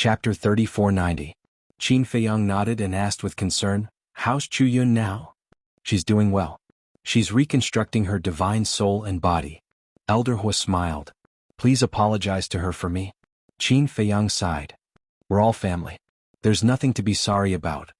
Chapter 3490. Qin Feiyang nodded and asked with concern, "How's Chu Yun now?" "She's doing well. She's reconstructing her divine soul and body." Elder Hua smiled. "Please apologize to her for me." Qin Feiyang sighed. "We're all family. There's nothing to be sorry about."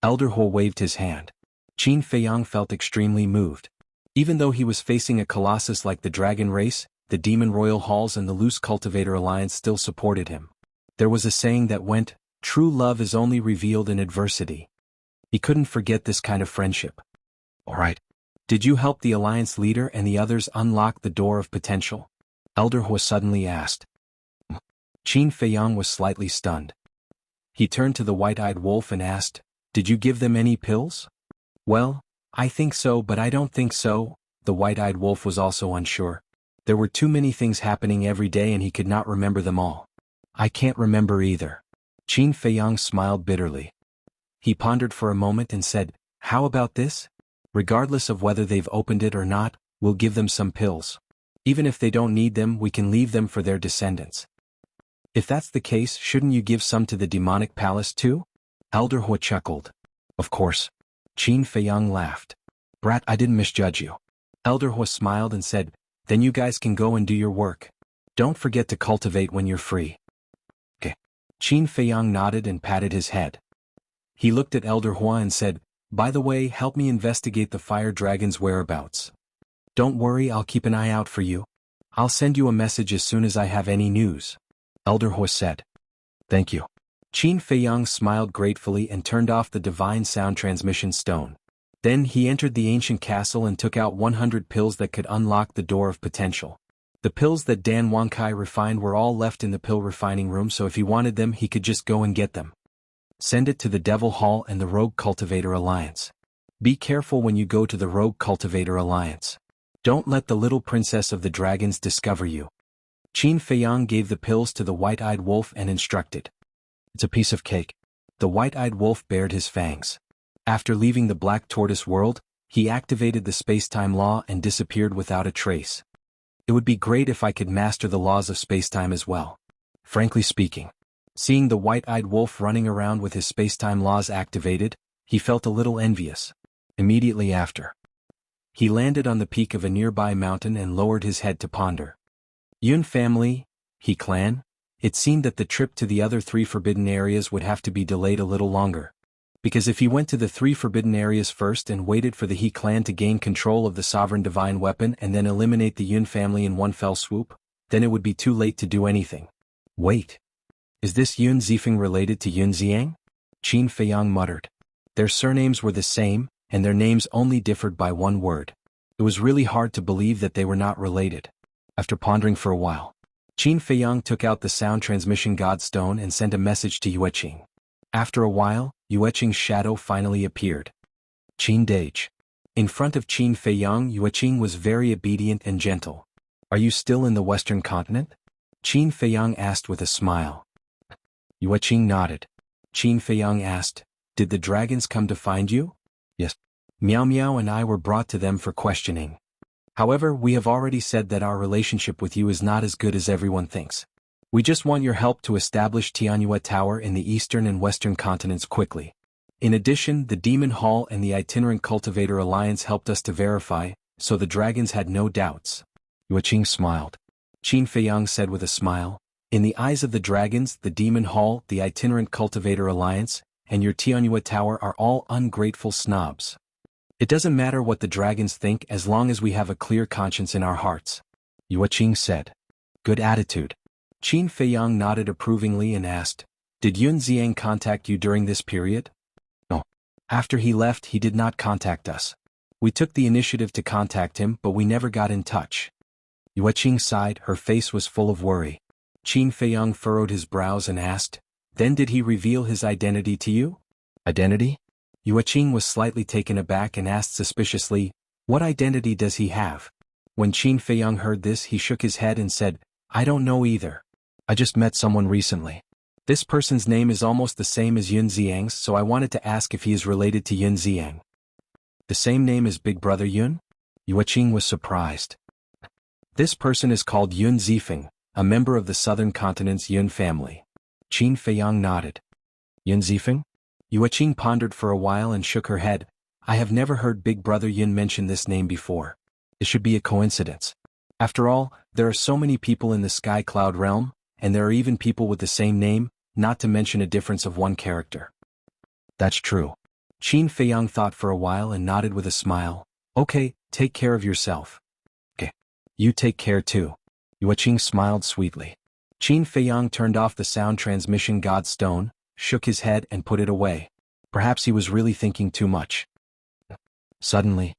Elder Hua waved his hand. Qin Feiyang felt extremely moved. Even though he was facing a colossus like the Dragon Race, the Demon Royal Halls and the Loose Cultivator Alliance still supported him. There was a saying that went, "True love is only revealed in adversity." He couldn't forget this kind of friendship. "All right. Did you help the Alliance leader and the others unlock the door of potential?" Elder Hua suddenly asked. Qin Feiyang was slightly stunned. He turned to the white-eyed wolf and asked, "Did you give them any pills?" "Well, I think so, but I don't think so." The white-eyed wolf was also unsure. There were too many things happening every day and he could not remember them all. "I can't remember either." Qin Feiyang smiled bitterly. He pondered for a moment and said, "How about this? Regardless of whether they've opened it or not, we'll give them some pills. Even if they don't need them, we can leave them for their descendants." "If that's the case, shouldn't you give some to the demonic palace too?" Elder Hua chuckled. "Of course." Qin Feiyang laughed. "Brat, I didn't misjudge you." Elder Hua smiled and said, "Then you guys can go and do your work. Don't forget to cultivate when you're free." "Okay." Qin Feiyang nodded and patted his head. He looked at Elder Hua and said, "By the way, help me investigate the fire dragon's whereabouts. Don't worry, I'll keep an eye out for you. I'll send you a message as soon as I have any news." Elder Hua said. "Thank you." Qin Feiyang smiled gratefully and turned off the divine sound transmission stone. Then he entered the ancient castle and took out 100 pills that could unlock the door of potential. The pills that Dan Wankai refined were all left in the pill refining room, so if he wanted them he could just go and get them. Send it to the Devil Hall and the Rogue Cultivator Alliance. Be careful when you go to the Rogue Cultivator Alliance. Don't let the little princess of the dragons discover you. Qin Feiyang gave the pills to the white-eyed wolf and instructed. "It's a piece of cake." The white-eyed wolf bared his fangs. After leaving the Black Tortoise world, he activated the space-time law and disappeared without a trace. "It would be great if I could master the laws of space-time as well." Frankly speaking. Seeing the white-eyed wolf running around with his space-time laws activated, he felt a little envious. Immediately after, he landed on the peak of a nearby mountain and lowered his head to ponder. Yun family, He clan? It seemed that the trip to the other 3 forbidden areas would have to be delayed a little longer. Because if he went to the 3 forbidden areas first and waited for the He clan to gain control of the sovereign divine weapon and then eliminate the Yun family in one fell swoop, then it would be too late to do anything. Wait. Is this Yun Zifeng related to Yun Ziang? Qin Feiyang muttered. Their surnames were the same, and their names only differed by one word. It was really hard to believe that they were not related. After pondering for a while, Qin Feiyang took out the sound transmission godstone and sent a message to Yueqing. After a while, Yueqing's shadow finally appeared. Qin Dage. In front of Qin Feiyang, Yueqing was very obedient and gentle. "Are you still in the Western continent?" Qin Feiyang asked with a smile. Yueqing nodded. Qin Feiyang asked, "Did the dragons come to find you?" "Yes. Miao Miao and I were brought to them for questioning. However, we have already said that our relationship with you is not as good as everyone thinks. We just want your help to establish Tianyue Tower in the eastern and western continents quickly. In addition, the Demon Hall and the Itinerant Cultivator Alliance helped us to verify, so the dragons had no doubts." Yueqing smiled. Qin Feiyang said with a smile, "In the eyes of the dragons, the Demon Hall, the Itinerant Cultivator Alliance, and your Tianyue Tower are all ungrateful snobs. It doesn't matter what the dragons think as long as we have a clear conscience in our hearts." Yueqing said. "Good attitude." Qin Feiyang nodded approvingly and asked, "Did Yun Ziang contact you during this period?" "No. After he left, he did not contact us. We took the initiative to contact him, but we never got in touch." Yueqing sighed, her face was full of worry. Qin Feiyang furrowed his brows and asked, "Then did he reveal his identity to you?" "Identity?" Yueqing was slightly taken aback and asked suspiciously, "What identity does he have?" When Qin Feiyang heard this, he shook his head and said, "I don't know either. I just met someone recently. This person's name is almost the same as Yun Ziang's, so I wanted to ask if he is related to Yun Ziang." "The same name as Big Brother Yun?" Yueqing was surprised. "This person is called Yun Zifeng, a member of the Southern Continent's Yun family. Qin Feiyang nodded. Yun Zifeng? Yue Qing pondered for a while and shook her head. I have never heard Big Brother Yun mention this name before. It should be a coincidence. After all, there are so many people in the Sky Cloud realm, and there are even people with the same name, not to mention a difference of one character. That's true. Qin Feiyang thought for a while and nodded with a smile. Okay, take care of yourself. Okay. You take care too. Yue Qing smiled sweetly. Qin Feiyang turned off the sound transmission god stone, shook his head and put it away. Perhaps he was really thinking too much. Suddenly,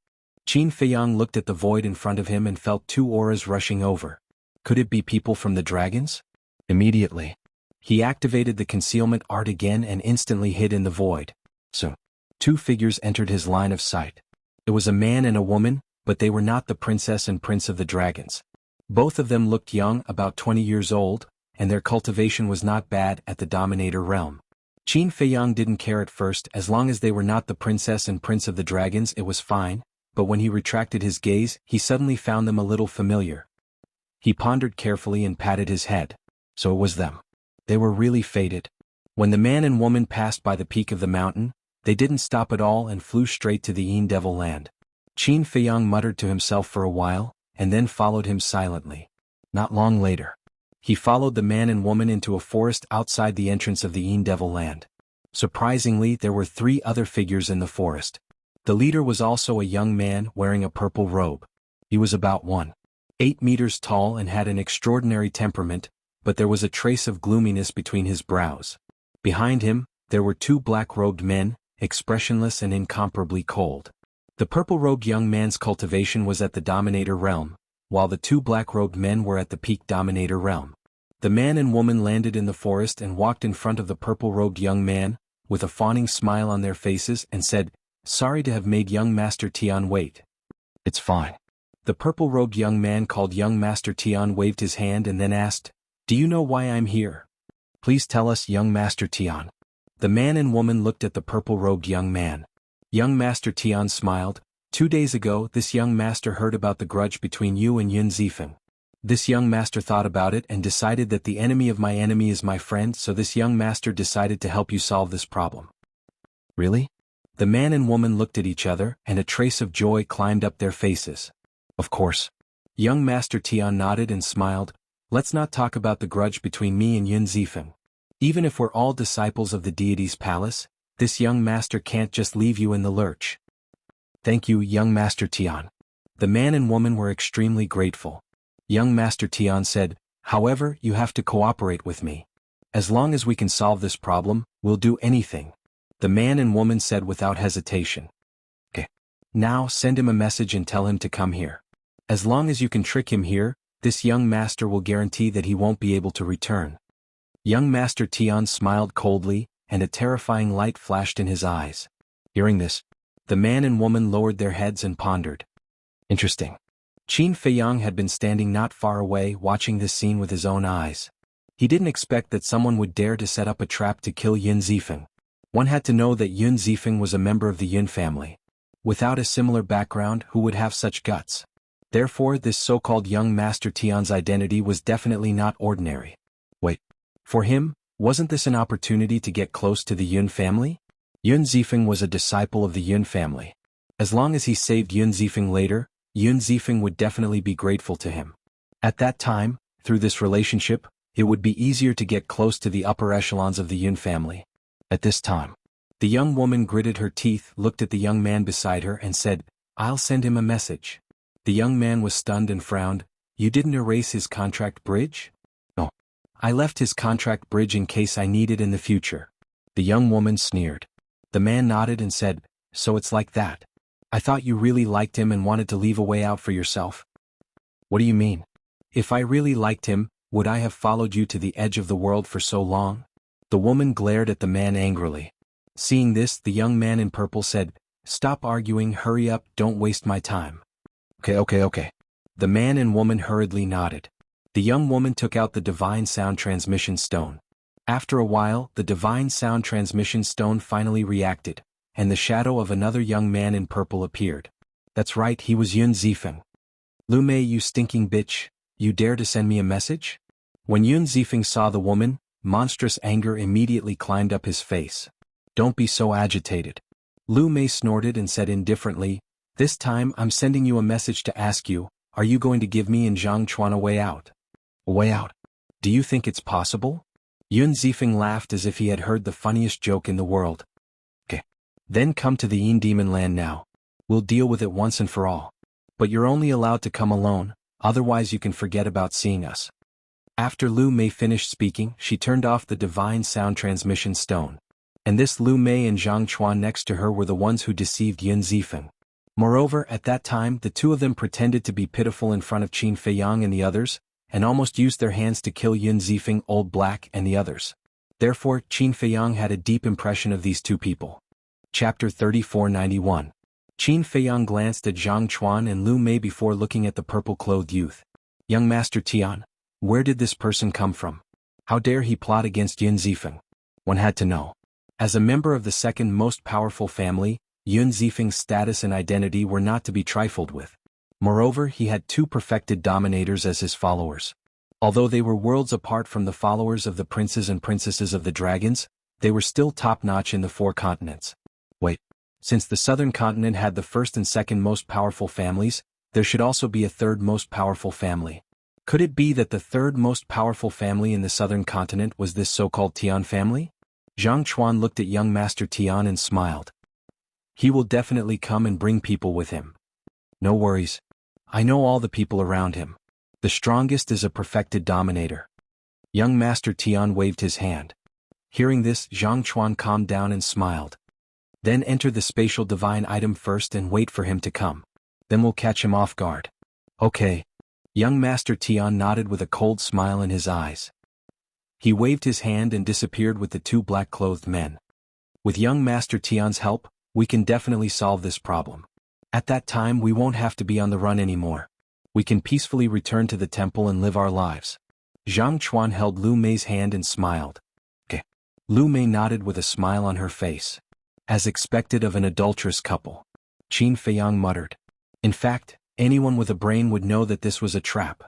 Qin Feiyang looked at the void in front of him and felt two auras rushing over. Could it be people from the dragons? Immediately, he activated the concealment art again and instantly hid in the void. So, two figures entered his line of sight. It was a man and a woman, but they were not the princess and prince of the dragons. Both of them looked young, about 20 years old, and their cultivation was not bad at the Dominator realm. Qin Feiyang didn't care at first. As long as they were not the princess and prince of the dragons, it was fine, but when he retracted his gaze, he suddenly found them a little familiar. He pondered carefully and patted his head. So it was them. They were really fated. When the man and woman passed by the peak of the mountain, they didn't stop at all and flew straight to the Yin Devil land. Qin Feiyang muttered to himself for a while, and then followed him silently. Not long later, he followed the man and woman into a forest outside the entrance of the Yin Devil land. Surprisingly, there were 3 other figures in the forest. The leader was also a young man wearing a purple robe. He was about 1.8 meters tall and had an extraordinary temperament, but there was a trace of gloominess between his brows. Behind him, there were 2 black-robed men, expressionless and incomparably cold. The purple-robed young man's cultivation was at the Dominator realm, while the 2 black-robed men were at the peak Dominator realm. The man and woman landed in the forest and walked in front of the purple-robed young man, with a fawning smile on their faces, and said, "Sorry to have made young Master Tian wait." "It's fine." The purple-robed young man called young Master Tian waved his hand and then asked, "Do you know why I'm here?" "Please tell us, young Master Tian." The man and woman looked at the purple-robed young man. Young Master Tian smiled. 2 days ago, this young master heard about the grudge between you and Yun Zifeng. This young master thought about it and decided that the enemy of my enemy is my friend, so this young master decided to help you solve this problem. Really? The man and woman looked at each other, and a trace of joy climbed up their faces. Of course. Young Master Tian nodded and smiled. Let's not talk about the grudge between me and Yun Zifeng. Even if we're all disciples of the deity's palace, this young master can't just leave you in the lurch. Thank you, young Master Tian. The man and woman were extremely grateful. Young Master Tian said, however, you have to cooperate with me. As long as we can solve this problem, we'll do anything. The man and woman said without hesitation. Okay. Now send him a message and tell him to come here. As long as you can trick him here, this young master will guarantee that he won't be able to return. Young Master Tian smiled coldly, and a terrifying light flashed in his eyes. Hearing this, the man and woman lowered their heads and pondered. Interesting. Qin Feiyang had been standing not far away watching this scene with his own eyes. He didn't expect that someone would dare to set up a trap to kill Yun Zifeng. One had to know that Yun Zifeng was a member of the Yun family. Without a similar background, who would have such guts? Therefore, this so-called young Master Tian's identity was definitely not ordinary. Wait. For him, wasn't this an opportunity to get close to the Yun family? Yun Zifeng was a disciple of the Yun family. As long as he saved Yun Zifeng later, Yun Zifeng would definitely be grateful to him. At that time, through this relationship, it would be easier to get close to the upper echelons of the Yun family. At this time, the young woman gritted her teeth, looked at the young man beside her and said, "I'll send him a message." The young man was stunned and frowned. "You didn't erase his contract bridge?" "No. I left his contract bridge in case I need it in the future." The young woman sneered. The man nodded and said, "So it's like that. I thought you really liked him and wanted to leave a way out for yourself." "What do you mean? If I really liked him, would I have followed you to the edge of the world for so long?" The woman glared at the man angrily. Seeing this, the young man in purple said, "Stop arguing, hurry up, don't waste my time." Okay. The man and woman hurriedly nodded. The young woman took out the divine sound transmission stone. After a while, the divine sound transmission stone finally reacted, and the shadow of another young man in purple appeared. That's right, he was Yun Zifeng. "Lu Mei, you stinking bitch, you dare to send me a message?" When Yun Zifeng saw the woman, monstrous anger immediately climbed up his face. "Don't be so agitated." Lu Mei snorted and said indifferently, "This time I'm sending you a message to ask you, are you going to give me and Zhang Chuan a way out?" "A way out? Do you think it's possible?" Yun Zifeng laughed as if he had heard the funniest joke in the world. "Okay. Then come to the Yin Demon Land now. We'll deal with it once and for all. But you're only allowed to come alone, otherwise you can forget about seeing us." After Lu Mei finished speaking, she turned off the divine sound transmission stone. And this Lu Mei and Zhang Chuan next to her were the ones who deceived Yun Zifeng. Moreover, at that time the two of them pretended to be pitiful in front of Qin Feiyang and the others, and almost used their hands to kill Yun Zifeng, Old Black, and the others. Therefore, Qin Feiyang had a deep impression of these two people. Chapter 3491. Qin Feiyang glanced at Zhang Chuan and Lu Mei before looking at the purple-clothed youth. "Young Master Tian, where did this person come from? How dare he plot against Yun Zifeng?" One had to know. As a member of the second most powerful family, Yun Zifeng's status and identity were not to be trifled with. Moreover, he had two perfected dominators as his followers. Although they were worlds apart from the followers of the princes and princesses of the dragons, they were still top-notch in the four continents. Wait, since the southern continent had the first and second most powerful families, there should also be a third most powerful family. Could it be that the third most powerful family in the southern continent was this so-called Tian family? Zhang Chuan looked at young Master Tian and smiled. "He will definitely come and bring people with him. No worries. I know all the people around him. The strongest is a perfected dominator." Young Master Tian waved his hand. Hearing this, Zhang Chuan calmed down and smiled. "Then enter the spatial divine item first and wait for him to come. Then we'll catch him off guard." "Okay." Young Master Tian nodded with a cold smile in his eyes. He waved his hand and disappeared with the two black-clothed men. "With young Master Tian's help, we can definitely solve this problem. At that time we won't have to be on the run anymore. We can peacefully return to the temple and live our lives." Zhang Chuan held Lu Mei's hand and smiled. "Okay." Lu Mei nodded with a smile on her face. "As expected of an adulterous couple," Qin Feiyang muttered. In fact, anyone with a brain would know that this was a trap.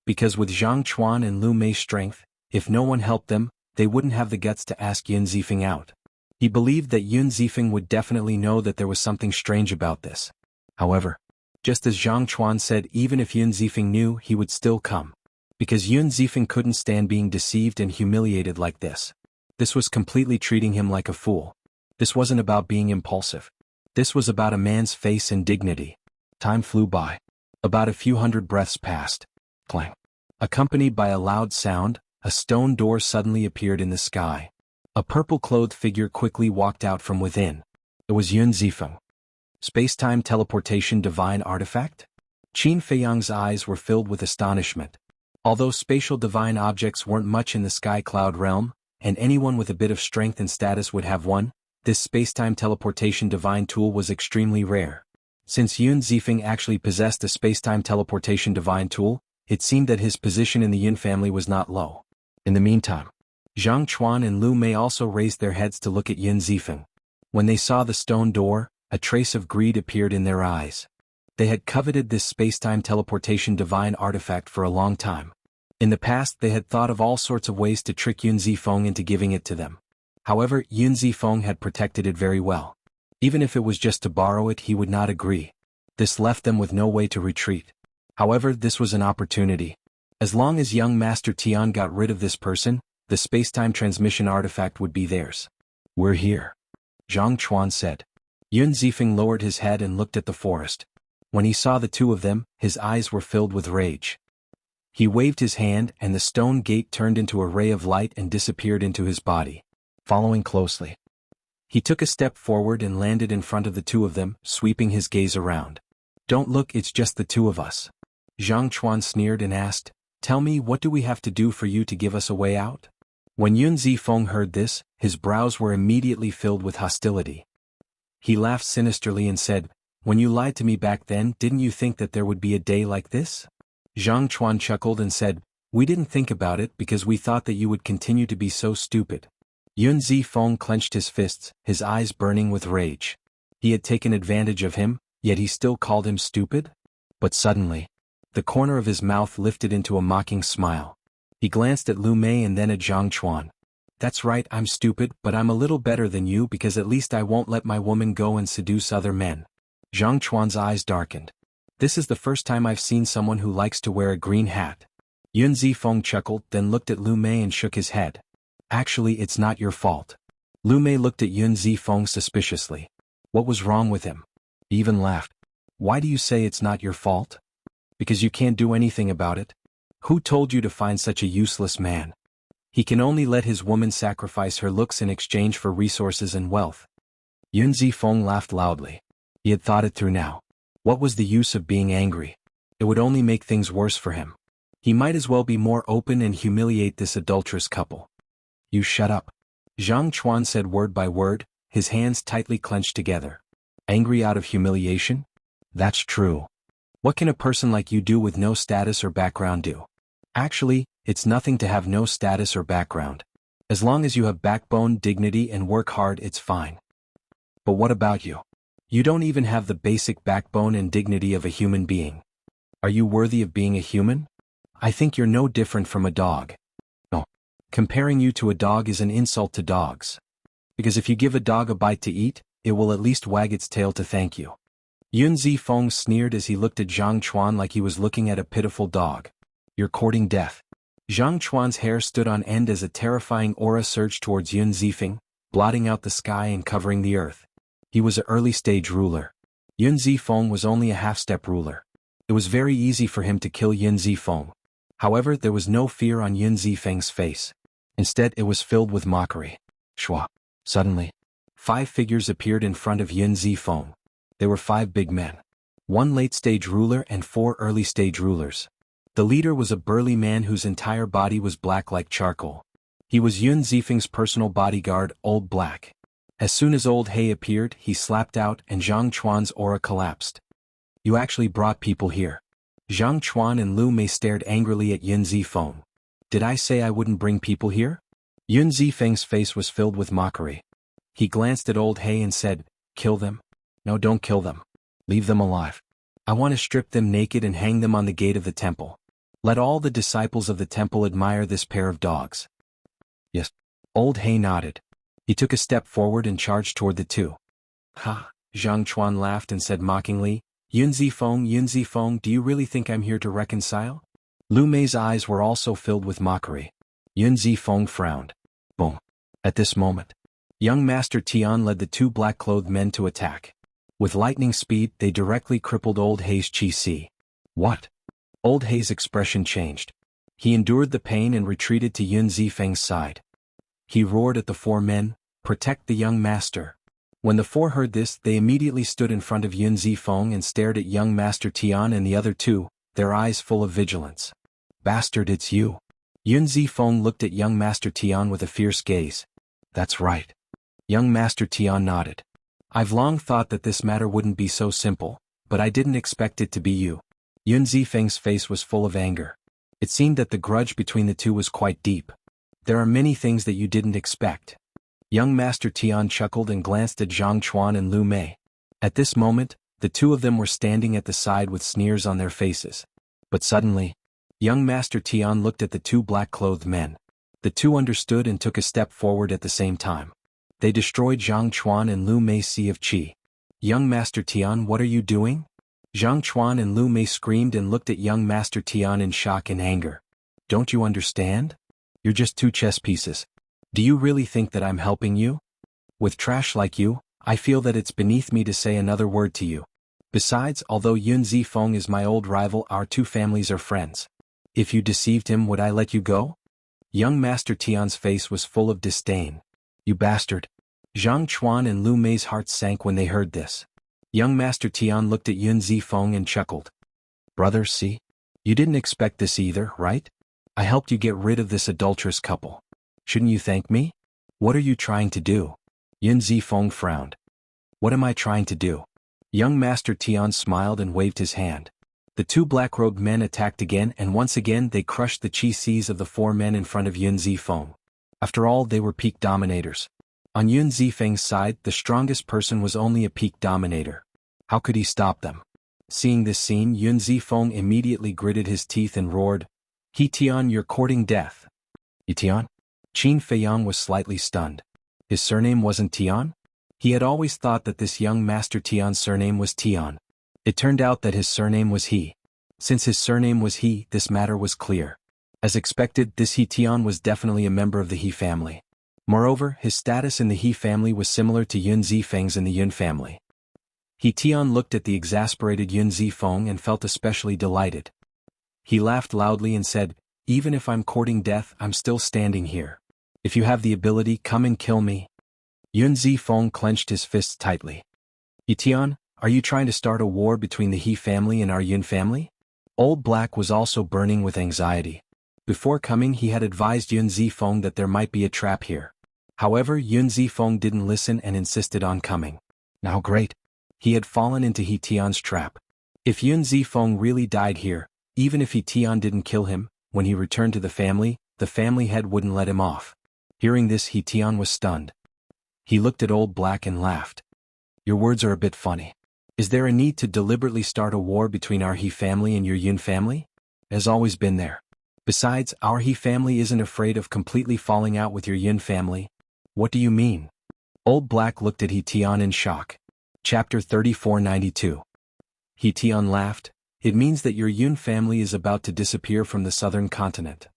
Because with Zhang Chuan and Lu Mei's strength, if no one helped them, they wouldn't have the guts to ask Yun Zifeng out. He believed that Yun Zifeng would definitely know that there was something strange about this. However, just as Zhang Chuan said, even if Yun Zifeng knew, he would still come. Because Yun Zifeng couldn't stand being deceived and humiliated like this. This was completely treating him like a fool. This wasn't about being impulsive. This was about a man's face and dignity. Time flew by. About a few hundred breaths passed. Clang. Accompanied by a loud sound, a stone door suddenly appeared in the sky. A purple-clothed figure quickly walked out from within. It was Yun Zifeng. Space-time teleportation divine artifact? Qin Feiyang's eyes were filled with astonishment. Although spatial divine objects weren't much in the sky cloud realm, and anyone with a bit of strength and status would have one, this space-time teleportation divine tool was extremely rare. Since Yun Zifeng actually possessed a space-time teleportation divine tool, it seemed that his position in the Yun family was not low. In the meantime, Zhang Chuan and Lu Mei also raised their heads to look at Yun Zifeng. When they saw the stone door, a trace of greed appeared in their eyes. They had coveted this space-time teleportation divine artifact for a long time. In the past they had thought of all sorts of ways to trick Yun Zifeng into giving it to them. However, Yun Zifeng had protected it very well. Even if it was just to borrow it, he would not agree. This left them with no way to retreat. However, this was an opportunity. As long as young Master Tian got rid of this person, the space-time transmission artifact would be theirs. "We're here," Zhang Chuan said. Yun Zifeng lowered his head and looked at the forest. When he saw the two of them, his eyes were filled with rage. He waved his hand and the stone gate turned into a ray of light and disappeared into his body. Following closely, he took a step forward and landed in front of the two of them, sweeping his gaze around. "Don't look, it's just the two of us." Zhang Chuan sneered and asked, "Tell me, what do we have to do for you to give us a way out?" When Yun Zifeng heard this, his brows were immediately filled with hostility. He laughed sinisterly and said, "When you lied to me back then, didn't you think that there would be a day like this?" Zhang Chuan chuckled and said, "We didn't think about it because we thought that you would continue to be so stupid." Yun Zifeng clenched his fists, his eyes burning with rage. He had taken advantage of him, yet he still called him stupid? But suddenly, the corner of his mouth lifted into a mocking smile. He glanced at Lu Mei and then at Zhang Chuan. That's right, I'm stupid, but I'm a little better than you because at least I won't let my woman go and seduce other men. Zhang Chuan's eyes darkened. This is the first time I've seen someone who likes to wear a green hat. Yun Zifeng chuckled, then looked at Lu Mei and shook his head. Actually, it's not your fault. Lu Mei looked at Yun Zifeng suspiciously. What was wrong with him? He even laughed. Why do you say it's not your fault? Because you can't do anything about it? Who told you to find such a useless man? He can only let his woman sacrifice her looks in exchange for resources and wealth. Yun Zifeng laughed loudly. He had thought it through now. What was the use of being angry? It would only make things worse for him. He might as well be more open and humiliate this adulterous couple. You shut up. Zhang Chuan said word by word, his hands tightly clenched together. Angry out of humiliation? That's true. What can a person like you do with no status or background do? Actually, it's nothing to have no status or background. As long as you have backbone, dignity and work hard, it's fine. But what about you? You don't even have the basic backbone and dignity of a human being. Are you worthy of being a human? I think you're no different from a dog. No. Comparing you to a dog is an insult to dogs. Because if you give a dog a bite to eat, it will at least wag its tail to thank you. Yun Zifeng sneered as he looked at Zhang Chuan like he was looking at a pitiful dog. You're courting death. Zhang Chuan's hair stood on end as a terrifying aura surged towards Yun Zifeng, blotting out the sky and covering the earth. He was an early-stage ruler. Yun Zifeng was only a half-step ruler. It was very easy for him to kill Yun Zifeng. However, there was no fear on Yun Zifeng's face. Instead, it was filled with mockery. Shua. Suddenly, 5 figures appeared in front of Yun Zifeng. They were 5 big men. 1 late-stage ruler and 4 early-stage rulers. The leader was a burly man whose entire body was black like charcoal. He was Yun Zifeng's personal bodyguard, Old Black. As soon as Old Hay appeared, he slapped out and Zhang Chuan's aura collapsed. You actually brought people here. Zhang Chuan and Lu Mei stared angrily at Yun Zifeng. Did I say I wouldn't bring people here? Yun Zifeng's face was filled with mockery. He glanced at Old Hay and said, Kill them? No, don't kill them. Leave them alive. I want to strip them naked and hang them on the gate of the temple. Let all the disciples of the temple admire this pair of dogs. Yes. Old Hay nodded. He took a step forward and charged toward the 2. Ha! Zhang Chuan laughed and said mockingly, Yun Zifeng, do you really think I'm here to reconcile? Lu Mei's eyes were also filled with mockery. Yun Zifeng frowned. Boom. At this moment, young Master Tian led the 2 black-clothed men to attack. With lightning speed, they directly crippled Old Hay's Qi. What? Old Hay's expression changed. He endured the pain and retreated to Yun Zifeng's side. He roared at the 4 men, Protect the young master. When the 4 heard this, they immediately stood in front of Yun Zifeng and stared at young Master Tian and the other 2, their eyes full of vigilance. Bastard, it's you. Yun Zifeng looked at young Master Tian with a fierce gaze. That's right. Young Master Tian nodded. I've long thought that this matter wouldn't be so simple, but I didn't expect it to be you. Yun Zifeng's face was full of anger. It seemed that the grudge between the 2 was quite deep. There are many things that you didn't expect. Young Master Tian chuckled and glanced at Zhang Chuan and Lu Mei. At this moment, the 2 of them were standing at the side with sneers on their faces. But suddenly, young Master Tian looked at the 2 black-clothed men. The 2 understood and took a step forward at the same time. They destroyed Zhang Chuan and Lu Mei's Sea of Qi. Young Master Tian, what are you doing? Zhang Chuan and Lu Mei screamed and looked at young Master Tian in shock and anger. Don't you understand? You're just 2 chess pieces. Do you really think that I'm helping you? With trash like you, I feel that it's beneath me to say another word to you. Besides, although Yun Zifeng is my old rival, our 2 families are friends. If you deceived him, would I let you go? Young Master Tian's face was full of disdain. You bastard. Zhang Chuan and Lu Mei's hearts sank when they heard this. Young Master Tian looked at Yun Zifeng and chuckled. Brother, see? You didn't expect this either, right? I helped you get rid of this adulterous couple. Shouldn't you thank me? What are you trying to do? Yun Zifeng frowned. What am I trying to do? Young Master Tian smiled and waved his hand. The 2 black-robed men attacked again and once again they crushed the Qi of the 4 men in front of Yun Zifeng. After all, they were peak dominators. On Yun Zifeng's side, the strongest person was only a peak dominator. How could he stop them? Seeing this scene, Yun Zifeng immediately gritted his teeth and roared, He Tian, you're courting death. He Tian? Qin Feiyang was slightly stunned. His surname wasn't Tian? He had always thought that this young Master Tian's surname was Tian. It turned out that his surname was He. Since his surname was He, this matter was clear. As expected, this He Tian was definitely a member of the He family. Moreover, his status in the He family was similar to Yun Zifeng's in the Yun family. He Tian looked at the exasperated Yun Zifeng and felt especially delighted. He laughed loudly and said, "Even if I'm courting death, I'm still standing here. If you have the ability, come and kill me." Yun Zifeng clenched his fists tightly. "He Tian, are you trying to start a war between the He family and our Yun family?" Old Black was also burning with anxiety. Before coming, he had advised Yun Zifeng that there might be a trap here. However, Yun Zifeng didn't listen and insisted on coming. Now great. He had fallen into He Tian's trap. If Yun Zifeng really died here, even if He Tian didn't kill him, when he returned to the family head wouldn't let him off. Hearing this, He Tian was stunned. He looked at Old Black and laughed. "Your words are a bit funny. Is there a need to deliberately start a war between our He family and your Yun family? It has always been there. Besides, our He family isn't afraid of completely falling out with your Yun family." "What do you mean?" Old Black looked at He Tian in shock. Chapter 3492. He Tian laughed. "It means that your Yun family is about to disappear from the southern continent."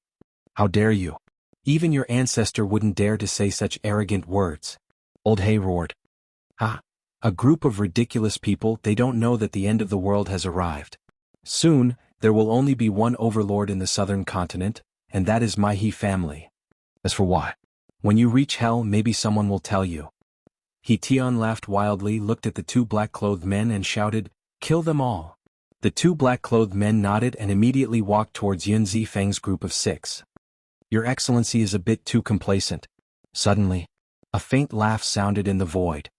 "How dare you? Even your ancestor wouldn't dare to say such arrogant words." Old He roared. "Ha! A group of ridiculous people, they don't know that the end of the world has arrived. Soon, there will only be one overlord in the southern continent, and that is my He family. As for why, when you reach hell, maybe someone will tell you." He Tian laughed wildly, looked at the two black-clothed men and shouted, "Kill them all." The two black-clothed men nodded and immediately walked towards Yun Zifeng's group of 6. "Your Excellency is a bit too complacent." Suddenly, a faint laugh sounded in the void.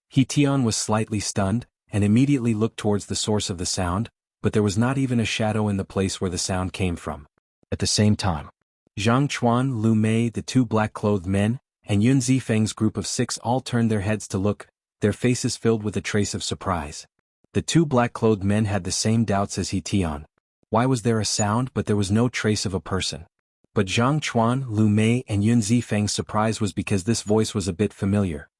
He Tian was slightly stunned, and immediately looked towards the source of the sound, but there was not even a shadow in the place where the sound came from. At the same time, Zhang Chuan, Lu Mei, the two black-clothed men, and Yun Zifeng's group of 6 all turned their heads to look, their faces filled with a trace of surprise. The two black-clothed men had the same doubts as He Tian. Why was there a sound but there was no trace of a person? But Zhang Chuan, Lu Mei, and Yun Zifeng's surprise was because this voice was a bit familiar.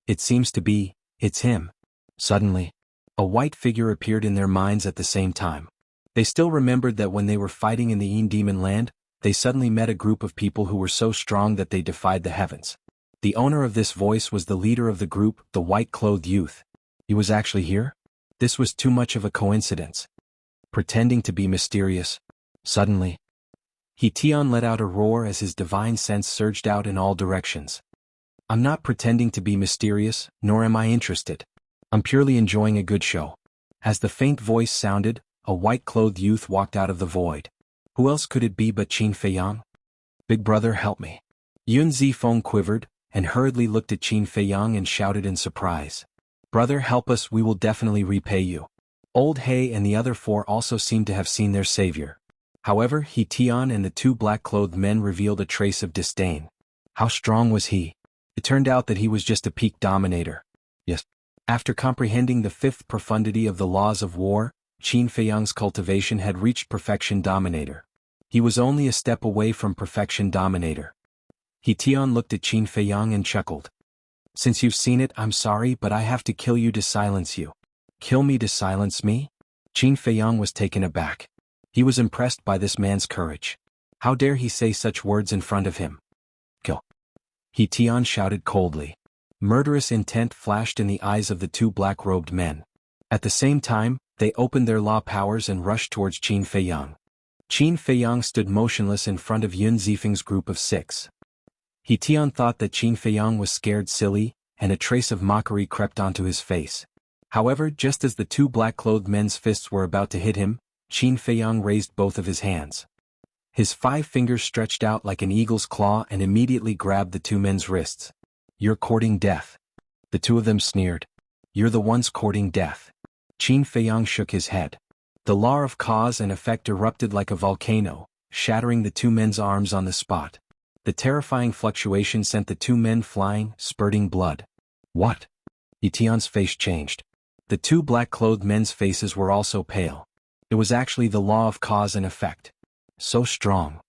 "It seems to be, it's him." Suddenly, a white figure appeared in their minds at the same time. They still remembered that when they were fighting in the Yin Demon Land, they suddenly met a group of people who were so strong that they defied the heavens. The owner of this voice was the leader of the group, the white-clothed youth. He was actually here? This was too much of a coincidence. Pretending to be mysterious. Suddenly, He Tian let out a roar as his divine sense surged out in all directions. "I'm not pretending to be mysterious, nor am I interested. I'm purely enjoying a good show." As the faint voice sounded, a white-clothed youth walked out of the void. Who else could it be but Qin Feiyang? "Big brother, help me." Yun Zifeng quivered, and hurriedly looked at Qin Feiyang and shouted in surprise. "Brother, help us, we will definitely repay you." Old He and the other 4 also seemed to have seen their savior. However, He Tian and the two black-clothed men revealed a trace of disdain. How strong was he? It turned out that he was just a peak dominator. Yes. After comprehending the 5th profundity of the laws of war, Qin Feiyang's cultivation had reached perfection dominator. He was only a step away from perfection dominator. He Tian looked at Qin Feiyang and chuckled. "Since you've seen it, I'm sorry, but I have to kill you to silence you." "Kill me to silence me?" Qin Feiyang was taken aback. He was impressed by this man's courage. How dare he say such words in front of him? "Kill." He Tian shouted coldly. Murderous intent flashed in the eyes of the two black-robed men. At the same time, they opened their law powers and rushed towards Qin Feiyang. Qin Feiyang stood motionless in front of Yun Zifeng's group of 6. He Tian thought that Qin Feiyang was scared silly, and a trace of mockery crept onto his face. However, just as the two black-clothed men's fists were about to hit him, Qin Feiyang raised both of his hands. His 5 fingers stretched out like an eagle's claw and immediately grabbed the two men's wrists. "You're courting death." The two of them sneered. "You're the ones courting death." Qin Feiyang shook his head. The law of cause and effect erupted like a volcano, shattering the two men's arms on the spot. The terrifying fluctuation sent the two men flying, spurting blood. "What?" He Tian's face changed. The two black-clothed men's faces were also pale. It was actually the law of cause and effect. So strong.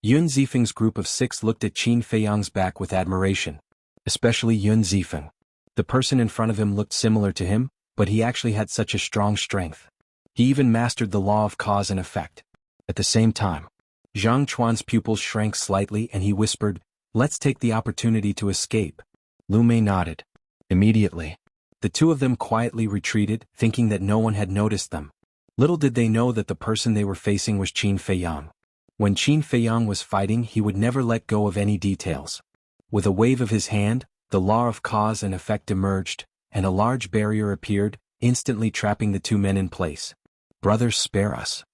Yun Zifeng's group of 6 looked at Qin Feiyang's back with admiration. Especially Yun Zifeng. The person in front of him looked similar to him, but he actually had such a strong strength. He even mastered the law of cause and effect. At the same time, Zhang Chuan's pupils shrank slightly and he whispered, "Let's take the opportunity to escape." Lu Mei nodded. Immediately, the two of them quietly retreated, thinking that no one had noticed them. Little did they know that the person they were facing was Qin Feiyang. When Qin Feiyang was fighting, he would never let go of any details. With a wave of his hand, the law of cause and effect emerged, and a large barrier appeared, instantly trapping the two men in place. "Brothers, spare us."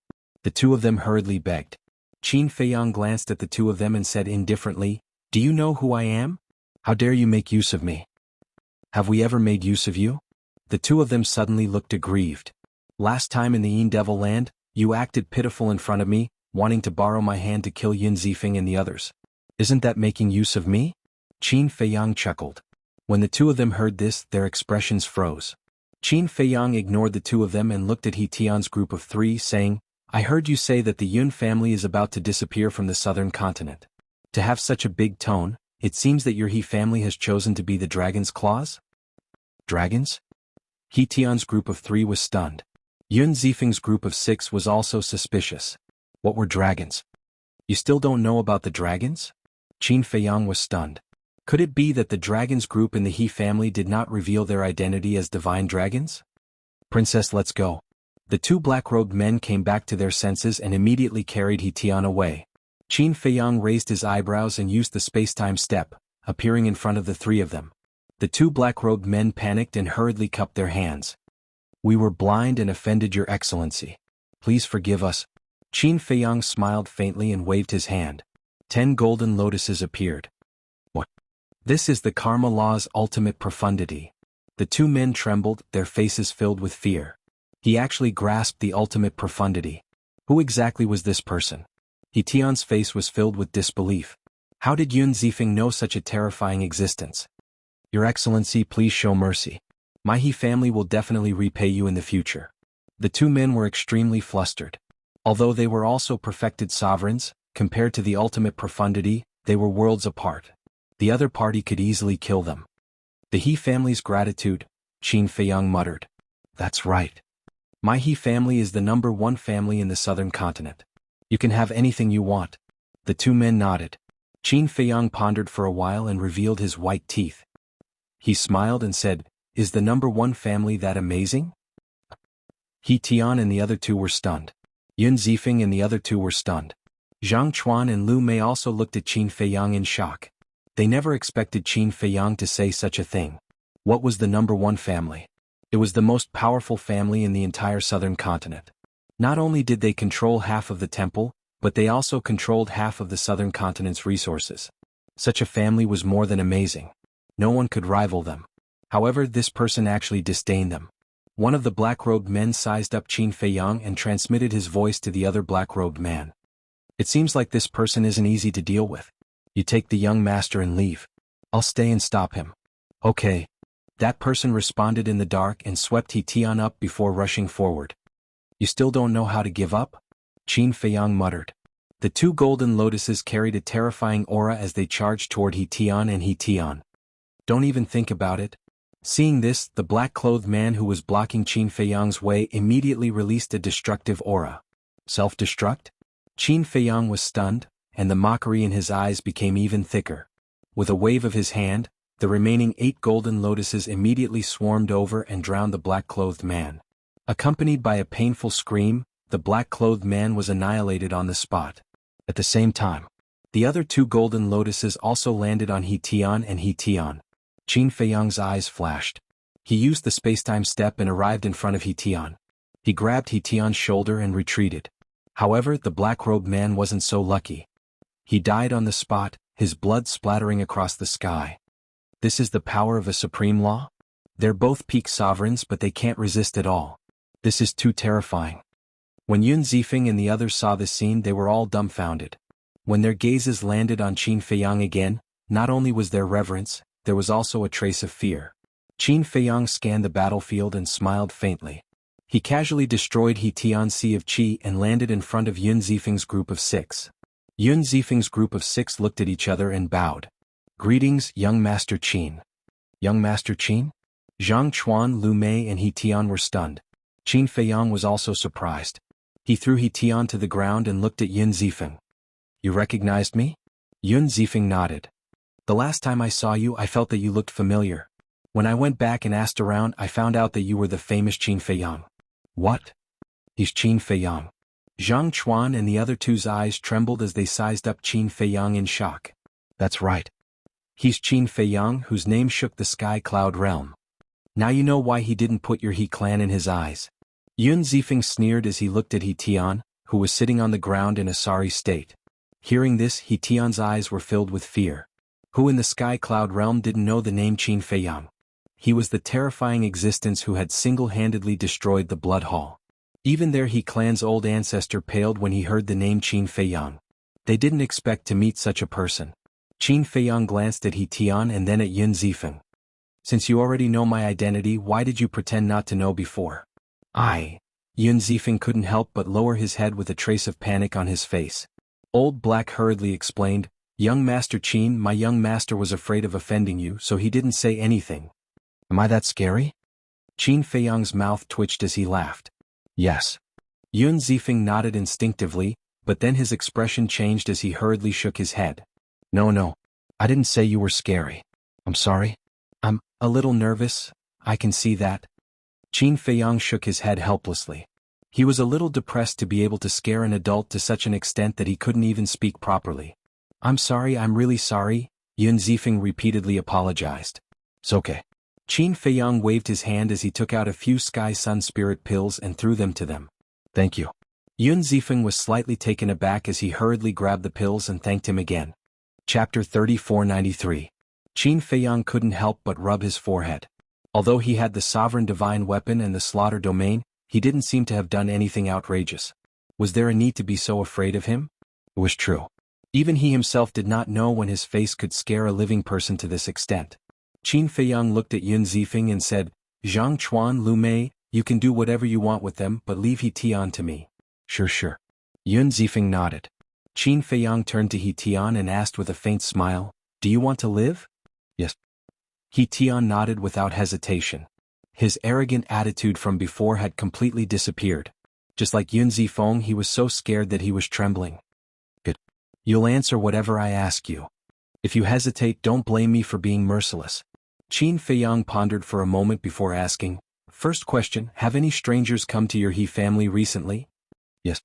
The two of them hurriedly begged. Qin Feiyang glanced at the two of them and said indifferently, "Do you know who I am? How dare you make use of me? Have we ever made use of you?" The two of them suddenly looked aggrieved. "Last time in the Yin Devil Land, you acted pitiful in front of me, wanting to borrow my hand to kill Yin Zifeng and the others. Isn't that making use of me?" Qin Feiyang chuckled. When the two of them heard this, their expressions froze. Qin Feiyang ignored the two of them and looked at He Tian's group of 3, saying, "I heard you say that the Yun family is about to disappear from the southern continent. To have such a big tone, it seems that your He family has chosen to be the Dragon's Claws?" Dragons? He Tian's group of 3 was stunned. Yun Zifeng's group of 6 was also suspicious. What were dragons? You still don't know about the dragons? Qin Feiyang was stunned. Could it be that the dragons group in the He family did not reveal their identity as divine dragons? "Princess, let's go." The two black-robed men came back to their senses and immediately carried He Tian away. Qin Feiyang raised his eyebrows and used the space-time step, appearing in front of the three of them. The two black-robed men panicked and hurriedly cupped their hands. "We were blind and offended your excellency. Please forgive us." Qin Feiyang smiled faintly and waved his hand. 10 golden lotuses appeared. "What? This is the karma law's ultimate profundity." The two men trembled, their faces filled with fear. He actually grasped the ultimate profundity. Who exactly was this person? He Tian's face was filled with disbelief. How did Yun Zifeng know such a terrifying existence? "Your Excellency, please show mercy. My He family will definitely repay you in the future." The two men were extremely flustered. Although they were also perfected sovereigns, compared to the ultimate profundity, they were worlds apart. The other party could easily kill them. "The He family's gratitude," Qin Feiyang muttered. "That's right. My He family is the #1 family in the southern continent. You can have anything you want." The two men nodded. Qin Feiyang pondered for a while and revealed his white teeth. He smiled and said, "Is the #1 family that amazing?" He Tian and the other two were stunned. Yun Zifeng and the other two were stunned. Zhang Chuan and Lu Mei also looked at Qin Feiyang in shock. They never expected Qin Feiyang to say such a thing. What was the #1 family? It was the most powerful family in the entire southern continent. Not only did they control half of the temple, but they also controlled half of the southern continent's resources. Such a family was more than amazing. No one could rival them. However, this person actually disdained them. One of the black-robed men sized up Qin Feiyang and transmitted his voice to the other black-robed man. "It seems like this person isn't easy to deal with. You take the young master and leave. I'll stay and stop him." "Okay." That person responded in the dark and swept He Tian up before rushing forward. "You still don't know how to give up?" Qin Feiyang muttered. The two golden lotuses carried a terrifying aura as they charged toward He Tian and He Tian. "Don't even think about it." Seeing this, the black-clothed man who was blocking Qin Feiyang's way immediately released a destructive aura. Self-destruct? Qin Feiyang was stunned, and the mockery in his eyes became even thicker. With a wave of his hand, the remaining 8 golden lotuses immediately swarmed over and drowned the black-clothed man. Accompanied by a painful scream, the black-clothed man was annihilated on the spot. At the same time, the other 2 golden lotuses also landed on He Tian and He Tian. Qin Feiyang's eyes flashed. He used the space-time step and arrived in front of He Tian. He grabbed He Tian's shoulder and retreated. However, the black-robed man wasn't so lucky. He died on the spot, his blood splattering across the sky. This is the power of a supreme law? They're both peak sovereigns, but they can't resist at all. This is too terrifying. When Yun Zifeng and the others saw this scene, they were all dumbfounded. When their gazes landed on Qin Feiyang again, not only was there reverence, there was also a trace of fear. Qin Feiyang scanned the battlefield and smiled faintly. He casually destroyed He Tian's Sea of Qi and landed in front of Yun Zifeng's group of 6. Yun Zifeng's group of 6 looked at each other and bowed. Greetings, young Master Qin. Young Master Qin? Zhang Chuan, Lu Mei and He Tian were stunned. Qin Feiyang was also surprised. He threw He Tian to the ground and looked at Yun Zifeng. You recognized me? Yun Zifeng nodded. The last time I saw you I felt that you looked familiar. When I went back and asked around I found out that you were the famous Qin Feiyang. What? He's Qin Feiyang. Zhang Chuan and the other two's eyes trembled as they sized up Qin Feiyang in shock. That's right. He's Qin Feiyang whose name shook the sky cloud realm. Now you know why he didn't put your He clan in his eyes. Yun Zifeng sneered as he looked at He Tian, who was sitting on the ground in a sorry state. Hearing this, He Tian's eyes were filled with fear. Who in the sky cloud realm didn't know the name Qin Feiyang? He was the terrifying existence who had single-handedly destroyed the Blood Hall. Even their He clan's old ancestor paled when he heard the name Qin Feiyang. They didn't expect to meet such a person. Qin Feiyang glanced at He Tian and then at Yun Zifeng. Since you already know my identity, why did you pretend not to know before? Yun Zifeng couldn't help but lower his head with a trace of panic on his face. Old Black hurriedly explained, Young Master Qin, my young master was afraid of offending you, so he didn't say anything. Am I that scary? Qin Feiyang's mouth twitched as he laughed. Yes. Yun Zifeng nodded instinctively, but then his expression changed as he hurriedly shook his head. No, I didn't say you were scary. I'm sorry. I'm a little nervous, I can see that. Qin Feiyang shook his head helplessly. He was a little depressed to be able to scare an adult to such an extent that he couldn't even speak properly. I'm sorry, I'm really sorry, Yun Zifeng repeatedly apologized. It's okay. Qin Feiyang waved his hand as he took out a few Sky Sun Spirit pills and threw them to them. Thank you. Yun Zifeng was slightly taken aback as he hurriedly grabbed the pills and thanked him again. Chapter 3493. Qin Feiyang couldn't help but rub his forehead. Although he had the sovereign divine weapon and the slaughter domain, he didn't seem to have done anything outrageous. Was there a need to be so afraid of him? It was true. Even he himself did not know when his face could scare a living person to this extent. Qin Feiyang looked at Yun Zifeng and said, Zhang Chuan, Lu Mei, you can do whatever you want with them, but leave He Tian to me. Sure. Yun Zifeng nodded. Qin Feiyang turned to He Tian and asked with a faint smile, Do you want to live? Yes. He Tian nodded without hesitation. His arrogant attitude from before had completely disappeared. Just like Yun Zifeng, he was so scared that he was trembling. Good. You'll answer whatever I ask you. If you hesitate, don't blame me for being merciless. Qin Feiyang pondered for a moment before asking, First question, have any strangers come to your He family recently? Yes.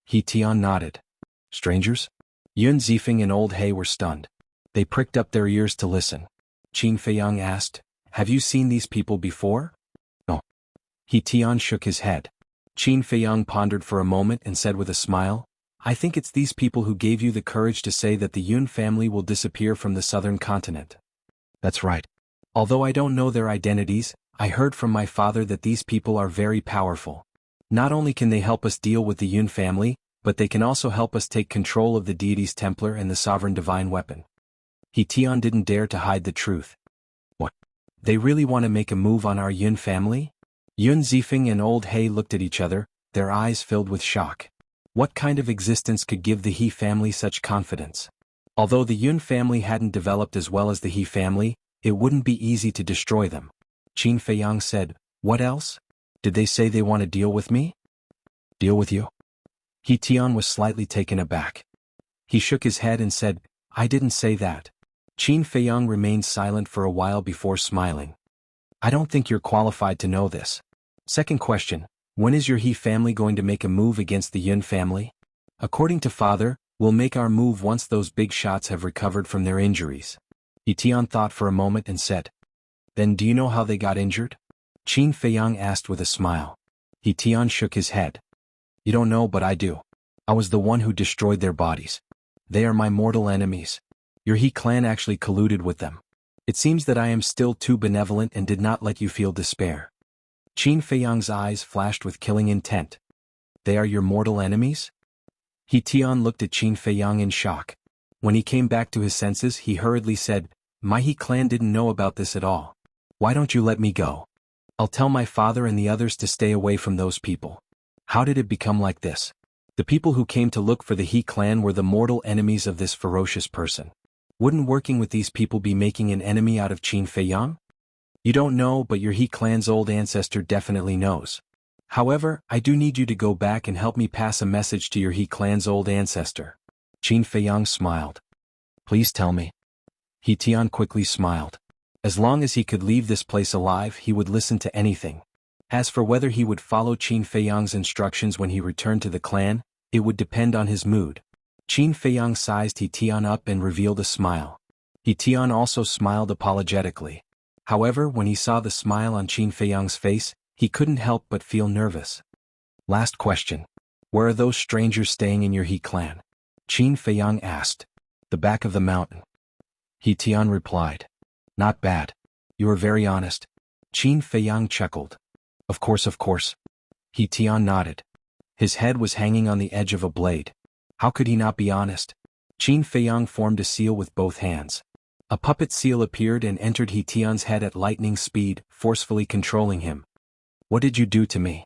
He Tian nodded. Strangers? Yun Zifeng and Old He were stunned. They pricked up their ears to listen. Qin Feiyang asked, Have you seen these people before? No. He Tian shook his head. Qin Feiyang pondered for a moment and said with a smile, I think it's these people who gave you the courage to say that the Yun family will disappear from the southern continent. That's right. Although I don't know their identities, I heard from my father that these people are very powerful. Not only can they help us deal with the Yun family, but they can also help us take control of the deity's Templar and the sovereign divine weapon. He Tian didn't dare to hide the truth. What? They really want to make a move on our Yun family? Yun Zifeng and Old He looked at each other, their eyes filled with shock. What kind of existence could give the He family such confidence? Although the Yun family hadn't developed as well as the He family, it wouldn't be easy to destroy them. Qin Feiyang said, What else? Did they say they want to deal with me? Deal with you? He Tian was slightly taken aback. He shook his head and said, I didn't say that. Qin Feiyang remained silent for a while before smiling. I don't think you're qualified to know this. Second question, when is your He family going to make a move against the Yun family? According to father, we'll make our move once those big shots have recovered from their injuries. He Tian thought for a moment and said, Then do you know how they got injured? Qin Feiyang asked with a smile. He Tian shook his head. You don't know, but I do. I was the one who destroyed their bodies. They are my mortal enemies. Your He clan actually colluded with them. It seems that I am still too benevolent and did not let you feel despair. Qin Feiyang's eyes flashed with killing intent. They are your mortal enemies? He Tian looked at Qin Feiyang in shock. When he came back to his senses, he hurriedly said, My He clan didn't know about this at all. Why don't you let me go? I'll tell my father and the others to stay away from those people. How did it become like this? The people who came to look for the He clan were the mortal enemies of this ferocious person. Wouldn't working with these people be making an enemy out of Qin Feiyang? You don't know, but your He clan's old ancestor definitely knows. However, I do need you to go back and help me pass a message to your He clan's old ancestor. Qin Feiyang smiled. Please tell me. He Tian quickly smiled. As long as he could leave this place alive, he would listen to anything. As for whether he would follow Qin Feiyang's instructions when he returned to the clan, it would depend on his mood. Qin Feiyang sized He Tian up and revealed a smile. He Tian also smiled apologetically. However, when he saw the smile on Qin Feiyang's face, he couldn't help but feel nervous. Last question. Where are those strangers staying in your He clan? Qin Feiyang asked. The back of the mountain. He Tian replied. Not bad. You are very honest. Qin Feiyang chuckled. Of course, of course. He Tian nodded. His head was hanging on the edge of a blade. How could he not be honest? Qin Feiyang formed a seal with both hands. A puppet seal appeared and entered He Tian's head at lightning speed, forcefully controlling him. What did you do to me?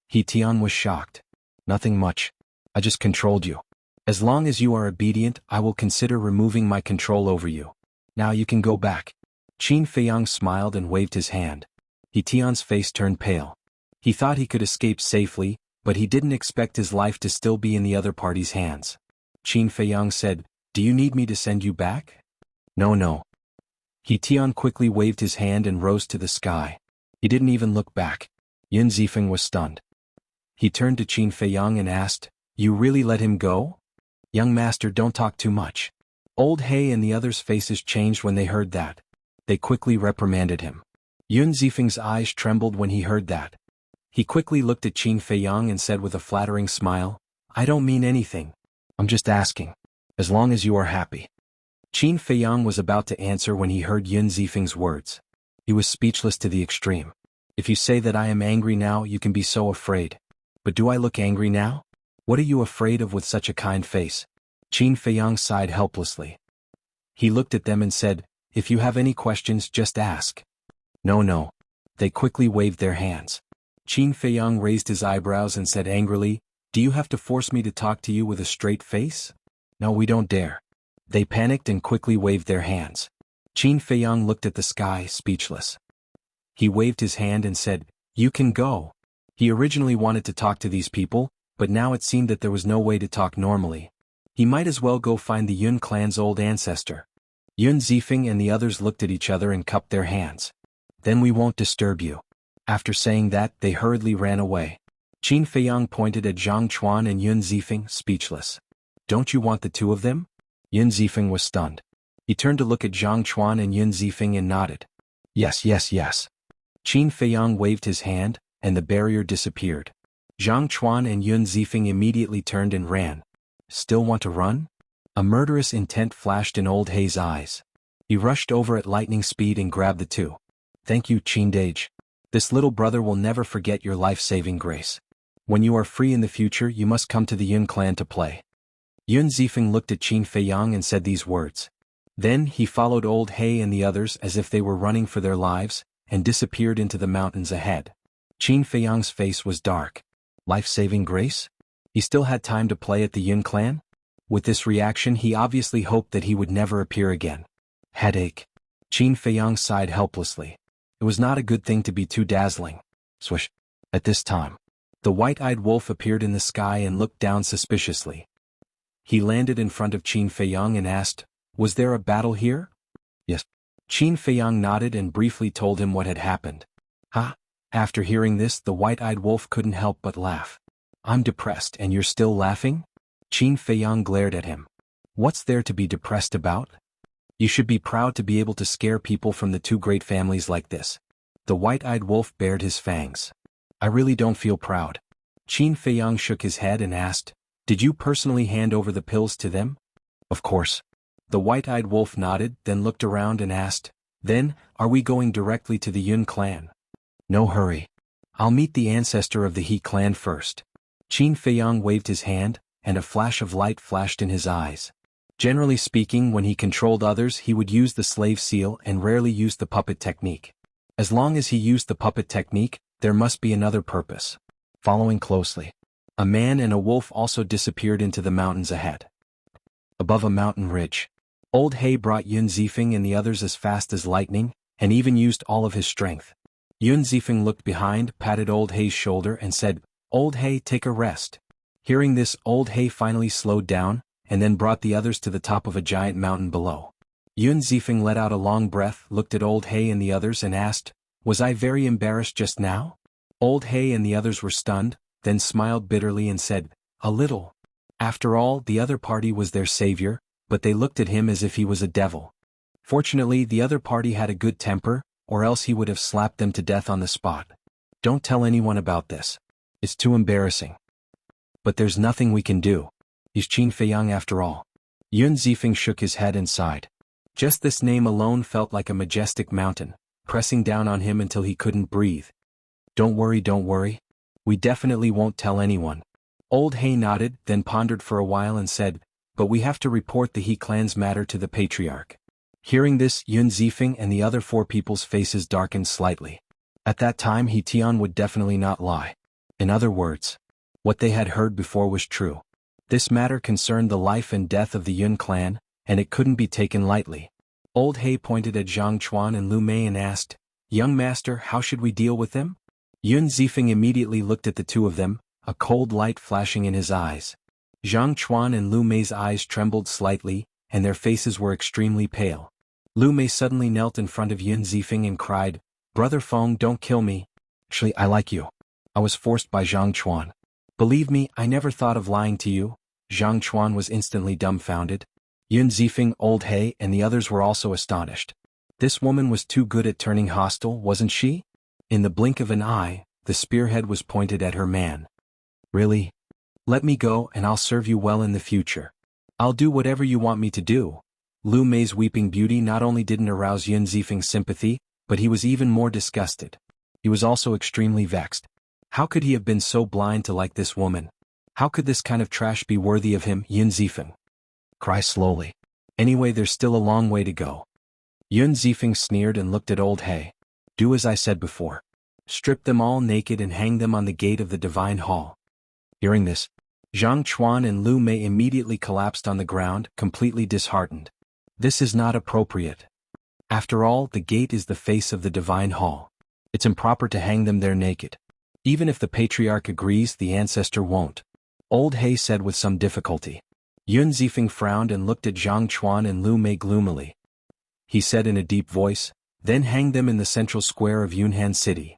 He Tian was shocked. Nothing much. I just controlled you. As long as you are obedient, I will consider removing my control over you. Now you can go back. Qin Feiyang smiled and waved his hand. He Tian's face turned pale. He thought he could escape safely, but he didn't expect his life to still be in the other party's hands. Qin Feiyang said, Do you need me to send you back? No, no. He Tian quickly waved his hand and rose to the sky. He didn't even look back. Yun Zifeng was stunned. He turned to Qin Feiyang and asked, You really let him go? Young master, don't talk too much. Old He and the others' faces changed when they heard that. They quickly reprimanded him. Yun Zifeng's eyes trembled when he heard that. He quickly looked at Qin Feiyang and said with a flattering smile, I don't mean anything. I'm just asking. As long as you are happy. Qin Feiyang was about to answer when he heard Yun Zifeng's words. He was speechless to the extreme. If you say that I am angry now, you can be so afraid. But do I look angry now? What are you afraid of with such a kind face? Qin Feiyang sighed helplessly. He looked at them and said, If you have any questions, just ask. No, no. They quickly waved their hands. Qin Feiyang raised his eyebrows and said angrily, Do you have to force me to talk to you with a straight face? No, we don't dare. They panicked and quickly waved their hands. Qin Feiyang looked at the sky, speechless. He waved his hand and said, You can go. He originally wanted to talk to these people, but now it seemed that there was no way to talk normally. He might as well go find the Yun clan's old ancestor. Yun Zifeng and the others looked at each other and cupped their hands. Then we won't disturb you. After saying that, they hurriedly ran away. Qin Feiyang pointed at Zhang Chuan and Yun Zifeng, speechless. Don't you want the two of them? Yun Zifeng was stunned. He turned to look at Zhang Chuan and Yun Zifeng and nodded. Yes, yes, yes. Qin Feiyang waved his hand, and the barrier disappeared. Zhang Chuan and Yun Zifeng immediately turned and ran. Still want to run? A murderous intent flashed in old He's eyes. He rushed over at lightning speed and grabbed the two. Thank you, Qin Dage. This little brother will never forget your life-saving grace. When you are free in the future, you must come to the Yun clan to play. Yun Zifeng looked at Qin Feiyang and said these words. Then he followed old He and the others as if they were running for their lives, and disappeared into the mountains ahead. Qin Feiyang's face was dark. Life-saving grace? He still had time to play at the Yun clan? With this reaction, he obviously hoped that he would never appear again. Headache. Qin Feiyang sighed helplessly. It was not a good thing to be too dazzling. Swish. At this time, the white-eyed wolf appeared in the sky and looked down suspiciously. He landed in front of Qin Feiyang and asked, Was there a battle here? Yes. Qin Feiyang nodded and briefly told him what had happened. Ha! After hearing this, the white-eyed wolf couldn't help but laugh. I'm depressed and you're still laughing? Qin Feiyang glared at him. What's there to be depressed about? You should be proud to be able to scare people from the two great families like this. The white-eyed wolf bared his fangs. I really don't feel proud. Qin Feiyang shook his head and asked, Did you personally hand over the pills to them? Of course. The white-eyed wolf nodded, then looked around and asked, Then, are we going directly to the Yun clan? No hurry. I'll meet the ancestor of the He clan first. Qin Feiyang waved his hand, and a flash of light flashed in his eyes. Generally speaking, when he controlled others, he would use the slave seal and rarely use the puppet technique. As long as he used the puppet technique, there must be another purpose. Following closely. A man and a wolf also disappeared into the mountains ahead. Above a mountain ridge, Old Hay brought Yun Zifeng and the others as fast as lightning, and even used all of his strength. Yun Zifeng looked behind, patted Old Hay's shoulder and said, "Old Hay, take a rest." Hearing this, Old Hay finally slowed down, and then brought the others to the top of a giant mountain below. Yun Zifeng let out a long breath, looked at Old Hay and the others and asked, "Was I very embarrassed just now?" Old Hay and the others were stunned, then smiled bitterly and said, "A little." After all, the other party was their savior, but they looked at him as if he was a devil. Fortunately, the other party had a good temper, or else he would have slapped them to death on the spot. "Don't tell anyone about this. It's too embarrassing. But there's nothing we can do. He's Qin Feiyang after all." Yun Zifeng shook his head and sighed. Just this name alone felt like a majestic mountain, pressing down on him until he couldn't breathe. Don't worry. We definitely won't tell anyone." Old Hay nodded, then pondered for a while and said, "But we have to report the He clan's matter to the Patriarch." Hearing this, Yun Zifeng and the other 4 people's faces darkened slightly. At that time He Tian would definitely not lie. In other words, what they had heard before was true. This matter concerned the life and death of the Yun clan, and it couldn't be taken lightly. Old Hay pointed at Zhang Chuan and Lu Mei and asked, "Young master, how should we deal with them?" Yun Zifeng immediately looked at the two of them, a cold light flashing in his eyes. Zhang Chuan and Lu Mei's eyes trembled slightly, and their faces were extremely pale. Lu Mei suddenly knelt in front of Yun Zifeng and cried, "Brother Feng, don't kill me. Actually, I like you. I was forced by Zhang Chuan. Believe me, I never thought of lying to you." Zhang Chuan was instantly dumbfounded. Yun Zifeng, Old Hay, and the others were also astonished. This woman was too good at turning hostile, wasn't she? In the blink of an eye, the spearhead was pointed at her man. "Really? Let me go and I'll serve you well in the future. I'll do whatever you want me to do." Lu Mei's weeping beauty not only didn't arouse Yun Zifeng's sympathy, but he was even more disgusted. He was also extremely vexed. How could he have been so blind to like this woman? How could this kind of trash be worthy of him? Yun Zifeng. Cry slowly. Anyway, there's still a long way to go. Yun Zifeng sneered and looked at Old Hay. "Do as I said before. Strip them all naked and hang them on the gate of the Divine Hall." Hearing this, Zhang Chuan and Lu Mei immediately collapsed on the ground, completely disheartened. This is not appropriate. After all, the gate is the face of the Divine Hall. It's improper to hang them there naked. Even if the Patriarch agrees, the ancestor won't. Old Hay said with some difficulty. Yun Zifeng frowned and looked at Zhang Chuan and Lu Mei gloomily. He said in a deep voice, "Then hang them in the central square of Yunhan City."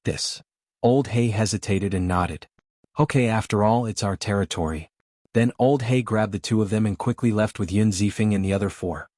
This. Old Hay hesitated and nodded. "Okay, after all, it's our territory." Then Old Hay grabbed the two of them and quickly left with Yun Zifeng and the other 4.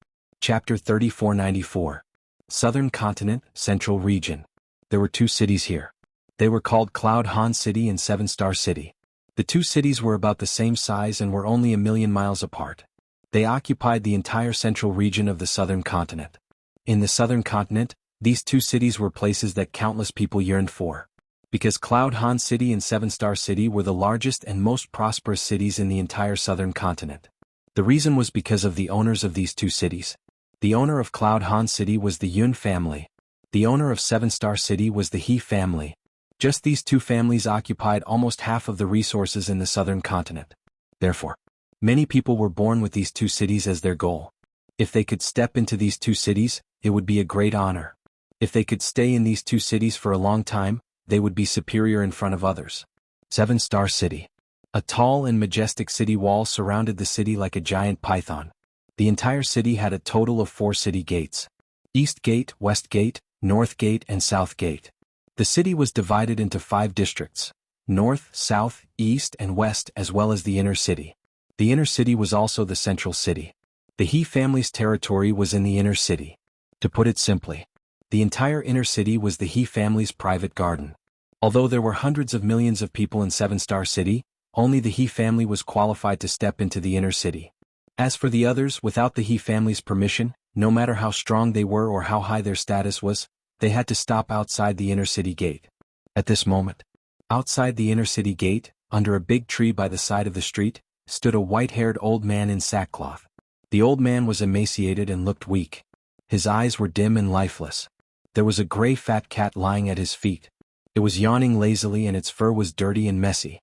Chapter 3494. Southern Continent, Central Region. There were 2 cities here. They were called Cloud Han City and 7-Star City. The 2 cities were about the same size and were only 1,000,000 miles apart. They occupied the entire central region of the southern continent. In the southern continent, these 2 cities were places that countless people yearned for. Because Cloud Han City and 7-Star City were the largest and most prosperous cities in the entire southern continent. The reason was because of the owners of these 2 cities. The owner of Cloud Han City was the Yun family. The owner of 7-Star City was the He family. Just these 2 families occupied almost half of the resources in the southern continent. Therefore, many people were born with these 2 cities as their goal. If they could step into these 2 cities, it would be a great honor. If they could stay in these 2 cities for a long time, they would be superior in front of others. 7-Star City. A tall and majestic city wall surrounded the city like a giant python. The entire city had a total of 4 city gates. East Gate, West Gate, North Gate and South Gate. The city was divided into 5 districts: North, South, East and West, as well as the inner city. The inner city was also the central city. The He family's territory was in the inner city. To put it simply, the entire inner city was the He family's private garden. Although there were hundreds of millions of people in 7-Star City, only the He family was qualified to step into the inner city. As for the others, without the He family's permission, no matter how strong they were or how high their status was, they had to stop outside the inner city gate. At this moment, outside the inner city gate, under a big tree by the side of the street, stood a white-haired old man in sackcloth. The old man was emaciated and looked weak. His eyes were dim and lifeless. There was a gray fat cat lying at his feet. It was yawning lazily and its fur was dirty and messy.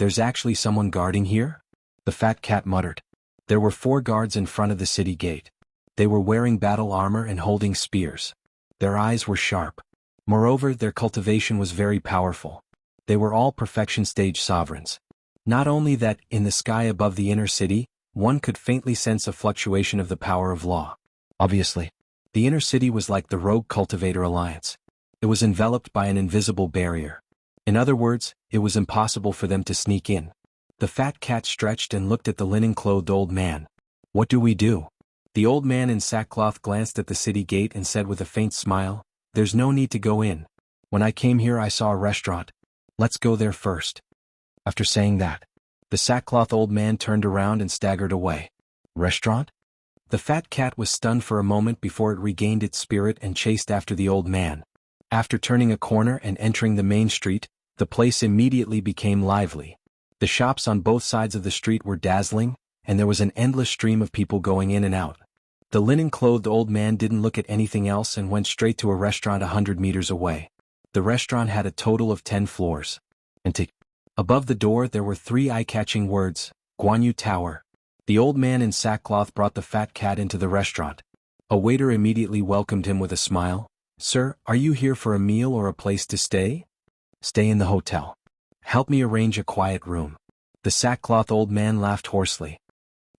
There's actually someone guarding here? The fat cat muttered. There were 4 guards in front of the city gate. They were wearing battle armor and holding spears. Their eyes were sharp. Moreover, their cultivation was very powerful. They were all perfection stage sovereigns. Not only that, in the sky above the inner city, one could faintly sense a fluctuation of the power of law. Obviously, the inner city was like the rogue cultivator alliance. It was enveloped by an invisible barrier. In other words, it was impossible for them to sneak in. The fat cat stretched and looked at the linen-clothed old man. What do we do? The old man in sackcloth glanced at the city gate and said with a faint smile, There's no need to go in. When I came here I saw a restaurant. Let's go there first. After saying that, the sackcloth old man turned around and staggered away. Restaurant? The fat cat was stunned for a moment before it regained its spirit and chased after the old man. After turning a corner and entering the main street, the place immediately became lively. The shops on both sides of the street were dazzling, and there was an endless stream of people going in and out. The linen-clothed old man didn't look at anything else and went straight to a restaurant 100 meters away. The restaurant had a total of 10 floors. Above the door there were 3 eye-catching words, Guanyu Tower. The old man in sackcloth brought the fat cat into the restaurant. A waiter immediately welcomed him with a smile. Sir, are you here for a meal or a place to stay? Stay in the hotel. Help me arrange a quiet room. The sackcloth old man laughed hoarsely.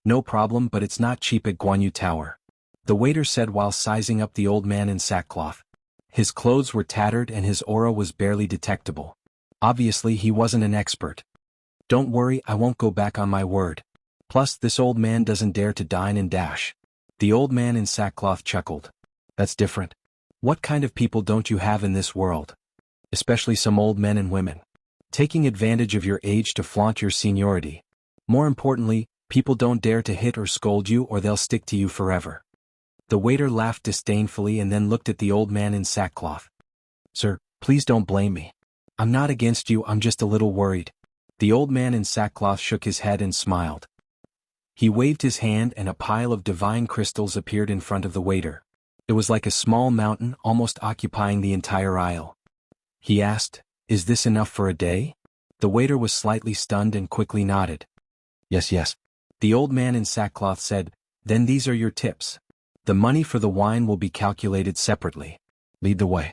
No problem, but it's not cheap at Guanyu Tower. The waiter said while sizing up the old man in sackcloth. His clothes were tattered and his aura was barely detectable. Obviously he wasn't an expert. Don't worry, I won't go back on my word. Plus, this old man doesn't dare to dine and dash. The old man in sackcloth chuckled. That's different. What kind of people don't you have in this world? Especially some old men and women. Taking advantage of your age to flaunt your seniority. More importantly, people don't dare to hit or scold you or they'll stick to you forever. The waiter laughed disdainfully and then looked at the old man in sackcloth. Sir, please don't blame me. I'm not against you, I'm just a little worried. The old man in sackcloth shook his head and smiled. He waved his hand and a pile of divine crystals appeared in front of the waiter. It was like a small mountain almost occupying the entire aisle. He asked, Is this enough for a day? The waiter was slightly stunned and quickly nodded. Yes. The old man in sackcloth said, Then these are your tips. The money for the wine will be calculated separately. Lead the way.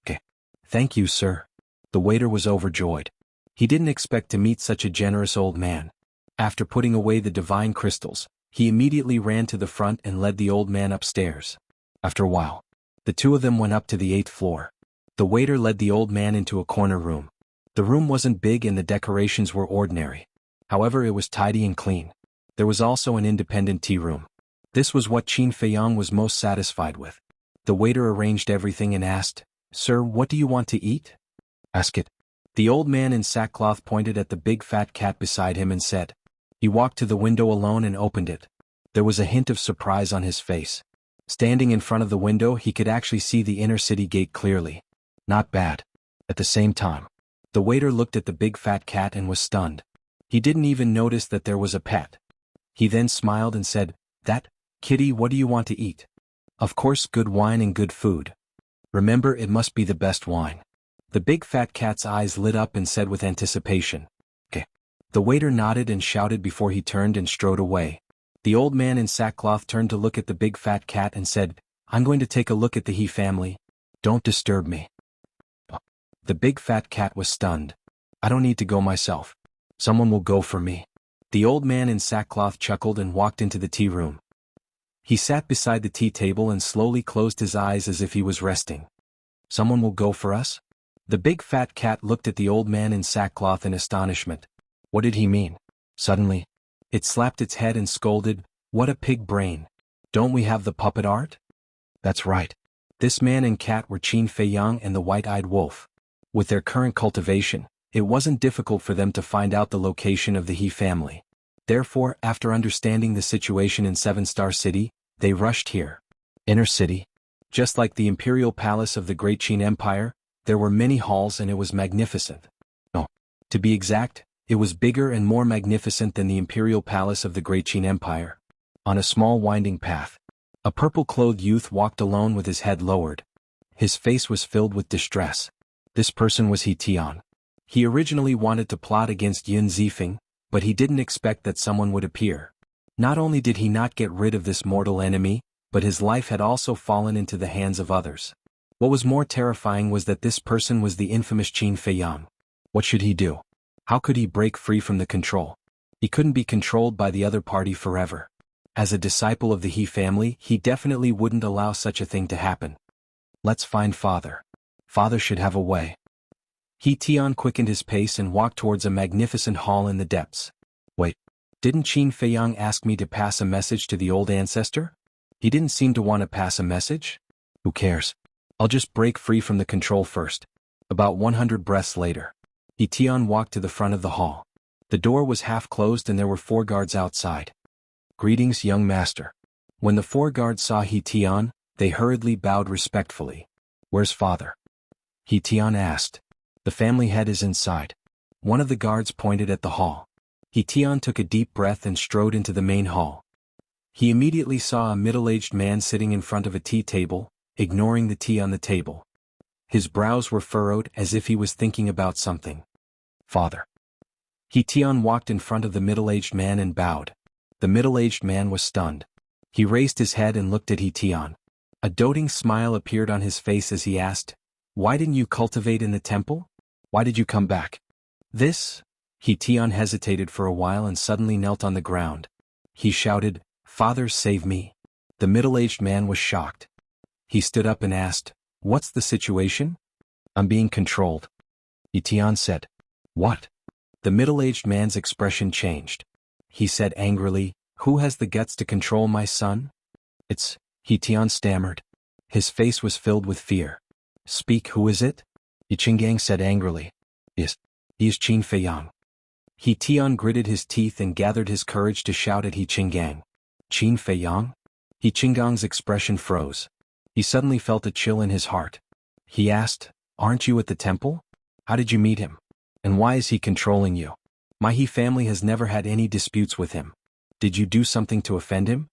Okay. Thank you, sir. The waiter was overjoyed. He didn't expect to meet such a generous old man. After putting away the divine crystals, he immediately ran to the front and led the old man upstairs. After a while, the 2 of them went up to the 8th floor. The waiter led the old man into a corner room. The room wasn't big and the decorations were ordinary. However, it was tidy and clean. There was also an independent tea room. This was what Qin Feiyang was most satisfied with. The waiter arranged everything and asked, Sir, what do you want to eat? Ask it. The old man in sackcloth pointed at the big fat cat beside him and said. He walked to the window alone and opened it. There was a hint of surprise on his face. Standing in front of the window he could actually see the inner city gate clearly. Not bad. At the same time, the waiter looked at the big fat cat and was stunned. He didn't even notice that there was a pet. He then smiled and said, That, kitty, what do you want to eat? Of course, good wine and good food. Remember, it must be the best wine. The big fat cat's eyes lit up and said with anticipation, Okay. The waiter nodded and shouted before he turned and strode away. The old man in sackcloth turned to look at the big fat cat and said, I'm going to take a look at the He family. Don't disturb me. The big fat cat was stunned. I don't need to go myself. Someone will go for me. The old man in sackcloth chuckled and walked into the tea room. He sat beside the tea table and slowly closed his eyes as if he was resting. Someone will go for us? The big fat cat looked at the old man in sackcloth in astonishment. What did he mean? Suddenly, it slapped its head and scolded, What a pig brain. Don't we have the puppet art? That's right. This man and cat were Qin Feiyang and the white-eyed wolf. With their current cultivation, it wasn't difficult for them to find out the location of the He family. Therefore, after understanding the situation in 7-Star City, they rushed here. Inner city. Just like the imperial palace of the Great Qin Empire, there were many halls and it was magnificent. No, to be exact, it was bigger and more magnificent than the imperial palace of the Great Qin Empire. On a small winding path, a purple-clothed youth walked alone with his head lowered. His face was filled with distress. This person was He Tian. He originally wanted to plot against Yun Zifeng, but he didn't expect that someone would appear. Not only did he not get rid of this mortal enemy, but his life had also fallen into the hands of others. What was more terrifying was that this person was the infamous Qin Feiyang. What should he do? How could he break free from the control? He couldn't be controlled by the other party forever. As a disciple of the He family, he definitely wouldn't allow such a thing to happen. Let's find Father. Father should have a way. He Tian quickened his pace and walked towards a magnificent hall in the depths. Wait, didn't Qin Feiyang ask me to pass a message to the old ancestor? He didn't seem to want to pass a message? Who cares? I'll just break free from the control first. About 100 breaths later, He Tian walked to the front of the hall. The door was half closed and there were 4 guards outside. Greetings, young master. When the 4 guards saw He Tian, they hurriedly bowed respectfully. Where's Father? He Tian asked. The family head is inside. One of the guards pointed at the hall. He Tian took a deep breath and strode into the main hall. He immediately saw a middle-aged man sitting in front of a tea table, ignoring the tea on the table. His brows were furrowed as if he was thinking about something. Father. He Tian walked in front of the middle-aged man and bowed. The middle-aged man was stunned. He raised his head and looked at He Tian. A doting smile appeared on his face as he asked, "Why didn't you cultivate in the temple? Why did you come back?" This? He Tian hesitated for a while and suddenly knelt on the ground. He shouted, "Father, save me." The middle-aged man was shocked. He stood up and asked, "What's the situation?" "I'm being controlled." He Tian said. "What?" The middle-aged man's expression changed. He said angrily, "Who has the guts to control my son?" "It's," He Tian stammered. His face was filled with fear. "Speak, who is it?" Yi Qinggang said angrily. He is Qin Feiyang." He Tian gritted his teeth and gathered his courage to shout at Yi Qinggang. "Qin Feiyang?" Yi Qinggang's expression froze. He suddenly felt a chill in his heart. He asked, "Aren't you at the temple? How did you meet him? And why is he controlling you? My He family has never had any disputes with him. Did you do something to offend him?"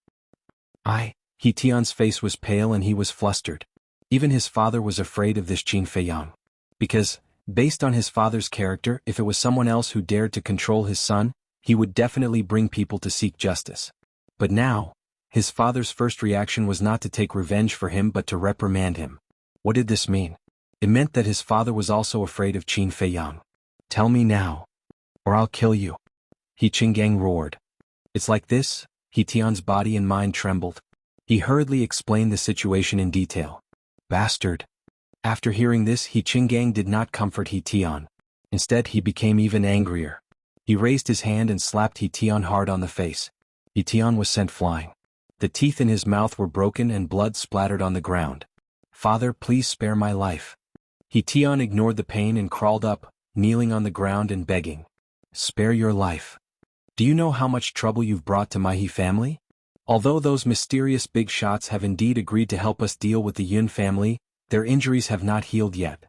He Tian's face was pale and he was flustered. Even his father was afraid of this Qin Feiyang. Because, based on his father's character, if it was someone else who dared to control his son, he would definitely bring people to seek justice. But now, his father's first reaction was not to take revenge for him but to reprimand him. What did this mean? It meant that his father was also afraid of Qin Feiyang. "Tell me now, or I'll kill you," He Qinggang roared. "It's like this?" He Tian's body and mind trembled. He hurriedly explained the situation in detail. "Bastard." After hearing this, He Qinggang did not comfort He Tian. Instead, he became even angrier. He raised his hand and slapped He Tian hard on the face. He Tian was sent flying. The teeth in his mouth were broken and blood splattered on the ground. "Father, please spare my life." He Tian ignored the pain and crawled up, kneeling on the ground and begging. "Spare your life. Do you know how much trouble you've brought to my He family? Although those mysterious big shots have indeed agreed to help us deal with the Yun family, their injuries have not healed yet.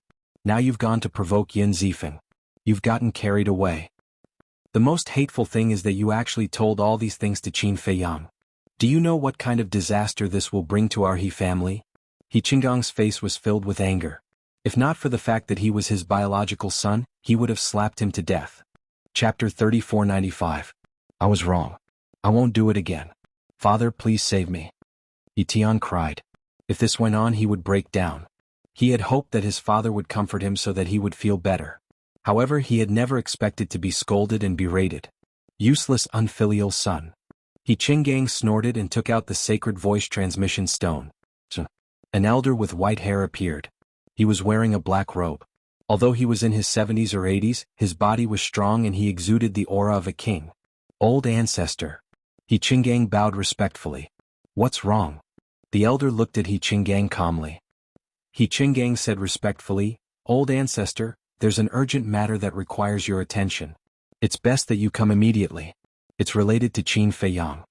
Now you've gone to provoke Yun Zifeng. You've gotten carried away. The most hateful thing is that you actually told all these things to Qin Feiyang. Do you know what kind of disaster this will bring to our He family?" He Qinggang's face was filled with anger. If not for the fact that he was his biological son, he would have slapped him to death. Chapter 3495. I was wrong. I won't do it again. Father, please save me. Yi Tian cried. If this went on, he would break down. He had hoped that his father would comfort him so that he would feel better. However, he had never expected to be scolded and berated. Useless, unfilial son. Yi Qinggang snorted and took out the sacred voice transmission stone. An elder with white hair appeared. He was wearing a black robe. Although he was in his 70s or 80s, his body was strong and he exuded the aura of a king. Old ancestor. Yi Qinggang bowed respectfully. What's wrong? The elder looked at Yi Qinggang calmly. Yi Qinggang said respectfully, Old ancestor, there's an urgent matter that requires your attention. It's best that you come immediately. It's related to Qin Feiyang.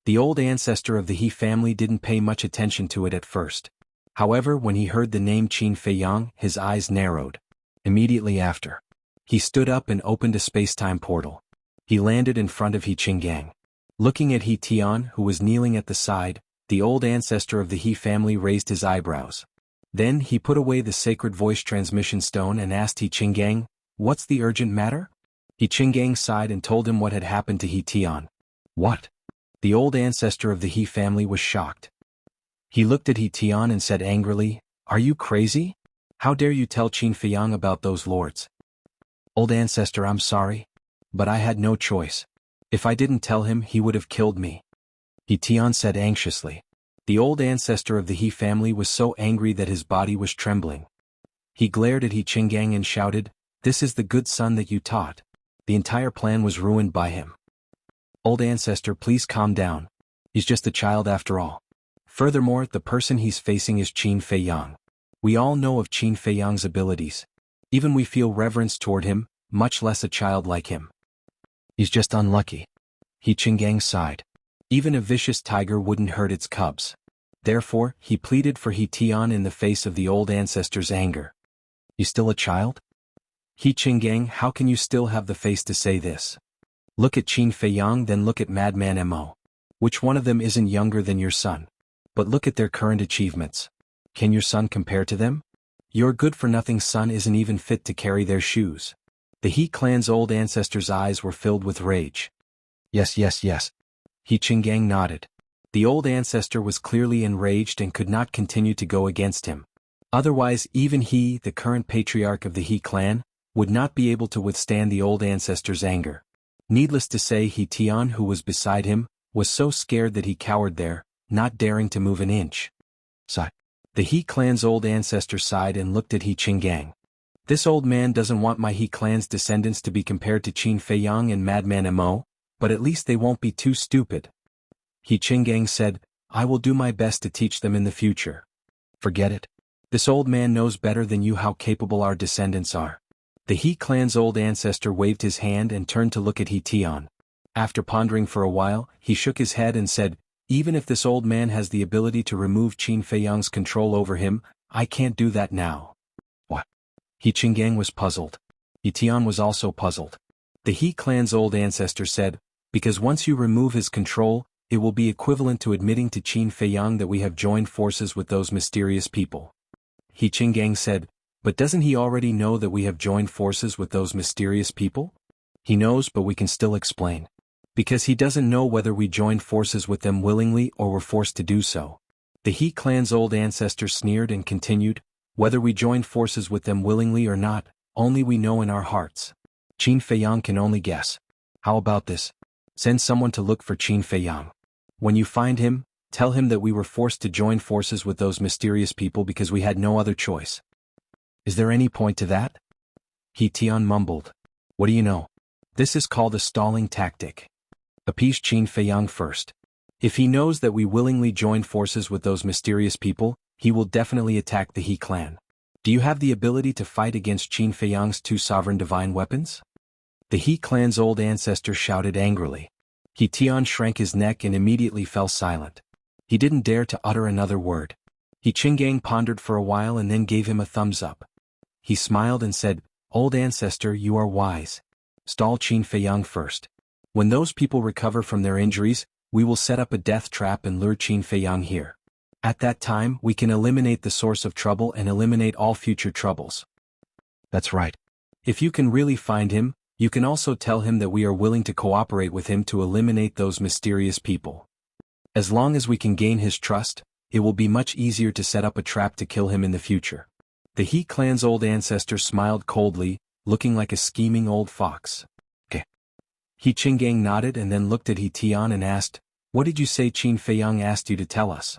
The old ancestor of the He family didn't pay much attention to it at first. However, when he heard the name Qin Feiyang, his eyes narrowed. Immediately after, he stood up and opened a space-time portal. He landed in front of Yi Qinggang. Looking at He Tian, who was kneeling at the side, the old ancestor of the He family raised his eyebrows. Then he put away the sacred voice transmission stone and asked Yi Qinggang, What's the urgent matter? He Qinggang sighed and told him what had happened to He Tian. What? The old ancestor of the He family was shocked. He looked at He Tian and said angrily, Are you crazy? How dare you tell Qin Feiyang about those lords? Old ancestor, I'm sorry. But I had no choice. If I didn't tell him, he would have killed me. He Tian said anxiously. The old ancestor of the He family was so angry that his body was trembling. He glared at He Qinggang and shouted, This is the good son that you taught. The entire plan was ruined by him. Old ancestor, please calm down. He's just a child after all. Furthermore, the person he's facing is Qin Feiyang. We all know of Qin Feiyang's abilities. Even we feel reverence toward him, much less a child like him. He's just unlucky. He Qinggang sighed. Even a vicious tiger wouldn't hurt its cubs. Therefore, he pleaded for He Tian in the face of the old ancestor's anger. He's still a child? He Qinggang, how can you still have the face to say this? Look at Qin Feiyang, then look at Madman Mo. Which one of them isn't younger than your son? But look at their current achievements. Can your son compare to them? Your good-for-nothing son isn't even fit to carry their shoes. The He clan's old ancestor's eyes were filled with rage. Yes. He Qinggang nodded. The old ancestor was clearly enraged and could not continue to go against him. Otherwise, even he, the current patriarch of the He clan, would not be able to withstand the old ancestor's anger. Needless to say, He Tian, who was beside him, was so scared that he cowered there, not daring to move an inch. Sigh. The He clan's old ancestor sighed and looked at He Qinggang. This old man doesn't want my He clan's descendants to be compared to Qin Feiyang and Madman Mo, but at least they won't be too stupid. He Qinggang said, I will do my best to teach them in the future. Forget it. This old man knows better than you how capable our descendants are. The He clan's old ancestor waved his hand and turned to look at He Tian. After pondering for a while, he shook his head and said, Even if this old man has the ability to remove Qin Feiyang's control over him, I can't do that now. What? He Qinggang was puzzled. He Tian was also puzzled. The He clan's old ancestor said, Because once you remove his control, it will be equivalent to admitting to Qin Feiyang that we have joined forces with those mysterious people. He Qinggang said, But doesn't he already know that we have joined forces with those mysterious people? He knows, but we can still explain. Because he doesn't know whether we joined forces with them willingly or were forced to do so. The He clan's old ancestor sneered and continued, Whether we joined forces with them willingly or not, only we know in our hearts. Qin Feiyang can only guess. How about this? Send someone to look for Qin Feiyang. When you find him, tell him that we were forced to join forces with those mysterious people because we had no other choice. Is there any point to that? He Tian mumbled. What do you know? This is called a stalling tactic. Appease Qin Feiyang first. If he knows that we willingly joined forces with those mysterious people, he will definitely attack the He clan. Do you have the ability to fight against Qin Feiyang's 2 sovereign divine weapons? The He clan's old ancestor shouted angrily. He Tian shrank his neck and immediately fell silent. He didn't dare to utter another word. He Qinggang pondered for a while and then gave him a thumbs up. He smiled and said, Old ancestor, you are wise. Stall Qin Feiyang first. When those people recover from their injuries, we will set up a death trap and lure Qin Feiyang here. At that time, we can eliminate the source of trouble and eliminate all future troubles. That's right. If you can really find him, you can also tell him that we are willing to cooperate with him to eliminate those mysterious people. As long as we can gain his trust, it will be much easier to set up a trap to kill him in the future. The He clan's old ancestor smiled coldly, looking like a scheming old fox. Okay. He Qinggang nodded and then looked at He Tian and asked, What did you say Qin Feiyang asked you to tell us?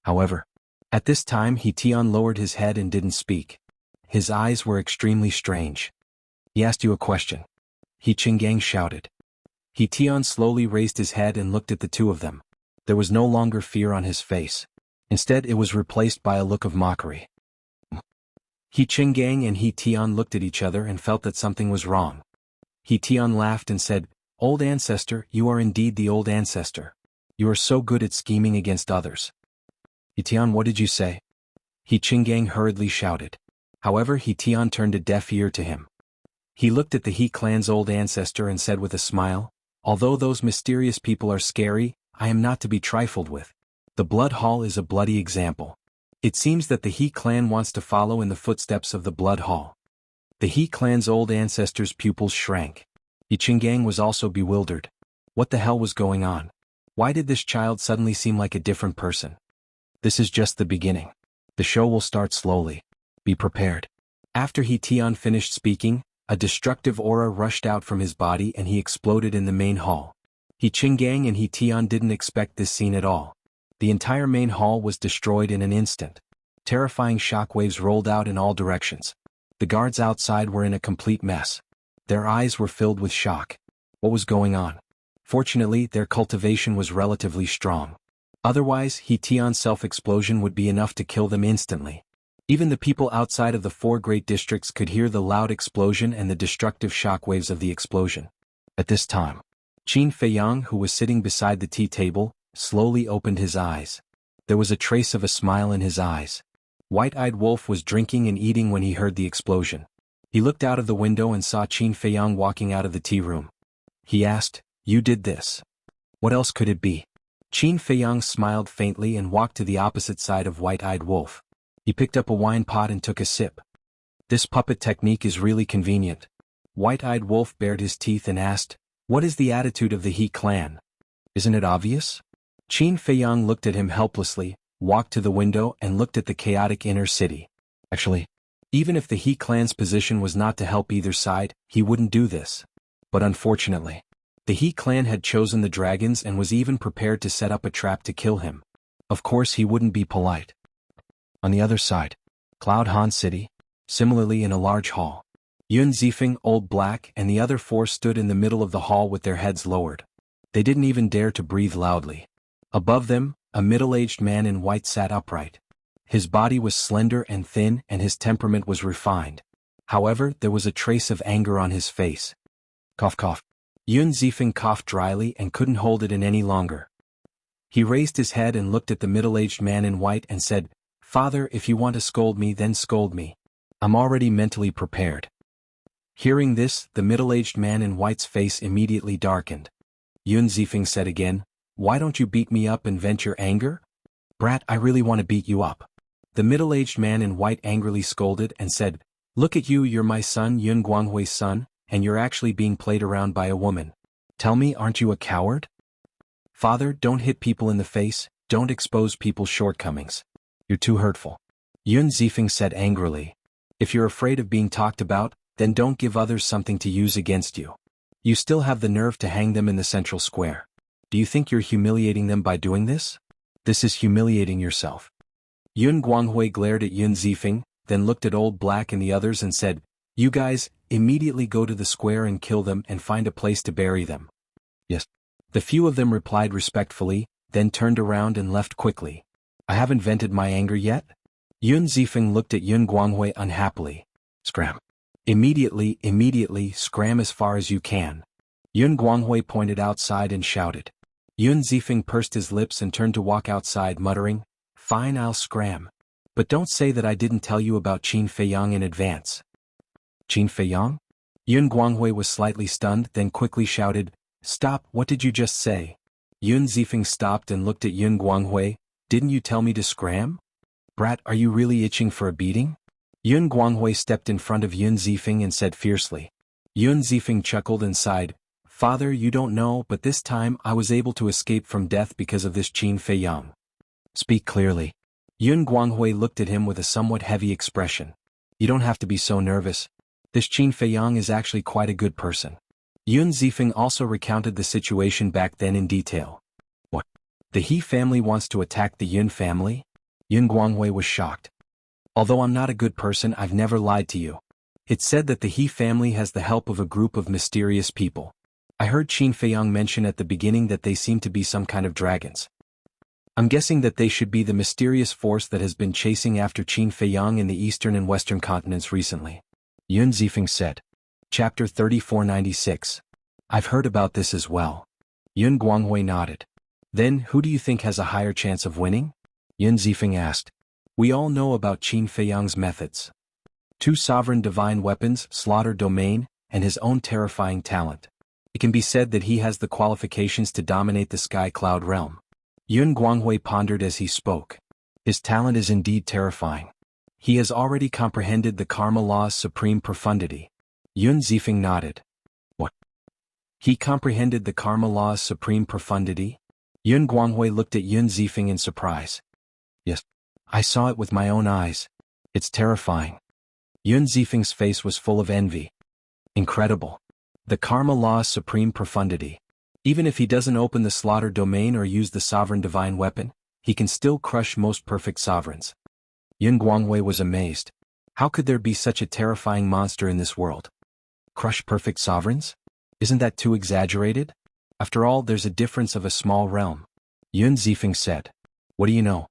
However, at this time He Tian lowered his head and didn't speak. His eyes were extremely strange. He asked you a question. He Qinggang shouted. He Tian slowly raised his head and looked at the two of them. There was no longer fear on his face. Instead, it was replaced by a look of mockery. He Qinggang and He Tian looked at each other and felt that something was wrong. He Tian laughed and said, Old ancestor, you are indeed the old ancestor. You are so good at scheming against others. He Tian, what did you say? He Qinggang hurriedly shouted. However, He Tian turned a deaf ear to him. He looked at the He clan's old ancestor and said with a smile, Although those mysterious people are scary, I am not to be trifled with. The Blood Hall is a bloody example. It seems that the He clan wants to follow in the footsteps of the Blood Hall. The He clan's old ancestors' pupils shrank. Yi Qinggang was also bewildered. What the hell was going on? Why did this child suddenly seem like a different person? This is just the beginning. The show will start slowly. Be prepared. After He Tian finished speaking, a destructive aura rushed out from his body and he exploded in the main hall. Yi Qinggang and He Tian didn't expect this scene at all. The entire main hall was destroyed in an instant. Terrifying shockwaves rolled out in all directions. The guards outside were in a complete mess. Their eyes were filled with shock. What was going on? Fortunately, their cultivation was relatively strong. Otherwise, He Tian's self-explosion would be enough to kill them instantly. Even the people outside of the 4 great districts could hear the loud explosion and the destructive shockwaves of the explosion. At this time, Qin Feiyang, who was sitting beside the tea table, slowly opened his eyes. There was a trace of a smile in his eyes. White-eyed Wolf was drinking and eating when he heard the explosion. He looked out of the window and saw Qin Feiyang walking out of the tea room. He asked, "You did this? What else could it be?" Qin Feiyang smiled faintly and walked to the opposite side of White-eyed Wolf. He picked up a wine pot and took a sip. This puppet technique is really convenient. White-eyed Wolf bared his teeth and asked, "What is the attitude of the He clan? Isn't it obvious?" Qin Feiyang looked at him helplessly, walked to the window and looked at the chaotic inner city. Actually, even if the He clan's position was not to help either side, he wouldn't do this. But unfortunately, the He clan had chosen the dragons and was even prepared to set up a trap to kill him. Of course he wouldn't be polite. On the other side, Cloud Han City, similarly in a large hall. Yun Zifeng, Old Black, and the other 4 stood in the middle of the hall with their heads lowered. They didn't even dare to breathe loudly. Above them, a middle-aged man in white sat upright. His body was slender and thin and his temperament was refined. However, there was a trace of anger on his face. Cough cough. Yun Zifeng coughed dryly and couldn't hold it in any longer. He raised his head and looked at the middle-aged man in white and said, "Father, if you want to scold me, then scold me. I'm already mentally prepared." Hearing this, the middle-aged man in white's face immediately darkened. Yun Zifeng said again, "Why don't you beat me up and vent your anger?" "Brat, I really want to beat you up." The middle-aged man in white angrily scolded and said, "Look at you, you're my son, Yun Guanghui's son, and you're actually being played around by a woman. Tell me, aren't you a coward?" "Father, don't hit people in the face, don't expose people's shortcomings. You're too hurtful." Yun Zifeng said angrily. "If you're afraid of being talked about, then don't give others something to use against you. You still have the nerve to hang them in the central square. Do you think you're humiliating them by doing this? This is humiliating yourself." Yun Guanghui glared at Yun Zifeng, then looked at Old Black and the others and said, "You guys, immediately go to the square and kill them and find a place to bury them." "Yes." The few of them replied respectfully, then turned around and left quickly. "I haven't vented my anger yet?" Yun Zifeng looked at Yun Guanghui unhappily. "Scram. Immediately, scram as far as you can." Yun Guanghui pointed outside and shouted. Yun Zifeng pursed his lips and turned to walk outside muttering, "Fine, I'll scram. But don't say that I didn't tell you about Qin Feiyang in advance." "Qin Feiyang?" Yun Guanghui was slightly stunned, then quickly shouted, "Stop, what did you just say?" Yun Zifeng stopped and looked at Yun Guanghui. "Didn't you tell me to scram? Brat, are you really itching for a beating?" Yun Guanghui stepped in front of Yun Zifeng and said fiercely. Yun Zifeng chuckled and sighed, "Father, you don't know, but this time I was able to escape from death because of this Qin Feiyang." "Speak clearly." Yun Guanghui looked at him with a somewhat heavy expression. "You don't have to be so nervous. This Qin Feiyang is actually quite a good person." Yun Zifeng also recounted the situation back then in detail. "What? The He family wants to attack the Yun family?" Yun Guanghui was shocked. "Although I'm not a good person, I've never lied to you. It's said that the He family has the help of a group of mysterious people. I heard Qin Feiyang mention at the beginning that they seem to be some kind of dragons. I'm guessing that they should be the mysterious force that has been chasing after Qin Feiyang in the eastern and western continents recently." Yun Zifeng said. Chapter 3496. "I've heard about this as well." Yun Guanghui nodded. "Then, who do you think has a higher chance of winning?" Yun Zifeng asked. "We all know about Qin Feiyang's methods. 2 sovereign divine weapons, slaughter domain, and his own terrifying talent. It can be said that he has the qualifications to dominate the Sky Cloud realm." Yun Guanghui pondered as he spoke. "His talent is indeed terrifying. He has already comprehended the karma law's supreme profundity. Yun Zifeng nodded. What? He comprehended the karma law's supreme profundity? Yun Guanghui looked at Yun Zifeng in surprise. Yes. I saw it with my own eyes. It's terrifying. Yun Zifeng's face was full of envy. Incredible. The karma law's supreme profundity. Even if he doesn't open the slaughter domain or use the sovereign divine weapon, he can still crush most perfect sovereigns. Yun Guanghui was amazed. How could there be such a terrifying monster in this world? Crush perfect sovereigns? Isn't that too exaggerated? After all, there's a difference of a small realm. Yun Zifeng said. What do you know?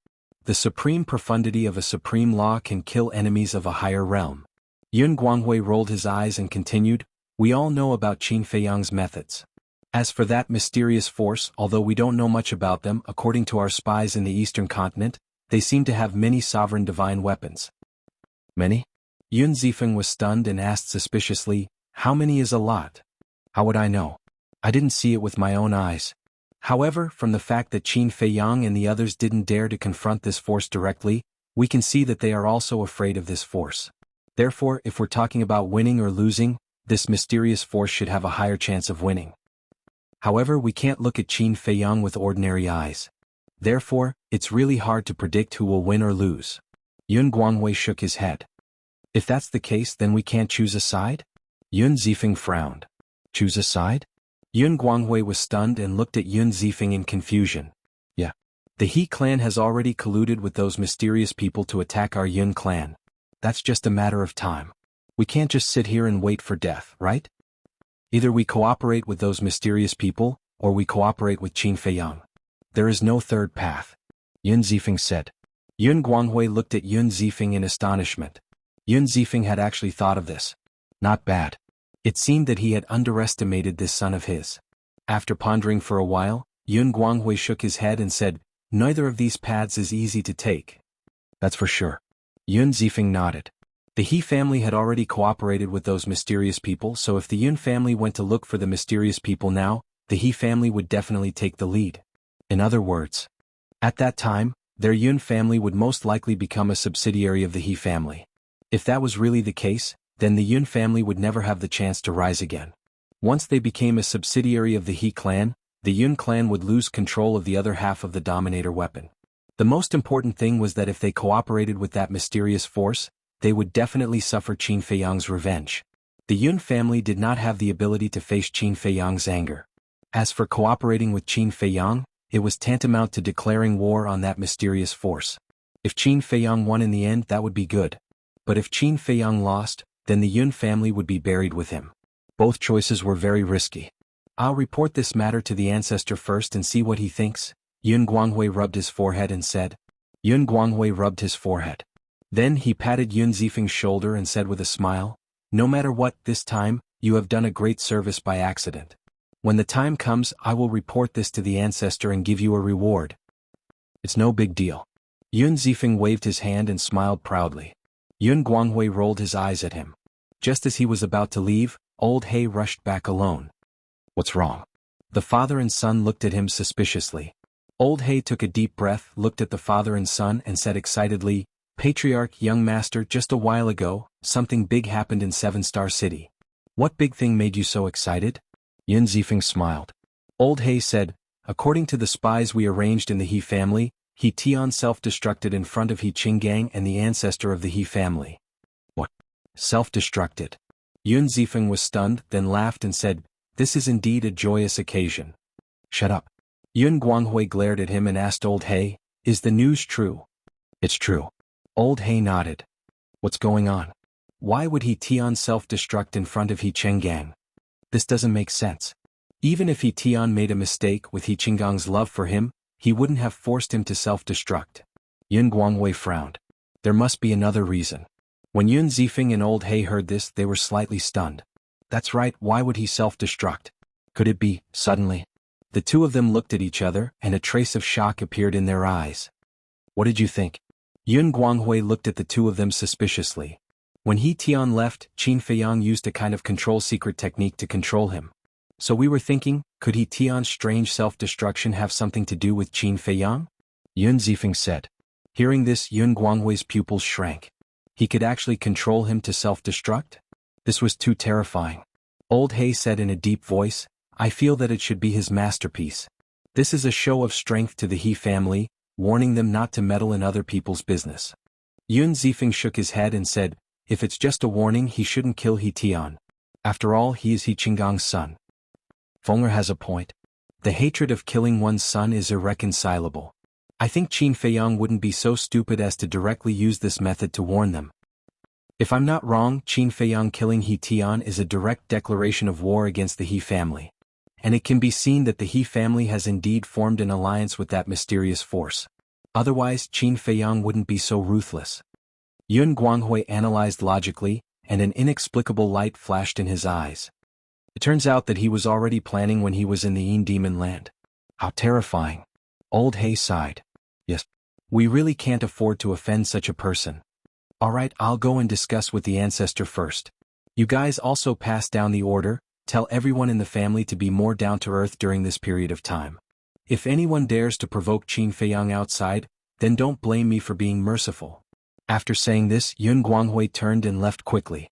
The supreme profundity of a supreme law can kill enemies of a higher realm. Yun Guanghui rolled his eyes and continued, we all know about Qin Feiyang's methods. As for that mysterious force, although we don't know much about them, according to our spies in the eastern continent, they seem to have many sovereign divine weapons. Many? Yun Zifeng was stunned and asked suspiciously, how many is a lot? How would I know? I didn't see it with my own eyes. However, from the fact that Qin Feiyang and the others didn't dare to confront this force directly, we can see that they are also afraid of this force. Therefore, if we're talking about winning or losing, this mysterious force should have a higher chance of winning. However, we can't look at Qin Feiyang with ordinary eyes. Therefore, it's really hard to predict who will win or lose. Yun Guanghui shook his head. If that's the case, then we can't choose a side? Yun Zifeng frowned. Choose a side? Yun Guanghui was stunned and looked at Yun Zifeng in confusion. Yeah. The He clan has already colluded with those mysterious people to attack our Yun clan. That's just a matter of time. We can't just sit here and wait for death, right? Either we cooperate with those mysterious people, or we cooperate with Qin Feiyang. There is no third path. Yun Zifeng said. Yun Guanghui looked at Yun Zifeng in astonishment. Yun Zifeng had actually thought of this. Not bad. It seemed that he had underestimated this son of his. After pondering for a while, Yun Guanghui shook his head and said, neither of these paths is easy to take. That's for sure. Yun Zifeng nodded. The He family had already cooperated with those mysterious people, so if the Yun family went to look for the mysterious people now, the He family would definitely take the lead. In other words, at that time, their Yun family would most likely become a subsidiary of the He family. If that was really the case, then the Yun family would never have the chance to rise again. Once they became a subsidiary of the He clan, the Yun clan would lose control of the other half of the Dominator weapon. The most important thing was that if they cooperated with that mysterious force, they would definitely suffer Qin Feiyang's revenge. The Yun family did not have the ability to face Qin Feiyang's anger. As for cooperating with Qin Feiyang, it was tantamount to declaring war on that mysterious force. If Qin Feiyang won in the end, that would be good. But if Qin Feiyang lost, then the Yun family would be buried with him. Both choices were very risky. I'll report this matter to the ancestor first and see what he thinks. Yun Guanghui rubbed his forehead and said. Yun Guanghui rubbed his forehead. Then he patted Yun Zifeng's shoulder and said with a smile, no matter what, this time, you have done a great service by accident. When the time comes, I will report this to the ancestor and give you a reward. It's no big deal. Yun Zifeng waved his hand and smiled proudly. Yun Guanghui rolled his eyes at him. Just as he was about to leave, old He rushed back alone. What's wrong? The father and son looked at him suspiciously. Old He took a deep breath, looked at the father and son and said excitedly, Patriarch, young master, just a while ago, something big happened in Seven Star City. What big thing made you so excited? Yun Zifeng smiled. Old He said, according to the spies we arranged in the He family, He Tian self-destructed in front of He Qinggang and the ancestor of the He family. What? Self-destructed? Yun Zifeng was stunned, then laughed and said, this is indeed a joyous occasion. Shut up. Yun Guanghui glared at him and asked Old He, is the news true? It's true. Old He nodded. What's going on? Why would He Tian self-destruct in front of He Qinggang? This doesn't make sense. Even if He Tian made a mistake with He Qinggang's love for him, he wouldn't have forced him to self-destruct. Yun Guanghui frowned. There must be another reason. When Yun Zifeng and Old He heard this, they were slightly stunned. That's right, why would he self-destruct? Could it be, suddenly? The two of them looked at each other, and a trace of shock appeared in their eyes. What did you think? Yun Guanghui looked at the two of them suspiciously. When He Tian left, Qin Feiyang used a kind of control secret technique to control him. So we were thinking, could He Tian's strange self-destruction have something to do with Qin Feiyang? Yun Zifeng said. Hearing this, Yun Guanghui's pupils shrank. He could actually control him to self-destruct? This was too terrifying. Old He said in a deep voice, I feel that it should be his masterpiece. This is a show of strength to the He family, warning them not to meddle in other people's business. Yun Zifeng shook his head and said, if it's just a warning, he shouldn't kill He Tian. After all, he is He Qinggong's son. Fenger has a point. The hatred of killing one's son is irreconcilable. I think Qin Feiyang wouldn't be so stupid as to directly use this method to warn them. If I'm not wrong, Qin Feiyang killing He Tian is a direct declaration of war against the He family. And it can be seen that the He family has indeed formed an alliance with that mysterious force. Otherwise, Qin Feiyang wouldn't be so ruthless. Yun Guanghui analyzed logically, and an inexplicable light flashed in his eyes. It turns out that he was already planning when he was in the Yin Demon Land. How terrifying. Old He sighed. Yes. We really can't afford to offend such a person. Alright, I'll go and discuss with the ancestor first. You guys also pass down the order, tell everyone in the family to be more down to earth during this period of time. If anyone dares to provoke Qin Feiyang outside, then don't blame me for being merciful. After saying this, Yun Guanghui turned and left quickly.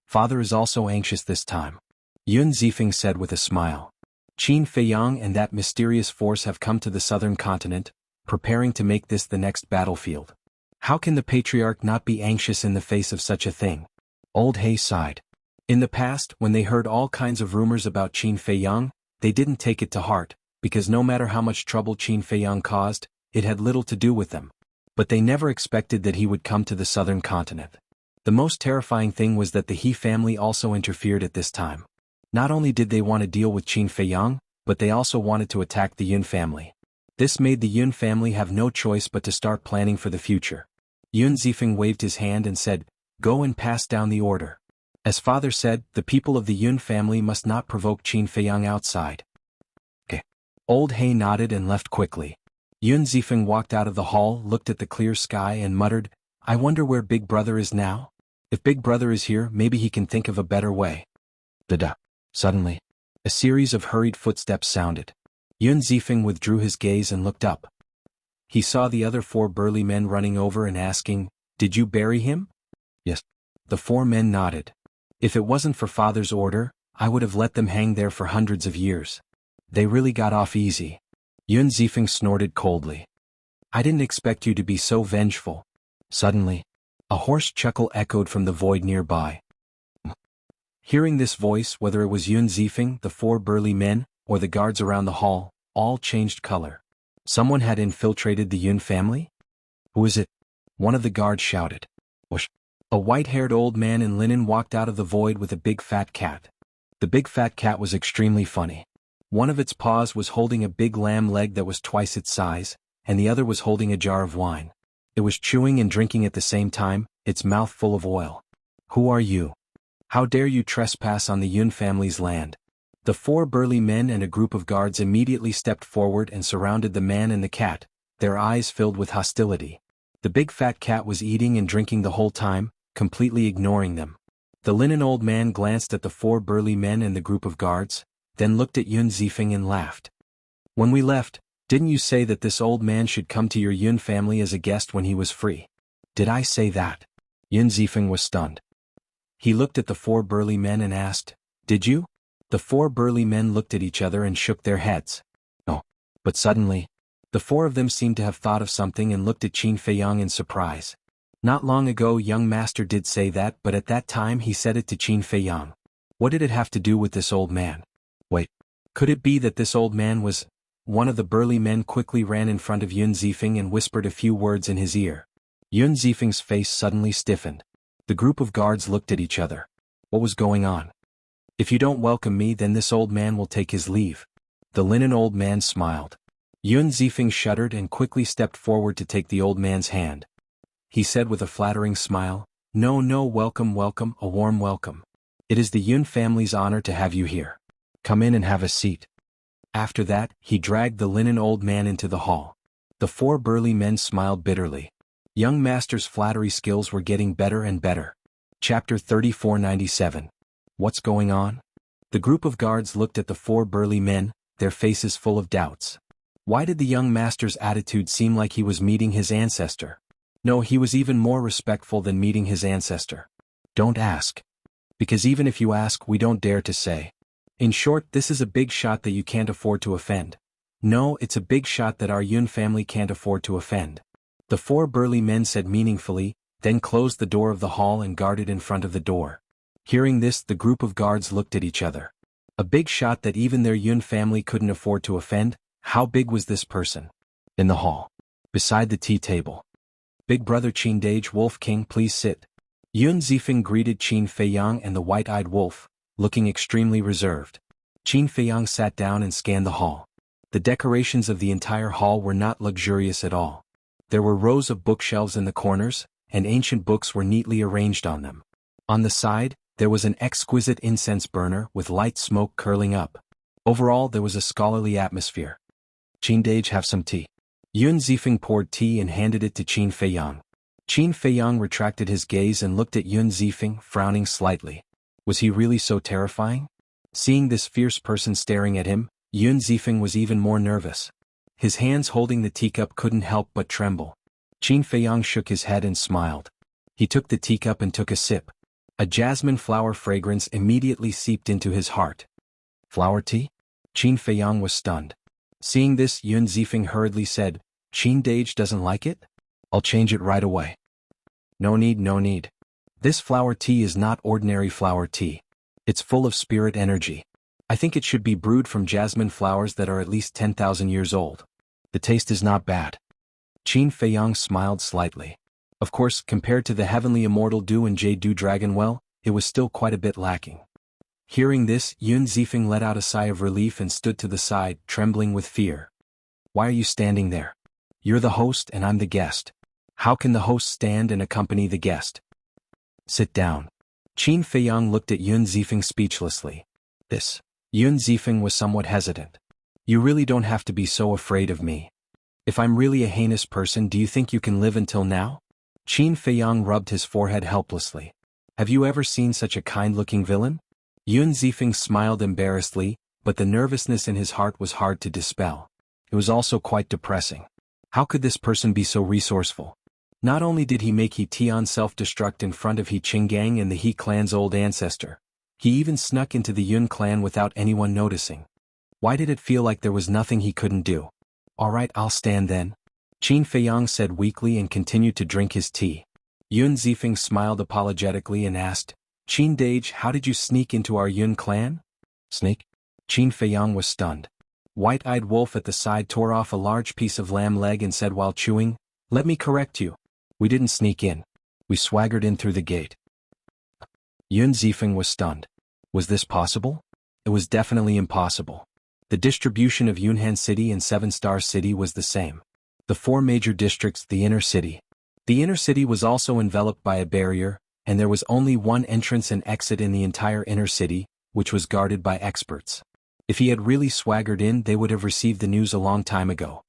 Father is also anxious this time. Yun Zifeng said with a smile. Qin Feiyang and that mysterious force have come to the southern continent, preparing to make this the next battlefield. How can the patriarch not be anxious in the face of such a thing? Old He sighed. In the past, when they heard all kinds of rumors about Qin Feiyang, they didn't take it to heart, because no matter how much trouble Qin Feiyang caused, it had little to do with them. But they never expected that he would come to the southern continent. The most terrifying thing was that the He family also interfered at this time. Not only did they want to deal with Qin Feiyang, but they also wanted to attack the Yun family. This made the Yun family have no choice but to start planning for the future. Yun Zifeng waved his hand and said, go and pass down the order. As father said, the people of the Yun family must not provoke Qin Feiyang outside. Okay. Old He nodded and left quickly. Yun Zifeng walked out of the hall, looked at the clear sky and muttered, I wonder where Big Brother is now? If Big Brother is here, maybe he can think of a better way. Da-da. Suddenly, a series of hurried footsteps sounded. Yun Zifeng withdrew his gaze and looked up. He saw the other 4 burly men running over and asking, did you bury him? Yes. The 4 men nodded. If it wasn't for father's order, I would have let them hang there for hundreds of years. They really got off easy. Yun Zifeng snorted coldly. I didn't expect you to be so vengeful. Suddenly, a hoarse chuckle echoed from the void nearby. Hearing this voice, whether it was Yun Zifeng, the 4 burly men, or the guards around the hall, all changed color. Someone had infiltrated the Yun family? Who is it? One of the guards shouted. Whoosh. A white-haired old man in linen walked out of the void with a big fat cat. The big fat cat was extremely funny. One of its paws was holding a big lamb leg that was twice its size, and the other was holding a jar of wine. It was chewing and drinking at the same time, its mouth full of oil. Who are you? How dare you trespass on the Yun family's land? The 4 burly men and a group of guards immediately stepped forward and surrounded the man and the cat, their eyes filled with hostility. The big fat cat was eating and drinking the whole time, completely ignoring them. The linen old man glanced at the 4 burly men and the group of guards, then looked at Yun Zifeng and laughed. When we left, didn't you say that this old man should come to your Yun family as a guest when he was free? Did I say that? Yun Zifeng was stunned. He looked at the 4 burly men and asked, did you? The 4 burly men looked at each other and shook their heads. No. But suddenly, the 4 of them seemed to have thought of something and looked at Qin Feiyang in surprise. Not long ago young master did say that, but at that time he said it to Qin Feiyang. What did it have to do with this old man? Wait. Could it be that this old man was... One of the burly men quickly ran in front of Yun Zifeng and whispered a few words in his ear. Yun Zifeng's face suddenly stiffened. The group of guards looked at each other. What was going on? If you don't welcome me, then this old man will take his leave. The linen old man smiled. Yun Zifeng shuddered and quickly stepped forward to take the old man's hand. He said with a flattering smile, no, welcome, a warm welcome. It is the Yun family's honor to have you here. Come in and have a seat. After that, he dragged the linen old man into the hall. The 4 burly men smiled bitterly. Young master's flattery skills were getting better and better. Chapter 3497. What's going on? The group of guards looked at the 4 burly men, their faces full of doubts. Why did the young master's attitude seem like he was meeting his ancestor? No, he was even more respectful than meeting his ancestor. Don't ask. Because even if you ask, we don't dare to say. In short, this is a big shot that you can't afford to offend. No, it's a big shot that our Yun family can't afford to offend. The four burly men said meaningfully, then closed the door of the hall and guarded in front of the door. Hearing this, the group of guards looked at each other. A big shot that even their Yun family couldn't afford to offend? How big was this person? In the hall. Beside the tea table. Big brother Qin Dage Wolf King, please sit. Yun Zifeng greeted Qin Feiyang and the white-eyed wolf, looking extremely reserved. Qin Feiyang sat down and scanned the hall. The decorations of the entire hall were not luxurious at all. There were rows of bookshelves in the corners, and ancient books were neatly arranged on them. On the side, there was an exquisite incense burner with light smoke curling up. Overall, there was a scholarly atmosphere. Qin Dage, have some tea. Yun Zifeng poured tea and handed it to Qin Feiyang. Qin Feiyang retracted his gaze and looked at Yun Zifeng, frowning slightly. Was he really so terrifying? Seeing this fierce person staring at him, Yun Zifeng was even more nervous. His hands holding the teacup couldn't help but tremble. Qin Feiyang shook his head and smiled. He took the teacup and took a sip. A jasmine flower fragrance immediately seeped into his heart. Flower tea? Qin Feiyang was stunned. Seeing this, Yun Zifeng hurriedly said, Qin Dage doesn't like it? I'll change it right away. No need, no need. This flower tea is not ordinary flower tea. It's full of spirit energy. I think it should be brewed from jasmine flowers that are at least 10,000 years old. The taste is not bad. Qin Feiyang smiled slightly. Of course, compared to the heavenly immortal dew and jade dew dragon well, it was still quite a bit lacking. Hearing this, Yun Zifeng let out a sigh of relief and stood to the side, trembling with fear. Why are you standing there? You're the host and I'm the guest. How can the host stand and accompany the guest? Sit down. Qin Feiyang looked at Yun Zifeng speechlessly. Yun Zifeng was somewhat hesitant. You really don't have to be so afraid of me. If I'm really a heinous person, do you think you can live until now? Qin Feiyang rubbed his forehead helplessly. Have you ever seen such a kind-looking villain? Yun Zifeng smiled embarrassedly, but the nervousness in his heart was hard to dispel. It was also quite depressing. How could this person be so resourceful? Not only did he make He Tian self-destruct in front of He Qinggang and the He clan's old ancestor, he even snuck into the Yun clan without anyone noticing. Why did it feel like there was nothing he couldn't do? Alright, I'll stand then. Qin Feiyang said weakly and continued to drink his tea. Yun Zifeng smiled apologetically and asked, Qin Dage, how did you sneak into our Yun clan? Sneak? Qin Feiyang was stunned. White-eyed wolf at the side tore off a large piece of lamb leg and said while chewing, Let me correct you. We didn't sneak in. We swaggered in through the gate. Yun Zifeng was stunned. Was this possible? It was definitely impossible. The distribution of Yunhan City and Seven Star City was the same. The four major districts, the inner city. The inner city was also enveloped by a barrier, and there was only one entrance and exit in the entire inner city, which was guarded by experts. If he had really swaggered in, they would have received the news a long time ago.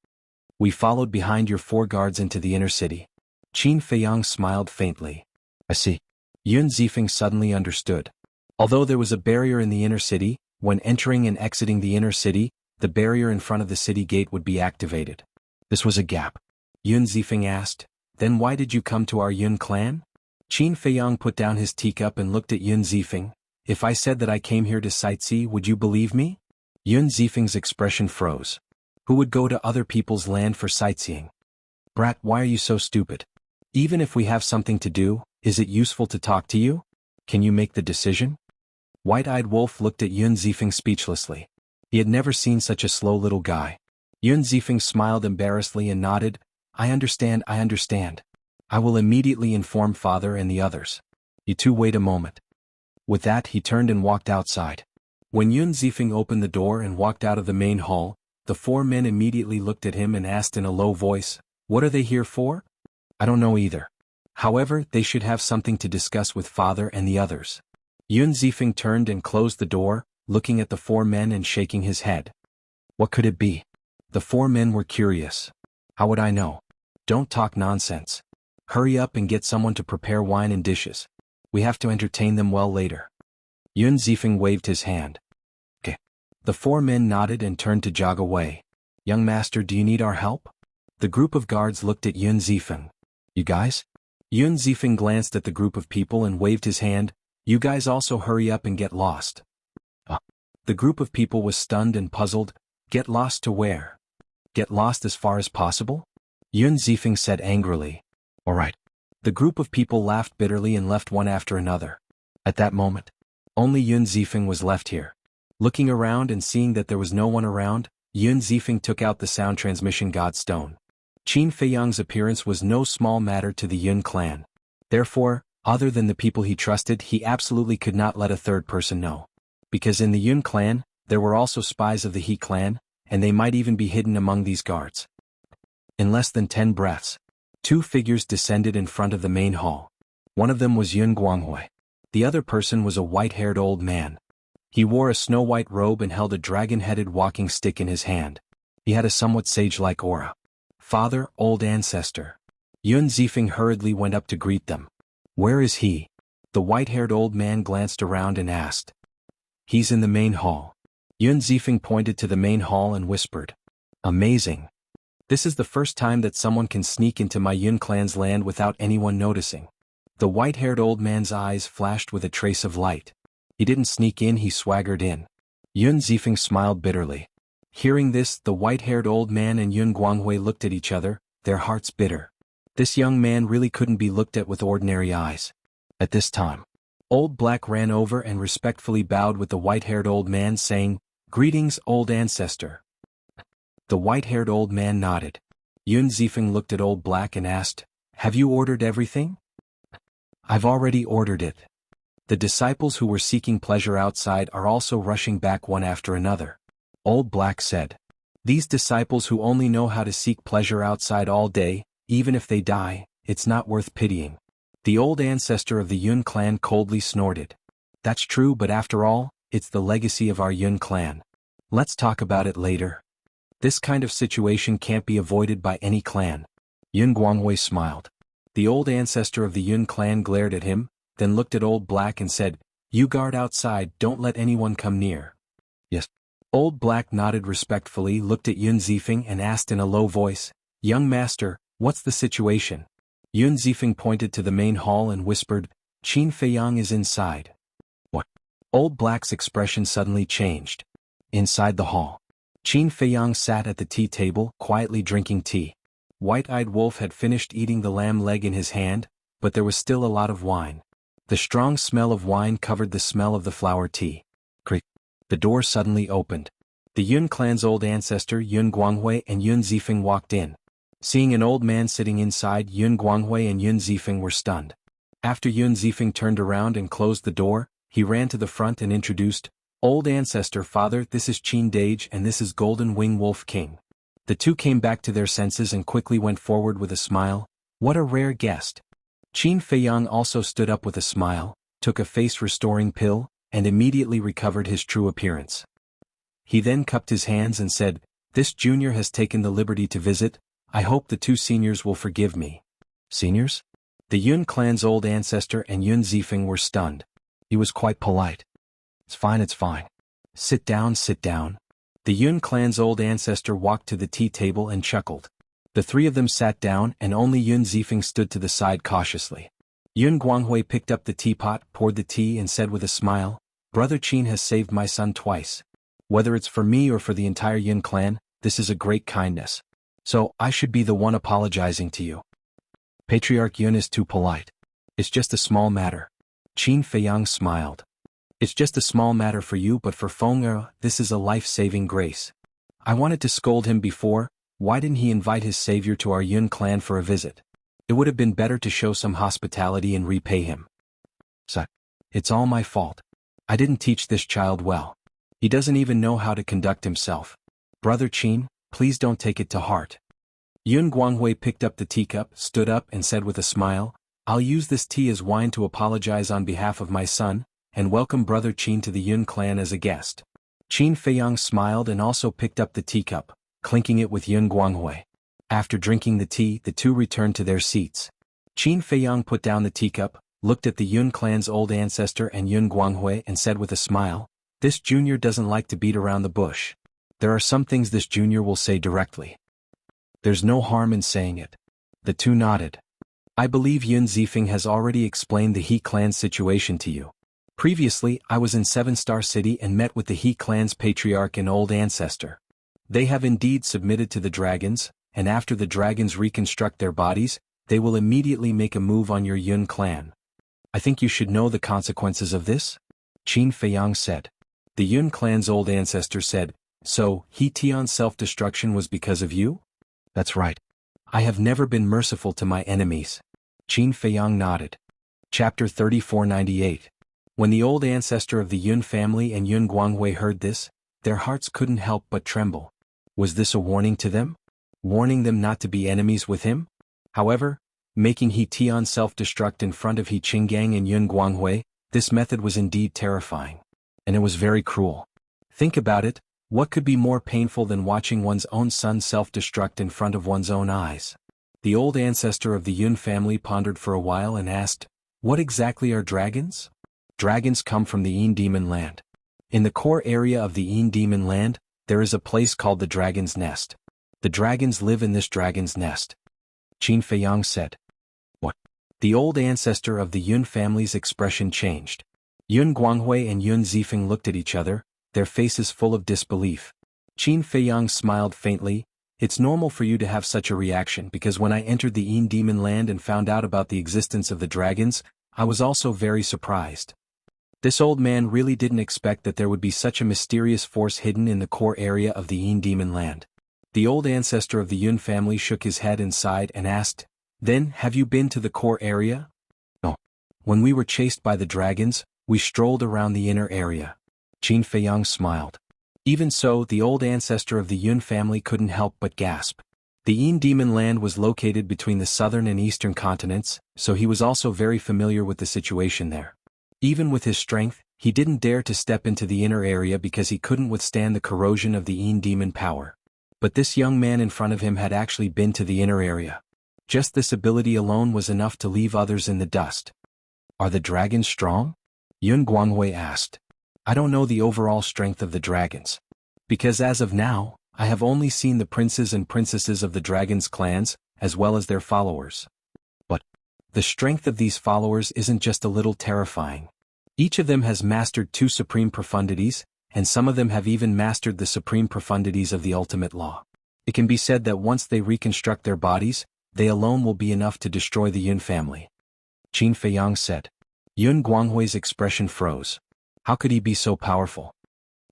We followed behind your four guards into the inner city. Qin Feiyang smiled faintly. I see. Yun Zifeng suddenly understood. Although there was a barrier in the inner city, when entering and exiting the inner city, the barrier in front of the city gate would be activated. This was a gap. Yun Zifeng asked, Then why did you come to our Yun clan? Qin Feiyang put down his teacup and looked at Yun Zifeng. If I said that I came here to sightsee, would you believe me? Yun Zifeng's expression froze. Who would go to other people's land for sightseeing? Brat, why are you so stupid? Even if we have something to do, is it useful to talk to you? Can you make the decision? White-eyed wolf looked at Yun Zifeng speechlessly. He had never seen such a slow little guy. Yun Zifeng smiled embarrassedly and nodded. I understand. I will immediately inform father and the others. You two wait a moment. With that, he turned and walked outside. When Yun Zifeng opened the door and walked out of the main hall, the four men immediately looked at him and asked in a low voice, What are they here for? I don't know either. However, they should have something to discuss with father and the others. Yun Zifeng turned and closed the door, looking at the four men and shaking his head. What could it be? The four men were curious. How would I know? Don't talk nonsense. Hurry up and get someone to prepare wine and dishes. We have to entertain them well later. Yun Zifeng waved his hand. Okay. The four men nodded and turned to jog away. Young master, do you need our help? The group of guards looked at Yun Zifeng. You guys? Yun Zifeng glanced at the group of people and waved his hand. You guys also hurry up and get lost. The group of people was stunned and puzzled. Get lost to where? Get lost as far as possible? Yun Zifeng said angrily. All right. The group of people laughed bitterly and left one after another. At that moment, only Yun Zifeng was left here. Looking around and seeing that there was no one around, Yun Zifeng took out the sound transmission god stone. Qin Feiyang's appearance was no small matter to the Yun clan. Therefore, other than the people he trusted, he absolutely could not let a third person know. Because in the Yun clan, there were also spies of the He clan, and they might even be hidden among these guards. In less than 10 breaths, 2 figures descended in front of the main hall. One of them was Yun Guanghui. The other person was a white-haired old man. He wore a snow-white robe and held a dragon-headed walking stick in his hand. He had a somewhat sage-like aura. Father, old ancestor. Yun Zifeng hurriedly went up to greet them. Where is he? The white-haired old man glanced around and asked. He's in the main hall. Yun Zifeng pointed to the main hall and whispered. Amazing. This is the first time that someone can sneak into my Yun clan's land without anyone noticing. The white-haired old man's eyes flashed with a trace of light. He didn't sneak in, he swaggered in. Yun Zifeng smiled bitterly. Hearing this, the white-haired old man and Yun Guanghui looked at each other, their hearts bitter. This young man really couldn't be looked at with ordinary eyes. At this time, Old Black ran over and respectfully bowed with the white-haired old man, saying, Greetings, old ancestor. The white-haired old man nodded. Yun Zifeng looked at Old Black and asked, Have you ordered everything? I've already ordered it. The disciples who were seeking pleasure outside are also rushing back one after another. Old Black said. These disciples who only know how to seek pleasure outside all day, even if they die, it's not worth pitying. The old ancestor of the Yun clan coldly snorted. That's true, but after all, it's the legacy of our Yun clan. Let's talk about it later. This kind of situation can't be avoided by any clan. Yun Guanghui smiled. The old ancestor of the Yun clan glared at him, then looked at Old Black and said, You guard outside, don't let anyone come near. Yes. Old Black nodded respectfully, looked at Yun Zifeng and asked in a low voice, Young master, what's the situation? Yun Zifeng pointed to the main hall and whispered, Qin Feiyang is inside. What? Old Black's expression suddenly changed. Inside the hall, Qin Feiyang sat at the tea table, quietly drinking tea. White-eyed Wolf had finished eating the lamb leg in his hand, but there was still a lot of wine. The strong smell of wine covered the smell of the flower tea. Creak. The door suddenly opened. The Yun clan's old ancestor Yun Guanghui and Yun Zifeng walked in. Seeing an old man sitting inside, Yun Guanghui and Yun Zifeng were stunned. After Yun Zifeng turned around and closed the door, he ran to the front and introduced, Old ancestor father, this is Qin Dage and this is Golden Wing Wolf King. The two came back to their senses and quickly went forward with a smile. What a rare guest. Qin Feiyang also stood up with a smile, took a face-restoring pill, and immediately recovered his true appearance. He then cupped his hands and said, This junior has taken the liberty to visit. I hope the 2 seniors will forgive me. Seniors? The Yun clan's old ancestor and Yun Zifeng were stunned. He was quite polite. It's fine, it's fine. Sit down, sit down. The Yun clan's old ancestor walked to the tea table and chuckled. The 3 of them sat down and only Yun Zifeng stood to the side cautiously. Yun Guanghui picked up the teapot, poured the tea and said with a smile, Brother Qin has saved my son twice. Whether it's for me or for the entire Yun clan, this is a great kindness. So, I should be the one apologizing to you. Patriarch Yun is too polite. It's just a small matter. Qin Feiyang smiled. It's just a small matter for you, but for Feng, this is a life-saving grace. I wanted to scold him before. Why didn't he invite his savior to our Yun clan for a visit? It would have been better to show some hospitality and repay him. So, it's all my fault. I didn't teach this child well. He doesn't even know how to conduct himself. Brother Qin, please don't take it to heart. Yun Guanghui picked up the teacup, stood up and said with a smile, I'll use this tea as wine to apologize on behalf of my son, and welcome Brother Qin to the Yun clan as a guest. Qin Feiyang smiled and also picked up the teacup, clinking it with Yun Guanghui. After drinking the tea, the 2 returned to their seats. Qin Feiyang put down the teacup, looked at the Yun clan's old ancestor and Yun Guanghui and said with a smile, This junior doesn't like to beat around the bush. There are some things this junior will say directly. There's no harm in saying it. The 2 nodded. I believe Yun Zifeng has already explained the He clan's situation to you. Previously, I was in Seven Star City and met with the He clan's patriarch and old ancestor. They have indeed submitted to the dragons, and after the dragons reconstruct their bodies, they will immediately make a move on your Yun clan. I think you should know the consequences of this? Qin Feiyang said. The Yun clan's old ancestor said, so, He Tian's self-destruction was because of you? That's right. I have never been merciful to my enemies. Qin Feiyang nodded. Chapter 3498. When the old ancestor of the Yun family and Yun Guanghui heard this, their hearts couldn't help but tremble. Was this a warning to them? Warning them not to be enemies with him? However, making He Tian self-destruct in front of He Qinggang and Yun Guanghui, this method was indeed terrifying. And it was very cruel. Think about it, what could be more painful than watching one's own son self-destruct in front of one's own eyes? The old ancestor of the Yun family pondered for a while and asked, what exactly are dragons? Dragons come from the Yin Demon Land. In the core area of the Yin Demon Land, there is a place called the Dragon's Nest. The dragons live in this dragon's nest. Qin Feiyang said. What? The old ancestor of the Yun family's expression changed. Yun Guanghui and Yun Zifeng looked at each other, their faces full of disbelief. Qin Feiyang smiled faintly. It's normal for you to have such a reaction because when I entered the Yin Demon Land and found out about the existence of the dragons, I was also very surprised. This old man really didn't expect that there would be such a mysterious force hidden in the core area of the Yin Demon Land. The old ancestor of the Yun family shook his head and sighed and asked, then, have you been to the core area? No. When we were chased by the dragons, we strolled around the inner area. Qin Feiyang smiled. Even so, the old ancestor of the Yun family couldn't help but gasp. The Yin Demon Land was located between the southern and eastern continents, so he was also very familiar with the situation there. Even with his strength, he didn't dare to step into the inner area because he couldn't withstand the corrosion of the Yin Demon power. But this young man in front of him had actually been to the inner area. Just this ability alone was enough to leave others in the dust. Are the dragons strong? Yun Guanghui asked. I don't know the overall strength of the dragons. Because as of now, I have only seen the princes and princesses of the dragons' clans, as well as their followers. But the strength of these followers isn't just a little terrifying. Each of them has mastered 2 supreme profundities, and some of them have even mastered the supreme profundities of the ultimate law. It can be said that once they reconstruct their bodies, they alone will be enough to destroy the Yun family. Qin Feiyang said. Yun Guanghui's expression froze. How could he be so powerful?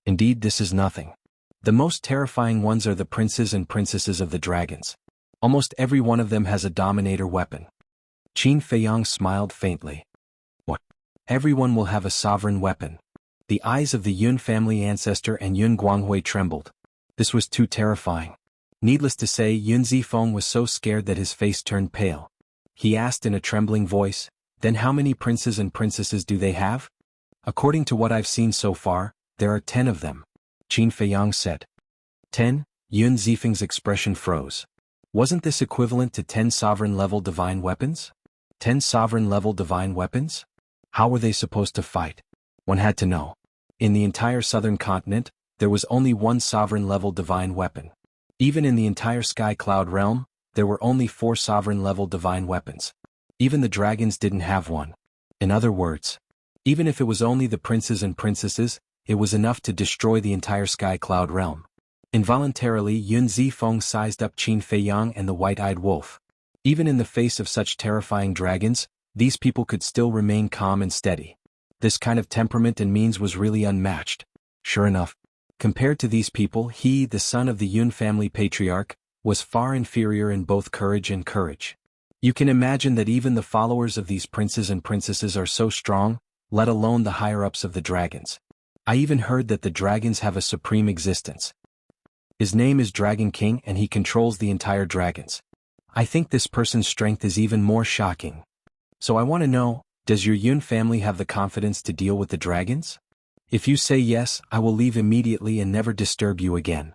Indeed, this is nothing. The most terrifying ones are the princes and princesses of the dragons. Almost every one of them has a dominator weapon. Qin Feiyang smiled faintly. What? Everyone will have a sovereign weapon. The eyes of the Yun family ancestor and Yun Guanghui trembled. This was too terrifying. Needless to say, Yun Zifeng was so scared that his face turned pale. He asked in a trembling voice, then how many princes and princesses do they have? According to what I've seen so far, there are 10 of them. Qin Feiyang said. 10? Yun Zifeng's expression froze. Wasn't this equivalent to 10 sovereign-level divine weapons? 10 sovereign-level divine weapons? How were they supposed to fight? One had to know. In the entire southern continent, there was only one sovereign-level divine weapon. Even in the entire Sky Cloud realm, there were only 4 sovereign-level divine weapons. Even the dragons didn't have one. In other words, even if it was only the princes and princesses, it was enough to destroy the entire Sky Cloud realm. Involuntarily, Yun Zifeng sized up Qin Feiyang and the white-eyed wolf. Even in the face of such terrifying dragons, these people could still remain calm and steady. This kind of temperament and means was really unmatched. Sure enough, compared to these people, he, the son of the Yun family patriarch, was far inferior in both courage and courage. You can imagine that even the followers of these princes and princesses are so strong, let alone the higher-ups of the dragons. I even heard that the dragons have a supreme existence. His name is Dragon King and he controls the entire dragons. I think this person's strength is even more shocking. So I want to know, does your Yun family have the confidence to deal with the dragons? If you say yes, I will leave immediately and never disturb you again.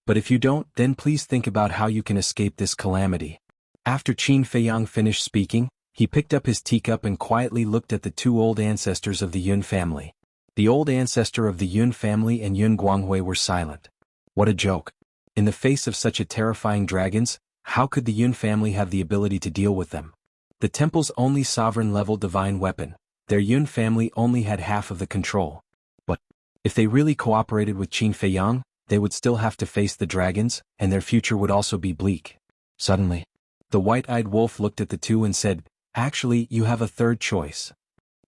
But if you don't, then please think about how you can escape this calamity. After Qin Feiyang finished speaking, he picked up his teacup and quietly looked at the 2 old ancestors of the Yun family. The old ancestor of the Yun family and Yun Guanghui were silent. What a joke. In the face of such a terrifying dragons, how could the Yun family have the ability to deal with them? The temple's only sovereign-level divine weapon. Their Yun family only had half of the control. But if they really cooperated with Qin Feiyang, they would still have to face the dragons, and their future would also be bleak. Suddenly, the white-eyed wolf looked at the two and said, "Actually, you have a third choice."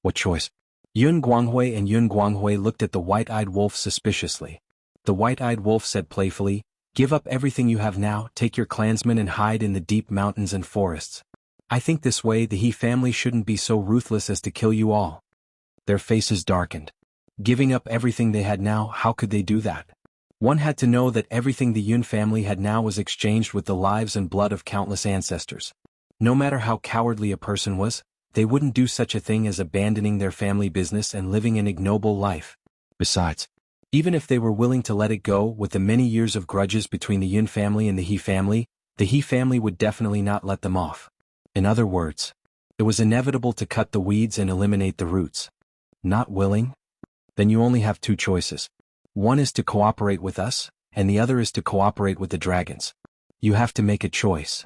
"What choice?" Yun Guanghui and Yun Guanghui looked at the white-eyed wolf suspiciously. The white-eyed wolf said playfully, "Give up everything you have now, take your clansmen and hide in the deep mountains and forests. I think this way the He family shouldn't be so ruthless as to kill you all." Their faces darkened. Giving up everything they had now, how could they do that? One had to know that everything the Yun family had now was exchanged with the lives and blood of countless ancestors. No matter how cowardly a person was, they wouldn't do such a thing as abandoning their family business and living an ignoble life. Besides, even if they were willing to let it go with the many years of grudges between the Yun family and the He family would definitely not let them off. In other words, it was inevitable to cut the weeds and eliminate the roots. Not willing? Then you only have two choices. One is to cooperate with us, and the other is to cooperate with the dragons. You have to make a choice.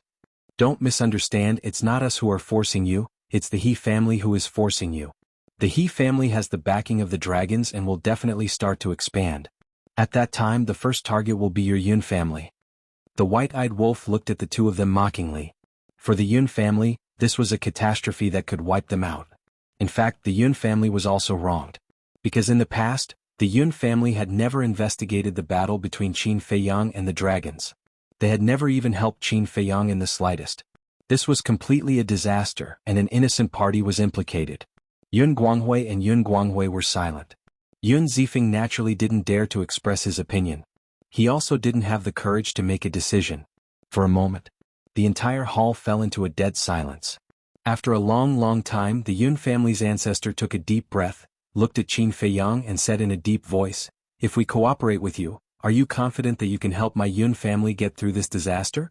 Don't misunderstand, it's not us who are forcing you, it's the He family who is forcing you. The He family has the backing of the dragons and will definitely start to expand. At that time the first target will be your Yun family. The white-eyed wolf looked at the two of them mockingly. For the Yun family, this was a catastrophe that could wipe them out. In fact, the Yun family was also wronged. Because in the past, the Yun family had never investigated the battle between Qin Feiyang and the dragons. They had never even helped Qin Feiyang in the slightest. This was completely a disaster, and an innocent party was implicated. Yun Guanghui and Yun Guanghui were silent. Yun Zifeng naturally didn't dare to express his opinion. He also didn't have the courage to make a decision. For a moment, the entire hall fell into a dead silence. After a long time, the Yun family's ancestor took a deep breath, looked at Qin Feiyang and said in a deep voice, "If we cooperate with you, are you confident that you can help my Yun family get through this disaster?"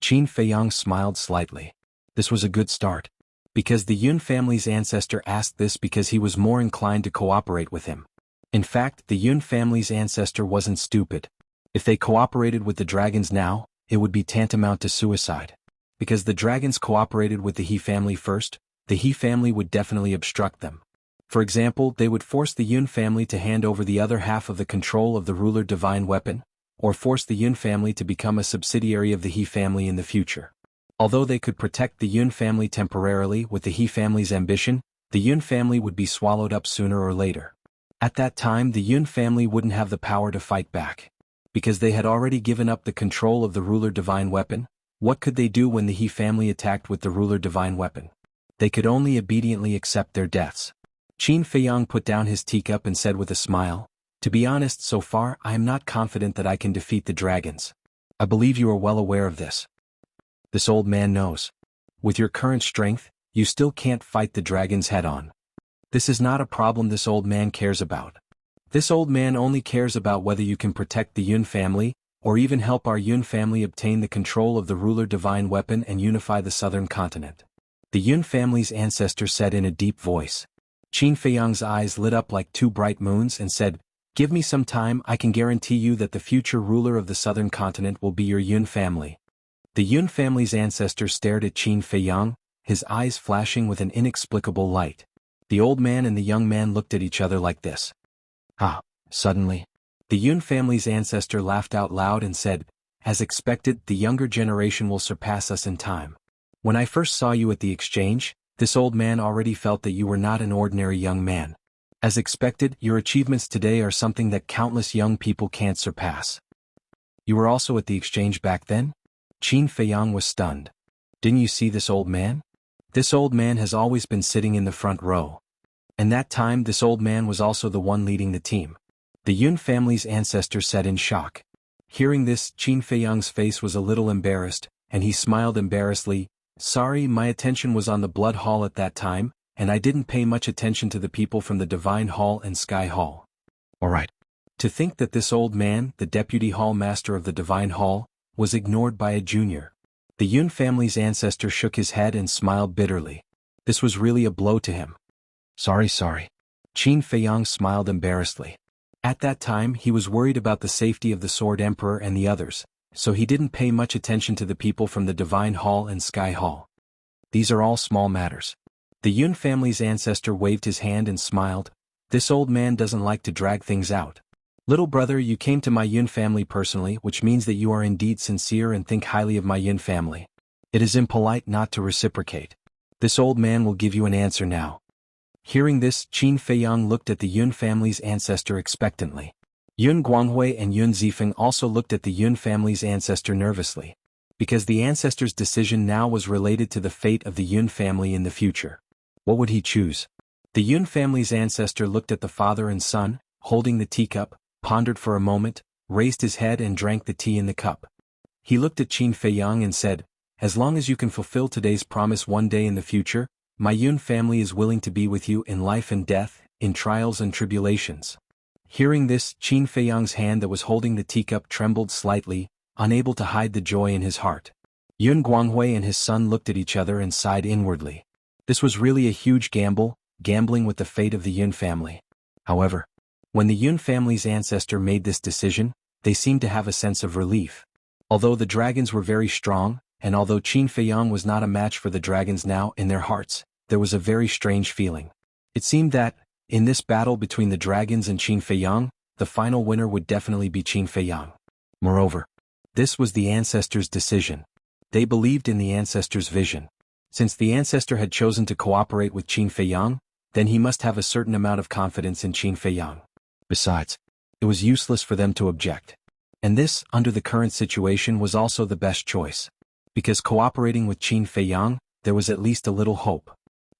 Qin Feiyang smiled slightly. This was a good start. Because the Yun family's ancestor asked this because he was more inclined to cooperate with him. In fact, the Yun family's ancestor wasn't stupid. If they cooperated with the dragons now, it would be tantamount to suicide. Because the dragons cooperated with the He family first, the He family would definitely obstruct them. For example, they would force the Yun family to hand over the other half of the control of the ruler divine weapon, or force the Yun family to become a subsidiary of the He family in the future. Although they could protect the Yun family temporarily with the He family's ambition, the Yun family would be swallowed up sooner or later. At that time the Yun family wouldn't have the power to fight back. Because they had already given up the control of the ruler divine weapon, what could they do when the He family attacked with the ruler divine weapon? They could only obediently accept their deaths. Qin Feiyang put down his teacup and said with a smile, "To be honest, so far I am not confident that I can defeat the dragons. I believe you are well aware of this." This old man knows. With your current strength, you still can't fight the dragons head-on. This is not a problem this old man cares about. This old man only cares about whether you can protect the Yun family, or even help our Yun family obtain the control of the ruler divine weapon and unify the southern continent. The Yun family's ancestor said in a deep voice. Qin Feiyang's eyes lit up like two bright moons and said, "Give me some time, I can guarantee you that the future ruler of the southern continent will be your Yun family." The Yun family's ancestor stared at Qin Feiyang, his eyes flashing with an inexplicable light. The old man and the young man looked at each other like this. Suddenly, the Yun family's ancestor laughed out loud and said, "As expected, the younger generation will surpass us in time. When I first saw you at the exchange, this old man already felt that you were not an ordinary young man. As expected, your achievements today are something that countless young people can't surpass." "You were also at the exchange back then?" Qin Feiyang was stunned. "Didn't you see this old man? This old man has always been sitting in the front row. And that time this old man was also the one leading the team." The Yun family's ancestor said in shock. Hearing this, Qin Feiyang's face was a little embarrassed, and he smiled embarrassedly. "Sorry, my attention was on the Blood Hall at that time, and I didn't pay much attention to the people from the Divine Hall and Sky Hall." "Alright." To think that this old man, the deputy hall master of the Divine Hall, was ignored by a junior. The Yun family's ancestor shook his head and smiled bitterly. This was really a blow to him. Sorry. Qin Feiyang smiled embarrassedly. At that time he was worried about the safety of the Sword Emperor and the others, so he didn't pay much attention to the people from the Divine Hall and Sky Hall. These are all small matters. The Yun family's ancestor waved his hand and smiled. This old man doesn't like to drag things out. Little brother, you came to my Yun family personally, which means that you are indeed sincere and think highly of my Yun family. It is impolite not to reciprocate. This old man will give you an answer now. Hearing this, Qin Feiyang looked at the Yun family's ancestor expectantly. Yun Guanghui and Yun Zifeng also looked at the Yun family's ancestor nervously, because the ancestor's decision now was related to the fate of the Yun family in the future. What would he choose? The Yun family's ancestor looked at the father and son, holding the teacup, pondered for a moment, raised his head and drank the tea in the cup. He looked at Qin Feiyang and said, "As long as you can fulfill today's promise one day in the future, my Yun family is willing to be with you in life and death, in trials and tribulations." Hearing this, Qin Feiyang's hand that was holding the teacup trembled slightly, unable to hide the joy in his heart. Yun Guanghui and his son looked at each other and sighed inwardly. This was really a huge gamble, gambling with the fate of the Yun family. However, when the Yun family's ancestor made this decision, they seemed to have a sense of relief. Although the dragons were very strong, and although Qin Feiyang was not a match for the dragons now in their hearts, there was a very strange feeling. It seemed that, in this battle between the dragons and Qin Feiyang, the final winner would definitely be Qin Feiyang. Moreover, this was the ancestor's decision. They believed in the ancestor's vision. Since the ancestor had chosen to cooperate with Qin Feiyang, then he must have a certain amount of confidence in Qin Feiyang. Besides, it was useless for them to object. And this, under the current situation, was also the best choice. Because cooperating with Qin Feiyang, there was at least a little hope.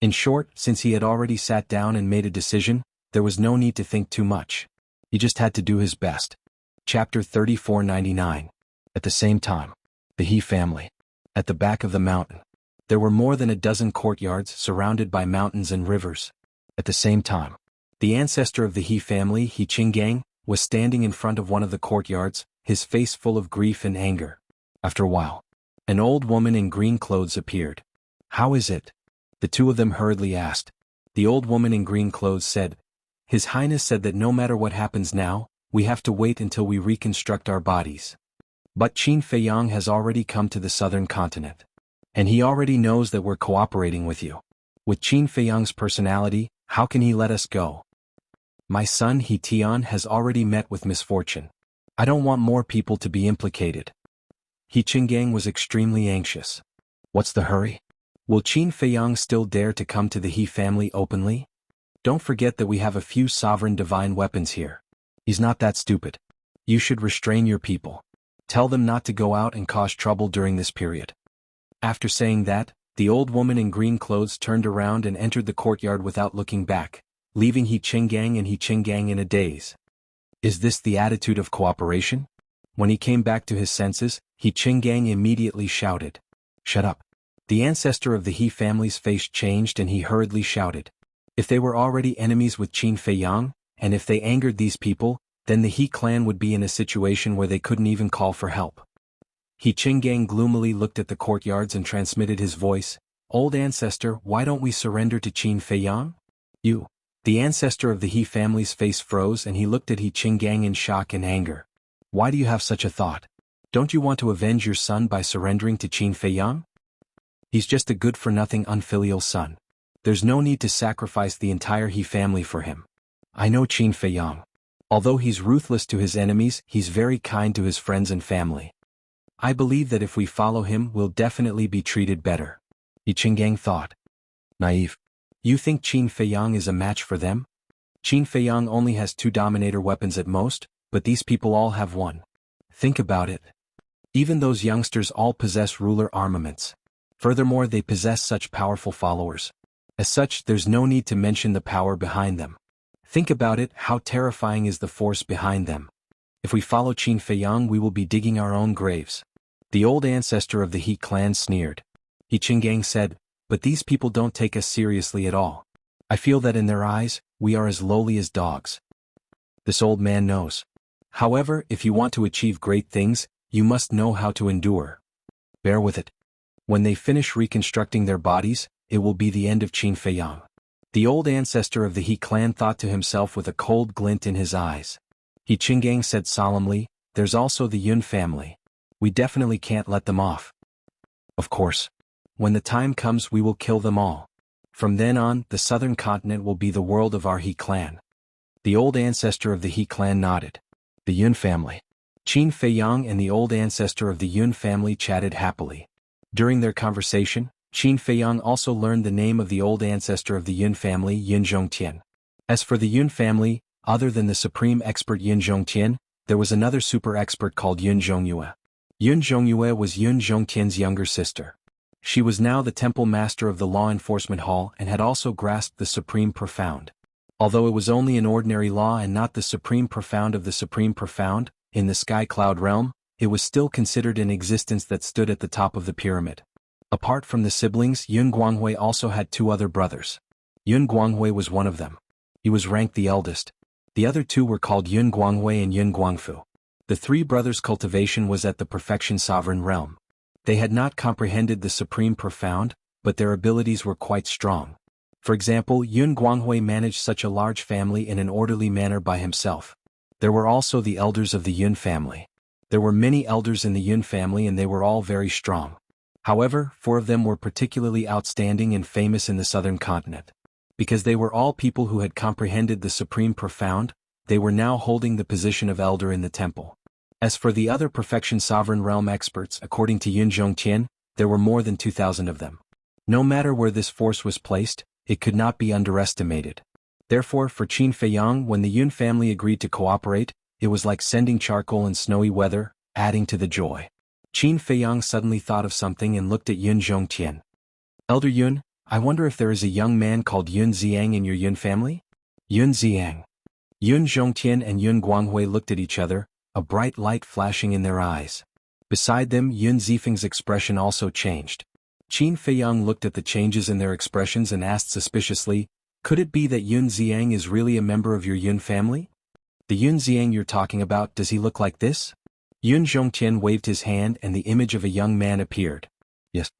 In short, since he had already sat down and made a decision, there was no need to think too much. He just had to do his best. Chapter 3499. At the same time, the He family. At the back of the mountain. There were more than a dozen courtyards surrounded by mountains and rivers. At the same time, the ancestor of the He family, He Qinggang, was standing in front of one of the courtyards, his face full of grief and anger. After a while, an old woman in green clothes appeared. "How is it?" the two of them hurriedly asked. The old woman in green clothes said, "His Highness said that no matter what happens now, we have to wait until we reconstruct our bodies. But Qin Feiyang has already come to the southern continent. And he already knows that we're cooperating with you. With Qin Feiyang's personality, how can he let us go? My son He Tian has already met with misfortune. I don't want more people to be implicated." He Qinggang was extremely anxious. What's the hurry? Will Qin Feiyang still dare to come to the He family openly? Don't forget that we have a few sovereign divine weapons here. He's not that stupid. You should restrain your people. Tell them not to go out and cause trouble during this period. After saying that, the old woman in green clothes turned around and entered the courtyard without looking back, leaving He Qinggang and He Qinggang in a daze. Is this the attitude of cooperation? When he came back to his senses, He Qinggang immediately shouted, "Shut up." The ancestor of the He family's face changed and he hurriedly shouted. If they were already enemies with Qin Feiyang, and if they angered these people, then the He clan would be in a situation where they couldn't even call for help. He Qinggang gloomily looked at the courtyards and transmitted his voice, "Old ancestor, why don't we surrender to Qin Feiyang?" "You." The ancestor of the He family's face froze and he looked at He Qinggang in shock and anger. "Why do you have such a thought? Don't you want to avenge your son by surrendering to Qin Feiyang? He's just a good-for-nothing unfilial son. There's no need to sacrifice the entire He family for him. I know Qin Feiyang. Although he's ruthless to his enemies, he's very kind to his friends and family. I believe that if we follow him, we'll definitely be treated better." He Qinggang thought. Naive. You think Qin Feiyang is a match for them? Qin Feiyang only has 2 dominator weapons at most, but these people all have 1. Think about it. Even those youngsters all possess ruler armaments. Furthermore, they possess such powerful followers. As such, there's no need to mention the power behind them. Think about it, how terrifying is the force behind them. If we follow Qin Feiyang, we will be digging our own graves. The old ancestor of the He clan sneered. He Qinggang said, "But these people don't take us seriously at all. I feel that in their eyes, we are as lowly as dogs." This old man knows. However, if you want to achieve great things, you must know how to endure. Bear with it. When they finish reconstructing their bodies, it will be the end of Qin Feiyang. The old ancestor of the He clan thought to himself with a cold glint in his eyes. He Qinggang said solemnly, "There's also the Yun family. We definitely can't let them off." Of course. When the time comes we will kill them all. From then on, the southern continent will be the world of our He clan. The old ancestor of the He clan nodded. The Yun family. Qin Feiyang and the old ancestor of the Yun family chatted happily. During their conversation, Qin Feiyang also learned the name of the old ancestor of the Yun family, Yun Zhongtian. As for the Yun family, other than the supreme expert Yun Zhongtian, there was another super expert called Yun Zhongyue. Yun Zhongyue was Yun Zhongtian's younger sister. She was now the temple master of the law enforcement hall and had also grasped the supreme profound. Although it was only an ordinary law and not the supreme profound of the supreme profound, in the sky cloud realm, it was still considered an existence that stood at the top of the pyramid. Apart from the siblings, Yun Guanghui also had two other brothers. Yun Guanghui was one of them. He was ranked the eldest. The other two were called Yun Guanghui and Yun Guangfu. The three brothers' cultivation was at the perfection sovereign realm. They had not comprehended the supreme profound, but their abilities were quite strong. For example, Yun Guanghui managed such a large family in an orderly manner by himself. There were also the elders of the Yun family. There were many elders in the Yun family and they were all very strong. However, 4 of them were particularly outstanding and famous in the southern continent. Because they were all people who had comprehended the supreme profound, they were now holding the position of elder in the temple. As for the other perfection sovereign realm experts, according to Yun Zhongtian, there were more than 2,000 of them. No matter where this force was placed, it could not be underestimated. Therefore, for Qin Feiyang, when the Yun family agreed to cooperate, it was like sending charcoal in snowy weather, adding to the joy. Qin Feiyang suddenly thought of something and looked at Yun Zhongtian. Elder Yun, I wonder if there is a young man called Yun Xiang in your Yun family? Yun Xiang. Yun Zhongtian and Yun Guanghui looked at each other, a bright light flashing in their eyes. Beside them, Yun Zifeng's expression also changed. Qin Feiyang looked at the changes in their expressions and asked suspiciously, could it be that Yun Xiang is really a member of your Yun family? The Yun Xiang you're talking about, does he look like this? Yun Zhongtian waved his hand and the image of a young man appeared. Yes.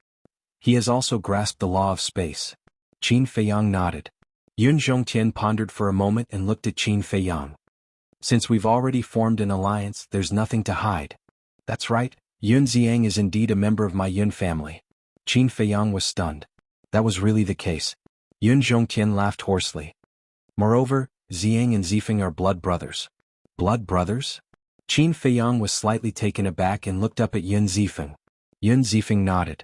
He has also grasped the law of space. Qin Feiyang nodded. Yun Zhongtian pondered for a moment and looked at Qin Feiyang. Since we've already formed an alliance, there's nothing to hide. That's right, Yun Xiang is indeed a member of my Yun family. Qin Feiyang was stunned. That was really the case. Yun Zhongtian laughed hoarsely. Moreover, Xiang and Zifeng are blood brothers. Blood brothers? Qin Feiyang was slightly taken aback and looked up at Yun Zifeng. Yun Zifeng nodded.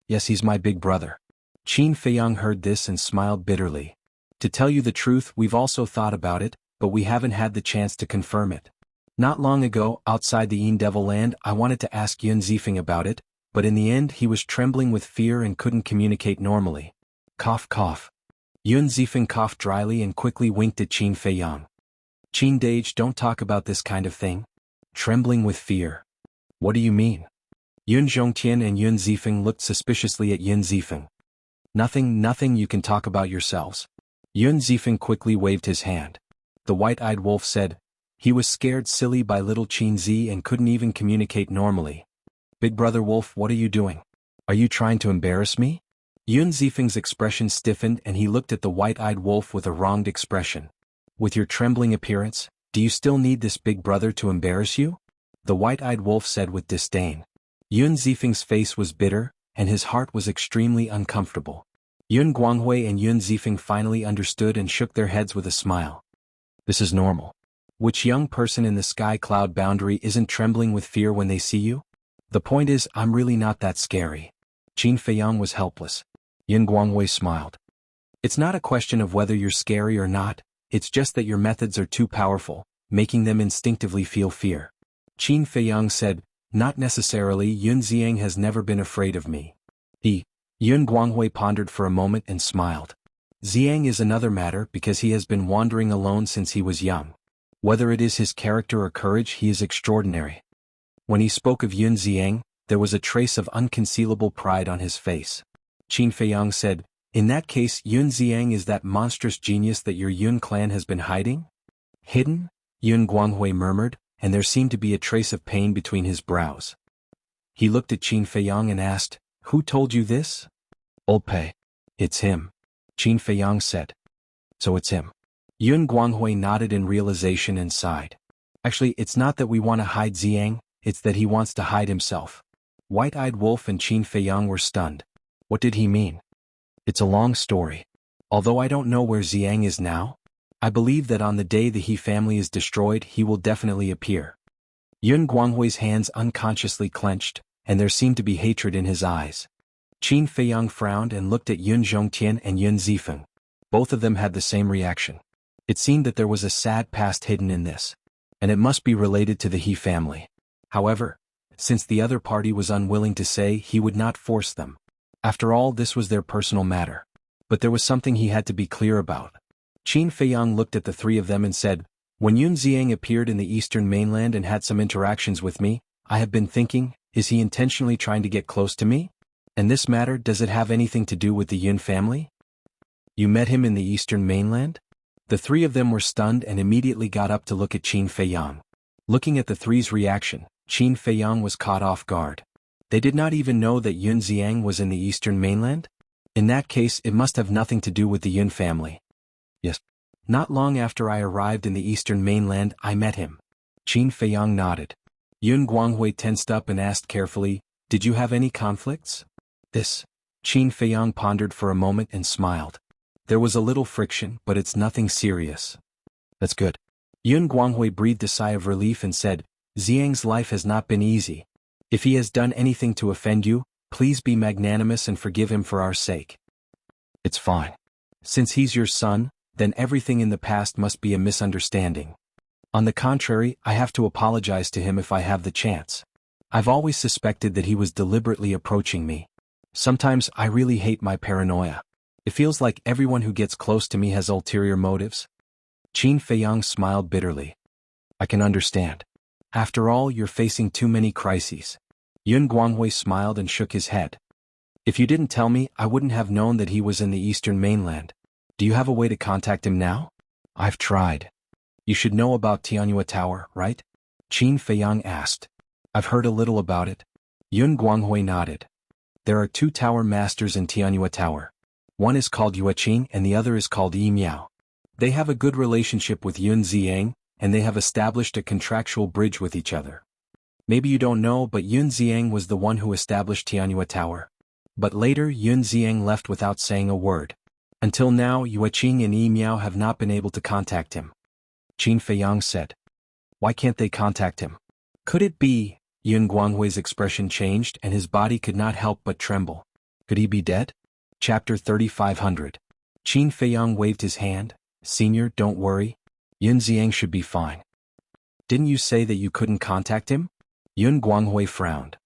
Yes, he's my big brother. Qin Feiyang heard this and smiled bitterly. To tell you the truth, we've also thought about it, but we haven't had the chance to confirm it. Not long ago, outside the Yin Devil Land, I wanted to ask Yun Zifeng about it, but in the end he was trembling with fear and couldn't communicate normally. Cough cough. Yun Zifeng coughed dryly and quickly winked at Qin Feiyang. Qin Dage, don't talk about this kind of thing. Trembling with fear. What do you mean? Yun Zhongtian and Yun Zifeng looked suspiciously at Yun Zifeng. Nothing, you can talk about yourselves. Yun Zifeng quickly waved his hand. The white-eyed wolf said, he was scared silly by little Qin Zi and couldn't even communicate normally. Big brother wolf, what are you doing? Are you trying to embarrass me? Yun Zifeng's expression stiffened and he looked at the white-eyed wolf with a wronged expression. With your trembling appearance, do you still need this big brother to embarrass you? The white-eyed wolf said with disdain. Yun Zifeng's face was bitter, and his heart was extremely uncomfortable. Yun Guanghui and Yun Zifeng finally understood and shook their heads with a smile. This is normal. Which young person in the sky cloud boundary isn't trembling with fear when they see you? The point is, I'm really not that scary. Qin Feiyang was helpless. Yun Guanghui smiled. It's not a question of whether you're scary or not, it's just that your methods are too powerful, making them instinctively feel fear. Qin Feiyang said, not necessarily. Yun Xiang has never been afraid of me. Yun Guanghui pondered for a moment and smiled. Xiang is another matter because he has been wandering alone since he was young. Whether it is his character or courage, he is extraordinary. When he spoke of Yun Xiang, there was a trace of unconcealable pride on his face. Qin Feiyang said, in that case, Yun Xiang is that monstrous genius that your Yun clan has been hiding? Hidden? Yun Guanghui murmured, and there seemed to be a trace of pain between his brows. He looked at Qin Feiyang and asked, who told you this? Old Pei. It's him. Qin Feiyang said. So it's him. Yun Guanghui nodded in realization and sighed. Actually, it's not that we want to hide Xiang, it's that he wants to hide himself. White-eyed wolf and Qin Feiyang were stunned. What did he mean? It's a long story. Although I don't know where Xiang is now, I believe that on the day the He family is destroyed he will definitely appear. Yun Guanghui's hands unconsciously clenched, and there seemed to be hatred in his eyes. Qin Feiyang frowned and looked at Yun Zhongtian and Yun Zifeng. Both of them had the same reaction. It seemed that there was a sad past hidden in this, and it must be related to the He family. However, since the other party was unwilling to say, he would not force them. After all, this was their personal matter. But there was something he had to be clear about. Qin Feiyang looked at the three of them and said, "When Yun Xiang appeared in the eastern mainland and had some interactions with me, I have been thinking, is he intentionally trying to get close to me? And this matter, does it have anything to do with the Yun family?" "You met him in the eastern mainland?" The three of them were stunned and immediately got up to look at Qin Feiyang. Looking at the three's reaction, Qin Feiyang was caught off guard. They did not even know that Yun Xiang was in the eastern mainland? In that case, it must have nothing to do with the Yun family. "Yes. Not long after I arrived in the eastern mainland, I met him." Qin Feiyang nodded. Yun Guanghui tensed up and asked carefully, "Did you have any conflicts?" "This." Qin Feiyang pondered for a moment and smiled. "There was a little friction, but it's nothing serious." "That's good." Yun Guanghui breathed a sigh of relief and said, "Xiang's life has not been easy. If he has done anything to offend you, please be magnanimous and forgive him for our sake." "It's fine. Since he's your son, then everything in the past must be a misunderstanding. On the contrary, I have to apologize to him if I have the chance. I've always suspected that he was deliberately approaching me. Sometimes I really hate my paranoia. It feels like everyone who gets close to me has ulterior motives." Qin Feiyang smiled bitterly. "I can understand. After all, you're facing too many crises." Yun Guanghui smiled and shook his head. "If you didn't tell me, I wouldn't have known that he was in the eastern mainland. Do you have a way to contact him now?" "I've tried." "You should know about Tianyue Tower, right?" Qin Feiyang asked. "I've heard a little about it." Yun Guanghui nodded. "There are two tower masters in Tianyue Tower. One is called Yueqing and the other is called Yi Miao. They have a good relationship with Yun Xiang, and they have established a contractual bridge with each other. Maybe you don't know, but Yun Xiang was the one who established Tianyue Tower. But later Yun Xiang left without saying a word. Until now, Yueqing and Yi Miao have not been able to contact him." Qin Feiyang said. "Why can't they contact him? Could it be?" Yun Guanghui's expression changed and his body could not help but tremble. "Could he be dead?" Chapter 3500. Qin Feiyang waved his hand. "Senior, don't worry. Yun Xiang should be fine." "Didn't you say that you couldn't contact him?" Yun Guanghui frowned.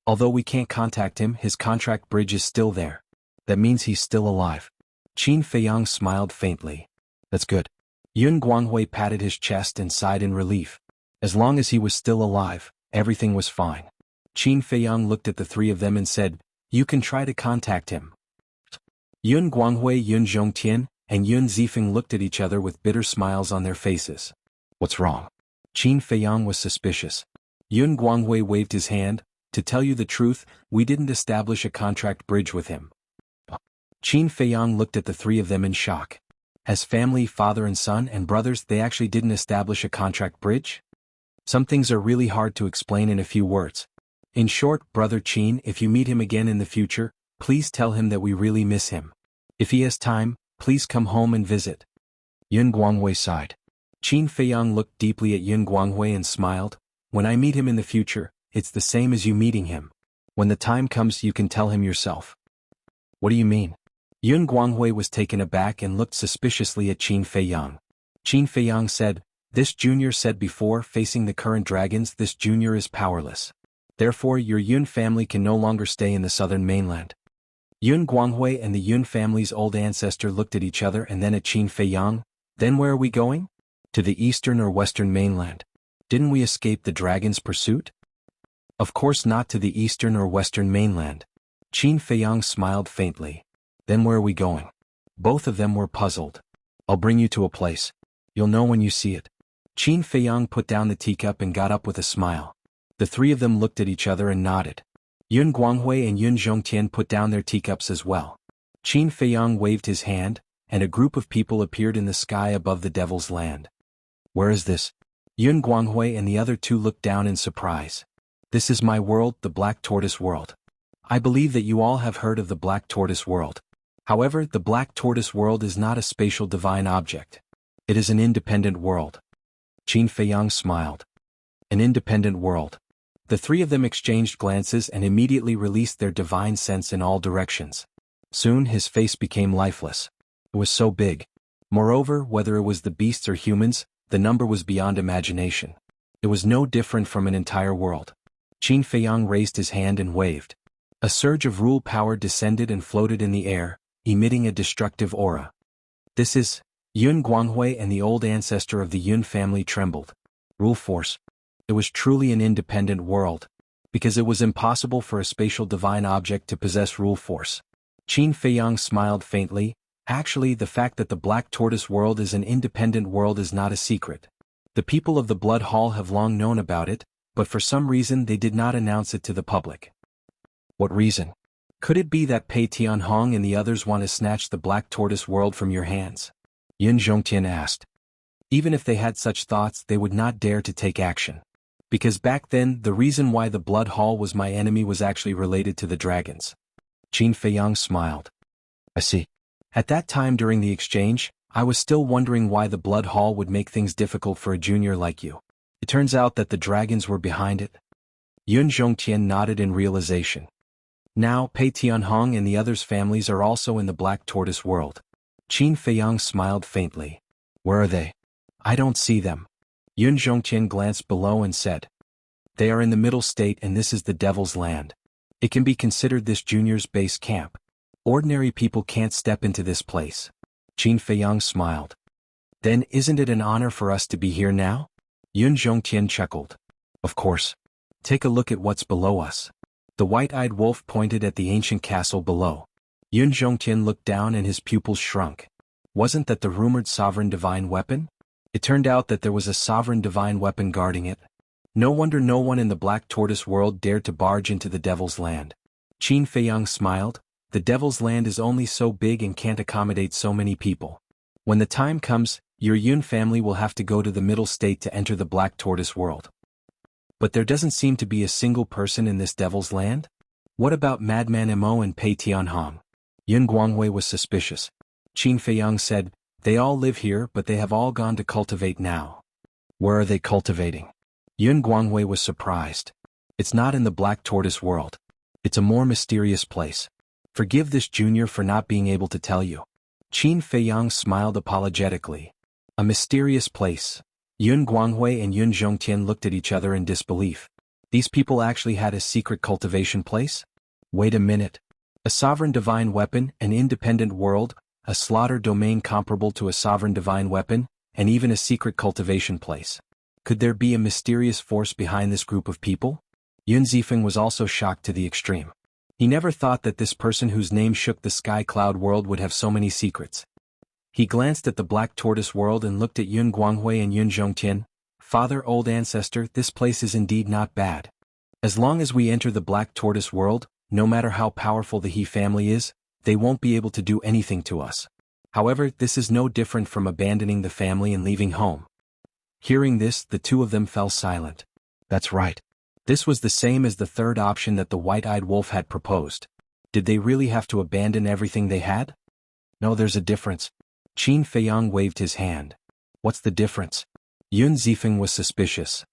"Although we can't contact him, his contract bridge is still there. That means he's still alive." Qin Feiyang smiled faintly. "That's good." Yun Guanghui patted his chest and sighed in relief. As long as he was still alive, everything was fine. Qin Feiyang looked at the three of them and said, "You can try to contact him." Yun Guanghui, Yun Zhongtian, and Yun Zifeng looked at each other with bitter smiles on their faces. "What's wrong?" Qin Feiyang was suspicious. Yun Guanghui waved his hand. "To tell you the truth, we didn't establish a contract bridge with him." Qin Feiyang looked at the three of them in shock. As family, father and son and brothers, they actually didn't establish a contract bridge? Some things are really hard to explain in a few words. In short, Brother Qin, if you meet him again in the future, please tell him that we really miss him. If he has time, please come home and visit." Yun Guanghui sighed. Qin Feiyang looked deeply at Yun Guanghui and smiled. "When I meet him in the future, it's the same as you meeting him. When the time comes, you can tell him yourself." "What do you mean?" Yun Guanghui was taken aback and looked suspiciously at Qin Feiyang. Qin Feiyang said, "This junior said before, facing the current dragons, this junior is powerless. Therefore your Yun family can no longer stay in the southern mainland." Yun Guanghui and the Yun family's old ancestor looked at each other and then at Qin Feiyang. "Then where are we going? To the eastern or western mainland? Didn't we escape the dragon's pursuit?" "Of course not to the eastern or western mainland." Qin Feiyang smiled faintly. "Then where are we going?" Both of them were puzzled. "I'll bring you to a place. You'll know when you see it." Qin Feiyang put down the teacup and got up with a smile. The three of them looked at each other and nodded. Yun Guanghui and Yun Zhongtian put down their teacups as well. Qin Feiyang waved his hand, and a group of people appeared in the sky above the Devil's Land. "Where is this?" Yun Guanghui and the other two looked down in surprise. "This is my world, the Black Tortoise World. I believe that you all have heard of the Black Tortoise World. However, the Black Tortoise World is not a spatial divine object. It is an independent world. Qin Feiyang smiled. An independent world. The three of them exchanged glances and immediately released their divine sense in all directions. Soon his face became lifeless. It was so big. Moreover, whether it was the beasts or humans, the number was beyond imagination. It was no different from an entire world. Qin Feiyang raised his hand and waved. A surge of rule power descended and floated in the air, emitting a destructive aura. This is Yun Guanghui, and the old ancestor of the Yun family trembled. Rule force. It was truly an independent world, because it was impossible for a spatial divine object to possess rule force. Qin Feiyang smiled faintly. Actually, the fact that the Black Tortoise World is an independent world is not a secret. The people of the Blood Hall have long known about it, but for some reason they did not announce it to the public. What reason? Could it be that Pei Tianhong and the others want to snatch the Black Tortoise World from your hands? Yun Zhongtian asked. Even if they had such thoughts, they would not dare to take action. Because back then, the reason why the Blood Hall was my enemy was actually related to the dragons. Qin Feiyang smiled. I see. At that time during the exchange, I was still wondering why the Blood Hall would make things difficult for a junior like you. It turns out that the dragons were behind it. Yun Zhongtian nodded in realization. Now, Pei Tianhong and the others' families are also in the Black Tortoise World. Qin Feiyang smiled faintly. Where are they? I don't see them. Yun Zhongtian glanced below and said. They are in the middle state, and this is the Devil's Land. It can be considered this junior's base camp. Ordinary people can't step into this place. Qin Feiyang smiled. Then isn't it an honor for us to be here now? Yun Zhongtian chuckled. Of course. Take a look at what's below us. The white-eyed wolf pointed at the ancient castle below. Yun Zhongtian looked down and his pupils shrunk. Wasn't that the rumored sovereign divine weapon? It turned out that there was a sovereign divine weapon guarding it. No wonder no one in the Black Tortoise World dared to barge into the Devil's Land. Qin Feiyang smiled. The Devil's Land is only so big and can't accommodate so many people. When the time comes, your Yun family will have to go to the middle state to enter the Black Tortoise World. But there doesn't seem to be a single person in this Devil's Land? What about Madman Mo and Pei Tianhong? Yun Guanghui was suspicious. Qin Feiyang said, they all live here, but they have all gone to cultivate now. Where are they cultivating? Yun Guanghui was surprised. It's not in the Black Tortoise World. It's a more mysterious place. Forgive this junior for not being able to tell you. Qin Feiyang smiled apologetically. A mysterious place. Yun Guanghui and Yun Zhongtian looked at each other in disbelief. These people actually had a secret cultivation place? Wait a minute. A sovereign divine weapon, an independent world, a slaughter domain comparable to a sovereign divine weapon, and even a secret cultivation place. Could there be a mysterious force behind this group of people? Yun Zifeng was also shocked to the extreme. He never thought that this person whose name shook the sky cloud world would have so many secrets. He glanced at the Black Tortoise World and looked at Yun Guanghui and Yun Zhongtian. Father, old ancestor, this place is indeed not bad. As long as we enter the Black Tortoise World, no matter how powerful the He family is, they won't be able to do anything to us. However, this is no different from abandoning the family and leaving home. Hearing this, the two of them fell silent. That's right. This was the same as the third option that the white-eyed wolf had proposed. Did they really have to abandon everything they had? No, there's a difference. Qin Feiyang waved his hand. What's the difference? Yun Zifeng was suspicious.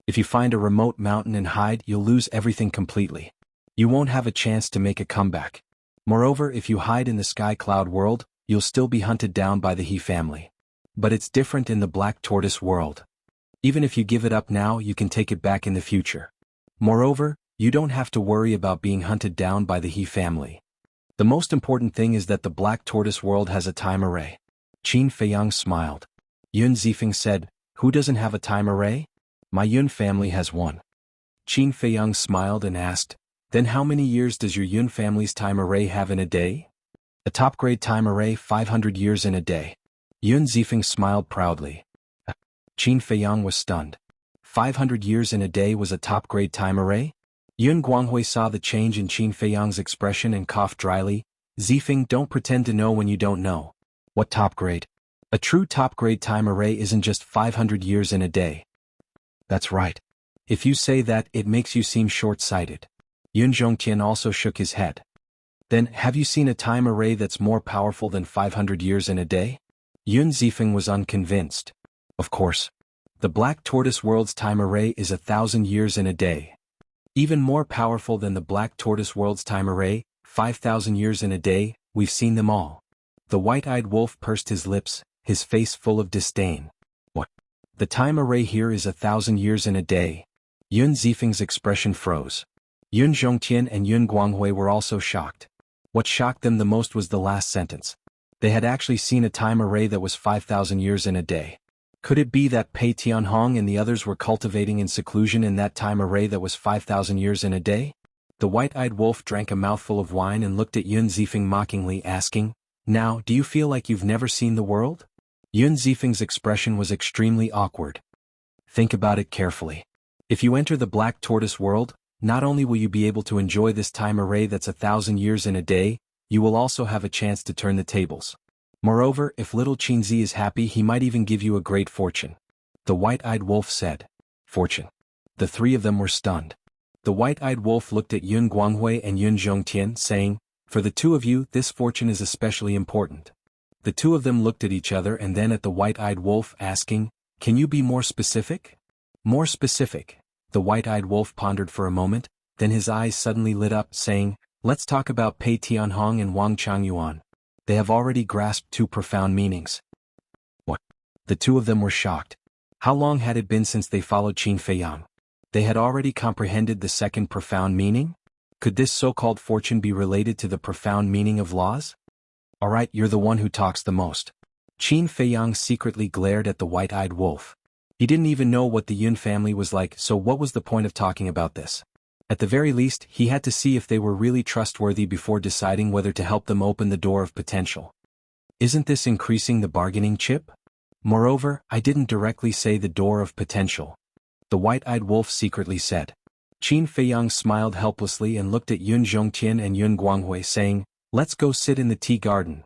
If you find a remote mountain and hide, you'll lose everything completely. You won't have a chance to make a comeback. Moreover, if you hide in the Sky Cloud world, you'll still be hunted down by the He family. But it's different in the Black Tortoise world. Even if you give it up now, you can take it back in the future. Moreover, you don't have to worry about being hunted down by the He family. The most important thing is that the Black Tortoise world has a time array. Qin Feiyang smiled. Yun Zifeng said, who doesn't have a time array? My Yun family has one. Qin Feiyang smiled and asked, then how many years does your Yun family's time array have in a day? A top-grade time array, 500 years in a day. Yun Zifeng smiled proudly. Qin Feiyang was stunned. 500 years in a day was a top-grade time array? Yun Guanghui saw the change in Qin Feiyang's expression and coughed dryly. Zifeng, don't pretend to know when you don't know. What top-grade? A true top-grade time array isn't just 500 years in a day. That's right. If you say that, it makes you seem short-sighted. Yun Zhongtian also shook his head. Then, have you seen a time array that's more powerful than 500 years in a day? Yun Zifeng was unconvinced. Of course. The Black Tortoise World's time array is 1,000 years in a day. Even more powerful than the Black Tortoise World's time array, 5,000 years in a day, we've seen them all. The white-eyed wolf pursed his lips, his face full of disdain. What? The time array here is 1,000 years in a day. Yun Zifeng's expression froze. Yun Zhongtian and Yun Guanghui were also shocked. What shocked them the most was the last sentence. They had actually seen a time array that was 5,000 years in a day. Could it be that Pei Tianhong and the others were cultivating in seclusion in that time array that was 5,000 years in a day? The white-eyed wolf drank a mouthful of wine and looked at Yun Zifeng mockingly, asking, "Now, do you feel like you've never seen the world?" Yun Zifeng's expression was extremely awkward. Think about it carefully. If you enter the Black Tortoise World, not only will you be able to enjoy this time array that's 1,000 years in a day, you will also have a chance to turn the tables. Moreover, if little Qinzi is happy, he might even give you a great fortune. The white-eyed wolf said. Fortune. The three of them were stunned. The white-eyed wolf looked at Yun Guanghui and Yun Zhongtian, saying, "For the two of you, this fortune is especially important." The two of them looked at each other and then at the white-eyed wolf, asking, "Can you be more specific?" More specific. The white-eyed wolf pondered for a moment, then his eyes suddenly lit up, saying, "Let's talk about Pei Tianhong and Wang Changyuan. They have already grasped two profound meanings." What? The two of them were shocked. How long had it been since they followed Qin Feiyang? They had already comprehended the second profound meaning? Could this so-called fortune be related to the profound meaning of laws? Alright, you're the one who talks the most. Qin Feiyang secretly glared at the white-eyed wolf. He didn't even know what the Yun family was like, so what was the point of talking about this? At the very least, he had to see if they were really trustworthy before deciding whether to help them open the door of potential. Isn't this increasing the bargaining chip? Moreover, I didn't directly say the door of potential. The white-eyed wolf secretly said. Qin Feiyang smiled helplessly and looked at Yun Zhongtian and Yun Guanghui, saying, "Let's go sit in the tea garden."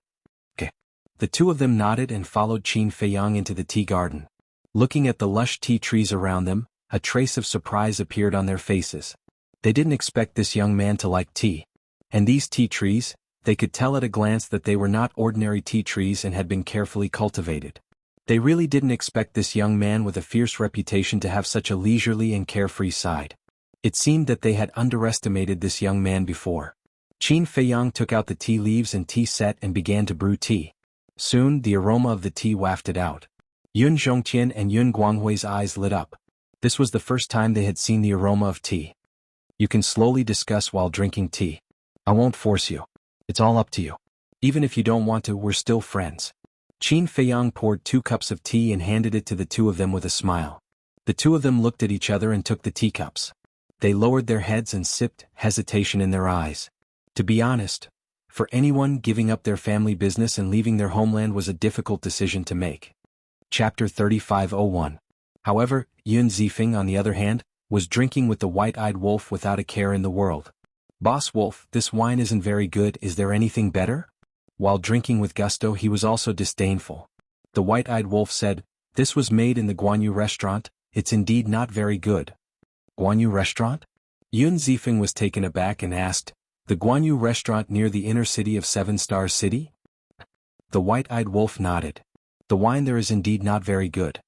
Okay. The two of them nodded and followed Qin Feiyang into the tea garden. Looking at the lush tea trees around them, a trace of surprise appeared on their faces. They didn't expect this young man to like tea. And these tea trees, they could tell at a glance that they were not ordinary tea trees and had been carefully cultivated. They really didn't expect this young man with a fierce reputation to have such a leisurely and carefree side. It seemed that they had underestimated this young man before. Qin Feiyang took out the tea leaves and tea set and began to brew tea. Soon, the aroma of the tea wafted out. Yun Zhongtian and Yun Guanghui's eyes lit up. This was the first time they had seen the aroma of tea. You can slowly discuss while drinking tea. I won't force you. It's all up to you. Even if you don't want to, we're still friends. Qin Feiyang poured 2 cups of tea and handed it to the two of them with a smile. The two of them looked at each other and took the teacups. They lowered their heads and sipped, hesitation in their eyes. To be honest, for anyone, giving up their family business and leaving their homeland was a difficult decision to make. Chapter 3501. However, Yun Zifeng, on the other hand, was drinking with the white-eyed wolf without a care in the world. "Boss Wolf, this wine isn't very good, is there anything better?" While drinking with gusto, he was also disdainful. The white-eyed wolf said, "This was made in the Guanyu restaurant, it's indeed not very good." Guanyu restaurant? Yun Zifeng was taken aback and asked, "The Guanyu restaurant near the inner city of Seven Star City?" The white-eyed wolf nodded. "The wine there is indeed not very good."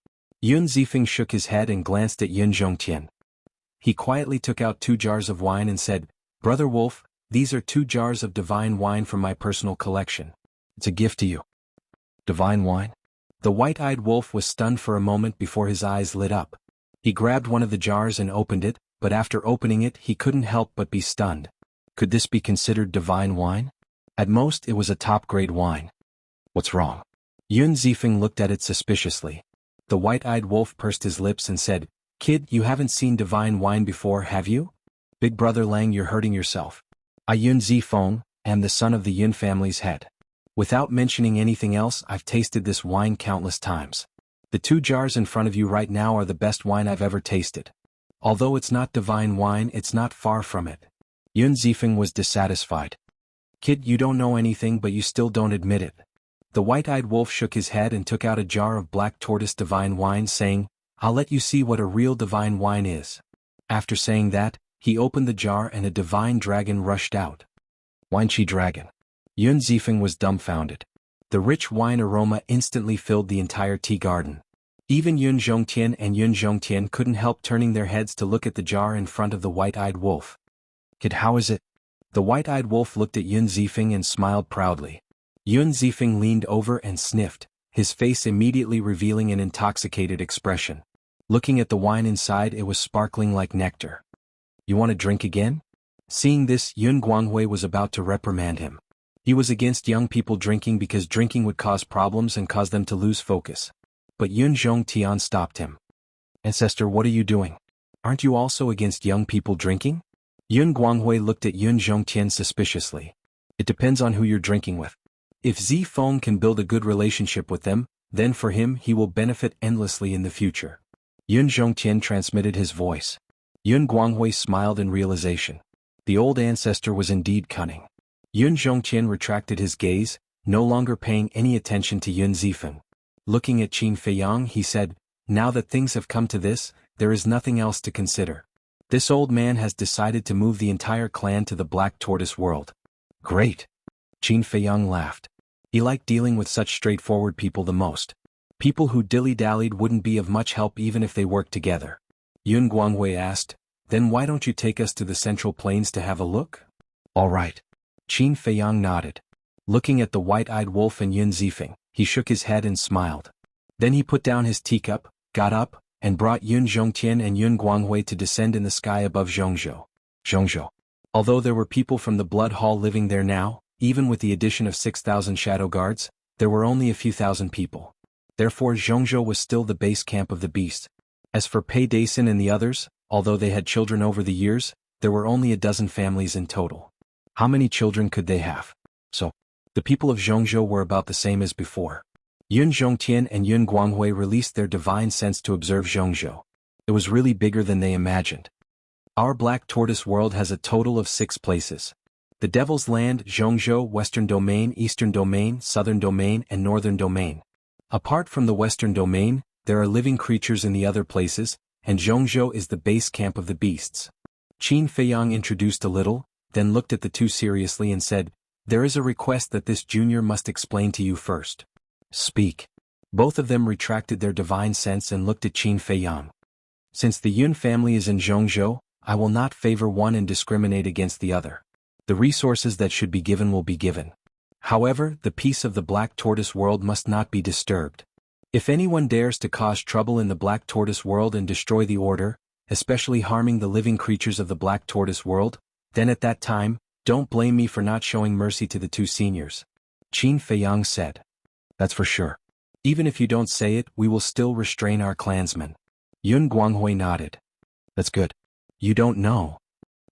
Yun Zifeng shook his head and glanced at Yun Zhongtian. He quietly took out 2 jars of wine and said, "Brother Wolf, these are 2 jars of divine wine from my personal collection. It's a gift to you." Divine wine? The white-eyed wolf was stunned for a moment before his eyes lit up. He grabbed one of the jars and opened it, but after opening it he couldn't help but be stunned. Could this be considered divine wine? At most it was a top-grade wine. What's wrong? Yun Zifeng looked at it suspiciously. The white-eyed wolf pursed his lips and said, "Kid, you haven't seen divine wine before, have you? Big brother Lang, you're hurting yourself. I Yun Zifeng, am the son of the Yun family's head. Without mentioning anything else, I've tasted this wine countless times. The 2 jars in front of you right now are the best wine I've ever tasted. Although it's not divine wine, it's not far from it." Yun Zifeng was dissatisfied. "Kid, you don't know anything, but you still don't admit it." The white-eyed wolf shook his head and took out a jar of Black Tortoise divine wine, saying, "I'll let you see what a real divine wine is." After saying that, He opened the jar and a divine dragon rushed out. Wine-chi dragon. Yun Zifeng was dumbfounded. The rich wine aroma instantly filled the entire tea garden. Even Yun Zhongtian and Yun Zhongtian couldn't help turning their heads to look at the jar in front of the white-eyed wolf. Kid, how is it? The white-eyed wolf looked at Yun Zifeng and smiled proudly. Yun Zifeng leaned over and sniffed, his face immediately revealing an intoxicated expression. Looking at the wine inside, it was sparkling like nectar. You want to drink again? Seeing this, Yun Guanghui was about to reprimand him. He was against young people drinking because drinking would cause problems and cause them to lose focus. But Yun Zhongtian stopped him. Ancestor, what are you doing? Aren't you also against young people drinking? Yun Guanghui looked at Yun Zhongtian suspiciously. It depends on who you're drinking with. If Zi Feng can build a good relationship with them, then for him he will benefit endlessly in the future. Yun Zhongtian transmitted his voice. Yun Guanghui smiled in realization. The old ancestor was indeed cunning. Yun Zhongtian retracted his gaze, no longer paying any attention to Yun Zifeng. Looking at Qin Feiyang, he said, now that things have come to this, there is nothing else to consider. This old man has decided to move the entire clan to the Black Tortoise world. Great. Qin Feiyang laughed. He liked dealing with such straightforward people the most. People who dilly-dallied wouldn't be of much help even if they worked together. Yun Guanghui asked, then why don't you take us to the Central Plains to have a look? All right. Qin Feiyang nodded. Looking at the white-eyed wolf and Yun Zifeng, he shook his head and smiled. Then he put down his teacup, got up, and brought Yun Zhongtian and Yun Guanghui to descend in the sky above Zhongzhou. Although there were people from the Blood Hall living there now, even with the addition of 6,000 shadow guards, there were only a few thousand people. Therefore Zhongzhou was still the base camp of the beast. As for Pei Daisen and the others, although they had children over the years, there were only a dozen families in total. How many children could they have? So, the people of Zhongzhou were about the same as before. Yun Zhongtian and Yun Guanghui released their divine sense to observe Zhongzhou. It was really bigger than they imagined. Our Black Tortoise world has a total of 6 places. The Devil's Land, Zhongzhou, Western Domain, Eastern Domain, Southern Domain, and Northern Domain. Apart from the Western Domain, there are living creatures in the other places, and Zhongzhou is the base camp of the beasts. Qin Feiyang introduced a little, then looked at the two seriously and said, there is a request that this junior must explain to you first. Speak. Both of them retracted their divine sense and looked at Qin Feiyang. Since the Yun family is in Zhongzhou, I will not favor one and discriminate against the other. The resources that should be given will be given. However, the peace of the Black Tortoise world must not be disturbed. If anyone dares to cause trouble in the Black Tortoise world and destroy the order, especially harming the living creatures of the Black Tortoise world, then at that time, don't blame me for not showing mercy to the two seniors. Qin Feiyang said. That's for sure. Even if you don't say it, we will still restrain our clansmen. Yun Guanghui nodded. That's good. You don't know.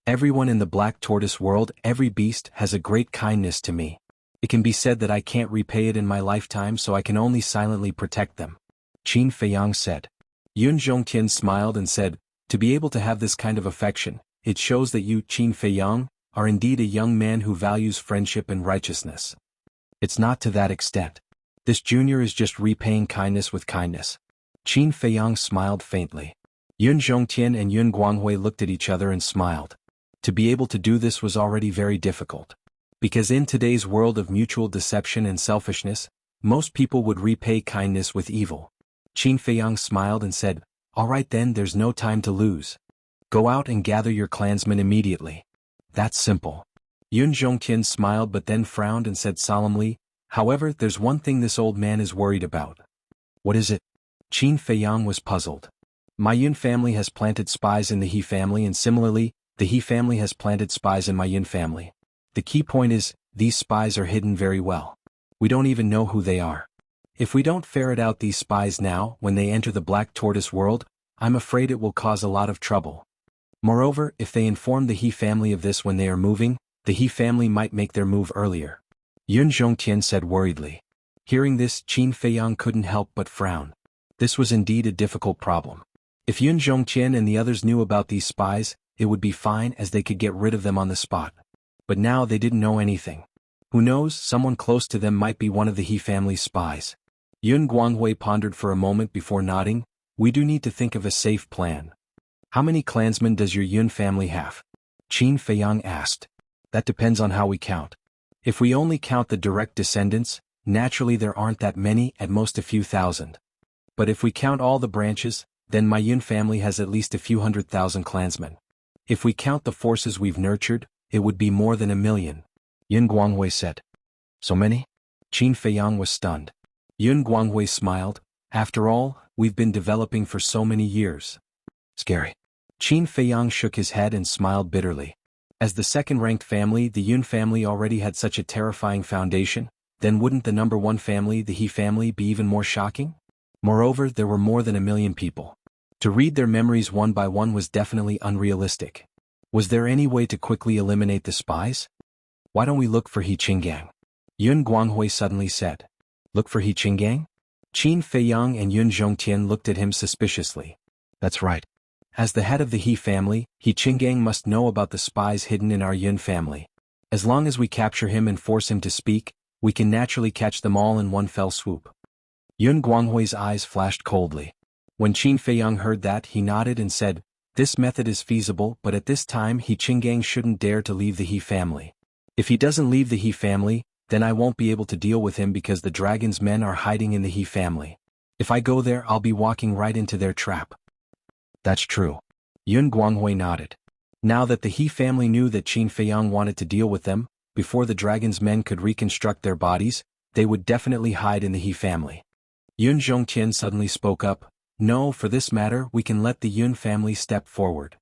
Everyone in the Black Tortoise world, every beast, has a great kindness to me. It can be said that I can't repay it in my lifetime, so I can only silently protect them. Qin Feiyang said. Yun Zhongtian smiled and said, to be able to have this kind of affection, it shows that you, Qin Feiyang, are indeed a young man who values friendship and righteousness. It's not to that extent. This junior is just repaying kindness with kindness. Qin Feiyang smiled faintly. Yun Zhongtian and Yun Guanghui looked at each other and smiled. To be able to do this was already very difficult. Because in today's world of mutual deception and selfishness, most people would repay kindness with evil. Qin Feiyang smiled and said, all right then, there's no time to lose. Go out and gather your clansmen immediately. That's simple. Yun Zhongtian smiled but then frowned and said solemnly, however, there's one thing this old man is worried about. What is it? Qin Feiyang was puzzled. My Yun family has planted spies in the He family, and similarly, the He family has planted spies in my Yun family. The key point is, these spies are hidden very well. We don't even know who they are. If we don't ferret out these spies now, when they enter the Black Tortoise world, I'm afraid it will cause a lot of trouble. Moreover, if they inform the He family of this when they are moving, the He family might make their move earlier. Yun Zhongtian said worriedly. Hearing this, Qin Feiyang couldn't help but frown. This was indeed a difficult problem. If Yun Zhongtian and the others knew about these spies, it would be fine as they could get rid of them on the spot. But now they didn't know anything. Who knows, someone close to them might be one of the He family's spies. Yun Guanghui pondered for a moment before nodding. We do need to think of a safe plan. How many clansmen does your Yun family have? Qin Feiyang asked. That depends on how we count. If we only count the direct descendants, naturally there aren't that many, at most a few thousand. But if we count all the branches, then my Yun family has at least a few 100,000 clansmen. If we count the forces we've nurtured, it would be more than 1,000,000. Yun Guanghui said. So many? Qin Feiyang was stunned. Yun Guanghui smiled. After all, we've been developing for so many years. Scary. Qin Feiyang shook his head and smiled bitterly. As the second-ranked family, the Yun family already had such a terrifying foundation, then wouldn't the number one family, the He family, be even more shocking? Moreover, there were more than 1,000,000 people. To read their memories one by one was definitely unrealistic. Was there any way to quickly eliminate the spies? Why don't we look for He Qinggang? Yun Guanghui suddenly said. Look for He Qinggang? Qin Feiyang and Yun Zhongtian looked at him suspiciously. That's right. As the head of the He family, He Qinggang must know about the spies hidden in our Yun family. As long as we capture him and force him to speak, we can naturally catch them all in one fell swoop. Yun Guanghui's eyes flashed coldly. When Qin Feiyang heard that, he nodded and said, this method is feasible, but at this time He Qinggang shouldn't dare to leave the He family. If he doesn't leave the He family, then I won't be able to deal with him because the dragon's men are hiding in the He family. If I go there, I'll be walking right into their trap. That's true. Yun Guanghui nodded. Now that the He family knew that Qin Feiyang wanted to deal with them, before the dragon's men could reconstruct their bodies, they would definitely hide in the He family. Yun Zhongtian suddenly spoke up. No, for this matter, we can let the Yun family step forward.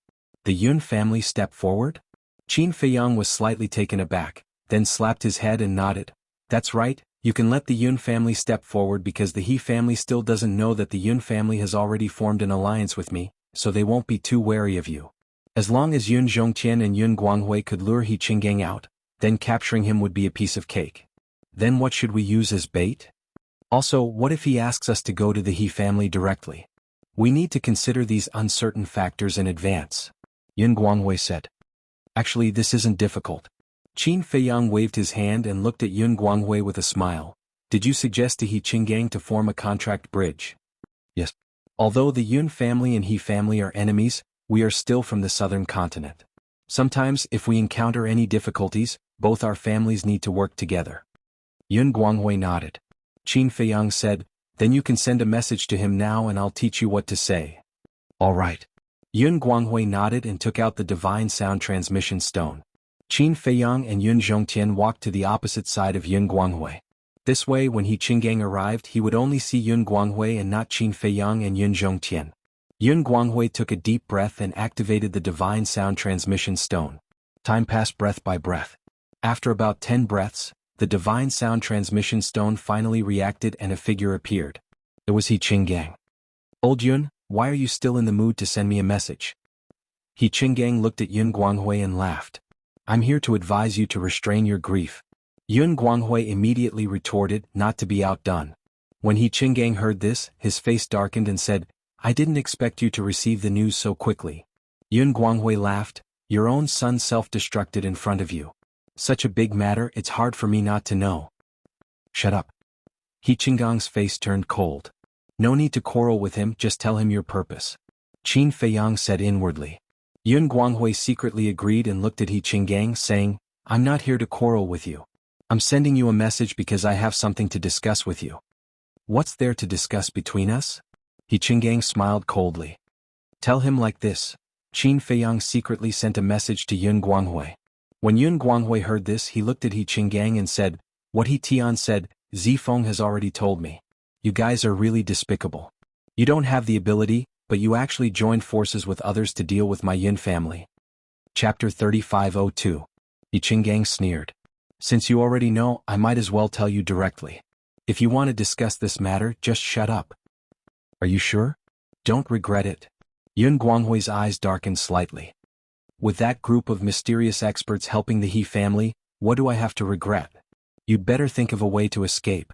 The Yun family step forward? Qin Feiyang was slightly taken aback, then slapped his head and nodded. That's right, you can let the Yun family step forward because the He family still doesn't know that the Yun family has already formed an alliance with me, so they won't be too wary of you. As long as Yun Zhongtian and Yun Guanghui could lure He Qinggang out, then capturing him would be a piece of cake. Then what should we use as bait? Also, what if he asks us to go to the He family directly? We need to consider these uncertain factors in advance. Yun Guanghui said. Actually, this isn't difficult. Qin Feiyang waved his hand and looked at Yun Guanghui with a smile. Did you suggest to He Qinggang to form a contract bridge? Yes. Although the Yun family and He family are enemies, we are still from the southern continent. Sometimes, if we encounter any difficulties, both our families need to work together. Yun Guanghui nodded. Qin Feiyang said, then you can send a message to him now and I'll teach you what to say. All right. Yun Guanghui nodded and took out the divine sound transmission stone. Qin Feiyang and Yun Zhongtian walked to the opposite side of Yun Guanghui. This way, when He Qinggang arrived, he would only see Yun Guanghui and not Qin Feiyang and Yun Zhongtian. Yun Guanghui took a deep breath and activated the divine sound transmission stone. Time passed breath by breath. After about 10 breaths, the divine sound transmission stone finally reacted and a figure appeared. It was He Qinggang. Old Yun, why are you still in the mood to send me a message? He Qinggang looked at Yun Guanghui and laughed. I'm here to advise you to restrain your grief. Yun Guanghui immediately retorted, not to be outdone. When He Qinggang heard this, his face darkened and said, I didn't expect you to receive the news so quickly. Yun Guanghui laughed, your own son self-destructed in front of you. Such a big matter, it's hard for me not to know. Shut up. He Qinggang's face turned cold. No need to quarrel with him, just tell him your purpose. Qin Feiyang said inwardly. Yun Guanghui secretly agreed and looked at He Qinggang, saying, I'm not here to quarrel with you. I'm sending you a message because I have something to discuss with you. What's there to discuss between us? He Qinggang smiled coldly. Tell him like this. Qin Feiyang secretly sent a message to Yun Guanghui. When Yun Guanghui heard this, he looked at He Qinggang and said, what He Tian said, Zifeng has already told me. You guys are really despicable. You don't have the ability, but you actually joined forces with others to deal with my Yun family. Chapter 3502. He Qinggang sneered. Since you already know, I might as well tell you directly. If you want to discuss this matter, just shut up. Are you sure? Don't regret it. Yun Guanghui's eyes darkened slightly. With that group of mysterious experts helping the He family, what do I have to regret? You'd better think of a way to escape.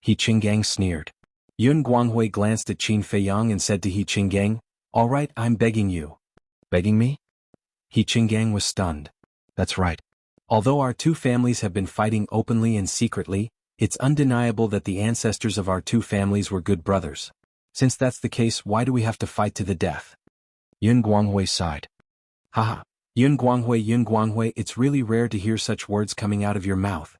He Qinggang sneered. Yun Guanghui glanced at Qin Feiyang and said to He Qinggang, all right, I'm begging you. Begging me? He Qinggang was stunned. That's right. Although our two families have been fighting openly and secretly, it's undeniable that the ancestors of our two families were good brothers. Since that's the case, why do we have to fight to the death? Yun Guanghui sighed. Haha. Yun Guanghui, it's really rare to hear such words coming out of your mouth.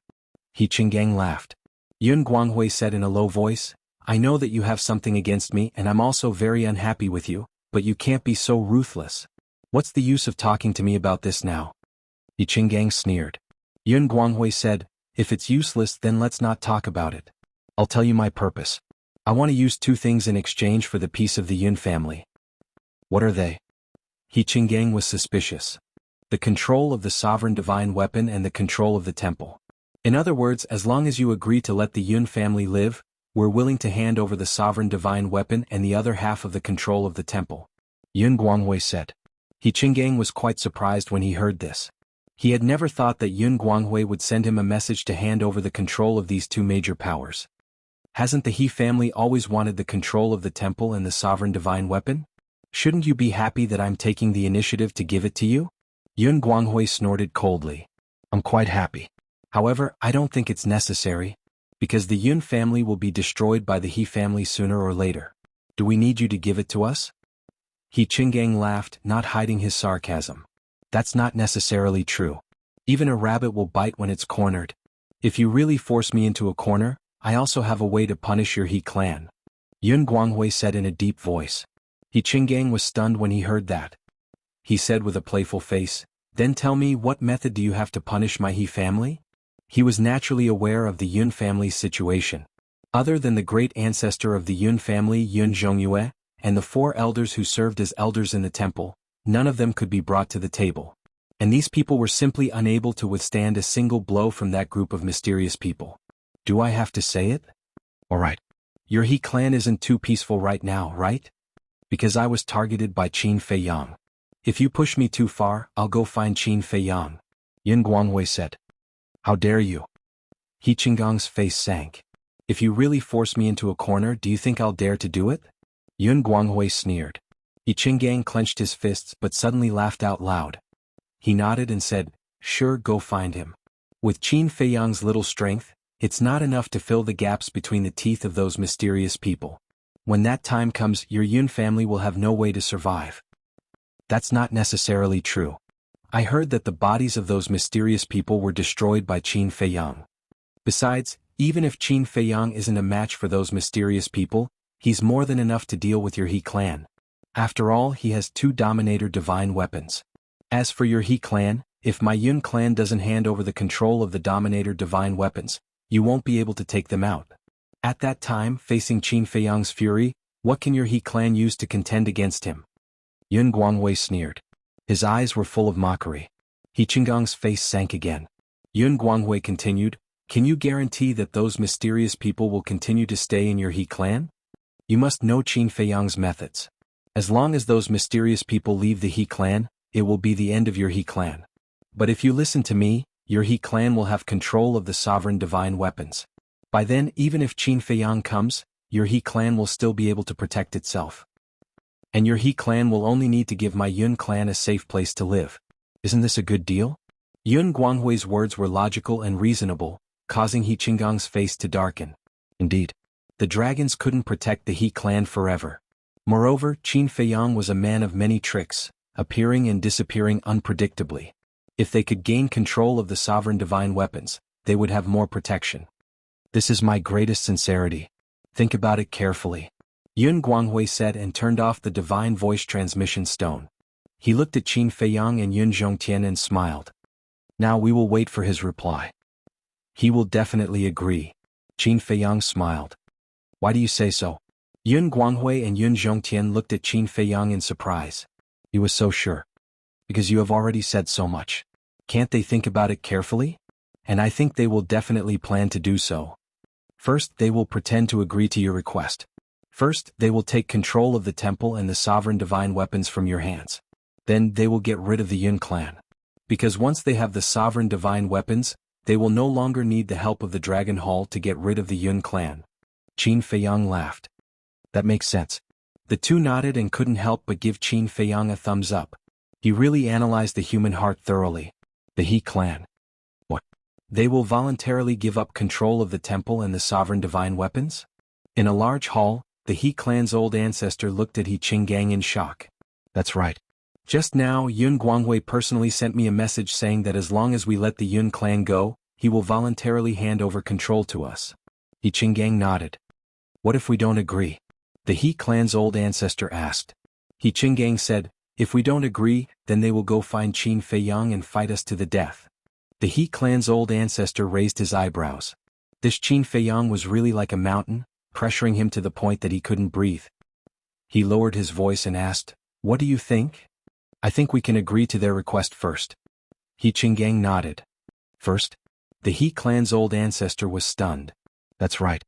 He Qinggang laughed. Yun Guanghui said in a low voice, I know that you have something against me and I'm also very unhappy with you, but you can't be so ruthless. What's the use of talking to me about this now? He Qinggang sneered. Yun Guanghui said, if it's useless then let's not talk about it. I'll tell you my purpose. I want to use two things in exchange for the peace of the Yun family. What are they? He Qinggang was suspicious. The control of the sovereign divine weapon and the control of the temple. In other words, as long as you agree to let the Yun family live, we're willing to hand over the sovereign divine weapon and the other half of the control of the temple. Yun Guanghui said. He Qinggang was quite surprised when he heard this. He had never thought that Yun Guanghui would send him a message to hand over the control of these two major powers. Hasn't the He family always wanted the control of the temple and the sovereign divine weapon? Shouldn't you be happy that I'm taking the initiative to give it to you? Yun Guanghui snorted coldly. I'm quite happy. However, I don't think it's necessary, because the Yun family will be destroyed by the He family sooner or later. Do we need you to give it to us? He Qinggang laughed, not hiding his sarcasm. That's not necessarily true. Even a rabbit will bite when it's cornered. If you really force me into a corner, I also have a way to punish your He clan. Yun Guanghui said in a deep voice. He Qinggang was stunned when he heard that. He said with a playful face, then tell me what method do you have to punish my He family? He was naturally aware of the Yun family's situation. Other than the great ancestor of the Yun family Yun Zhongyue, and the 4 elders who served as elders in the temple, none of them could be brought to the table. And these people were simply unable to withstand a single blow from that group of mysterious people. Do I have to say it? Alright. Your He clan isn't too peaceful right now, right? Because I was targeted by Qin Feiyang. If you push me too far, I'll go find Qin Feiyang. Yun Guanghui said. How dare you? He Qinggang's face sank. If you really force me into a corner, do you think I'll dare to do it? Yun Guanghui sneered. He Qinggang clenched his fists but suddenly laughed out loud. He nodded and said, sure, go find him. With Qin Feiyang's little strength, it's not enough to fill the gaps between the teeth of those mysterious people. When that time comes, your Yun family will have no way to survive. That's not necessarily true. I heard that the bodies of those mysterious people were destroyed by Qin Feiyang. Besides, even if Qin Feiyang isn't a match for those mysterious people, he's more than enough to deal with your He clan. After all, he has 2 Dominator divine weapons. As for your He clan, if my Yun clan doesn't hand over the control of the Dominator divine weapons, you won't be able to take them out. At that time, facing Qin Feiyang's fury, what can your He clan use to contend against him? Yun Guanghui sneered. His eyes were full of mockery. He Qinggang's face sank again. Yun Guanghui continued, can you guarantee that those mysterious people will continue to stay in your He clan? You must know Qin Feiyang's methods. As long as those mysterious people leave the He clan, it will be the end of your He clan. But if you listen to me, your He clan will have control of the sovereign divine weapons. By then, even if Qin Feiyang comes, your He clan will still be able to protect itself. And your He clan will only need to give my Yun clan a safe place to live. Isn't this a good deal? Yun Guanghui's words were logical and reasonable, causing He Qinggang's face to darken. Indeed, the dragons couldn't protect the He clan forever. Moreover, Qin Feiyang was a man of many tricks, appearing and disappearing unpredictably. If they could gain control of the sovereign divine weapons, they would have more protection. This is my greatest sincerity. Think about it carefully. Yun Guanghui said and turned off the divine voice transmission stone. He looked at Qin Feiyang and Yun Zhongtian and smiled. Now we will wait for his reply. He will definitely agree. Qin Feiyang smiled. Why do you say so? Yun Guanghui and Yun Zhongtian looked at Qin Feiyang in surprise. He was so sure. Because you have already said so much. Can't they think about it carefully? And I think they will definitely plan to do so. First, they will pretend to agree to your request. First, they will take control of the temple and the sovereign divine weapons from your hands. Then they will get rid of the Yun clan. Because once they have the sovereign divine weapons, they will no longer need the help of the Dragon Hall to get rid of the Yun clan. Qin Feiyang laughed. That makes sense. The two nodded and couldn't help but give Qin Feiyang a thumbs up. He really analyzed the human heart thoroughly. The He clan. What? They will voluntarily give up control of the temple and the sovereign divine weapons? In a large hall, the He clan's old ancestor looked at He Qinggang in shock. That's right. Just now Yun Guanghui personally sent me a message saying that as long as we let the Yun clan go, he will voluntarily hand over control to us. He Qinggang nodded. What if we don't agree? The He clan's old ancestor asked. He Qinggang said, if we don't agree, then they will go find Qin Feiyang and fight us to the death. The He clan's old ancestor raised his eyebrows. This Qin Feiyang was really like a mountain, pressuring him to the point that he couldn't breathe. He lowered his voice and asked, what do you think? I think we can agree to their request first. He Qinggang nodded. First? The He clan's old ancestor was stunned. That's right.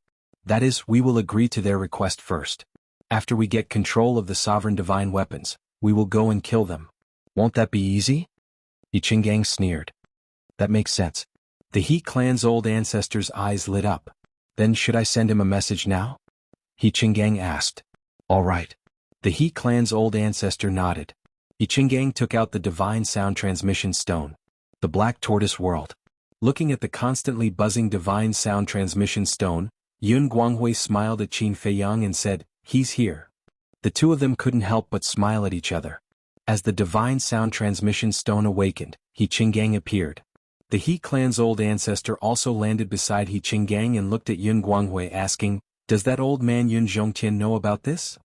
That is, we will agree to their request first. After we get control of the sovereign divine weapons, we will go and kill them. Won't that be easy? He Qinggang sneered. That makes sense. The He clan's old ancestor's eyes lit up. Then should I send him a message now? He Qinggang asked. All right. The He clan's old ancestor nodded. He Qinggang took out the divine sound transmission stone. The black tortoise whirled. Looking at the constantly buzzing divine sound transmission stone, Yun Guanghui smiled at Qin Feiyang and said, he's here. The two of them couldn't help but smile at each other. As the divine sound transmission stone awakened, He Qinggang appeared. The He clan's old ancestor also landed beside He Qinggang and looked at Yun Guanghui asking, does that old man Yun Zhongtian know about this?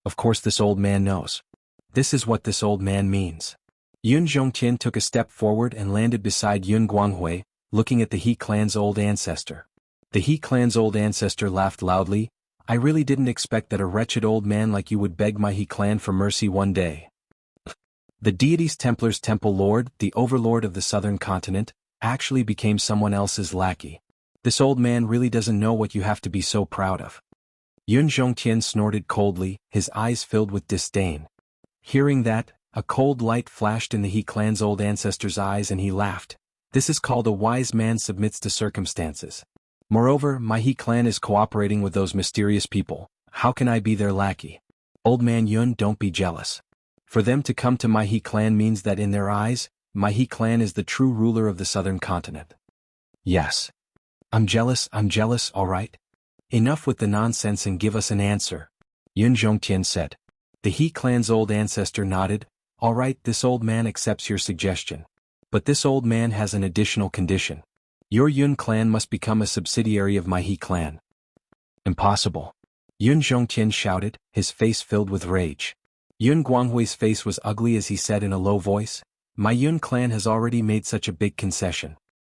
Of course this old man knows. This is what this old man means. Yun Zhongtian took a step forward and landed beside Yun Guanghui, looking at the He clan's old ancestor. The He clan's old ancestor laughed loudly. I really didn't expect that a wretched old man like you would beg my He clan for mercy one day. The deity's Templar's temple lord, the overlord of the southern continent, actually became someone else's lackey. This old man really doesn't know what you have to be so proud of. Yun Zhongtian snorted coldly, his eyes filled with disdain. Hearing that, a cold light flashed in the He clan's old ancestor's eyes and he laughed. This is called a wise man submits to circumstances. Moreover, my He clan is cooperating with those mysterious people. How can I be their lackey? Old man Yun, don't be jealous. For them to come to my He clan means that in their eyes, my He clan is the true ruler of the southern continent. Yes. I'm jealous, all right? Enough with the nonsense and give us an answer. Yun Zhongtian said. The He clan's old ancestor nodded. All right, this old man accepts your suggestion. But this old man has an additional condition. Your Yun clan must become a subsidiary of my He clan. Impossible. Yun Zhongtian shouted, his face filled with rage. Yun Guanghui's face was ugly as he said in a low voice, my Yun clan has already made such a big concession.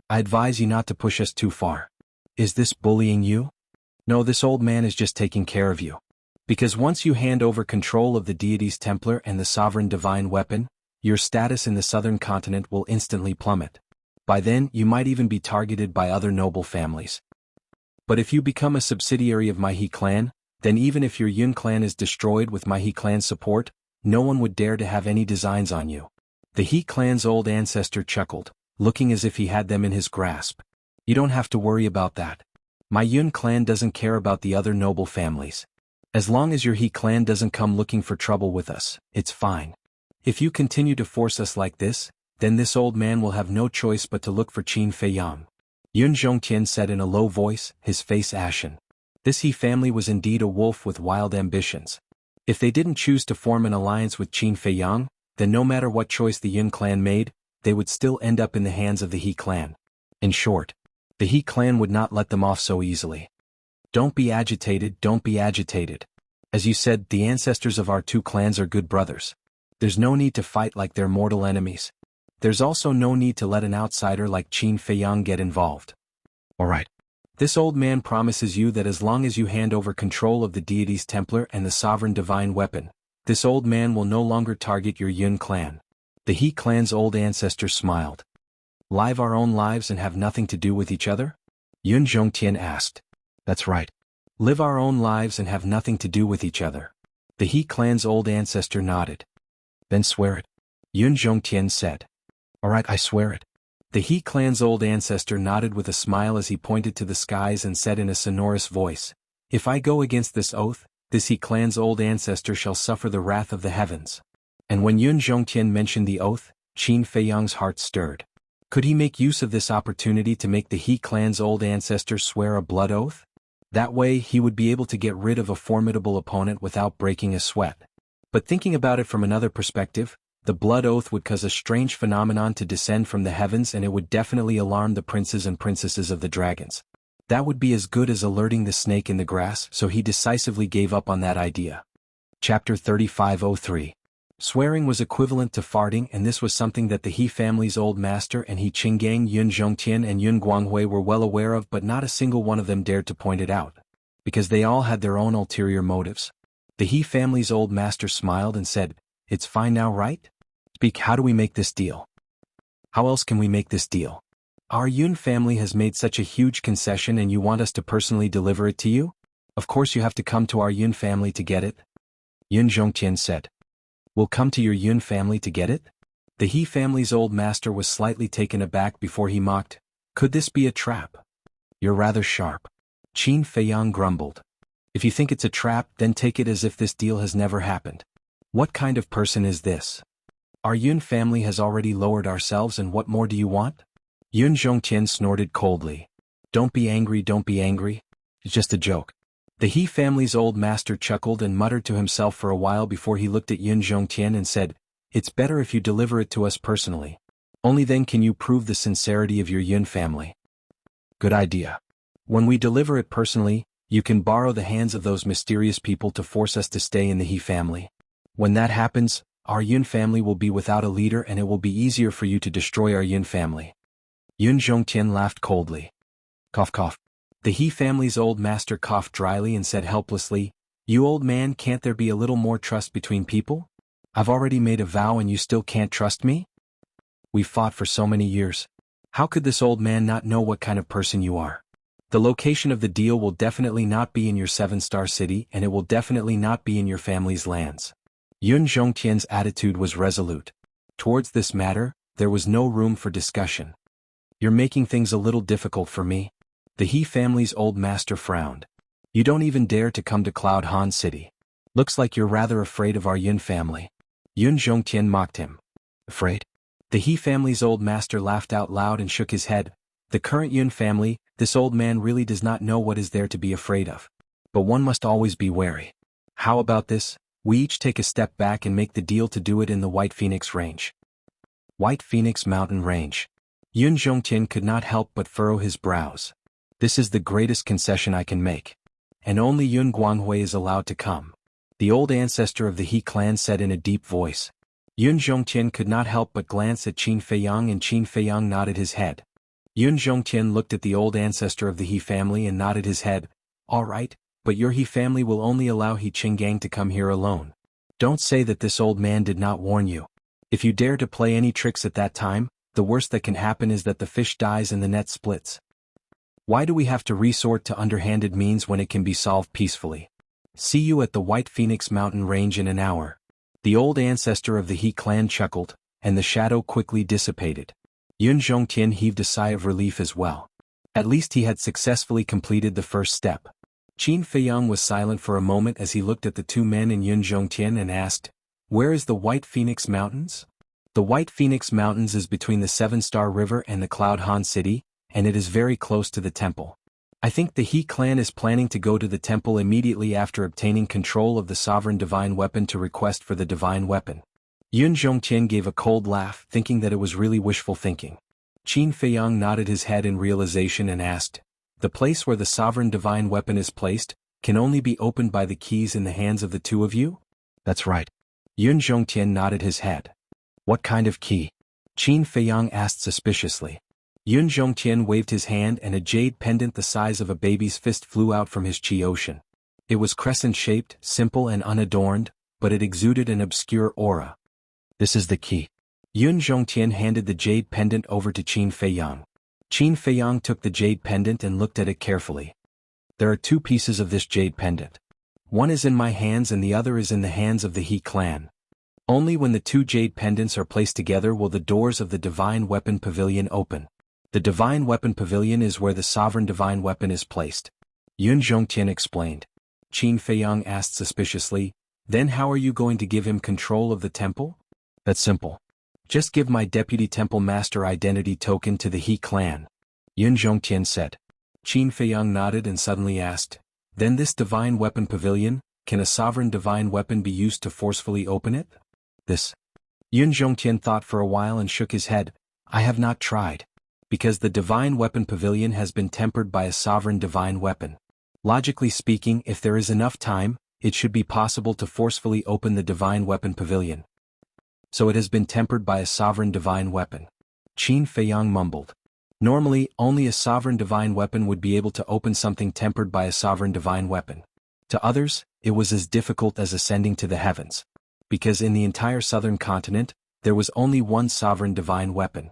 I advise you not to push us too far. Is this bullying you? No, this old man is just taking care of you. Because once you hand over control of the deity's Templar and the sovereign divine weapon, your status in the southern continent will instantly plummet. By then, you might even be targeted by other noble families. But if you become a subsidiary of my He clan, then even if your Yun clan is destroyed with my He clan's support, no one would dare to have any designs on you. The He clan's old ancestor chuckled, looking as if he had them in his grasp. You don't have to worry about that. My Yun clan doesn't care about the other noble families. As long as your He clan doesn't come looking for trouble with us, it's fine. If you continue to force us like this, then this old man will have no choice but to look for Qin Feiyang. Yun Zhongtian said in a low voice, his face ashen. This He family was indeed a wolf with wild ambitions. If they didn't choose to form an alliance with Qin Feiyang, then no matter what choice the Yun clan made, they would still end up in the hands of the He clan. In short, the He clan would not let them off so easily. Don't be agitated, don't be agitated. As you said, the ancestors of our two clans are good brothers. There's no need to fight like they're mortal enemies. There's also no need to let an outsider like Qin Feiyang get involved. Alright. This old man promises you that as long as you hand over control of the deity's Templar and the sovereign divine weapon, this old man will no longer target your Yun clan. The He clan's old ancestor smiled. Live our own lives and have nothing to do with each other? Yun Zhongtian asked. That's right. Live our own lives and have nothing to do with each other. The He clan's old ancestor nodded. Then swear it. Yun Zhongtian said. Alright, I swear it. The He clan's old ancestor nodded with a smile as he pointed to the skies and said in a sonorous voice, if I go against this oath, this He clan's old ancestor shall suffer the wrath of the heavens. And when Yun Zhongtian mentioned the oath, Qin Feiyang's heart stirred. Could he make use of this opportunity to make the He clan's old ancestor swear a blood oath? That way he would be able to get rid of a formidable opponent without breaking a sweat. But thinking about it from another perspective, the blood oath would cause a strange phenomenon to descend from the heavens, and it would definitely alarm the princes and princesses of the dragons. That would be as good as alerting the snake in the grass, so he decisively gave up on that idea. Chapter 3503. Swearing was equivalent to farting, and this was something that the He family's old master and He Qinggang, Yun Zhongtian and Yun Guanghui were well aware of, but not a single one of them dared to point it out, because they all had their own ulterior motives. The He family's old master smiled and said, "It's fine now, right? Speak, how do we make this deal? How else can we make this deal? Our Yun family has made such a huge concession and you want us to personally deliver it to you? Of course you have to come to our Yun family to get it." Yun Zhongtian said. "We'll come to your Yun family to get it?" The He family's old master was slightly taken aback before he mocked, "Could this be a trap?" "You're rather sharp." Qin Feiyang grumbled. "If you think it's a trap, then take it as if this deal has never happened. What kind of person is this? Our Yun family has already lowered ourselves, and what more do you want?" Yun Zhongtian snorted coldly. Don't be angry, it's just a joke." The He family's old master chuckled and muttered to himself for a while before he looked at Yun Zhongtian and said, "It's better if you deliver it to us personally. Only then can you prove the sincerity of your Yun family." "Good idea. When we deliver it personally, you can borrow the hands of those mysterious people to force us to stay in the He family. When that happens, our Yun family will be without a leader and it will be easier for you to destroy our Yun family." Yun Zhongtian laughed coldly. Cough cough. The He family's old master coughed dryly and said helplessly, "You old man, can't there be a little more trust between people? I've already made a vow and you still can't trust me? We've fought for so many years. How could this old man not know what kind of person you are? The location of the deal will definitely not be in your 7-star city, and it will definitely not be in your family's lands." Yun Zhongtian's attitude was resolute. Towards this matter, there was no room for discussion. "You're making things a little difficult for me." The He family's old master frowned. "You don't even dare to come to Cloud Han City. Looks like you're rather afraid of our Yun family." Yun Zhongtian mocked him. "Afraid?" The He family's old master laughed out loud and shook his head. "The current Yun family, this old man really does not know what is there to be afraid of. But one must always be wary. How about this? We each take a step back and make the deal to do it in the White Phoenix Range." White Phoenix Mountain Range. Yun Zhongtian could not help but furrow his brows. "This is the greatest concession I can make. And only Yun Guanghui is allowed to come," the old ancestor of the He clan said in a deep voice. Yun Zhongtian could not help but glance at Qin Feiyang, and Qin Feiyang nodded his head. Yun Zhongtian looked at the old ancestor of the He family and nodded his head. "All right, but your He family will only allow He Qinggang to come here alone. Don't say that this old man did not warn you. If you dare to play any tricks at that time, the worst that can happen is that the fish dies and the net splits. Why do we have to resort to underhanded means when it can be solved peacefully? See you at the White Phoenix Mountain Range in an hour." The old ancestor of the He clan chuckled, and the shadow quickly dissipated. Yun Zhongtian heaved a sigh of relief as well. At least he had successfully completed the first step. Qin Feiyang was silent for a moment as he looked at the two men and Yun Zhongtian and asked, "Where is the White Phoenix Mountains?" The White Phoenix Mountains is between the 7-Star River and the Cloud Han City, and it is very close to the temple. I think the He clan is planning to go to the temple immediately after obtaining control of the sovereign divine weapon to request for the divine weapon. Yun Zhongtian gave a cold laugh, thinking that it was really wishful thinking. Qin Feiyang nodded his head in realization and asked, "The place where the sovereign divine weapon is placed can only be opened by the keys in the hands of the two of you?" "That's right." Yun Zhongtian nodded his head. "What kind of key?" Qin Feiyang asked suspiciously. Yun Zhongtian waved his hand and a jade pendant the size of a baby's fist flew out from his chi ocean. It was crescent-shaped, simple and unadorned, but it exuded an obscure aura. "This is the key." Yun Zhongtian handed the jade pendant over to Qin Feiyang. Qin Feiyang took the jade pendant and looked at it carefully. "There are two pieces of this jade pendant. One is in my hands and the other is in the hands of the He clan. Only when the two jade pendants are placed together will the doors of the Divine Weapon Pavilion open. The Divine Weapon Pavilion is where the sovereign divine weapon is placed," Yun Zhongtian explained. Qin Feiyang asked suspiciously, "Then how are you going to give him control of the temple?" "That's simple. Just give my deputy temple master identity token to the He clan," Yun Zhongtian said. Qin Feiyang nodded and suddenly asked, "Then this Divine Weapon Pavilion, can a sovereign divine weapon be used to forcefully open it? This. Yun Zhongtian thought for a while and shook his head. I have not tried. Because the divine weapon pavilion has been tempered by a sovereign divine weapon. Logically speaking, if there is enough time, it should be possible to forcefully open the divine weapon pavilion. So it has been tempered by a sovereign divine weapon. Qin Feiyang mumbled. Normally, only a sovereign divine weapon would be able to open something tempered by a sovereign divine weapon. To others, it was as difficult as ascending to the heavens. Because in the entire southern continent, there was only one sovereign divine weapon.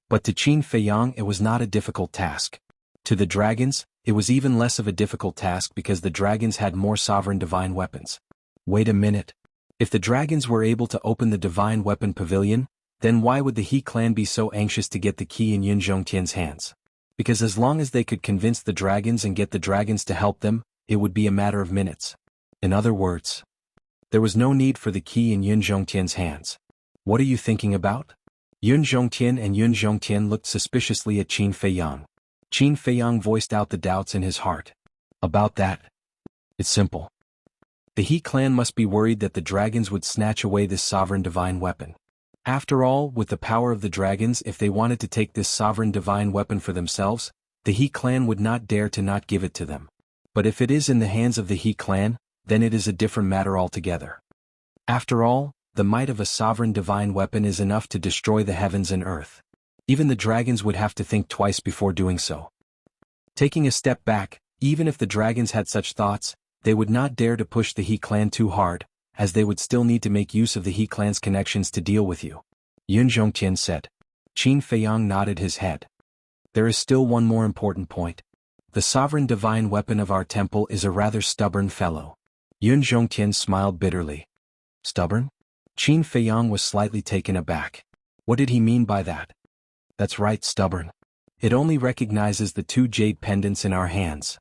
But to Qin Feiyang it was not a difficult task. To the dragons, it was even less of a difficult task because the dragons had more sovereign divine weapons. Wait a minute. If the dragons were able to open the divine weapon pavilion, then why would the He clan be so anxious to get the key in Yun Zhongtian's hands? Because as long as they could convince the dragons and get the dragons to help them, it would be a matter of minutes. In other words, there was no need for the key in Yun Zhongtian's hands. What are you thinking about? Yun Zhongtian and Yun Zhongtian looked suspiciously at Qin Feiyang. Qin Feiyang voiced out the doubts in his heart. About that. It's simple. The He clan must be worried that the dragons would snatch away this sovereign divine weapon. After all, with the power of the dragons, if they wanted to take this sovereign divine weapon for themselves, the He clan would not dare to not give it to them. But if it is in the hands of the He clan, then it is a different matter altogether. After all, the might of a sovereign divine weapon is enough to destroy the heavens and earth. Even the dragons would have to think twice before doing so. Taking a step back, even if the dragons had such thoughts, they would not dare to push the He clan too hard, as they would still need to make use of the He clan's connections to deal with you. Yun Zhongtian said. Qin Feiyang nodded his head. There is still one more important point. The sovereign divine weapon of our temple is a rather stubborn fellow. Yun Zhongtian smiled bitterly. Stubborn? Qin Feiyang was slightly taken aback. What did he mean by that? That's right, stubborn. It only recognizes the 2 jade pendants in our hands.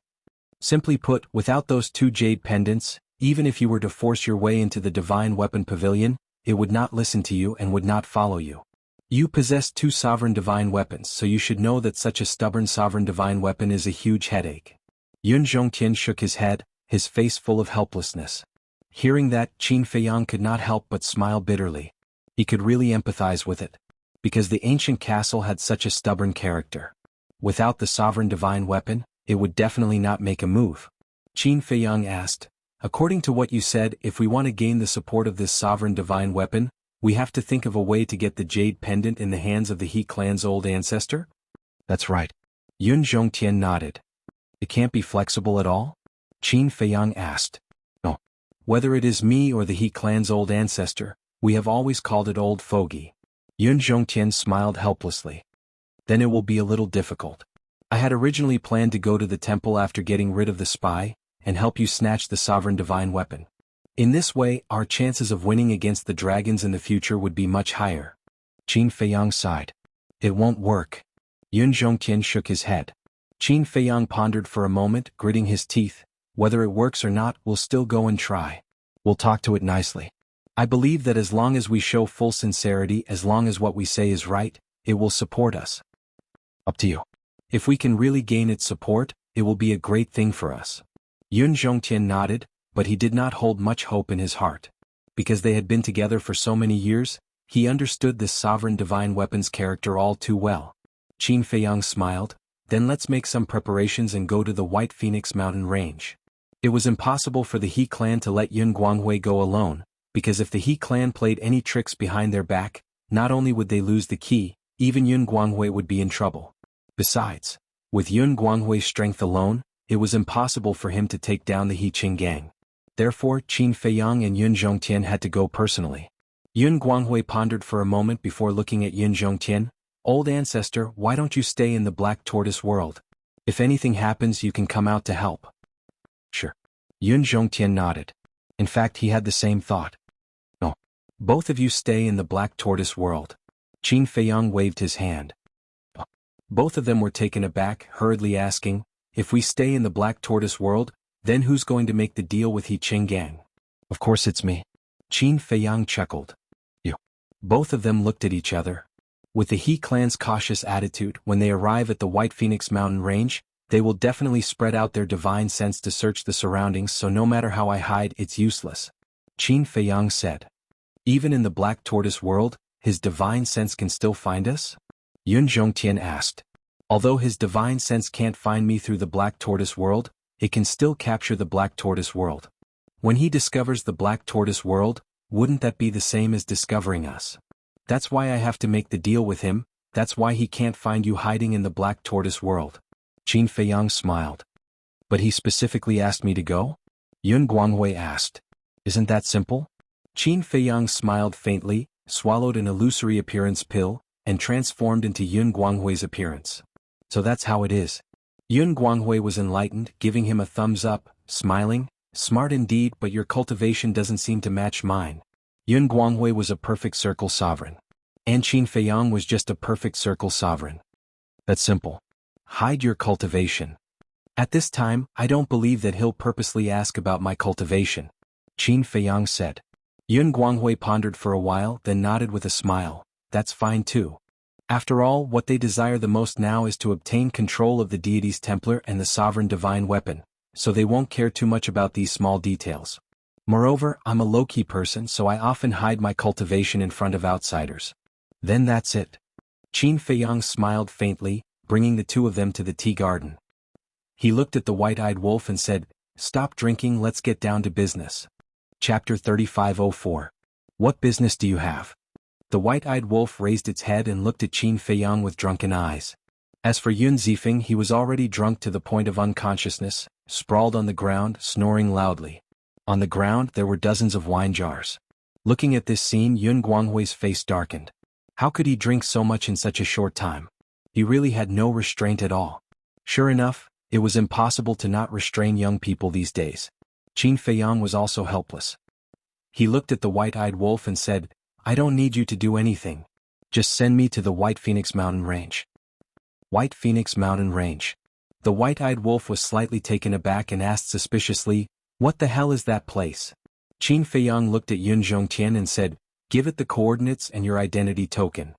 Simply put, without those 2 jade pendants, even if you were to force your way into the divine weapon pavilion, it would not listen to you and would not follow you. You possess 2 sovereign divine weapons, so you should know that such a stubborn sovereign divine weapon is a huge headache. Yun Zhongtian shook his head, his face full of helplessness. Hearing that, Qin Feiyang could not help but smile bitterly. He could really empathize with it. Because the ancient castle had such a stubborn character. Without the sovereign divine weapon, it would definitely not make a move. Qin Feiyang asked, according to what you said, if we want to gain the support of this sovereign divine weapon, we have to think of a way to get the jade pendant in the hands of the He clan's old ancestor? That's right. Yun Zhongtian nodded. It can't be flexible at all? Qin Feiyang asked. No. Whether it is me or the He clan's old ancestor, we have always called it Old Fogey. Yun Zhongtian smiled helplessly. Then it will be a little difficult. I had originally planned to go to the temple after getting rid of the spy, and help you snatch the sovereign divine weapon. In this way, our chances of winning against the dragons in the future would be much higher. Qin Feiyang sighed. It won't work. Yun Zhongtian shook his head. Qin Feiyang pondered for a moment, gritting his teeth. Whether it works or not, we'll still go and try. We'll talk to it nicely. I believe that as long as we show full sincerity, as long as what we say is right, it will support us. Up to you. If we can really gain its support, it will be a great thing for us. Yun Zhongtian nodded, but he did not hold much hope in his heart. Because they had been together for so many years, he understood this sovereign divine weapon's character all too well. Qin Feiyang smiled. Then let's make some preparations and go to the White Phoenix mountain range. It was impossible for the He clan to let Yun Guanghui go alone, because if the He clan played any tricks behind their back, not only would they lose the key, even Yun Guanghui would be in trouble. Besides, with Yun Guanghui's strength alone, it was impossible for him to take down the He Qing gang. Therefore, Qin Feiyang and Yun Zhongtian had to go personally. Yun Guanghui pondered for a moment before looking at Yun Zhongtian. Old ancestor, why don't you stay in the Black Tortoise world? If anything happens, you can come out to help. Sure. Yun Zhongtian nodded. In fact, he had the same thought. No. Both of you stay in the Black Tortoise world. Qin Feiyang waved his hand. Both of them were taken aback, hurriedly asking, if we stay in the Black Tortoise world, then who's going to make the deal with He Qing gang? Of course it's me. Qin Feiyang chuckled. You. Both of them looked at each other. With the He clan's cautious attitude, when they arrive at the White Phoenix mountain range, They will definitely spread out their divine sense to search the surroundings, so no matter how I hide, it's useless. Qin Feiyang said. Even in the Black Tortoise world, his divine sense can still find us? Yun Zhongtian asked. Although his divine sense can't find me through the Black Tortoise world, it can still capture the Black Tortoise world. When he discovers the Black Tortoise world, wouldn't that be the same as discovering us? That's why I have to make the deal with him, that's why he can't find you hiding in the Black Tortoise world. Qin Feiyang smiled. But he specifically asked me to go? Yun Guanghui asked. Isn't that simple? Qin Feiyang smiled faintly, swallowed an illusory appearance pill, and transformed into Yun Guanghui's appearance. So that's how it is. Yun Guanghui was enlightened, giving him a thumbs up, smiling. Smart indeed, but your cultivation doesn't seem to match mine. Yun Guanghui was a perfect circle sovereign. And Qin Feiyang was just a perfect circle sovereign. That's simple. Hide your cultivation. At this time, I don't believe that he'll purposely ask about my cultivation. Qin Feiyang said. Yun Guanghui pondered for a while, then nodded with a smile. That's fine too. After all, what they desire the most now is to obtain control of the deity's Templar and the sovereign divine weapon, so they won't care too much about these small details. Moreover, I'm a low-key person, so I often hide my cultivation in front of outsiders. Then that's it. Qin Feiyang smiled faintly, bringing the two of them to the tea garden. He looked at the white-eyed wolf and said, "Stop drinking, let's get down to business." Chapter 3504. What business do you have? The white-eyed wolf raised its head and looked at Qin Feiyang with drunken eyes. As for Yun Zifeng, he was already drunk to the point of unconsciousness, sprawled on the ground, snoring loudly. On the ground there were dozens of wine jars. Looking at this scene, Yun Guanghui's face darkened. How could he drink so much in such a short time? He really had no restraint at all. Sure enough, it was impossible to not restrain young people these days. Qin Feiyang was also helpless. He looked at the white-eyed wolf and said, "I don't need you to do anything. Just send me to the White Phoenix Mountain Range." White Phoenix Mountain Range. The white-eyed wolf was slightly taken aback and asked suspiciously, "What the hell is that place?" Qin Feiyang looked at Yun Zhongtian and said, "Give it the coordinates and your identity token."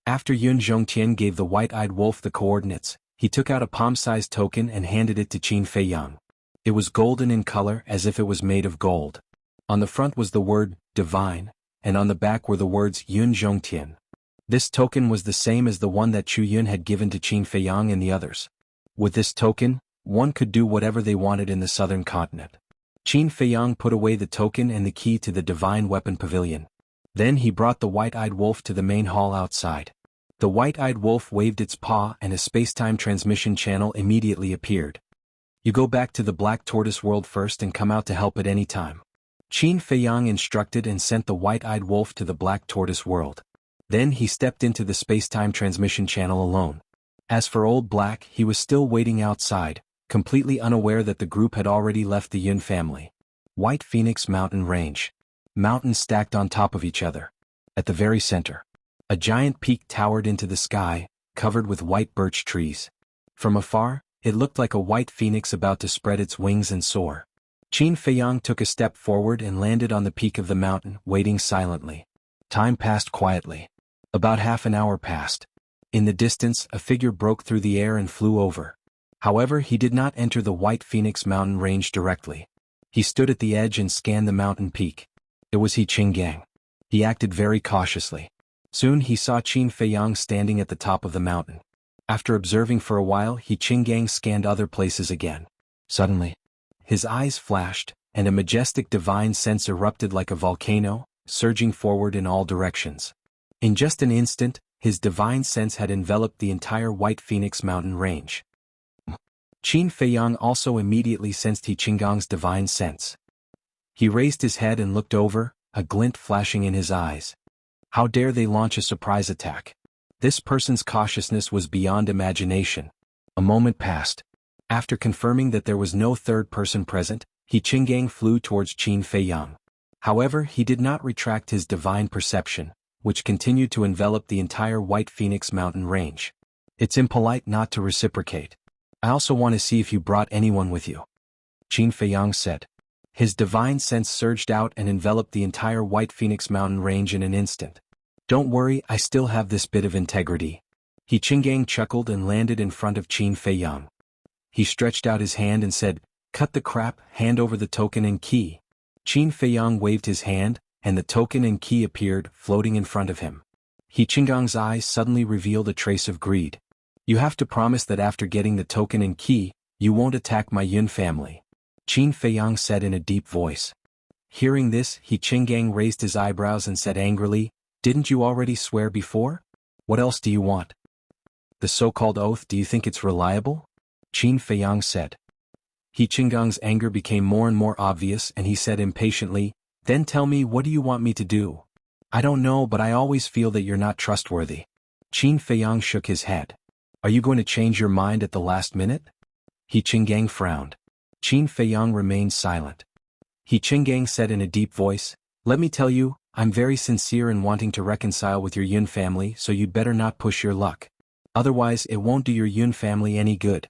After Yun Zhongtian gave the white-eyed wolf the coordinates, he took out a palm-sized token and handed it to Qin Feiyang. It was golden in color, as if it was made of gold. On the front was the word, "Divine," and on the back were the words, "Yun Zhongtian." This token was the same as the one that Chu Yun had given to Qin Feiyang and the others. With this token, one could do whatever they wanted in the southern continent. Qin Feiyang put away the token and the key to the divine weapon pavilion. Then he brought the white-eyed wolf to the main hall outside. The white-eyed wolf waved its paw and a space-time transmission channel immediately appeared. "You go back to the Black Tortoise world first and come out to help at any time." Qin Feiyang instructed and sent the white-eyed wolf to the Black Tortoise world. Then he stepped into the space-time transmission channel alone. As for Old Black, he was still waiting outside, completely unaware that the group had already left the Yun family. White Phoenix Mountain Range. Mountains stacked on top of each other. At the very center, a giant peak towered into the sky, covered with white birch trees. From afar, it looked like a white phoenix about to spread its wings and soar. Qin Feiyang took a step forward and landed on the peak of the mountain, waiting silently. Time passed quietly. About half an hour passed. In the distance, a figure broke through the air and flew over. However, he did not enter the White Phoenix Mountain Range directly. He stood at the edge and scanned the mountain peak. It was He Qinggang. He acted very cautiously. Soon he saw Qin Feiyang standing at the top of the mountain. After observing for a while, He Qinggang scanned other places again. Suddenly, his eyes flashed, and a majestic divine sense erupted like a volcano, surging forward in all directions. In just an instant, his divine sense had enveloped the entire White Phoenix Mountain Range. Qin Feiyang also immediately sensed He Qinggang's divine sense. He raised his head and looked over, a glint flashing in his eyes. How dare they launch a surprise attack? This person's cautiousness was beyond imagination. A moment passed. After confirming that there was no third person present, He Qinggang flew towards Qin Feiyang. However, he did not retract his divine perception, which continued to envelop the entire White Phoenix Mountain Range. "It's impolite not to reciprocate. I also want to see if you brought anyone with you," Qin Feiyang said. His divine sense surged out and enveloped the entire White Phoenix Mountain Range in an instant. "Don't worry, I still have this bit of integrity." He Qinggang chuckled and landed in front of Qin Feiyang. He stretched out his hand and said, "Cut the crap, hand over the token and key." Qin Feiyang waved his hand, and the token and key appeared, floating in front of him. He Qinggang's eyes suddenly revealed a trace of greed. "You have to promise that after getting the token and key, you won't attack my Yun family," Qin Feiyang said in a deep voice. Hearing this, He Qinggang raised his eyebrows and said angrily, "Didn't you already swear before? What else do you want? The so-called oath, do you think it's reliable?" Qin Feiyang said. He Qinggang's anger became more and more obvious and he said impatiently, "Then tell me, what do you want me to do?" "I don't know, but I always feel that you're not trustworthy." Qin Feiyang shook his head. "Are you going to change your mind at the last minute?" He Qinggang frowned. Qin Feiyang remained silent. He Qinggang said in a deep voice, "Let me tell you, I'm very sincere in wanting to reconcile with your Yun family, so you'd better not push your luck. Otherwise it won't do your Yun family any good."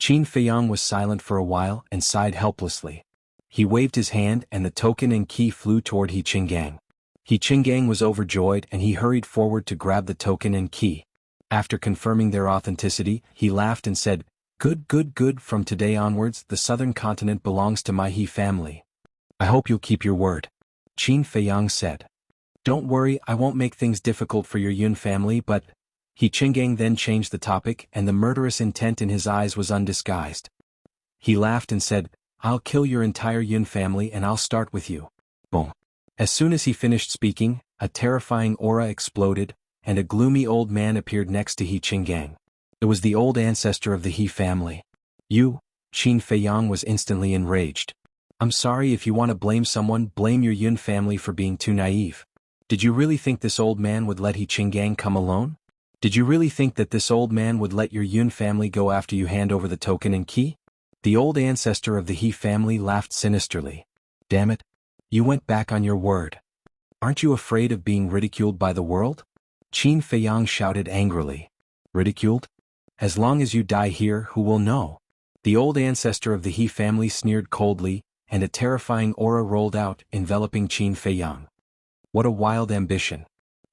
Qin Feiyang was silent for a while and sighed helplessly. He waved his hand and the token and key flew toward He Qinggang. He Qinggang was overjoyed and he hurried forward to grab the token and key. After confirming their authenticity, he laughed and said, "Good, good, good, from today onwards the southern continent belongs to my He family. I hope you'll keep your word." Qin Feiyang said. "Don't worry, I won't make things difficult for your Yun family, but—" He Qinggang then changed the topic and the murderous intent in his eyes was undisguised. He laughed and said, "I'll kill your entire Yun family and I'll start with you." Boom. As soon as he finished speaking, a terrifying aura exploded, and a gloomy old man appeared next to He Qinggang. It was the old ancestor of the He family. "You?" Qin Feiyang was instantly enraged. "I'm sorry, if you want to blame someone, blame your Yun family for being too naive. Did you really think this old man would let He Qinggang come alone? Did you really think that this old man would let your Yun family go after you hand over the token and key?" The old ancestor of the He family laughed sinisterly. "Damn it. You went back on your word. Aren't you afraid of being ridiculed by the world?" Qin Feiyang shouted angrily. "Ridiculed? As long as you die here, who will know?" The old ancestor of the He family sneered coldly, and a terrifying aura rolled out, enveloping Qin Feiyang. What a wild ambition.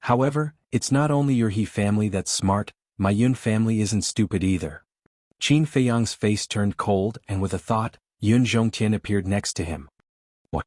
However, it's not only your He family that's smart, my Yun family isn't stupid either. Qin Feiyang's face turned cold and with a thought, Yun Zhongtian appeared next to him. "What?"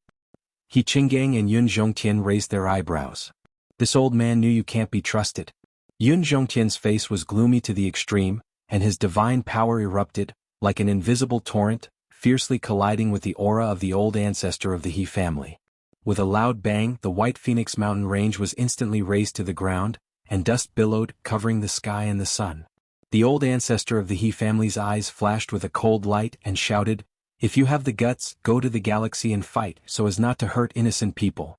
He Qinggang and Yun Zhongtian raised their eyebrows. "This old man knew you can't be trusted." Yun Zhongtian's face was gloomy to the extreme, and his divine power erupted, like an invisible torrent, fiercely colliding with the aura of the old ancestor of the He family. With a loud bang, the White Phoenix mountain range was instantly razed to the ground, and dust billowed, covering the sky and the sun. The old ancestor of the He family's eyes flashed with a cold light and shouted, "If you have the guts, go to the galaxy and fight so as not to hurt innocent people."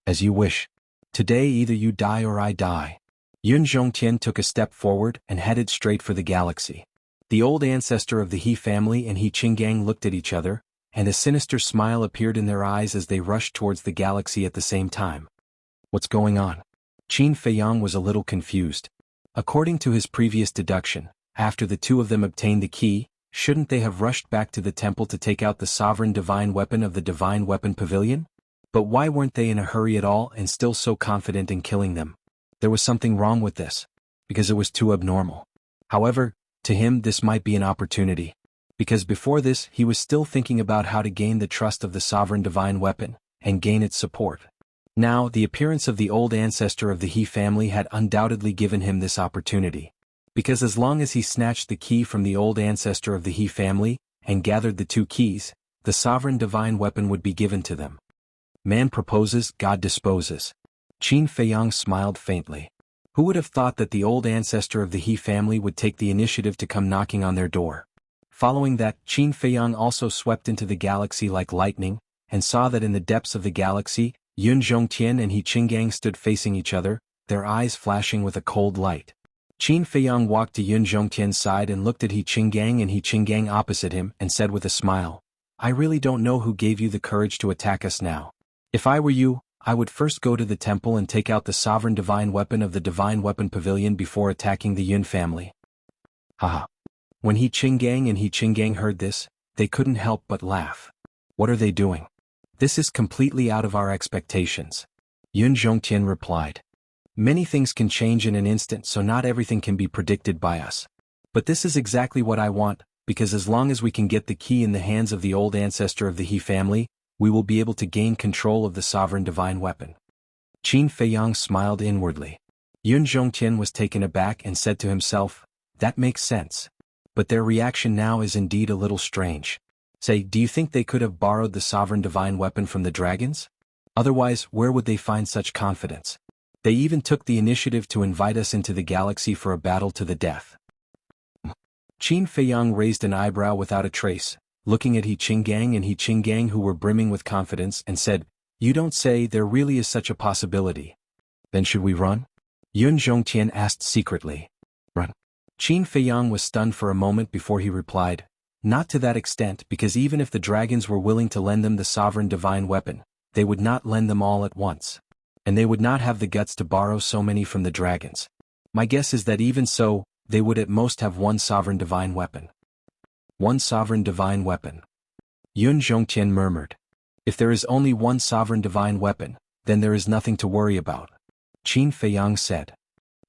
"As you wish. Today either you die or I die." Yun Zhongtian took a step forward and headed straight for the galaxy. The old ancestor of the He family and He Qinggang looked at each other, and a sinister smile appeared in their eyes as they rushed towards the galaxy at the same time. What's going on? Qin Feiyang was a little confused. According to his previous deduction, after the two of them obtained the key, shouldn't they have rushed back to the temple to take out the sovereign divine weapon of the divine weapon pavilion? But why weren't they in a hurry at all and still so confident in killing them? There was something wrong with this, because it was too abnormal. However, to him this might be an opportunity, because before this he was still thinking about how to gain the trust of the sovereign divine weapon, and gain its support. Now, the appearance of the old ancestor of the He family had undoubtedly given him this opportunity, because as long as he snatched the key from the old ancestor of the He family, and gathered the two keys, the sovereign divine weapon would be given to them. Man proposes, God disposes. Qin Feiyang smiled faintly. Who would have thought that the old ancestor of the He family would take the initiative to come knocking on their door? Following that, Qin Feiyang also swept into the galaxy like lightning, and saw that in the depths of the galaxy, Yun Zhongtian and He Qinggang stood facing each other, their eyes flashing with a cold light. Qin Feiyang walked to Yun Zhongtian's side and looked at He Qinggang and He Qinggang opposite him and said with a smile, "I really don't know who gave you the courage to attack us now. If I were you, I would first go to the temple and take out the sovereign divine weapon of the divine weapon pavilion before attacking the Yun family." Haha. When He Qinggang and He Qinggang heard this, they couldn't help but laugh. "What are they doing? This is completely out of our expectations," Yun Zhongtian replied. "Many things can change in an instant, so not everything can be predicted by us. But this is exactly what I want. because as long as we can get the key in the hands of the old ancestor of the He family, we will be able to gain control of the sovereign divine weapon. Qin Feiyang smiled inwardly. Yun Zhongtian was taken aback and said to himself, that makes sense. But their reaction now is indeed a little strange. Say, do you think they could have borrowed the sovereign divine weapon from the dragons? Otherwise, where would they find such confidence? They even took the initiative to invite us into the galaxy for a battle to the death. Qin Feiyang raised an eyebrow without a trace, looking at He Qinggang and He Qinggang, who were brimming with confidence, and said, you don't say there really is such a possibility. Then should we run? Yun Zhongtian asked secretly. Run. Qin Feiyang was stunned for a moment before he replied, not to that extent, because even if the dragons were willing to lend them the sovereign divine weapon, they would not lend them all at once. And they would not have the guts to borrow so many from the dragons. My guess is that even so, they would at most have one sovereign divine weapon. One sovereign divine weapon. Yun Zhongtian murmured. If there is only one sovereign divine weapon, then there is nothing to worry about. Qin Feiyang said.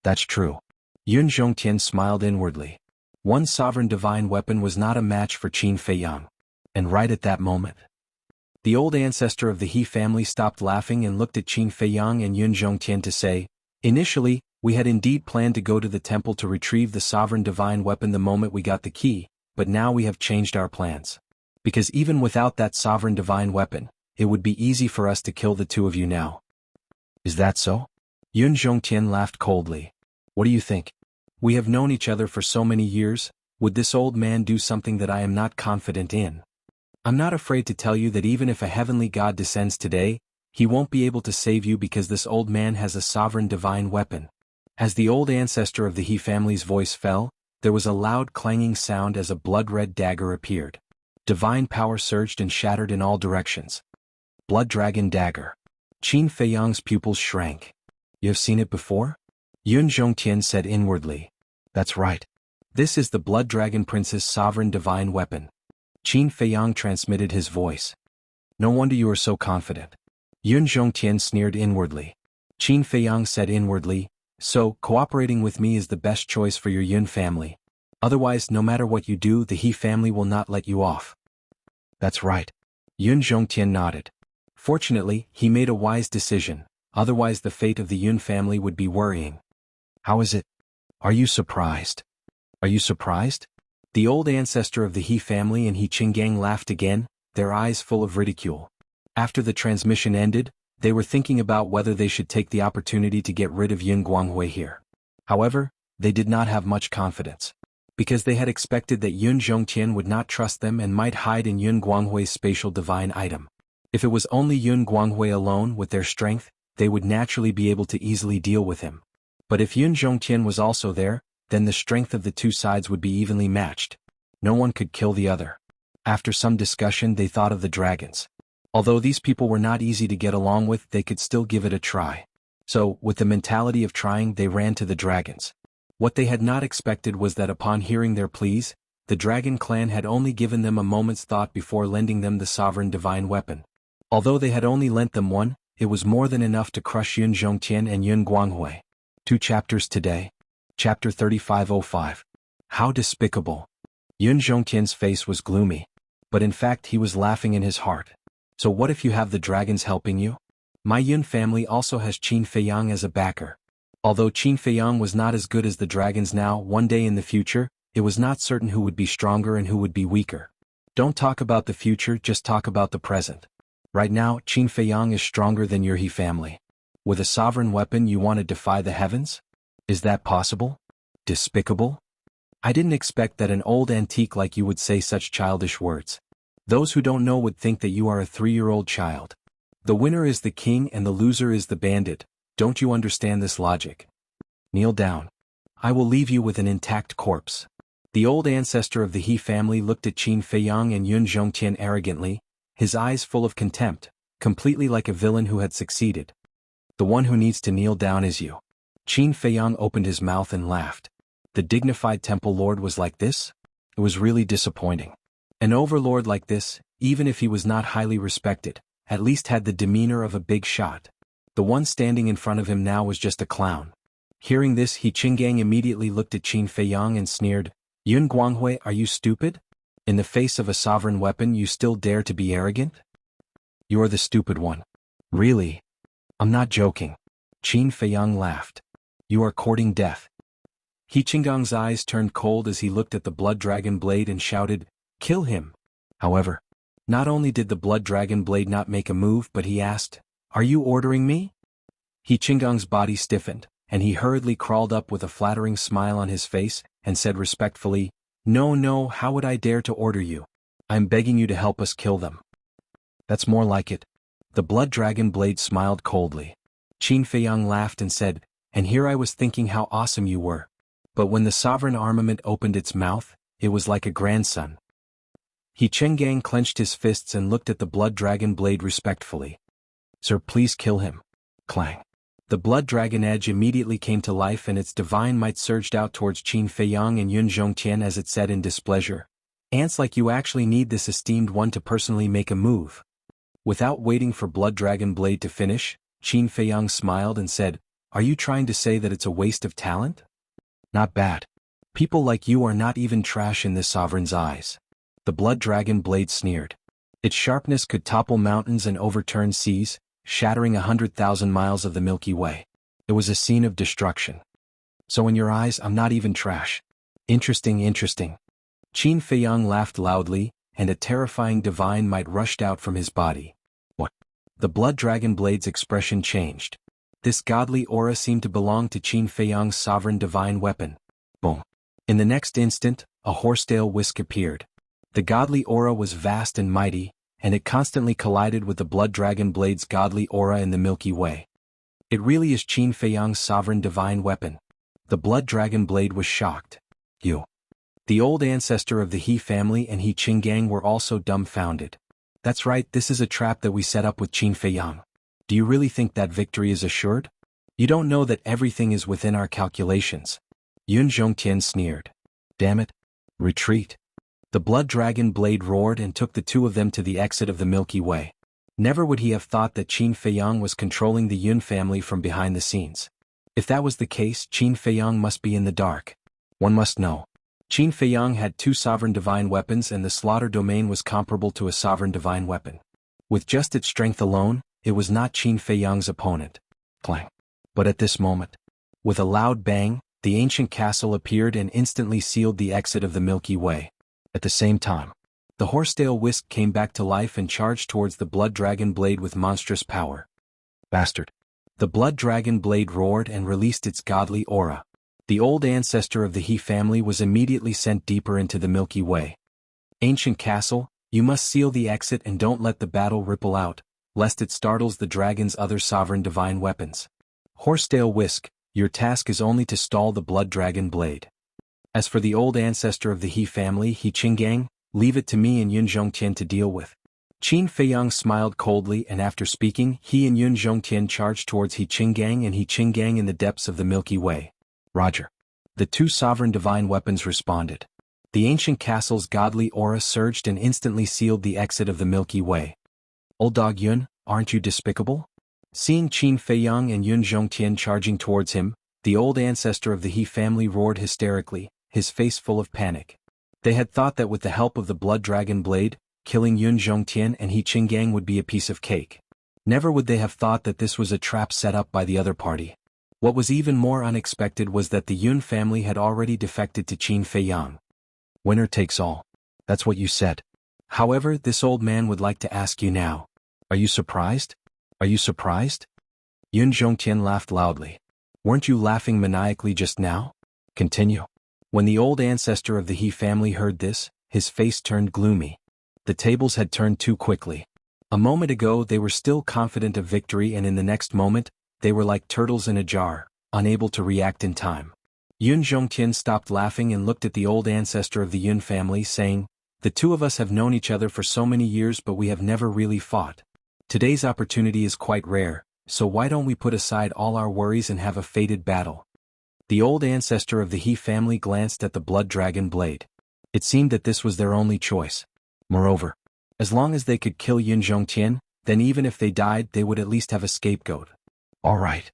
That's true. Yun Zhongtian smiled inwardly. One sovereign divine weapon was not a match for Qin Feiyang. And right at that moment, the old ancestor of the He family stopped laughing and looked at Qin Feiyang and Yun Zhongtian to say, initially, we had indeed planned to go to the temple to retrieve the sovereign divine weapon the moment we got the key, but now we have changed our plans. Because even without that sovereign divine weapon, it would be easy for us to kill the two of you now. Is that so? Yun Zhongtian laughed coldly. What do you think? We have known each other for so many years, would this old man do something that I am not confident in? I'm not afraid to tell you that even if a heavenly god descends today, he won't be able to save you because this old man has a sovereign divine weapon. As the old ancestor of the He family's voice fell, there was a loud clanging sound as a blood-red dagger appeared. Divine power surged and shattered in all directions. Blood Dragon Dagger. Qin Feiyang's pupils shrank. You have seen it before? Yun Zhongtian said inwardly. That's right. This is the Blood Dragon Prince's sovereign divine weapon. Qin Feiyang transmitted his voice. No wonder you are so confident. Yun Zhongtian sneered inwardly. Qin Feiyang said inwardly, so, cooperating with me is the best choice for your Yun family. Otherwise, no matter what you do, the He family will not let you off. That's right. Yun Zhongtian nodded. Fortunately, he made a wise decision, otherwise the fate of the Yun family would be worrying. How is it? Are you surprised? Are you surprised? The old ancestor of the He family and He Qinggang laughed again, their eyes full of ridicule. After the transmission ended, they were thinking about whether they should take the opportunity to get rid of Yun Guanghui here. However, they did not have much confidence. Because they had expected that Yun Zhongtian would not trust them and might hide in Yun Guanghui's spatial divine item. If it was only Yun Guanghui alone with their strength, they would naturally be able to easily deal with him. But if Yun Zhongtian was also there, then the strength of the two sides would be evenly matched. No one could kill the other. After some discussion, they thought of the dragons. Although these people were not easy to get along with, they could still give it a try. So, with the mentality of trying, they ran to the dragons. What they had not expected was that upon hearing their pleas, the dragon clan had only given them a moment's thought before lending them the sovereign divine weapon. Although they had only lent them one, it was more than enough to crush Yun Zhongtian and Yun Guanghui. 2 chapters today. Chapter 3505. How despicable. Yun Zhongtian's face was gloomy. But in fact he was laughing in his heart. So what if you have the dragons helping you? My Yun family also has Qin Feiyang as a backer. Although Qin Feiyang was not as good as the dragons now, one day in the future, it was not certain who would be stronger and who would be weaker. Don't talk about the future, just talk about the present. Right now, Qin Feiyang is stronger than your He family. With a sovereign weapon you want to defy the heavens? Is that possible? Despicable? I didn't expect that an old antique like you would say such childish words. Those who don't know would think that you are a 3-year-old child. The winner is the king and the loser is the bandit. Don't you understand this logic? Kneel down. I will leave you with an intact corpse. The old ancestor of the He family looked at Qin Feiyang and Yun Zhongtian arrogantly, his eyes full of contempt, completely like a villain who had succeeded. The one who needs to kneel down is you. Qin Feiyang opened his mouth and laughed. The dignified temple lord was like this? It was really disappointing. An overlord like this, even if he was not highly respected, at least had the demeanor of a big shot. The one standing in front of him now was just a clown. Hearing this, He Qinggang immediately looked at Qin Feiyang and sneered, Yun Guanghui, are you stupid? In the face of a sovereign weapon you still dare to be arrogant? You're the stupid one. Really? I'm not joking. Qin Feiyang laughed. You are courting death. He Qinggong's eyes turned cold as he looked at the blood dragon blade and shouted, kill him. However, not only did the blood dragon blade not make a move but he asked, are you ordering me? He Qinggong's body stiffened, and he hurriedly crawled up with a flattering smile on his face, and said respectfully, no, how would I dare to order you? I'm begging you to help us kill them. That's more like it. The blood dragon blade smiled coldly. Qin Feiyang laughed and said, and here I was thinking how awesome you were. But when the sovereign armament opened its mouth, it was like a grandson. He Qinggang clenched his fists and looked at the blood dragon blade respectfully. Sir, please kill him. Clang. The blood dragon edge immediately came to life and its divine might surged out towards Qin Feiyang and Yun Zhongtian as it said in displeasure. Ants like you actually need this esteemed one to personally make a move. Without waiting for blood dragon blade to finish, Qin Feiyang smiled and said, are you trying to say that it's a waste of talent? Not bad. People like you are not even trash in this sovereign's eyes. The blood dragon blade sneered. Its sharpness could topple mountains and overturn seas, shattering 100,000 miles of the Milky Way. It was a scene of destruction. So in your eyes I'm not even trash. Interesting. Qin Feiyang laughed loudly, and a terrifying divine might rushed out from his body. What? The blood dragon blade's expression changed. This godly aura seemed to belong to Qin Feiyang's sovereign divine weapon. Boom. In the next instant, a horsetail whisk appeared. The godly aura was vast and mighty, and it constantly collided with the blood dragon blade's godly aura in the Milky Way. It really is Qin Feiyang's sovereign divine weapon. The blood dragon blade was shocked. You. The old ancestor of the He family and He Qinggang were also dumbfounded. That's right, this is a trap that we set up with Qin Feiyang. Do you really think that victory is assured? You don't know that everything is within our calculations. Yun Zhongtian sneered. Damn it. Retreat. The blood dragon blade roared and took the two of them to the exit of the Milky Way. Never would he have thought that Qin Feiyang was controlling the Yun family from behind the scenes. If that was the case, Qin Feiyang must be in the dark. One must know. Qin Feiyang had two sovereign divine weapons and the slaughter domain was comparable to a sovereign divine weapon. With just its strength alone, it was not Qin Feiyang's opponent. Clang. But at this moment, with a loud bang, the ancient castle appeared and instantly sealed the exit of the Milky Way. At the same time, the horsetail whisk came back to life and charged towards the blood dragon blade with monstrous power. Bastard. The blood dragon blade roared and released its godly aura. The old ancestor of the He family was immediately sent deeper into the Milky Way. Ancient castle, you must seal the exit and don't let the battle ripple out, lest it startles the dragon's other sovereign divine weapons. Horsetail whisk, your task is only to stall the blood dragon blade. As for the old ancestor of the He family, He Qinggang, leave it to me and Yun Zhongtian to deal with. Qin Feiyang smiled coldly and after speaking, he and Yun Zhongtian charged towards He Qinggang and He Qinggang in the depths of the Milky Way. Roger. The two sovereign divine weapons responded. The ancient castle's godly aura surged and instantly sealed the exit of the Milky Way. Old dog Yun, aren't you despicable? Seeing Qin Feiyang and Yun Zhongtian charging towards him, the old ancestor of the He family roared hysterically, his face full of panic. They had thought that with the help of the blood dragon blade, killing Yun Zhongtian and He Qinggang would be a piece of cake. Never would they have thought that this was a trap set up by the other party. What was even more unexpected was that the Yun family had already defected to Qin Feiyang. Winner takes all. That's what you said. However, this old man would like to ask you now. Are you surprised? Are you surprised? Yun Zhongtian laughed loudly. Weren't you laughing maniacally just now? Continue. When the old ancestor of the He family heard this, his face turned gloomy. The tables had turned too quickly. A moment ago they were still confident of victory and in the next moment, they were like turtles in a jar, unable to react in time. Yun Zhongtian stopped laughing and looked at the old ancestor of the Yun family saying, the two of us have known each other for so many years but we have never really fought. Today's opportunity is quite rare, so why don't we put aside all our worries and have a fated battle? The old ancestor of the He family glanced at the blood dragon blade. It seemed that this was their only choice. Moreover, as long as they could kill Yun Zhongtian, then even if they died they would at least have a scapegoat. All right.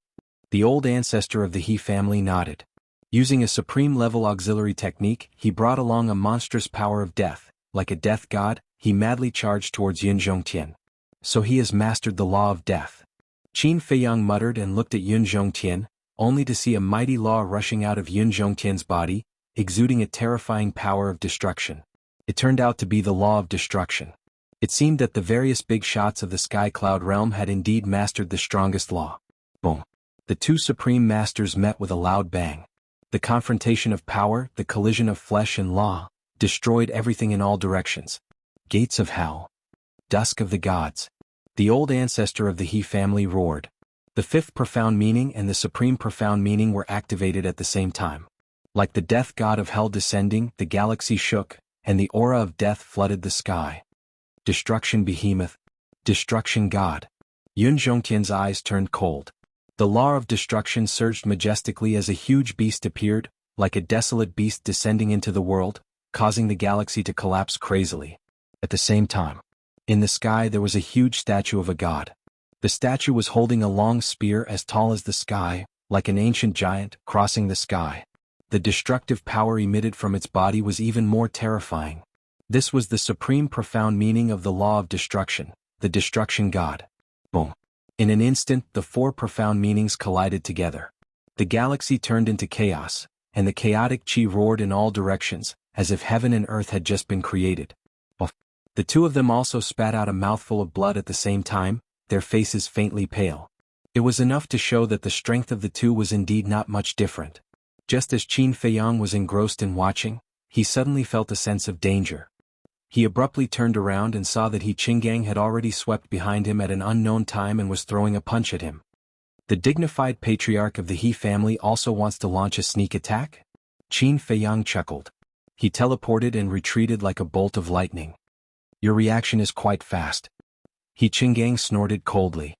The old ancestor of the He family nodded. Using a supreme-level auxiliary technique, he brought along a monstrous power of death. Like a death god, he madly charged towards Yun Zhongtian. So he has mastered the law of death. Qin Feiyang muttered and looked at Yun Zhongtian, only to see a mighty law rushing out of Yun Zhongtian's body, exuding a terrifying power of destruction. It turned out to be the law of destruction. It seemed that the various big shots of the Sky Cloud realm had indeed mastered the strongest law. Boom. The two supreme masters met with a loud bang. The confrontation of power, the collision of flesh and law, destroyed everything in all directions. Gates of hell. Dusk of the gods. The old ancestor of the He family roared. The fifth profound meaning and the supreme profound meaning were activated at the same time. Like the death god of hell descending, the galaxy shook, and the aura of death flooded the sky. Destruction behemoth. Destruction god. Yun Zhongtian's eyes turned cold. The law of destruction surged majestically as a huge beast appeared, like a desolate beast descending into the world, causing the galaxy to collapse crazily. At the same time, in the sky there was a huge statue of a god. The statue was holding a long spear as tall as the sky, like an ancient giant, crossing the sky. The destructive power emitted from its body was even more terrifying. This was the supreme profound meaning of the law of destruction, the destruction god. Boom. In an instant, the four profound meanings collided together. The galaxy turned into chaos, and the chaotic chi roared in all directions, as if heaven and earth had just been created. The two of them also spat out a mouthful of blood at the same time, their faces faintly pale. It was enough to show that the strength of the two was indeed not much different. Just as Qin Feiyang was engrossed in watching, he suddenly felt a sense of danger. He abruptly turned around and saw that He Qinggang had already swept behind him at an unknown time and was throwing a punch at him. The dignified patriarch of the He family also wants to launch a sneak attack? Qin Feiyang chuckled. He teleported and retreated like a bolt of lightning. Your reaction is quite fast. He Qinggang snorted coldly.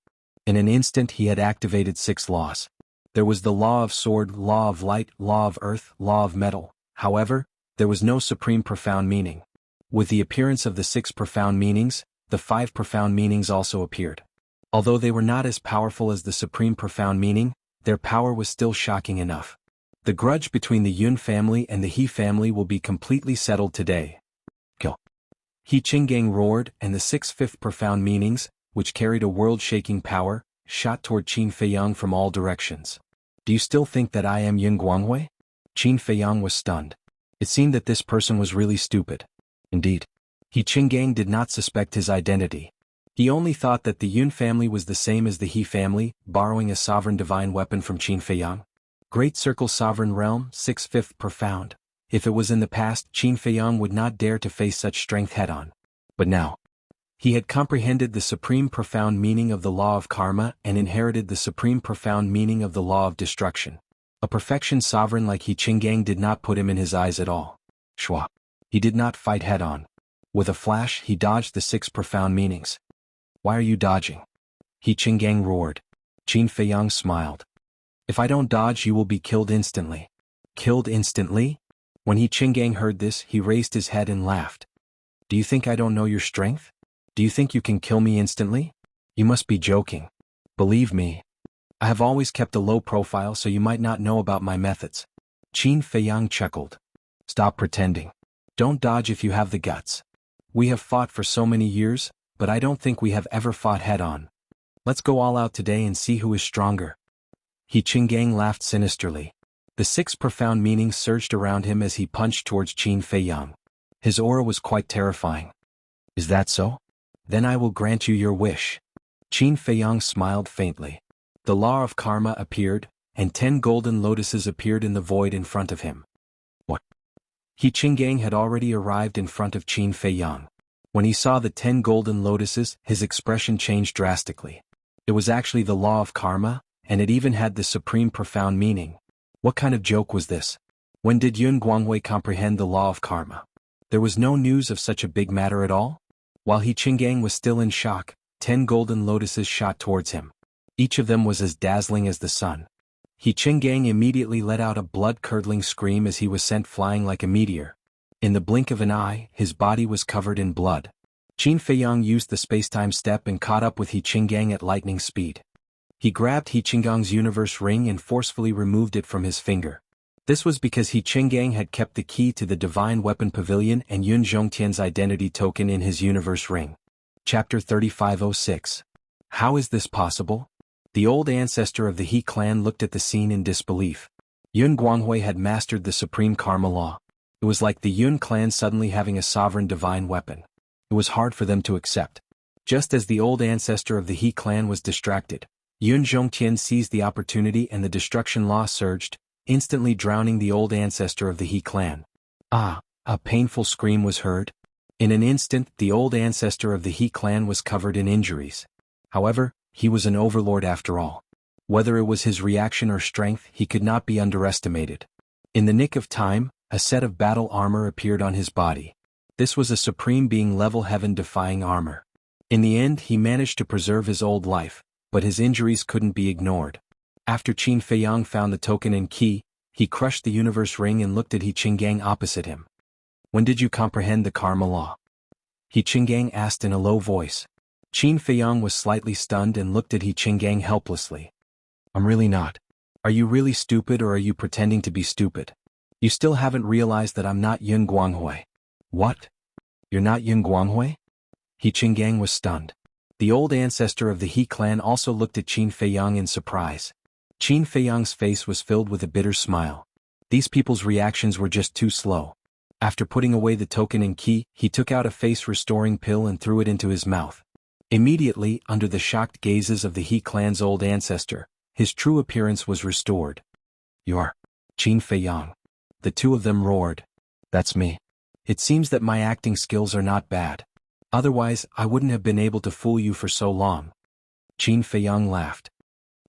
In an instant he had activated 6 laws. There was the law of sword, law of light, law of earth, law of metal. However, there was no supreme profound meaning. With the appearance of the 6 profound meanings, the 5 profound meanings also appeared. Although they were not as powerful as the supreme profound meaning, their power was still shocking enough. The grudge between the Yun family and the He family will be completely settled today. Kill. He Qinggang roared, and the 6 fifth profound meanings, which carried a world-shaking power, shot toward Qin Feiyang from all directions. Do you still think that I am Yun Guanghui? Qin Feiyang was stunned. It seemed that this person was really stupid. Indeed. He Qinggang did not suspect his identity. He only thought that the Yun family was the same as the He family, borrowing a sovereign divine weapon from Qin Feiyang. Great Circle Sovereign Realm, 6 fifth profound. If it was in the past, Qin Feiyang would not dare to face such strength head-on. But now, he had comprehended the supreme profound meaning of the law of karma and inherited the supreme profound meaning of the law of destruction. A perfection sovereign like He Qinggang did not put him in his eyes at all. Shua. He did not fight head-on. With a flash, he dodged the 6 profound meanings. Why are you dodging? He Qinggang roared. Qin Feiyang smiled. If I don't dodge, you will be killed instantly. Killed instantly? When He Qinggang heard this, he raised his head and laughed. Do you think I don't know your strength? Do you think you can kill me instantly? You must be joking. Believe me. I have always kept a low profile, so you might not know about my methods. Qin Feiyang chuckled. Stop pretending. Don't dodge if you have the guts. We have fought for so many years, but I don't think we have ever fought head-on. Let's go all out today and see who is stronger. He Qinggang laughed sinisterly. The 6 profound meanings surged around him as he punched towards Qin Feiyang. His aura was quite terrifying. Is that so? Then I will grant you your wish. Qin Feiyang smiled faintly. The law of karma appeared, and 10 golden lotuses appeared in the void in front of him. What? He Qinggang had already arrived in front of Qin Feiyang. When he saw the 10 golden lotuses, his expression changed drastically. It was actually the law of karma, and it even had the supreme profound meaning. What kind of joke was this? When did Yun Guanghui comprehend the law of karma? There was no news of such a big matter at all? While He Qinggang was still in shock, 10 golden lotuses shot towards him. Each of them was as dazzling as the sun. He Qinggang immediately let out a blood-curdling scream as he was sent flying like a meteor. In the blink of an eye, his body was covered in blood. Qin Feiyang used the space-time step and caught up with He Qinggang at lightning speed. He grabbed He Qinggang's universe ring and forcefully removed it from his finger. This was because He Qinggang had kept the key to the Divine Weapon Pavilion and Yun Zhongtian's identity token in his universe ring. Chapter 3506. How is this possible? The old ancestor of the He clan looked at the scene in disbelief. Yun Guanghui had mastered the supreme karma law. It was like the Yun clan suddenly having a sovereign divine weapon. It was hard for them to accept. Just as the old ancestor of the He clan was distracted, Yun Zhongtian seized the opportunity and the destruction law surged, instantly drowning the old ancestor of the He clan. Ah! A painful scream was heard. In an instant, the old ancestor of the He clan was covered in injuries. However, he was an overlord after all. Whether it was his reaction or strength, he could not be underestimated. In the nick of time, a set of battle armor appeared on his body. This was a supreme being level heaven-defying armor. In the end, he managed to preserve his old life, but his injuries couldn't be ignored. After Qin Feiyang found the token and key, he crushed the universe ring and looked at He Qinggang opposite him. When did you comprehend the karma law? He Qinggang asked in a low voice. Qin Feiyang was slightly stunned and looked at He Qinggang helplessly. I'm really not. Are you really stupid or are you pretending to be stupid? You still haven't realized that I'm not Yun Guanghui. What? You're not Yun Guanghui? He Qinggang was stunned. The old ancestor of the He clan also looked at Qin Feiyang in surprise. Qin Feiyang's face was filled with a bitter smile. These people's reactions were just too slow. After putting away the token and key, he took out a face-restoring pill and threw it into his mouth. Immediately, under the shocked gazes of the He clan's old ancestor, his true appearance was restored. You're Qin Feiyang. The two of them roared. That's me. It seems that my acting skills are not bad. Otherwise, I wouldn't have been able to fool you for so long. Qin Feiyang laughed.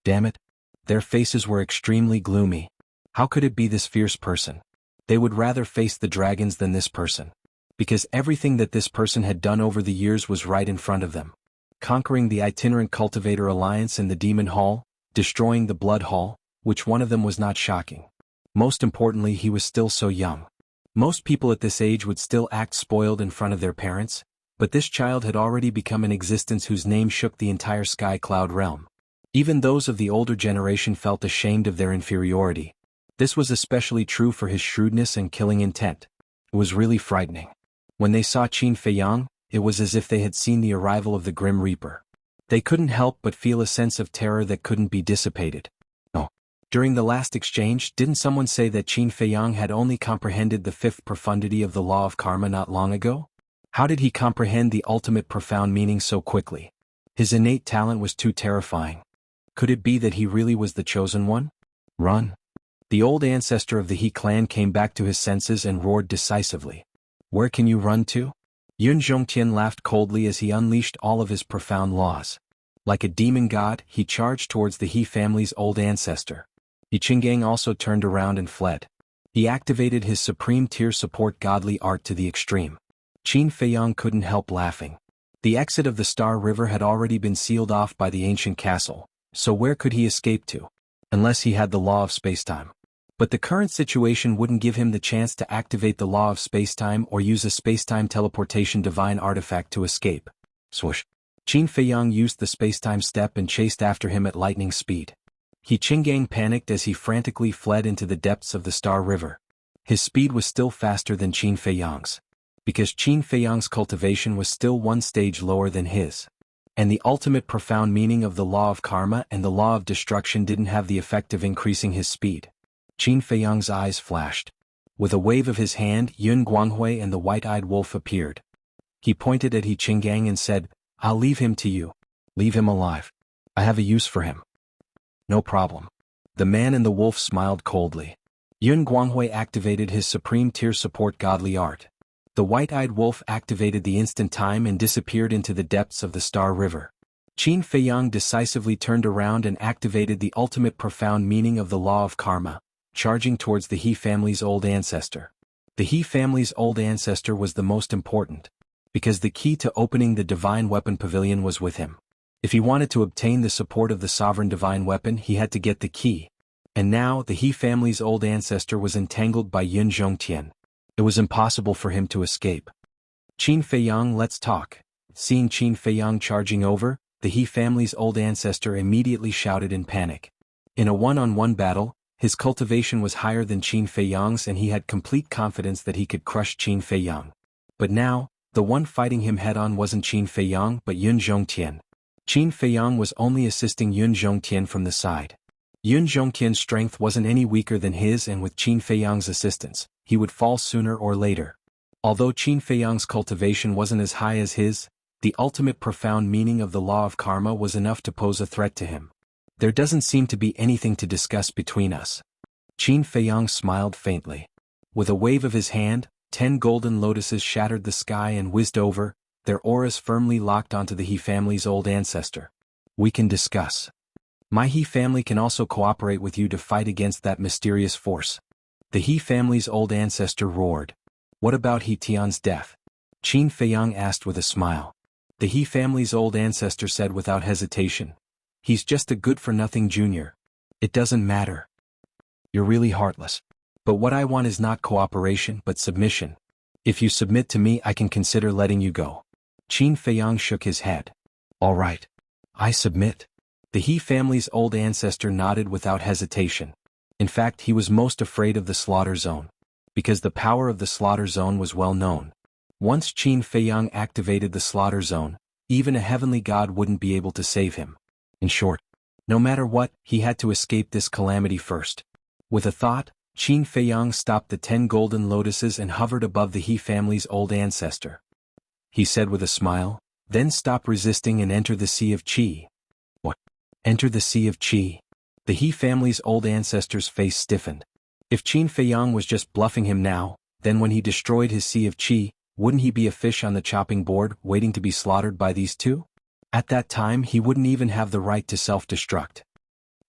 Damn it. Their faces were extremely gloomy. How could it be this fierce person? They would rather face the dragons than this person. Because everything that this person had done over the years was right in front of them. Conquering the itinerant cultivator alliance in the demon hall, destroying the blood hall, which one of them was not shocking. Most importantly, he was still so young. Most people at this age would still act spoiled in front of their parents, but this child had already become an existence whose name shook the entire sky cloud realm. Even those of the older generation felt ashamed of their inferiority. This was especially true for his shrewdness and killing intent. It was really frightening. When they saw Qin Feiyang, it was as if they had seen the arrival of the Grim Reaper. They couldn't help but feel a sense of terror that couldn't be dissipated. Oh. During the last exchange, didn't someone say that Qin Feiyang had only comprehended the fifth profundity of the law of karma not long ago? How did he comprehend the ultimate profound meaning so quickly? His innate talent was too terrifying. Could it be that he really was the chosen one? Run. The old ancestor of the He clan came back to his senses and roared decisively. Where can you run to? Yun Zhongtian laughed coldly as he unleashed all of his profound laws. Like a demon god, he charged towards the He family's old ancestor. He Qinggang also turned around and fled. He activated his supreme tier support godly art to the extreme. Qin Feiyang couldn't help laughing. The exit of the Star River had already been sealed off by the ancient castle, so where could he escape to? Unless he had the law of spacetime. But the current situation wouldn't give him the chance to activate the law of spacetime or use a spacetime teleportation divine artifact to escape. Swoosh. Qin Feiyang used the spacetime step and chased after him at lightning speed. He Qinggang panicked as he frantically fled into the depths of the Star River. His speed was still faster than Qin Feiyang's. Because Qin Feiyang's cultivation was still one stage lower than his. And the ultimate profound meaning of the law of karma and the law of destruction didn't have the effect of increasing his speed. Qin Feiyang's eyes flashed. With a wave of his hand, Yun Guanghui and the white-eyed wolf appeared. He pointed at He Qinggang and said, I'll leave him to you. Leave him alive. I have a use for him. No problem. The man and the wolf smiled coldly. Yun Guanghui activated his supreme tier support godly art. The white-eyed wolf activated the instant time and disappeared into the depths of the Star River. Qin Feiyang decisively turned around and activated the ultimate profound meaning of the law of karma, charging towards the He family's old ancestor. The He family's old ancestor was the most important, because the key to opening the Divine Weapon Pavilion was with him. If he wanted to obtain the support of the Sovereign Divine Weapon, he had to get the key. And now, the He family's old ancestor was entangled by Yun Zhongtian. It was impossible for him to escape. Qin Feiyang, let's talk. Seeing Qin Feiyang charging over, the He family's old ancestor immediately shouted in panic. In a one-on-one battle, His cultivation was higher than Qin Feiyang's and he had complete confidence that he could crush Qin Feiyang. But now, the one fighting him head-on wasn't Qin Feiyang but Yun Zhongtian. Qin Feiyang was only assisting Yun Zhongtian from the side. Yun Zhongtian's strength wasn't any weaker than his and with Qin Feiyang's assistance, he would fall sooner or later. Although Qin Feiyang's cultivation wasn't as high as his, the ultimate profound meaning of the law of karma was enough to pose a threat to him. There doesn't seem to be anything to discuss between us. Qin Feiyang smiled faintly. With a wave of his hand, 10 golden lotuses shattered the sky and whizzed over, their auras firmly locked onto the He family's old ancestor. We can discuss. My He family can also cooperate with you to fight against that mysterious force. The He family's old ancestor roared. What about He Tian's death? Qin Feiyang asked with a smile. The He family's old ancestor said without hesitation. He's just a good-for-nothing junior. It doesn't matter. You're really heartless. But what I want is not cooperation but submission. If you submit to me I can consider letting you go. Qin Feiyang shook his head. All right. I submit. The He family's old ancestor nodded without hesitation. In fact, he was most afraid of the slaughter zone. Because the power of the slaughter zone was well known. Once Qin Feiyang activated the slaughter zone, even a heavenly god wouldn't be able to save him. In short, no matter what, he had to escape this calamity first. With a thought, Qin Feiyang stopped the 10 golden lotuses and hovered above the He family's old ancestor. He said with a smile, then stop resisting and enter the Sea of Qi. What? Enter the Sea of Qi? The He family's old ancestor's face stiffened. If Qin Feiyang was just bluffing him now, then when he destroyed his Sea of Qi, wouldn't he be a fish on the chopping board waiting to be slaughtered by these two? At that time he wouldn't even have the right to self-destruct.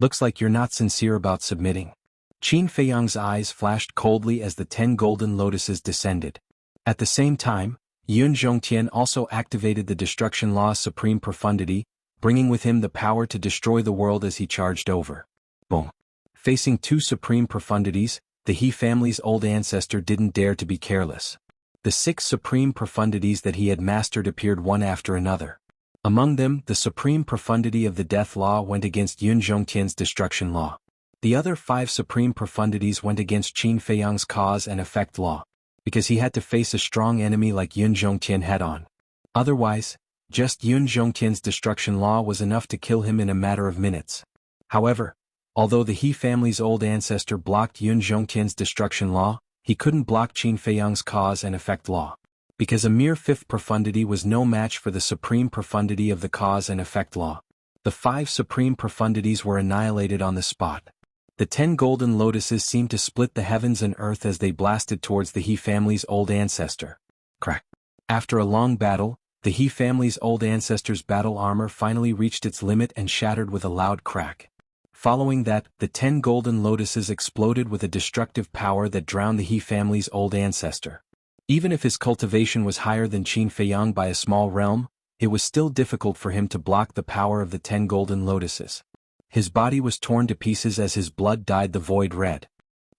Looks like you're not sincere about submitting. Qin Feiyang's eyes flashed coldly as the 10 golden lotuses descended. At the same time, Yun Zhongtian also activated the Destruction Law's supreme profundity, bringing with him the power to destroy the world as he charged over. Boom. Facing 2 supreme profundities, the He family's old ancestor didn't dare to be careless. The 6 supreme profundities that he had mastered appeared one after another. Among them, the supreme profundity of the Death Law went against Yun Zhongtian's Destruction Law. The other 5 supreme profundities went against Qin Feiyang's Cause and Effect Law, because he had to face a strong enemy like Yun Zhongtian head-on. Otherwise, just Yun Zhongtian's Destruction Law was enough to kill him in a matter of minutes. However, although the He family's old ancestor blocked Yun Zhongtian's Destruction Law, he couldn't block Qin Feiyang's Cause and Effect Law. Because a mere 5th profundity was no match for the supreme profundity of the Cause and Effect Law. The 5 supreme profundities were annihilated on the spot. The 10 golden lotuses seemed to split the heavens and earth as they blasted towards the He family's old ancestor. Crack. After a long battle, the He family's old ancestor's battle armor finally reached its limit and shattered with a loud crack. Following that, the 10 golden lotuses exploded with a destructive power that drowned the He family's old ancestor. Even if his cultivation was higher than Qin Feiyang by a small realm, it was still difficult for him to block the power of the 10 golden lotuses. His body was torn to pieces as his blood dyed the void red.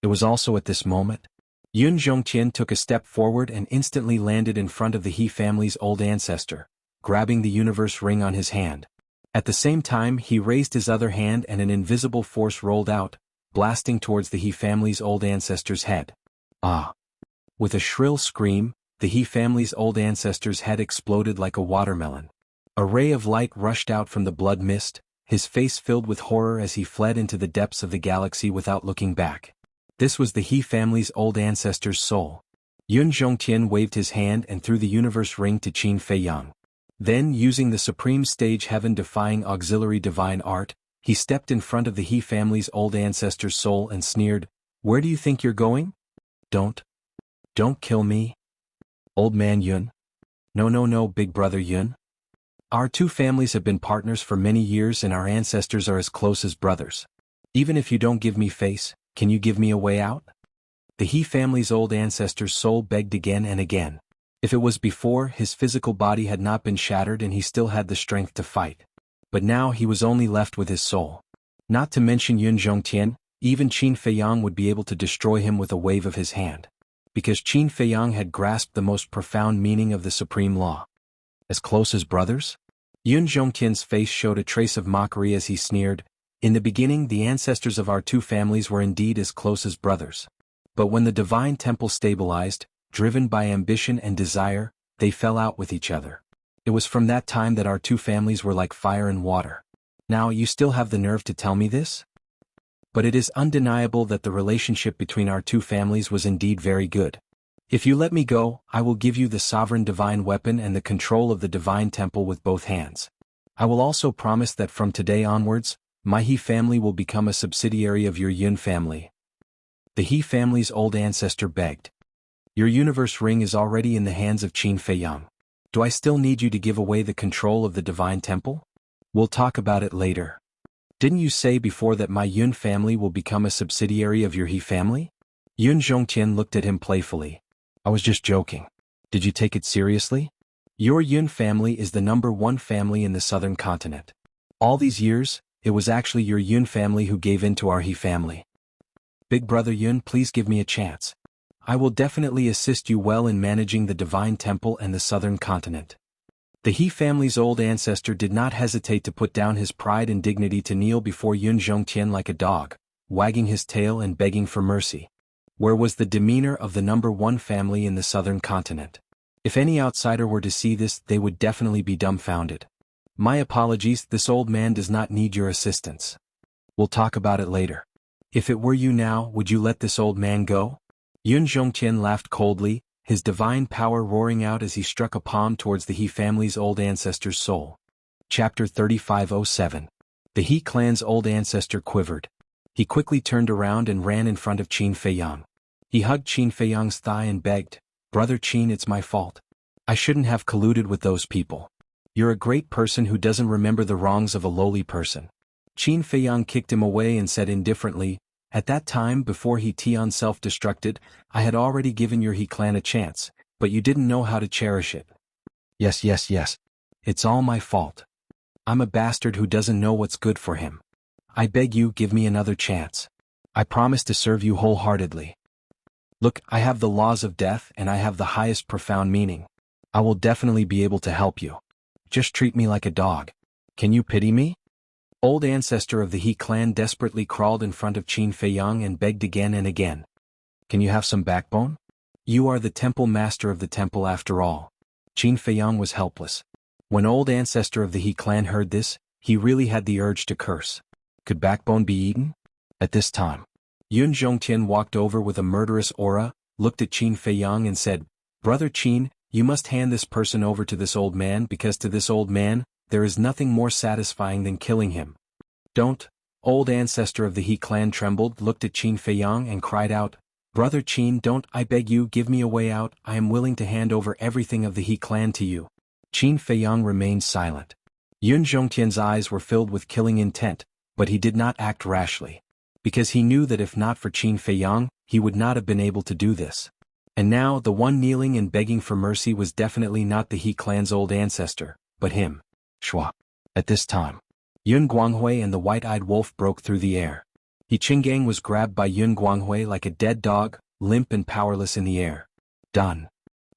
It was also at this moment. Yun Zhongtian took a step forward and instantly landed in front of the He family's old ancestor, grabbing the universe ring on his hand. At the same time he raised his other hand and an invisible force rolled out, blasting towards the He family's old ancestor's head. Ah! With a shrill scream, the He family's old ancestor's head exploded like a watermelon. A ray of light rushed out from the blood mist, his face filled with horror as he fled into the depths of the galaxy without looking back. This was the He family's old ancestor's soul. Yun Zhongtian waved his hand and threw the universe ring to Qin Feiyang. Then, using the supreme stage heaven-defying auxiliary divine art, he stepped in front of the He family's old ancestor's soul and sneered, "Where do you think you're going? Don't kill me. Old man Yun. No, big brother Yun. Our 2 families have been partners for many years and our ancestors are as close as brothers. Even if you don't give me face, can you give me a way out?" The He family's old ancestor's soul begged again and again. If it was before, his physical body had not been shattered and he still had the strength to fight. But now he was only left with his soul. Not to mention Yun Zhongtian, even Qin Feiyang would be able to destroy him with a wave of his hand. Because Qin Feiyang had grasped the most profound meaning of the supreme law. As close as brothers? Yun Zhongtian's face showed a trace of mockery as he sneered, In the beginning, the ancestors of our two families were indeed as close as brothers. But when the divine temple stabilized, driven by ambition and desire, they fell out with each other. It was from that time that our two families were like fire and water. Now you still have the nerve to tell me this? But it is undeniable that the relationship between our two families was indeed very good. If you let me go, I will give you the sovereign divine weapon and the control of the divine temple with both hands. I will also promise that from today onwards, my He family will become a subsidiary of your Yun family. The He family's old ancestor begged. Your universe ring is already in the hands of Qin Feiyang. Do I still need you to give away the control of the divine temple? We'll talk about it later. Didn't you say before that my Yun family will become a subsidiary of your He family? Yun Zhongtian looked at him playfully. I was just joking. Did you take it seriously? Your Yun family is the #1 family in the southern continent. All these years, it was actually your Yun family who gave in to our He family. Big brother Yun, please give me a chance. I will definitely assist you well in managing the divine temple and the southern continent. The He family's old ancestor did not hesitate to put down his pride and dignity to kneel before Yun Zhongtian like a dog, wagging his tail and begging for mercy. Where was the demeanor of the #1 family in the southern continent? If any outsider were to see this, they would definitely be dumbfounded. My apologies, this old man does not need your assistance. We'll talk about it later. If it were you now, would you let this old man go? Yun Zhongtian laughed coldly, his divine power roaring out as he struck a palm towards the He family's old ancestor's soul. Chapter 3507. The He clan's old ancestor quivered. He quickly turned around and ran in front of Qin Feiyang. He hugged Qin Feiyang's thigh and begged, Brother Qin, it's my fault. I shouldn't have colluded with those people. You're a great person who doesn't remember the wrongs of a lowly person. Qin Feiyang kicked him away and said indifferently, At that time, before He Tian self-destructed, I had already given your He clan a chance, but you didn't know how to cherish it. Yes. It's all my fault. I'm a bastard who doesn't know what's good for him. I beg you, give me another chance. I promise to serve you wholeheartedly. Look, I have the laws of death and I have the highest profound meaning. I will definitely be able to help you. Just treat me like a dog. Can you pity me? Old ancestor of the He clan desperately crawled in front of Qin Feiyang and begged again and again. Can you have some backbone? You are the temple master of the temple after all. Qin Feiyang was helpless. When old ancestor of the He clan heard this, he really had the urge to curse. Could backbone be eaten? At this time, Yun Zhongtian walked over with a murderous aura, looked at Qin Feiyang and said, Brother Qin, you must hand this person over to this old man because to this old man, there is nothing more satisfying than killing him. Don't. Old ancestor of the He clan trembled, looked at Qin Feiyang and cried out, Brother Qin, don't, I beg you, give me a way out, I am willing to hand over everything of the He clan to you. Qin Feiyang remained silent. Yun Zhongtian's eyes were filled with killing intent, but he did not act rashly. Because he knew that if not for Qin Feiyang, he would not have been able to do this. And now, the one kneeling and begging for mercy was definitely not the He clan's old ancestor, but him. Shua. At this time, Yun Guanghui and the white-eyed wolf broke through the air. He Qinggang was grabbed by Yun Guanghui like a dead dog, limp and powerless in the air. Done.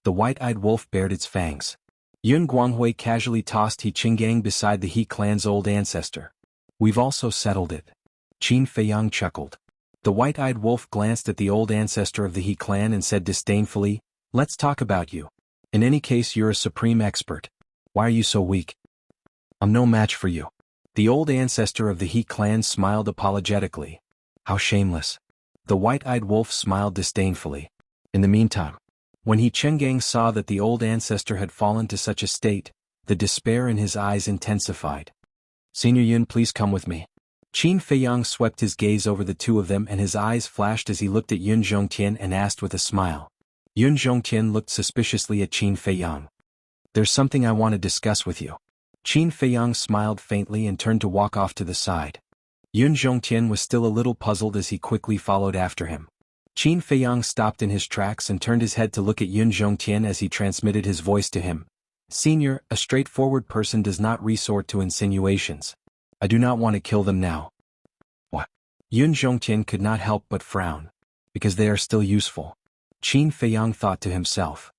The white-eyed wolf bared its fangs. Yun Guanghui casually tossed He Qinggang beside the He clan's old ancestor. We've also settled it. Qin Feiyang chuckled. The white-eyed wolf glanced at the old ancestor of the He clan and said disdainfully, Let's talk about you. In any case, you're a supreme expert. Why are you so weak? I'm no match for you. The old ancestor of the He clan smiled apologetically. How shameless. The white-eyed wolf smiled disdainfully. In the meantime, when He Qinggang saw that the old ancestor had fallen to such a state, the despair in his eyes intensified. Senior Yun, please come with me. Qin Feiyang swept his gaze over the two of them and his eyes flashed as he looked at Yun Zhongtian and asked with a smile. Yun Zhongtian looked suspiciously at Qin Feiyang. There's something I want to discuss with you. Qin Feiyang smiled faintly and turned to walk off to the side. Yun Zhongtian was still a little puzzled as he quickly followed after him. Qin Feiyang stopped in his tracks and turned his head to look at Yun Zhongtian as he transmitted his voice to him. Senior, a straightforward person does not resort to insinuations. I do not want to kill them now. What? Yun Zhongtian could not help but frown. Because they are still useful. Qin Feiyang thought to himself.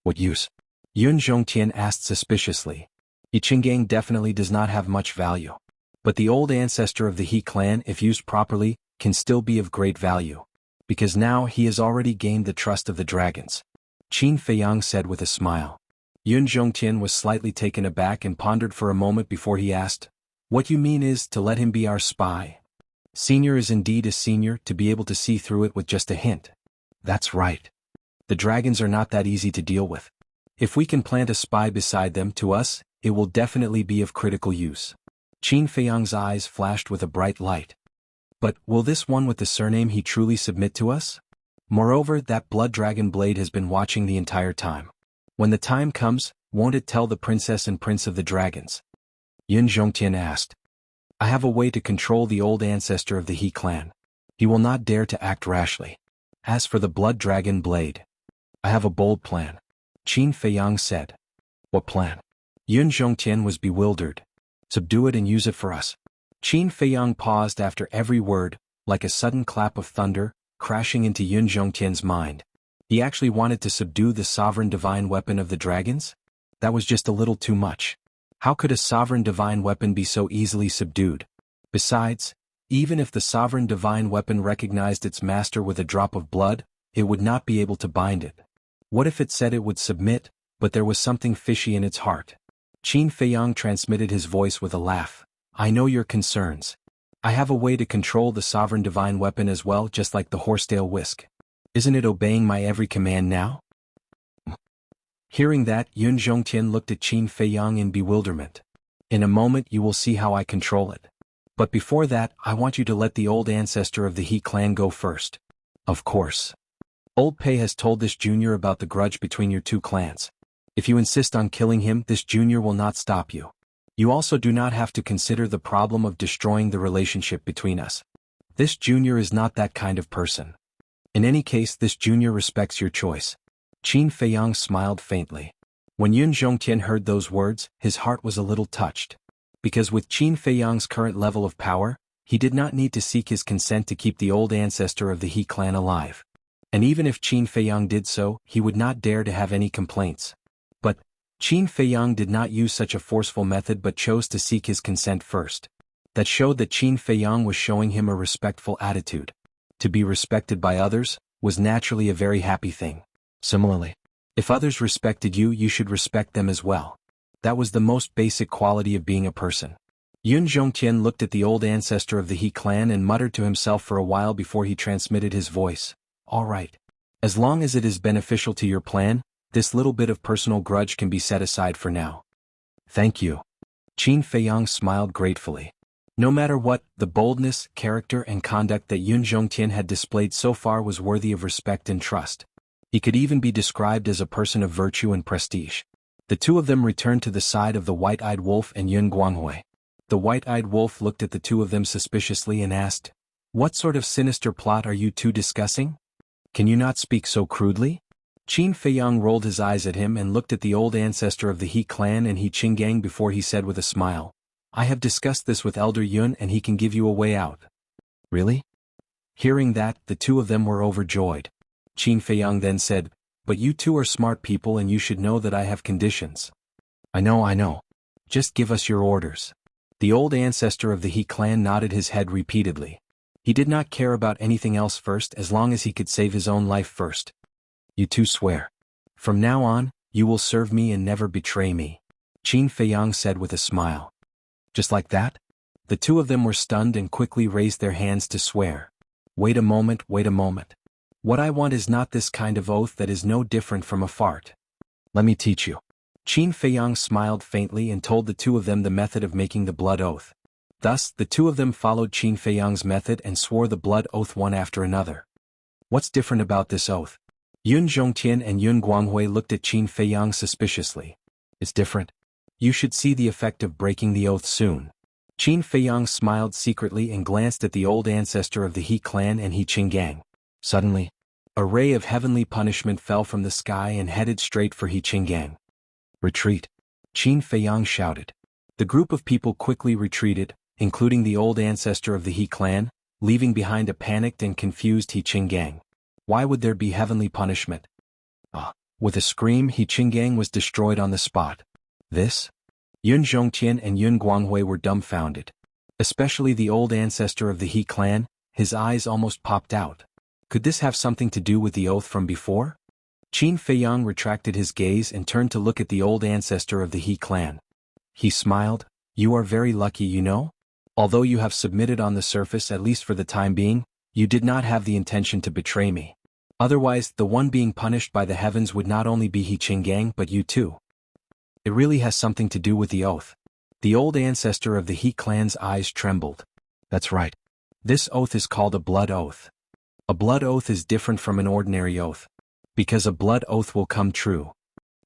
What use? Yun Zhongtian asked suspiciously. He Qinggang definitely does not have much value. But the old ancestor of the He clan, if used properly, can still be of great value. Because now he has already gained the trust of the dragons. Qin Feiyang said with a smile. Yun Zhongtian was slightly taken aback and pondered for a moment before he asked, "What you mean is to let him be our spy?" Senior is indeed a senior, to be able to see through it with just a hint. That's right. The dragons are not that easy to deal with. If we can plant a spy beside them, to us, it will definitely be of critical use. Qin Feiyang's eyes flashed with a bright light. But will this one with the surname He truly submit to us? Moreover, that blood dragon blade has been watching the entire time. When the time comes, won't it tell the princess and prince of the dragons? Yun Zhongtian asked. I have a way to control the old ancestor of the He clan. He will not dare to act rashly. As for the blood dragon blade, I have a bold plan. Qin Feiyang said. What plan? Yun Zhongtian was bewildered. Subdue it and use it for us. Qin Feiyang paused after every word, like a sudden clap of thunder, crashing into Yun Zhongtian's mind. He actually wanted to subdue the sovereign divine weapon of the dragons? That was just a little too much. How could a sovereign divine weapon be so easily subdued? Besides, even if the sovereign divine weapon recognized its master with a drop of blood, it would not be able to bind it. What if it said it would submit, but there was something fishy in its heart? Qin Feiyang transmitted his voice with a laugh. I know your concerns. I have a way to control the sovereign divine weapon as well, just like the horsetail whisk. Isn't it obeying my every command now? Hearing that, Yun Zhongtian looked at Qin Feiyang in bewilderment. In a moment you will see how I control it. But before that, I want you to let the old ancestor of the He clan go first. Of course. Old Pei has told this junior about the grudge between your two clans. If you insist on killing him, this junior will not stop you. You also do not have to consider the problem of destroying the relationship between us. This junior is not that kind of person. In any case, this junior respects your choice. Qin Feiyang smiled faintly. When Yun Zhongtian heard those words, his heart was a little touched. Because with Qin Feiyang's current level of power, he did not need to seek his consent to keep the old ancestor of the He clan alive. And even if Qin Feiyang did so, he would not dare to have any complaints. But Qin Feiyang did not use such a forceful method but chose to seek his consent first. That showed that Qin Feiyang was showing him a respectful attitude. To be respected by others was naturally a very happy thing. Similarly, if others respected you, you should respect them as well. That was the most basic quality of being a person. Yun Zhongtian looked at the old ancestor of the He clan and muttered to himself for a while before he transmitted his voice. All right. As long as it is beneficial to your plan, this little bit of personal grudge can be set aside for now. Thank you. Qin Feiyang smiled gratefully. No matter what, the boldness, character and conduct that Yun Zhongtian had displayed so far was worthy of respect and trust. He could even be described as a person of virtue and prestige. The two of them returned to the side of the white-eyed wolf and Yun Guanghui. The white-eyed wolf looked at the two of them suspiciously and asked, "What sort of sinister plot are you two discussing? Can you not speak so crudely?" Qin Feiyang rolled his eyes at him and looked at the old ancestor of the He clan and He Qinggang before he said with a smile, "I have discussed this with Elder Yun and he can give you a way out." Really? Hearing that, the two of them were overjoyed. Qin Feiyang then said, "But you two are smart people and you should know that I have conditions." I know. Just give us your orders." The old ancestor of the He clan nodded his head repeatedly. He did not care about anything else first as long as he could save his own life first. You two swear. From now on, you will serve me and never betray me," Qin Feiyang said with a smile. Just like that? The two of them were stunned and quickly raised their hands to swear. Wait a moment. What I want is not this kind of oath that is no different from a fart. Let me teach you. Qin Feiyang smiled faintly and told the two of them the method of making the blood oath. Thus, the two of them followed Qin Feiyang's method and swore the blood oath one after another. What's different about this oath? Yun Zhongtian and Yun Guanghui looked at Qin Feiyang suspiciously. It's different. You should see the effect of breaking the oath soon. Qin Feiyang smiled secretly and glanced at the old ancestor of the He clan and He Qinggang. Suddenly, a ray of heavenly punishment fell from the sky and headed straight for He Qinggang. Retreat! Qin Feiyang shouted. The group of people quickly retreated, including the old ancestor of the He clan, leaving behind a panicked and confused He Qinggang. Why would there be heavenly punishment? With a scream, He Qinggang was destroyed on the spot. This? Yun Zhongtian and Yun Guanghui were dumbfounded. Especially the old ancestor of the He clan, his eyes almost popped out. Could this have something to do with the oath from before? Qin Feiyang retracted his gaze and turned to look at the old ancestor of the He clan. He smiled. You are very lucky, you know? Although you have submitted on the surface, at least for the time being, you did not have the intention to betray me. Otherwise, the one being punished by the heavens would not only be He Qinggang but you too. It really has something to do with the oath. The old ancestor of the He clan's eyes trembled. That's right. This oath is called a blood oath. A blood oath is different from an ordinary oath. Because a blood oath will come true.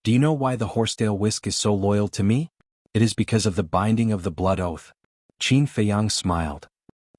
Do you know why the horsetail whisk is so loyal to me? It is because of the binding of the blood oath. Qin Feiyang smiled.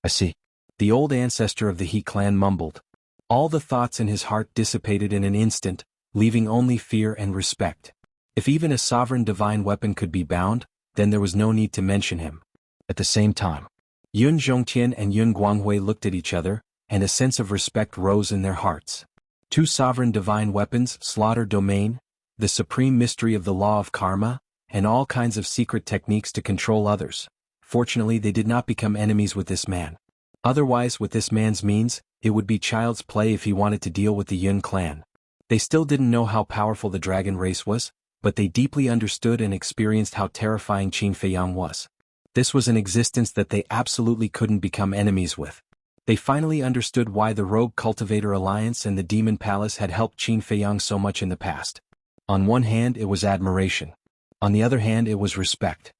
I see. The old ancestor of the He clan mumbled. All the thoughts in his heart dissipated in an instant, leaving only fear and respect. If even a sovereign divine weapon could be bound, then there was no need to mention him. At the same time, Yun Zhongtian and Yun Guanghui looked at each other, and a sense of respect rose in their hearts. Two sovereign divine weapons, slaughter domain, the supreme mystery of the law of karma, and all kinds of secret techniques to control others. Fortunately, they did not become enemies with this man. Otherwise, with this man's means, it would be child's play if he wanted to deal with the Yun clan. They still didn't know how powerful the dragon race was, but they deeply understood and experienced how terrifying Qin Feiyang was. This was an existence that they absolutely couldn't become enemies with. They finally understood why the Rogue Cultivator Alliance and the Demon Palace had helped Qin Feiyang so much in the past. On one hand, it was admiration. On the other hand, it was respect.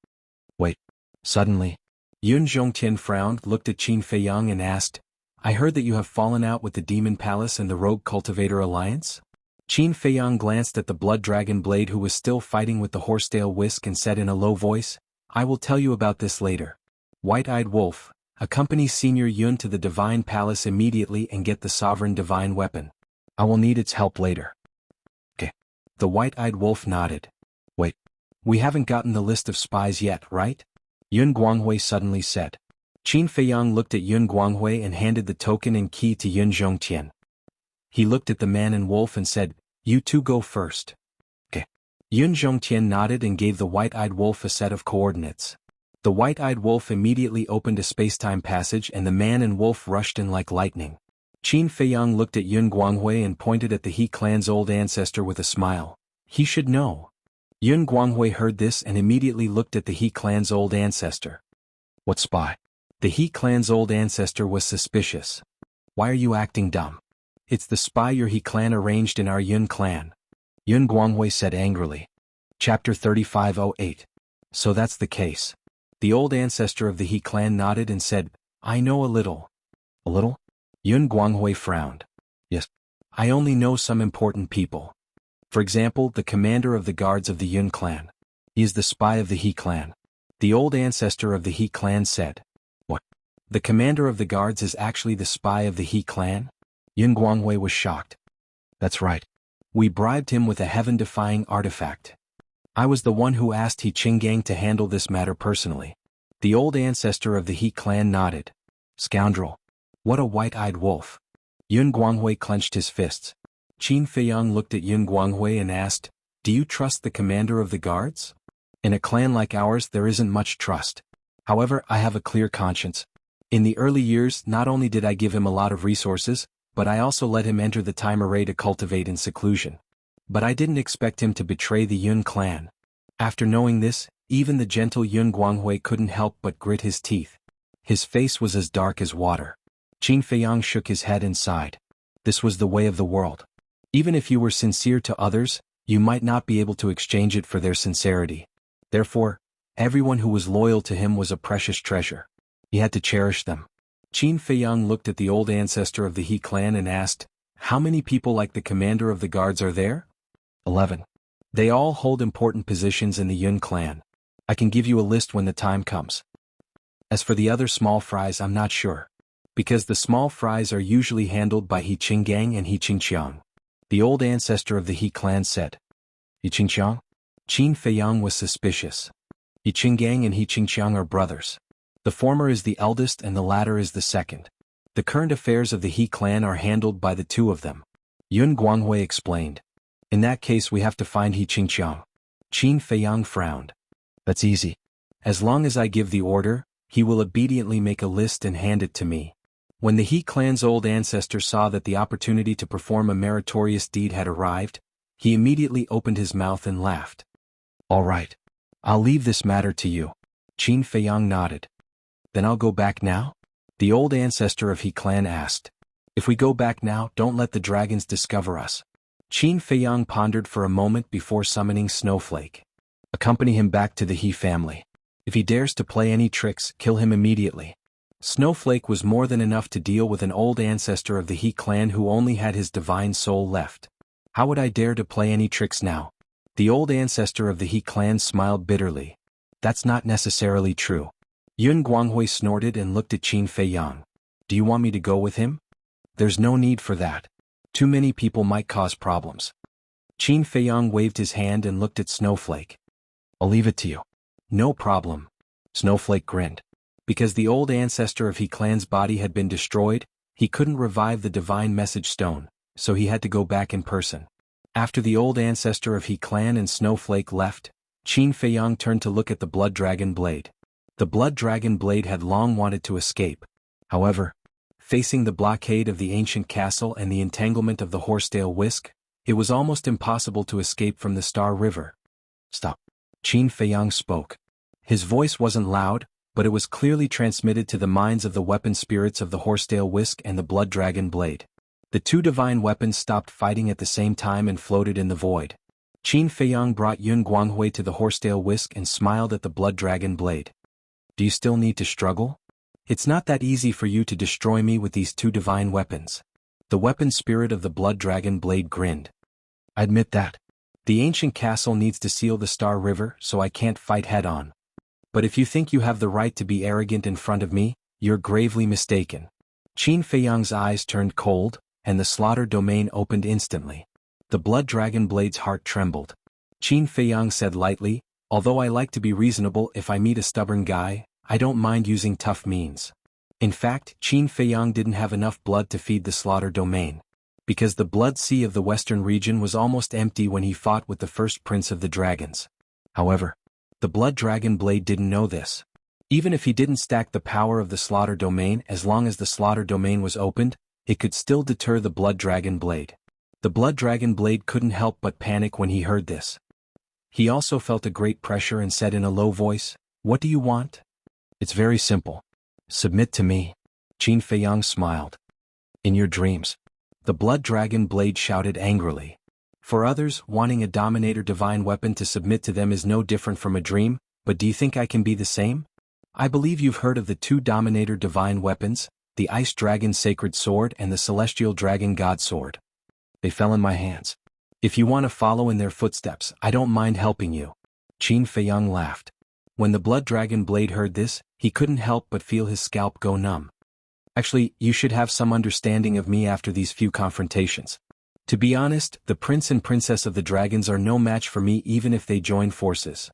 Wait. Suddenly, Yun Zhongtian frowned, looked at Qin Feiyang and asked, I heard that you have fallen out with the Demon Palace and the Rogue Cultivator Alliance? Qin Feiyang glanced at the blood dragon blade who was still fighting with the horsetail whisk and said in a low voice, I will tell you about this later. White-eyed wolf, accompany Senior Yun to the Divine Palace immediately and get the sovereign divine weapon. I will need its help later. Okay. The white-eyed wolf nodded. Wait. We haven't gotten the list of spies yet, right? Yun Guanghui suddenly said. Qin Feiyang looked at Yun Guanghui and handed the token and key to Yun Zhongtian. He looked at the man and wolf and said, You two go first. Okay. Yun Zhongtian nodded and gave the white-eyed wolf a set of coordinates. The white-eyed wolf immediately opened a space-time passage and the man and wolf rushed in like lightning. Qin Feiyang looked at Yun Guanghui and pointed at the He clan's old ancestor with a smile. He should know. Yun Guanghui heard this and immediately looked at the He clan's old ancestor. What spy? The He clan's old ancestor was suspicious. Why are you acting dumb? It's the spy your He clan arranged in our Yun clan. Yun Guanghui said angrily. Chapter 3508. So that's the case. The old ancestor of the He clan nodded and said, I know a little. A little? Yun Guanghui frowned. Yes. I only know some important people. For example, the commander of the guards of the Yun clan. He is the spy of the He clan. The old ancestor of the He clan said. What? The commander of the guards is actually the spy of the He clan? Yun Guanghui was shocked. That's right. We bribed him with a heaven-defying artifact. I was the one who asked He Qinggang to handle this matter personally. The old ancestor of the He clan nodded. Scoundrel. What a white-eyed wolf. Yun Guanghui clenched his fists. Qin Feiyang looked at Yun Guanghui and asked, Do you trust the commander of the guards? In a clan like ours there isn't much trust. However, I have a clear conscience. In the early years, not only did I give him a lot of resources, but I also let him enter the time array to cultivate in seclusion. But I didn't expect him to betray the Yun clan. After knowing this, even the gentle Yun Guanghui couldn't help but grit his teeth. His face was as dark as water. Qin Feiyang shook his head and sighed. This was the way of the world. Even if you were sincere to others, you might not be able to exchange it for their sincerity. Therefore, everyone who was loyal to him was a precious treasure. He had to cherish them. Qin Feiyang looked at the old ancestor of the He clan and asked, How many people like the commander of the guards are there? 11. They all hold important positions in the Yun clan. I can give you a list when the time comes. As for the other small fries, I'm not sure. Because the small fries are usually handled by He Qinggang and He Qingqiang. The old ancestor of the He clan said. He Qingqiang? Qin Feiyang was suspicious. He Qinggang and He Qingqiang are brothers. The former is the eldest and the latter is the second. The current affairs of the He clan are handled by the two of them. Yun Guanghui explained. In that case we have to find He Qingqiang. Qin Feiyang frowned. That's easy. As long as I give the order, he will obediently make a list and hand it to me. When the He clan's old ancestor saw that the opportunity to perform a meritorious deed had arrived, he immediately opened his mouth and laughed. All right. I'll leave this matter to you. Qin Feiyang nodded. Then I'll go back now? The old ancestor of He clan asked. If we go back now, don't let the dragons discover us. Qin Feiyang pondered for a moment before summoning Snowflake. Accompany him back to the He family. If he dares to play any tricks, kill him immediately. Snowflake was more than enough to deal with an old ancestor of the He clan who only had his divine soul left. How would I dare to play any tricks now? The old ancestor of the He clan smiled bitterly. That's not necessarily true. Yun Guanghui snorted and looked at Qin Feiyang. Do you want me to go with him? There's no need for that. Too many people might cause problems. Qin Feiyang waved his hand and looked at Snowflake. I'll leave it to you. No problem. Snowflake grinned. Because the old ancestor of He clan's body had been destroyed, he couldn't revive the divine message stone, so he had to go back in person. After the old ancestor of He clan and Snowflake left, Qin Feiyang turned to look at the blood dragon blade. The blood dragon blade had long wanted to escape. However, facing the blockade of the ancient castle and the entanglement of the horsetail whisk, it was almost impossible to escape from the Star River. Stop. Qin Feiyang spoke. His voice wasn't loud, but it was clearly transmitted to the minds of the weapon spirits of the horsetail whisk and the blood dragon blade. The two divine weapons stopped fighting at the same time and floated in the void. Qin Feiyang brought Yun Guanghui to the horsetail whisk and smiled at the blood dragon blade. Do you still need to struggle? It's not that easy for you to destroy me with these two divine weapons. The weapon spirit of the blood dragon blade grinned. I admit that. The ancient castle needs to seal the Star River, so I can't fight head-on. But if you think you have the right to be arrogant in front of me, you're gravely mistaken. Qin Feiyang's eyes turned cold, and the slaughter domain opened instantly. The blood dragon blade's heart trembled. Qin Feiyang said lightly, although I like to be reasonable if I meet a stubborn guy, I don't mind using tough means. In fact, Qin Feiyang didn't have enough blood to feed the slaughter domain. Because the blood sea of the western region was almost empty when he fought with the first prince of the dragons. However, the blood dragon blade didn't know this. Even if he didn't stack the power of the slaughter domain, as long as the slaughter domain was opened, it could still deter the blood dragon blade. The blood dragon blade couldn't help but panic when he heard this. He also felt a great pressure and said in a low voice, "What do you want?" It's very simple. Submit to me. Qin Feiyang smiled. In your dreams. The blood dragon blade shouted angrily. For others, wanting a dominator divine weapon to submit to them is no different from a dream, but do you think I can be the same? I believe you've heard of the two dominator divine weapons, the ice dragon sacred sword and the celestial dragon god sword. They fell in my hands. If you want to follow in their footsteps, I don't mind helping you. Qin Feiyang laughed. When the blood dragon blade heard this, he couldn't help but feel his scalp go numb. Actually, you should have some understanding of me after these few confrontations. To be honest, the prince and princess of the dragons are no match for me even if they join forces.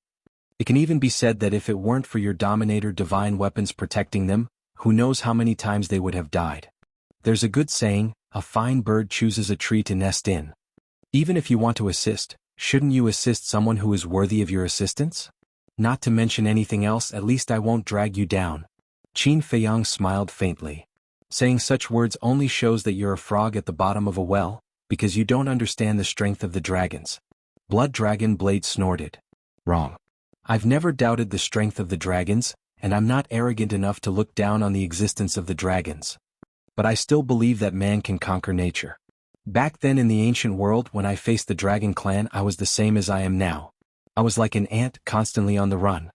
It can even be said that if it weren't for your dominator divine weapons protecting them, who knows how many times they would have died. There's a good saying, a fine bird chooses a tree to nest in. Even if you want to assist, shouldn't you assist someone who is worthy of your assistance? Not to mention anything else, at least I won't drag you down. Qin Feiyang smiled faintly. Saying such words only shows that you're a frog at the bottom of a well, because you don't understand the strength of the dragons. Blood dragon blade snorted. Wrong. I've never doubted the strength of the dragons, and I'm not arrogant enough to look down on the existence of the dragons. But I still believe that man can conquer nature. Back then in the ancient world when I faced the dragon clan I was the same as I am now. I was like an ant constantly on the run.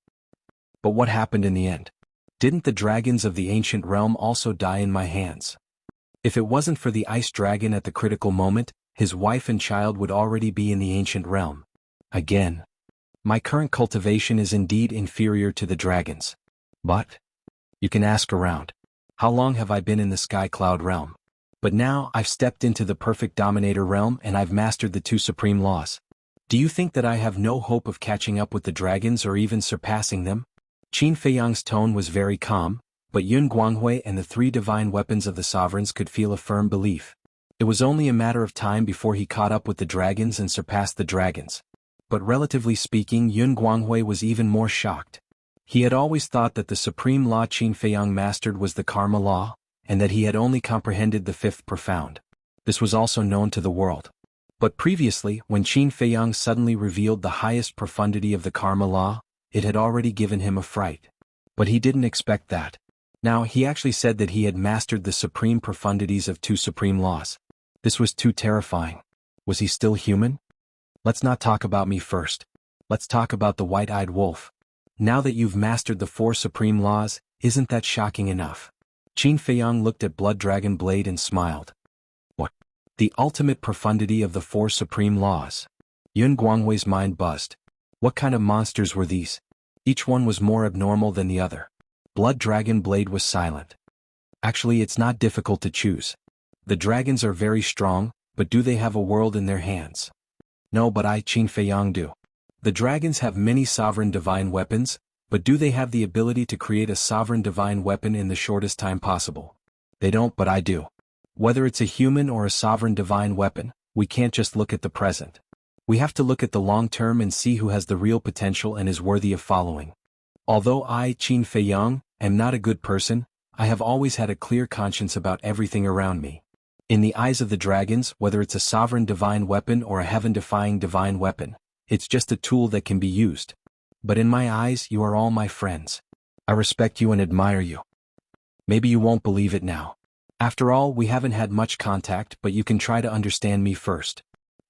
But what happened in the end? Didn't the dragons of the ancient realm also die in my hands? If it wasn't for the ice dragon at the critical moment, his wife and child would already be in the ancient realm. Again. My current cultivation is indeed inferior to the dragons. But you can ask around. How long have I been in the sky cloud realm? But now I've stepped into the perfect dominator realm and I've mastered the two supreme laws. Do you think that I have no hope of catching up with the dragons or even surpassing them? Qin Feiyang's tone was very calm, but Yun Guanghui and the three divine weapons of the sovereigns could feel a firm belief. It was only a matter of time before he caught up with the dragons and surpassed the dragons. But relatively speaking, Yun Guanghui was even more shocked. He had always thought that the supreme law Qin Feiyang mastered was the karma law, and that he had only comprehended the fifth profound. This was also known to the world. But previously, when Qin Feiyang suddenly revealed the highest profundity of the karma law, it had already given him a fright. But he didn't expect that. Now he actually said that he had mastered the supreme profundities of two supreme laws. This was too terrifying. Was he still human? Let's not talk about me first. Let's talk about the white-eyed wolf. Now that you've mastered the four supreme laws, isn't that shocking enough? Qin Feiyang looked at Blood Dragon Blade and smiled. What? The ultimate profundity of the four supreme laws. Yun Guanghui's mind buzzed. What kind of monsters were these? Each one was more abnormal than the other. Blood Dragon Blade was silent. Actually, it's not difficult to choose. The dragons are very strong, but do they have a world in their hands? No, but I, Qin Feiyang, do. The dragons have many sovereign divine weapons, but do they have the ability to create a sovereign divine weapon in the shortest time possible? They don't, but I do. Whether it's a human or a sovereign divine weapon, we can't just look at the present. We have to look at the long term and see who has the real potential and is worthy of following. Although I, Qin Feiyang, am not a good person, I have always had a clear conscience about everything around me. In the eyes of the dragons, whether it's a sovereign divine weapon or a heaven-defying divine weapon, it's just a tool that can be used. But in my eyes, you are all my friends. I respect you and admire you. Maybe you won't believe it now. After all, we haven't had much contact, but you can try to understand me first.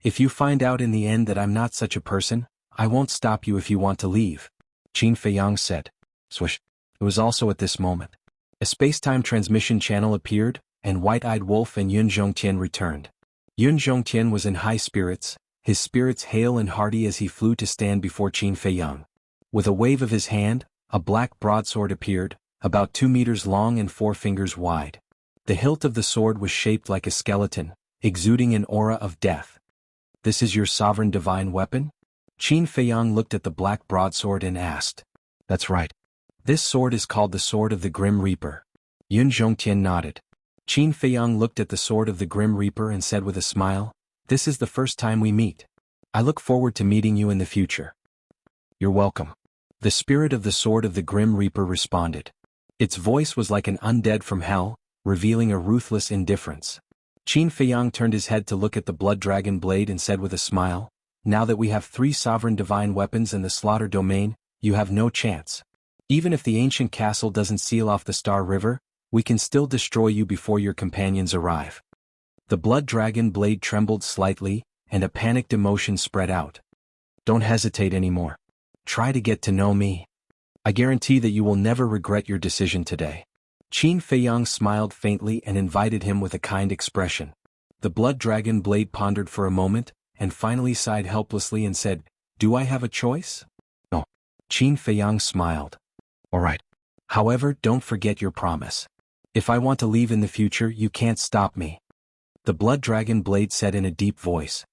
If you find out in the end that I'm not such a person, I won't stop you if you want to leave. Qin Feiyang said. Swish. It was also at this moment. A space-time transmission channel appeared, and White-Eyed Wolf and Yun Zhongtian returned. Yun Zhongtian was in high spirits, his spirits hale and hearty as he flew to stand before Qin Feiyang. With a wave of his hand, a black broadsword appeared, about 2 meters long and 4 fingers wide. The hilt of the sword was shaped like a skeleton, exuding an aura of death. This is your sovereign divine weapon? Qin Feiyang looked at the black broadsword and asked. That's right. This sword is called the Sword of the Grim Reaper. Yun Zhongtian nodded. Qin Feiyang looked at the Sword of the Grim Reaper and said with a smile, This is the first time we meet. I look forward to meeting you in the future. You're welcome. The spirit of the Sword of the Grim Reaper responded. Its voice was like an undead from hell, revealing a ruthless indifference. Qin Feiyang turned his head to look at the Blood Dragon Blade and said with a smile, Now that we have 3 sovereign divine weapons in the slaughter domain, you have no chance. Even if the ancient castle doesn't seal off the Star River, we can still destroy you before your companions arrive. The Blood Dragon Blade trembled slightly, and a panicked emotion spread out. Don't hesitate anymore. Try to get to know me. I guarantee that you will never regret your decision today. Qin Feiyang smiled faintly and invited him with a kind expression. The Blood Dragon Blade pondered for a moment, and finally sighed helplessly and said, Do I have a choice? No. Qin Feiyang smiled. All right. However, don't forget your promise. If I want to leave in the future, you can't stop me. The Blood Dragon Blade said in a deep voice.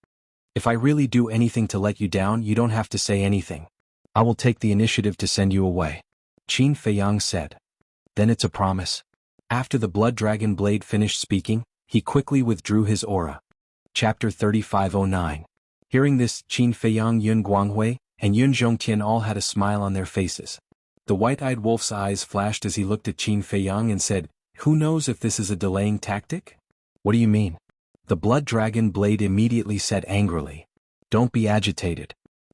If I really do anything to let you down, you don't have to say anything. I will take the initiative to send you away. Qin Feiyang said. Then it's a promise. After the Blood Dragon Blade finished speaking, he quickly withdrew his aura. Chapter 3509. Hearing this, Qin Feiyang, Yun Guanghui, and Yun Zhongtian all had a smile on their faces. The white-eyed wolf's eyes flashed as he looked at Qin Feiyang and said, Who knows if this is a delaying tactic? What do you mean? The Blood Dragon Blade immediately said angrily. Don't be agitated.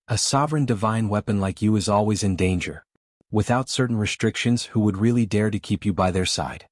A sovereign divine weapon like you is always in danger. Without certain restrictions, who would really dare to keep you by their side?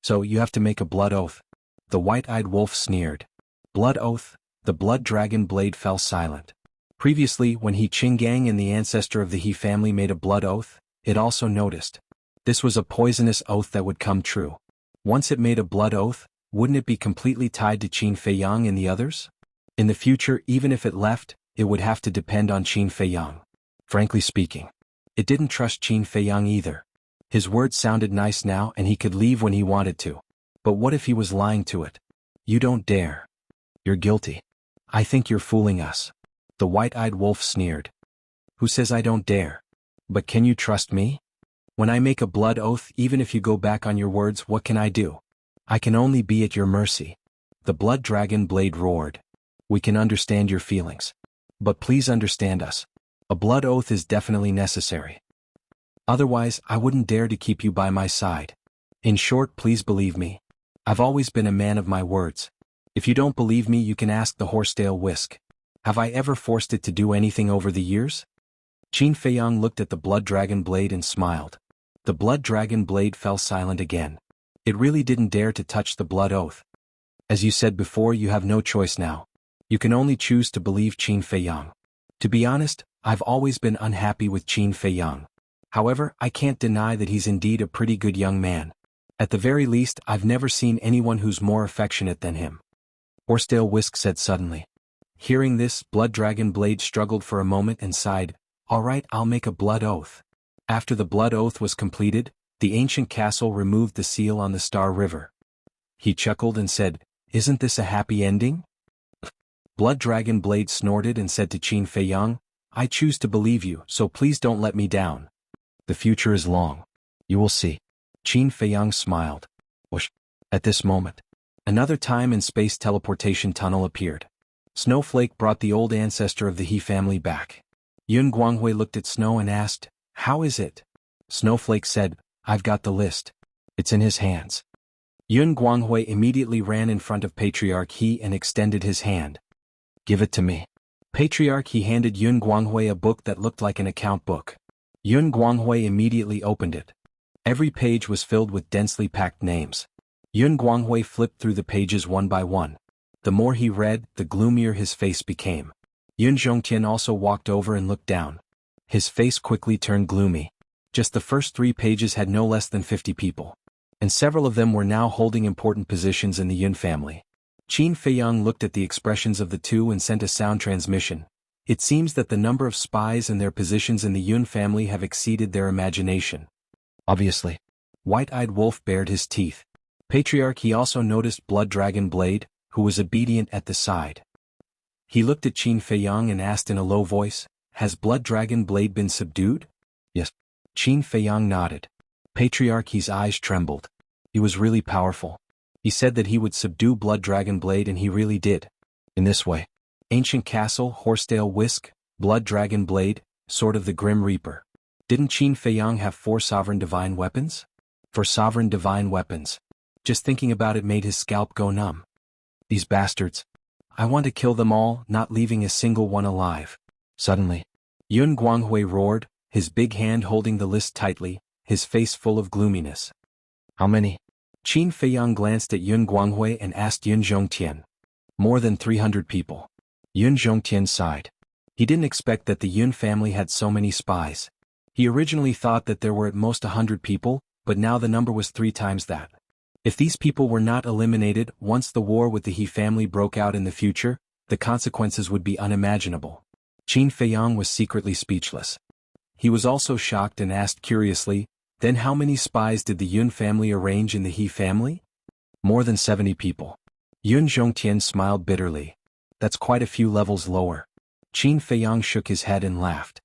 So you have to make a blood oath. The white-eyed wolf sneered. Blood oath? The Blood Dragon Blade fell silent. Previously, when He Qinggang and the ancestor of the He family made a blood oath, it also noticed. This was a poisonous oath that would come true. Once it made a blood oath, wouldn't it be completely tied to Qin Feiyang and the others? In the future, even if it left, it would have to depend on Qin Feiyang. Frankly speaking, it didn't trust Qin Feiyang either. His words sounded nice now and he could leave when he wanted to. But what if he was lying to it? You don't dare. You're guilty. I think you're fooling us. The white-eyed wolf sneered. Who says I don't dare? But can you trust me? When I make a blood oath, even if you go back on your words, what can I do? I can only be at your mercy. The Blood Dragon Blade roared. We can understand your feelings. But please understand us. A blood oath is definitely necessary. Otherwise, I wouldn't dare to keep you by my side. In short, please believe me. I've always been a man of my words. If you don't believe me, you can ask the horsetail whisk. Have I ever forced it to do anything over the years? Qin Feiyang looked at the blood dragon blade and smiled. The blood dragon blade fell silent again. It really didn't dare to touch the blood oath. As you said before, you have no choice now. You can only choose to believe Qin Feiyang. To be honest, I've always been unhappy with Qin Feiyang. However, I can't deny that he's indeed a pretty good young man. At the very least, I've never seen anyone who's more affectionate than him. Horsetail Whisk said suddenly. Hearing this, Blood Dragon Blade struggled for a moment and sighed, "All right, I'll make a blood oath." After the blood oath was completed, the ancient castle removed the seal on the Star River. He chuckled and said, "Isn't this a happy ending?" Blood Dragon Blade snorted and said to Qin Feiyang, "I choose to believe you, so please don't let me down. The future is long. You will see." Qin Feiyang smiled. Whoosh. At this moment, another time and space teleportation tunnel appeared. Snowflake brought the old ancestor of the He family back. Yun Guanghui looked at Snow and asked, "How is it?" Snowflake said, "I've got the list. It's in his hands." Yun Guanghui immediately ran in front of Patriarch He and extended his hand. "Give it to me." Patriarch He handed Yun Guanghui a book that looked like an account book. Yun Guanghui immediately opened it. Every page was filled with densely packed names. Yun Guanghui flipped through the pages one by one. The more he read, the gloomier his face became. Yun Zhongtian also walked over and looked down. His face quickly turned gloomy. Just the first 3 pages had no less than 50 people. And several of them were now holding important positions in the Yun family. Qin Feiyang looked at the expressions of the two and sent a sound transmission. It seems that the number of spies and their positions in the Yun family have exceeded their imagination. Obviously. White-eyed Wolf bared his teeth. Patriarch He also noticed Blood Dragon Blade, who was obedient at the side. He looked at Qin Feiyang and asked in a low voice, "Has Blood Dragon Blade been subdued?" "Yes." Qin Feiyang nodded. Patriarch He's eyes trembled. He was really powerful. He said that he would subdue Blood Dragon Blade, and he really did. In this way. Ancient Castle, Horsetail Whisk, Blood Dragon Blade, Sword of the Grim Reaper. Didn't Qin Feiyang have 4 sovereign divine weapons? 4 sovereign divine weapons. Just thinking about it made his scalp go numb. These bastards. I want to kill them all, not leaving a single one alive. Suddenly, Yun Guanghui roared, his big hand holding the list tightly, his face full of gloominess. "How many?" Qin Feiyang glanced at Yun Guanghui and asked Yun Zhongtian. "More than 300 people." Yun Zhongtian sighed. He didn't expect that the Yun family had so many spies. He originally thought that there were at most 100 people, but now the number was 3 times that. If these people were not eliminated once the war with the He family broke out in the future, the consequences would be unimaginable. Qin Feiyang was secretly speechless. He was also shocked and asked curiously, "Then how many spies did the Yun family arrange in the He family?" "More than 70 people." Yun Zhongtian smiled bitterly. "That's quite a few levels lower." Qin Feiyang shook his head and laughed.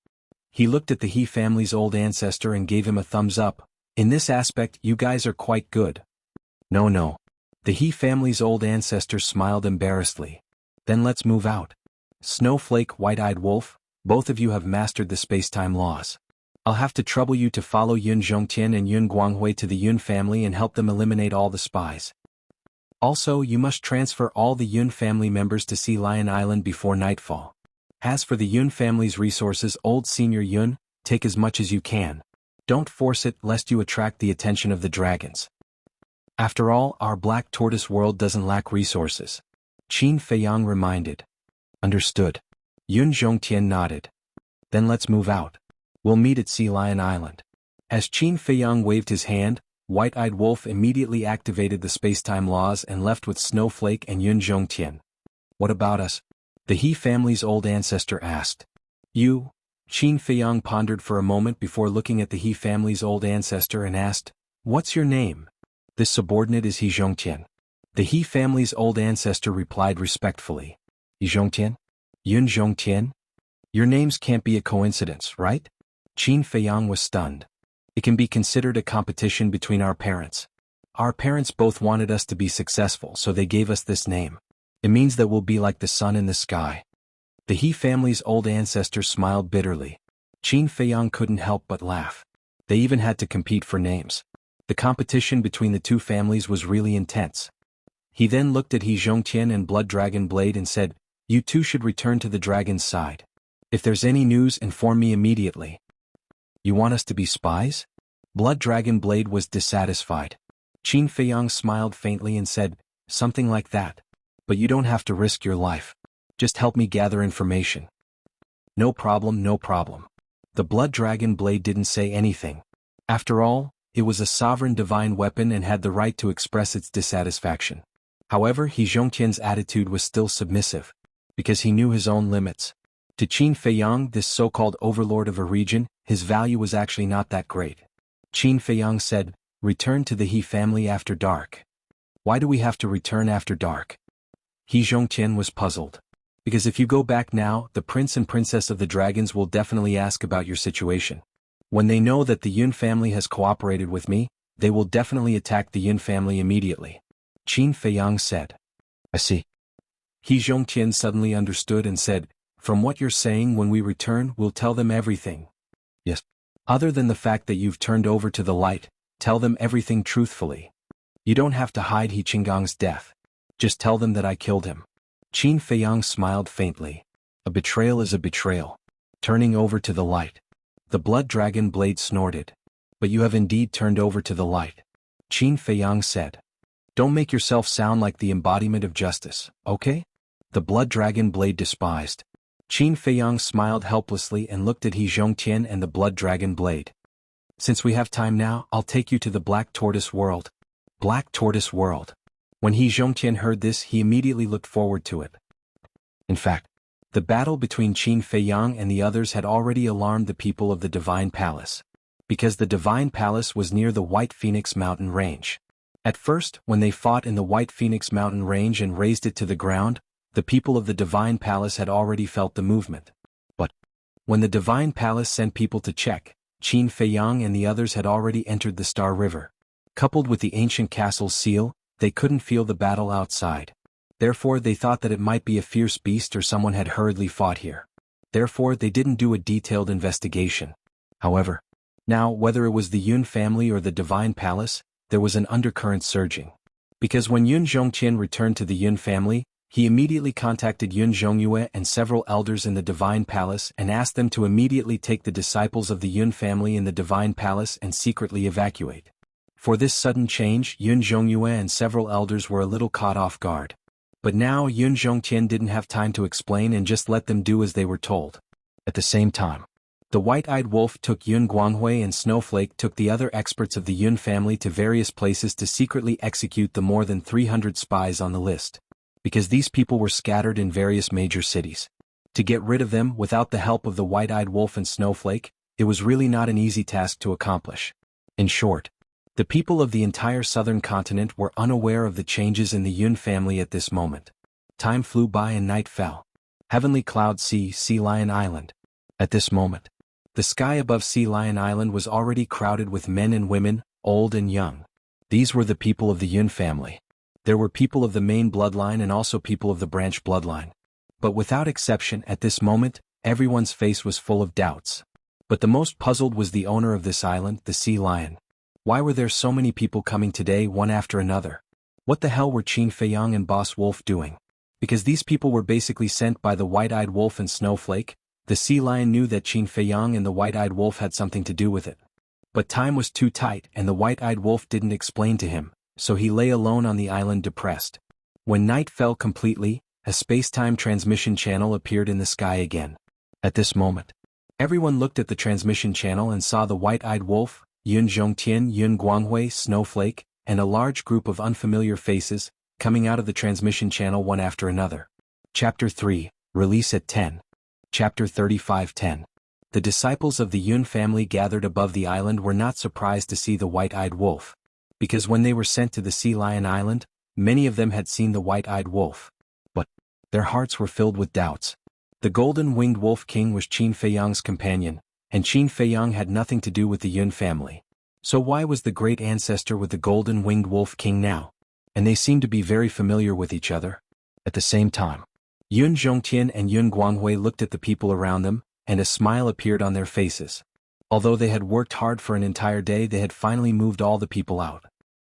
He looked at the He family's old ancestor and gave him a thumbs up. "In this aspect, you guys are quite good." No. The He family's old ancestor smiled embarrassedly. "Then let's move out. Snowflake, White-eyed Wolf, both of you have mastered the space-time laws. I'll have to trouble you to follow Yun Zhongtian and Yun Guanghui to the Yun family and help them eliminate all the spies. Also, you must transfer all the Yun family members to Sea Lion Island before nightfall. As for the Yun family's resources, old Senior Yun, take as much as you can. Don't force it lest you attract the attention of the dragons. After all, our Black Tortoise world doesn't lack resources." Qin Feiyang reminded. "Understood." Yun Zhongtian nodded. "Then let's move out. We'll meet at Sea Lion Island." As Qin Feiyang waved his hand, White-eyed Wolf immediately activated the space-time laws and left with Snowflake and Yun Zhongtian. "What about us?" the He family's old ancestor asked. "You?" Qin Feiyang pondered for a moment before looking at the He family's old ancestor and asked, "What's your name?" "This subordinate is He Zhongtian." The He family's old ancestor replied respectfully. "He Zhongtian? Yun Zhongtian? Your names can't be a coincidence, right?" Qin Feiyang was stunned. "It can be considered a competition between our parents. Our parents both wanted us to be successful, so they gave us this name. It means that we'll be like the sun in the sky." The He family's old ancestor smiled bitterly. Qin Feiyang couldn't help but laugh. They even had to compete for names. The competition between the two families was really intense. He then looked at He Zhongtian and Blood Dragon Blade and said, "You two should return to the dragon's side. If there's any news, inform me immediately." "You want us to be spies?" Blood Dragon Blade was dissatisfied. Qin Feiyang smiled faintly and said, "Something like that. But you don't have to risk your life. Just help me gather information." "No problem, no problem." The Blood Dragon Blade didn't say anything. After all, it was a sovereign divine weapon and had the right to express its dissatisfaction. However, He Zhongtian's attitude was still submissive, because he knew his own limits. To Qin Feiyang, this so-called overlord of a region, his value was actually not that great. Qin Feiyang said, "Return to the He family after dark." "Why do we have to return after dark?" He Zhongtian was puzzled. "Because if you go back now, the prince and princess of the dragons will definitely ask about your situation. When they know that the Yun family has cooperated with me, they will definitely attack the Yun family immediately." Qin Feiyang said. "I see." He Zhongtian suddenly understood and said, "From what you're saying, when we return, we'll tell them everything." "Yes. Other than the fact that you've turned over to the light, tell them everything truthfully. You don't have to hide He Qinggang's death. Just tell them that I killed him." Qin Feiyang smiled faintly. "A betrayal is a betrayal. Turning over to the light." The Blood Dragon Blade snorted. "But you have indeed turned over to the light," Qin Feiyang said. "Don't make yourself sound like the embodiment of justice, okay?" The Blood Dragon Blade despised. Qin Feiyang smiled helplessly and looked at He Zhongtian and the Blood Dragon Blade. "Since we have time now, I'll take you to the Black Tortoise World." Black Tortoise World. When He Zhongtian heard this, he immediately looked forward to it. In fact, the battle between Qin Feiyang and the others had already alarmed the people of the Divine Palace, because the Divine Palace was near the White Phoenix Mountain Range. At first, when they fought in the White Phoenix Mountain Range and razed it to the ground, the people of the Divine Palace had already felt the movement. But when the Divine Palace sent people to check, Qin Feiyang and the others had already entered the Star River. Coupled with the ancient castle's seal, they couldn't feel the battle outside. Therefore, they thought that it might be a fierce beast or someone had hurriedly fought here. Therefore, they didn't do a detailed investigation. However, now, whether it was the Yun family or the Divine Palace, there was an undercurrent surging. Because when Yun Zhongtian returned to the Yun family, he immediately contacted Yun Zhongyue and several elders in the Divine Palace and asked them to immediately take the disciples of the Yun family in the Divine Palace and secretly evacuate. For this sudden change, Yun Zhongyue and several elders were a little caught off guard. But now Yun Zhongtian didn't have time to explain and just let them do as they were told. At the same time, the White-Eyed Wolf took Yun Guanghui and Snowflake took the other experts of the Yun family to various places to secretly execute the more than 300 spies on the list. Because these people were scattered in various major cities. To get rid of them without the help of the White-Eyed Wolf and Snowflake, it was really not an easy task to accomplish. In short, the people of the entire southern continent were unaware of the changes in the Yun family at this moment. Time flew by and night fell. Heavenly Cloud Sea Lion Island. At this moment, the sky above Sea Lion Island was already crowded with men and women, old and young. These were the people of the Yun family. There were people of the main bloodline and also people of the branch bloodline. But without exception at this moment, everyone's face was full of doubts. But the most puzzled was the owner of this island, the Sea Lion. Why were there so many people coming today one after another? What the hell were Qin Feiyang and Boss Wolf doing? Because these people were basically sent by the White-Eyed Wolf and Snowflake, the Sea Lion knew that Qin Feiyang and the White-Eyed Wolf had something to do with it. But time was too tight and the White-Eyed Wolf didn't explain to him. So he lay alone on the island depressed. When night fell completely, a space-time transmission channel appeared in the sky again. At this moment, everyone looked at the transmission channel and saw the White-Eyed Wolf, Yun Zhongtian, Yun Guanghui, Snowflake, and a large group of unfamiliar faces, coming out of the transmission channel one after another. Chapter 3, Release at 10. Chapter 35:10. The disciples of the Yun family gathered above the island were not surprised to see the White-Eyed Wolf. Because when they were sent to the Sea Lion Island, many of them had seen the White-Eyed Wolf. But their hearts were filled with doubts. The Golden-Winged Wolf King was Qin Feiyang's companion, and Qin Feiyang had nothing to do with the Yun family. So why was the great ancestor with the Golden-Winged Wolf King now? And they seemed to be very familiar with each other. At the same time, Yun Zhongtian and Yun Guanghui looked at the people around them, and a smile appeared on their faces. Although they had worked hard for an entire day, they had finally moved all the people out.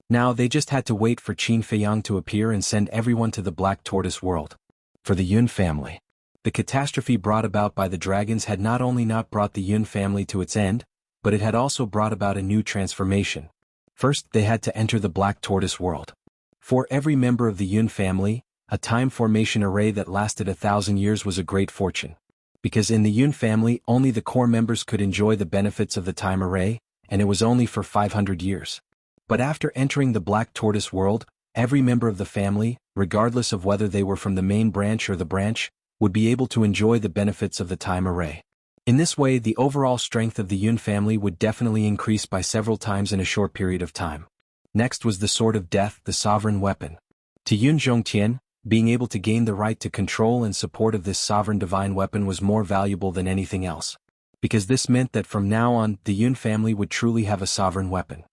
Now they just had to wait for Qin Feiyang to appear and send everyone to the Black Tortoise world. For the Yun family, the catastrophe brought about by the dragons had not only not brought the Yun family to its end, but it had also brought about a new transformation. First, they had to enter the Black Tortoise world. For every member of the Yun family, a time formation array that lasted 1,000 years was a great fortune. Because in the Yun family only the core members could enjoy the benefits of the time array, and it was only for 500 years. But after entering the Black Tortoise world, every member of the family, regardless of whether they were from the main branch or the branch, would be able to enjoy the benefits of the time array. In this way, the overall strength of the Yun family would definitely increase by several times in a short period of time. Next was the Sword of Death, the sovereign weapon. To Yun Zhongtian, being able to gain the right to control and support of this sovereign divine weapon was more valuable than anything else. Because this meant that from now on, the Yun family would truly have a sovereign weapon.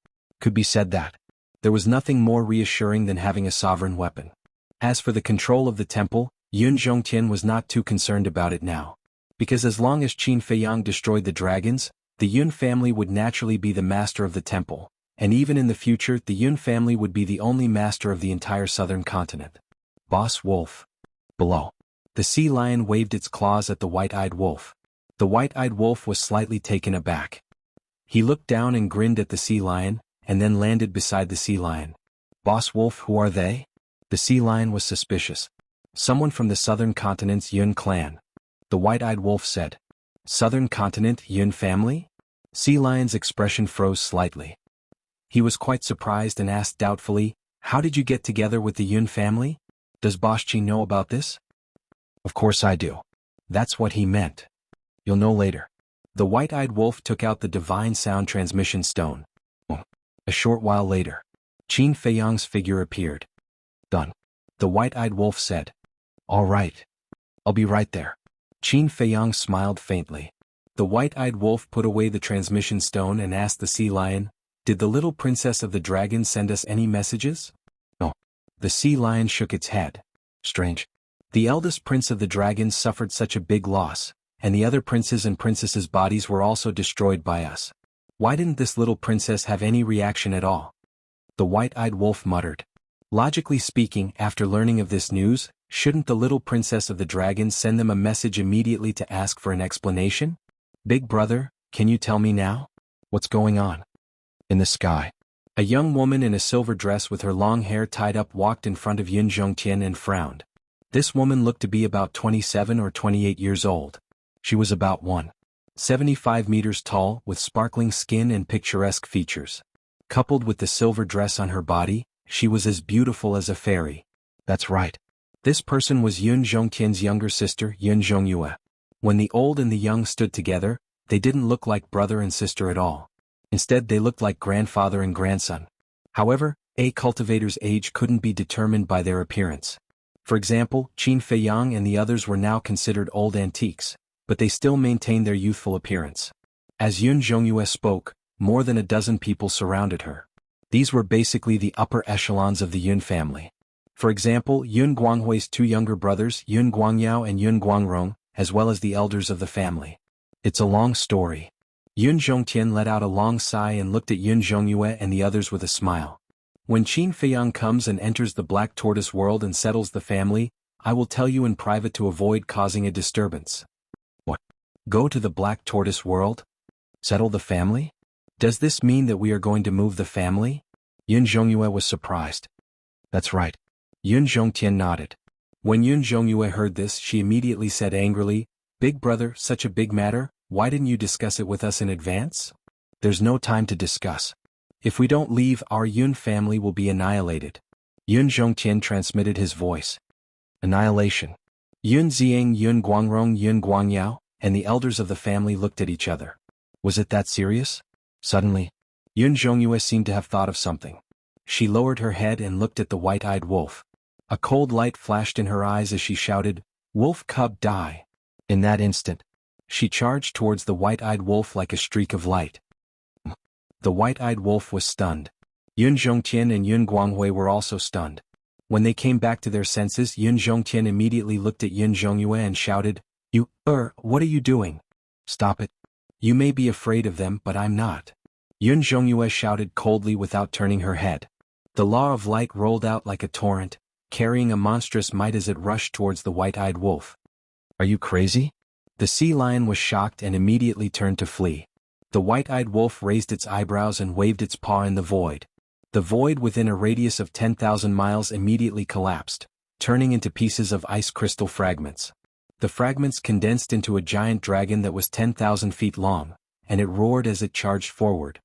Could be said that there was nothing more reassuring than having a sovereign weapon. As for the control of the temple, Yun Zhongtian was not too concerned about it now. Because as long as Qin Feiyang destroyed the dragons, the Yun family would naturally be the master of the temple, and even in the future the Yun family would be the only master of the entire southern continent. Boss Wolf. Below. The sea lion waved its claws at the white-eyed wolf. The white-eyed wolf was slightly taken aback. He looked down and grinned at the sea lion, and then landed beside the sea lion. Boss Wolf, who are they? The sea lion was suspicious. Someone from the southern continent's Yun clan. The white-eyed wolf said. Southern continent, Yun family? Sea lion's expression froze slightly. He was quite surprised and asked doubtfully, how did you get together with the Yun family? Does Boss Qi know about this? Of course I do. That's what he meant. You'll know later. The white-eyed wolf took out the divine sound transmission stone. A short while later, Qin Feiyang's figure appeared. Done. The white-eyed wolf said. All right. I'll be right there. Qin Feiyang smiled faintly. The white-eyed wolf put away the transmission stone and asked the sea lion, did the little princess of the dragons send us any messages? No. The sea lion shook its head. Strange. The eldest prince of the dragons suffered such a big loss, and the other princes and princesses' bodies were also destroyed by us. Why didn't this little princess have any reaction at all? The white-eyed wolf muttered. Logically speaking, after learning of this news, shouldn't the little princess of the dragons send them a message immediately to ask for an explanation? Big brother, can you tell me now? What's going on? In the sky. A young woman in a silver dress with her long hair tied up walked in front of Yun Zhongtian and frowned. This woman looked to be about 27 or 28 years old. She was about 1.75 meters tall, with sparkling skin and picturesque features. Coupled with the silver dress on her body, she was as beautiful as a fairy. That's right. This person was Yun Zhongtian's younger sister, Yun Zhongyue. When the old and the young stood together, they didn't look like brother and sister at all. Instead, they looked like grandfather and grandson. However, a cultivator's age couldn't be determined by their appearance. For example, Qin Feiyang and the others were now considered old antiques, but they still maintained their youthful appearance. As Yun Zhongyue spoke, more than a dozen people surrounded her. These were basically the upper echelons of the Yun family. For example, Yun Guanghui's two younger brothers, Yun Guangyao and Yun Guangrong, as well as the elders of the family. It's a long story. Yun Zhongtian let out a long sigh and looked at Yun Zhongyue and the others with a smile. When Qin Feiyang comes and enters the Black Tortoise world and settles the family, I will tell you in private to avoid causing a disturbance. What? Go to the Black Tortoise world? Settle the family? Does this mean that we are going to move the family? Yun Zhongyue was surprised. That's right. Yun Zhongtian nodded. When Yun Zhongyue heard this, she immediately said angrily, Big brother, such a big matter, why didn't you discuss it with us in advance? There's no time to discuss. If we don't leave, our Yun family will be annihilated. Yun Zhongtian transmitted his voice. Annihilation. Yun Ziang, Yun Guangrong, Yun Guangyao, and the elders of the family looked at each other. Was it that serious? Suddenly, Yun Zhongyue seemed to have thought of something. She lowered her head and looked at the white-eyed wolf. A cold light flashed in her eyes as she shouted, Wolf cub die. In that instant, she charged towards the white-eyed wolf like a streak of light. The white-eyed wolf was stunned. Yun Zhongtian and Yun Guanghui were also stunned. When they came back to their senses, Yun Zhongtian immediately looked at Yun Zhongyue and shouted, what are you doing? Stop it. You may be afraid of them, but I'm not. Yun Zhongyue shouted coldly without turning her head. The law of light rolled out like a torrent, carrying a monstrous might as it rushed towards the white-eyed wolf. Are you crazy? The sea lion was shocked and immediately turned to flee. The white-eyed wolf raised its eyebrows and waved its paw in the void. The void within a radius of 10,000 miles immediately collapsed, turning into pieces of ice crystal fragments. The fragments condensed into a giant dragon that was 10,000 feet long, and it roared as it charged forward.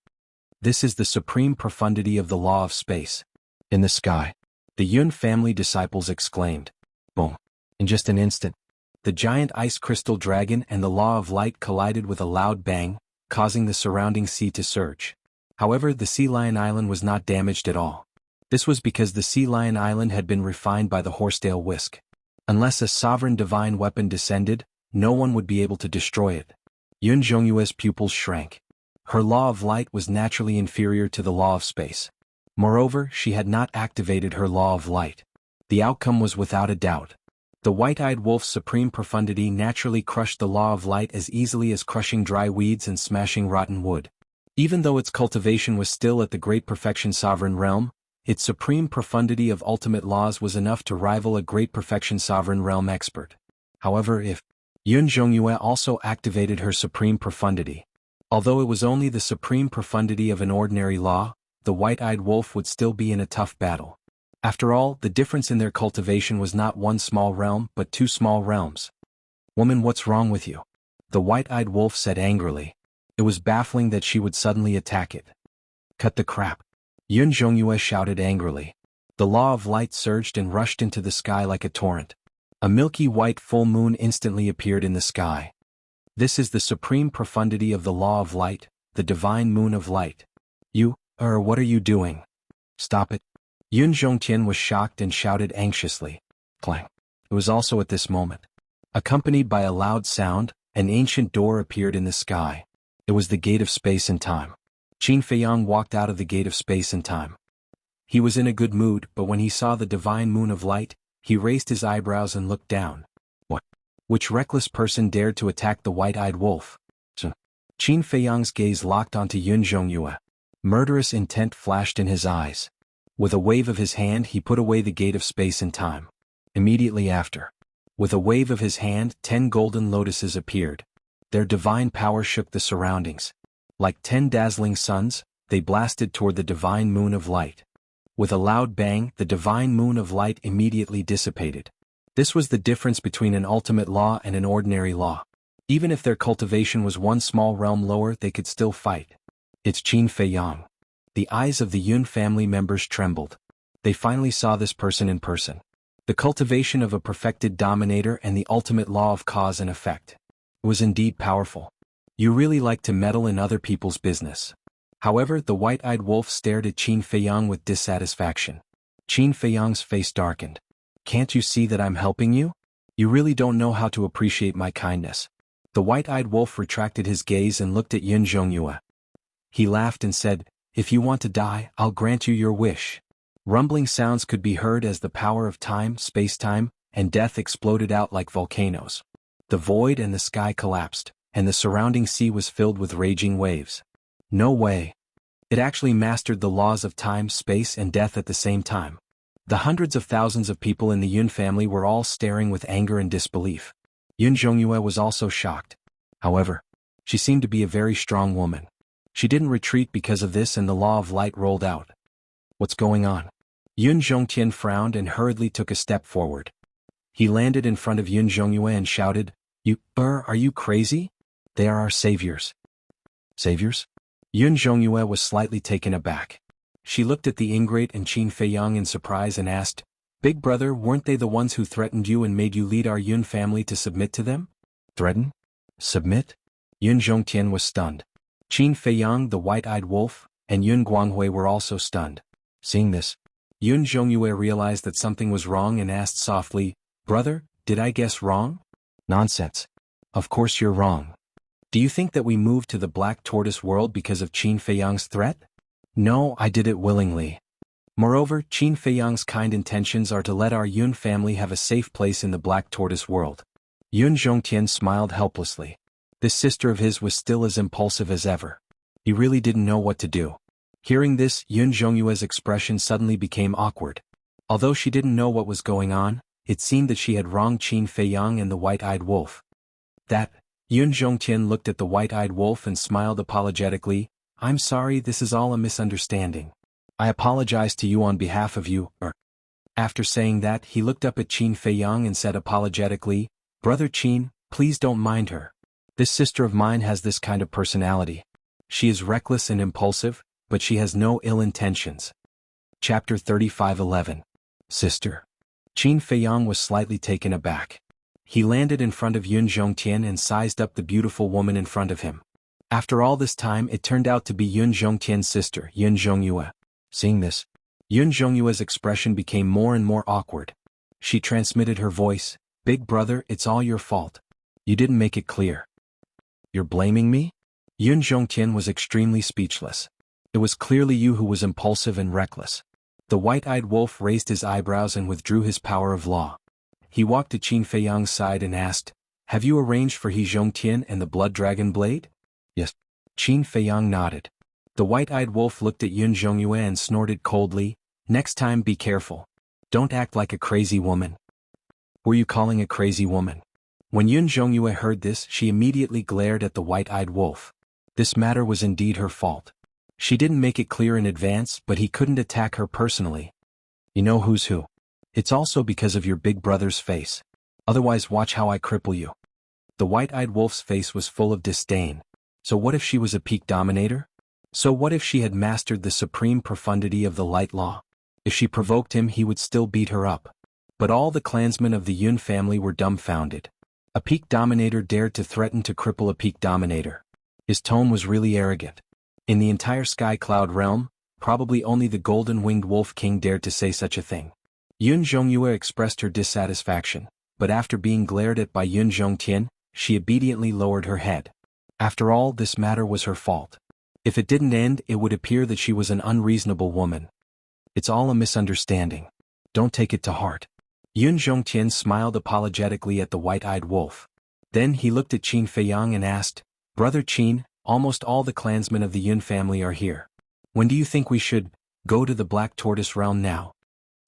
This is the supreme profundity of the law of space. In the sky, the Yun family disciples exclaimed. Boom! In just an instant, the giant ice crystal dragon and the law of light collided with a loud bang, causing the surrounding sea to surge. However, the Sea Lion Island was not damaged at all. This was because the Sea Lion Island had been refined by the horsetail whisk. Unless a sovereign divine weapon descended, no one would be able to destroy it. Yun Zhongyue's pupils shrank. Her law of light was naturally inferior to the law of space. Moreover, she had not activated her law of light. The outcome was without a doubt. The white-eyed wolf's supreme profundity naturally crushed the law of light as easily as crushing dry weeds and smashing rotten wood. Even though its cultivation was still at the great perfection sovereign realm, its supreme profundity of ultimate laws was enough to rival a great perfection sovereign realm expert. However, if Yun Zhongyue also activated her supreme profundity, although it was only the supreme profundity of an ordinary law, the white-eyed wolf would still be in a tough battle. After all, the difference in their cultivation was not one small realm but two small realms. Woman, what's wrong with you? The white-eyed wolf said angrily. It was baffling that she would suddenly attack it. Cut the crap. Yun Zhongyue shouted angrily. The law of light surged and rushed into the sky like a torrent. A milky white full moon instantly appeared in the sky. This is the supreme profundity of the law of light, the divine moon of light. What are you doing? Stop it. Yun Zhongtian was shocked and shouted anxiously. Clang. It was also at this moment. Accompanied by a loud sound, an ancient door appeared in the sky. It was the gate of space and time. Qin Feiyang walked out of the gate of space and time. He was in a good mood, but when he saw the divine moon of light, he raised his eyebrows and looked down. What? Which reckless person dared to attack the white-eyed wolf? Qin Feiyang's gaze locked onto Yun Zhongyue. Murderous intent flashed in his eyes. With a wave of his hand he put away the gate of space and time. Immediately after, with a wave of his hand 10 golden lotuses appeared. Their divine power shook the surroundings. Like 10 dazzling suns, they blasted toward the divine moon of light. With a loud bang, the divine moon of light immediately dissipated. This was the difference between an ultimate law and an ordinary law. Even if their cultivation was one small realm lower, they could still fight. It's Qin Feiyang. The eyes of the Yun family members trembled. They finally saw this person in person. The cultivation of a perfected dominator and the ultimate law of cause and effect. It was indeed powerful. You really like to meddle in other people's business. However, the white-eyed wolf stared at Qin Feiyang with dissatisfaction. Qin Feiyang's face darkened. Can't you see that I'm helping you? You really don't know how to appreciate my kindness. The white-eyed wolf retracted his gaze and looked at Yun Zhongyue. He laughed and said, If you want to die, I'll grant you your wish. Rumbling sounds could be heard as the power of time, space-time, and death exploded out like volcanoes. The void and the sky collapsed, and the surrounding sea was filled with raging waves. No way. It actually mastered the laws of time, space, and death at the same time. The hundreds of thousands of people in the Yun family were all staring with anger and disbelief. Yun Zhongyue was also shocked. However, she seemed to be a very strong woman. She didn't retreat because of this, and the law of light rolled out. What's going on? Yun Zhongtian frowned and hurriedly took a step forward. He landed in front of Yun Zhongyue and shouted, Are you crazy? They are our saviors. Saviors? Yun Zhongyue was slightly taken aback. She looked at the ingrate and Qin Feiyang in surprise and asked, Big brother, weren't they the ones who threatened you and made you lead our Yun family to submit to them? Threaten? Submit? Yun Zhongtian was stunned. Qin Feiyang, the white-eyed wolf, and Yun Guanghui were also stunned. Seeing this, Yun Zhongyue realized that something was wrong and asked softly, Brother, did I guess wrong? Nonsense. Of course you're wrong. Do you think that we moved to the Black Tortoise world because of Qin Feiyang's threat? No, I did it willingly. Moreover, Qin Feiyang's kind intentions are to let our Yun family have a safe place in the Black Tortoise world. Yun Zhongtian smiled helplessly. This sister of his was still as impulsive as ever. He really didn't know what to do. Hearing this, Yun Zhongyue's expression suddenly became awkward. Although she didn't know what was going on, it seemed that she had wronged Qin Feiyang and the white-eyed wolf. Yun Zhongtian looked at the white-eyed wolf and smiled apologetically. I'm sorry, this is all a misunderstanding. I apologize to you on behalf of you, After saying that, he looked up at Qin Feiyang and said apologetically, Brother Qin, please don't mind her. This sister of mine has this kind of personality. She is reckless and impulsive, but she has no ill intentions. Chapter 35:11. Sister. Qin Feiyang was slightly taken aback. He landed in front of Yun Zhongtian and sized up the beautiful woman in front of him. After all this time, it turned out to be Yun Zhongtian's sister, Yun Zhongyue. Seeing this, Yun Zhongyue's expression became more and more awkward. She transmitted her voice, Big brother, it's all your fault. You didn't make it clear. You're blaming me? Yun Zhongtian was extremely speechless. It was clearly you who was impulsive and reckless. The white-eyed wolf raised his eyebrows and withdrew his power of law. He walked to Qin Feiyang's side and asked, Have you arranged for He Zhongtian and the blood dragon blade? Yes. Qin Feiyang nodded. The white-eyed wolf looked at Yun Zhongyue and snorted coldly, Next time be careful. Don't act like a crazy woman. Were you calling a crazy woman? When Yun Zhongyue heard this, she immediately glared at the white-eyed wolf. This matter was indeed her fault. She didn't make it clear in advance, but he couldn't attack her personally. You know who's who. It's also because of your big brother's face. Otherwise watch how I cripple you. The white-eyed wolf's face was full of disdain. So what if she was a peak dominator? So what if she had mastered the supreme profundity of the light law? If she provoked him, he would still beat her up. But all the clansmen of the Yun family were dumbfounded. A peak dominator dared to threaten to cripple a peak dominator. His tone was really arrogant. In the entire Sky Cloud realm, probably only the golden-winged wolf king dared to say such a thing. Yun Zhongyue expressed her dissatisfaction, but after being glared at by Yun Zhongtian, she obediently lowered her head. After all, this matter was her fault. If it didn't end, it would appear that she was an unreasonable woman. It's all a misunderstanding. Don't take it to heart. Yun Zhongtian smiled apologetically at the white-eyed wolf. Then he looked at Qin Feiyang and asked, Brother Qin, almost all the clansmen of the Yun family are here. When do you think we should go to the Black Tortoise realm now?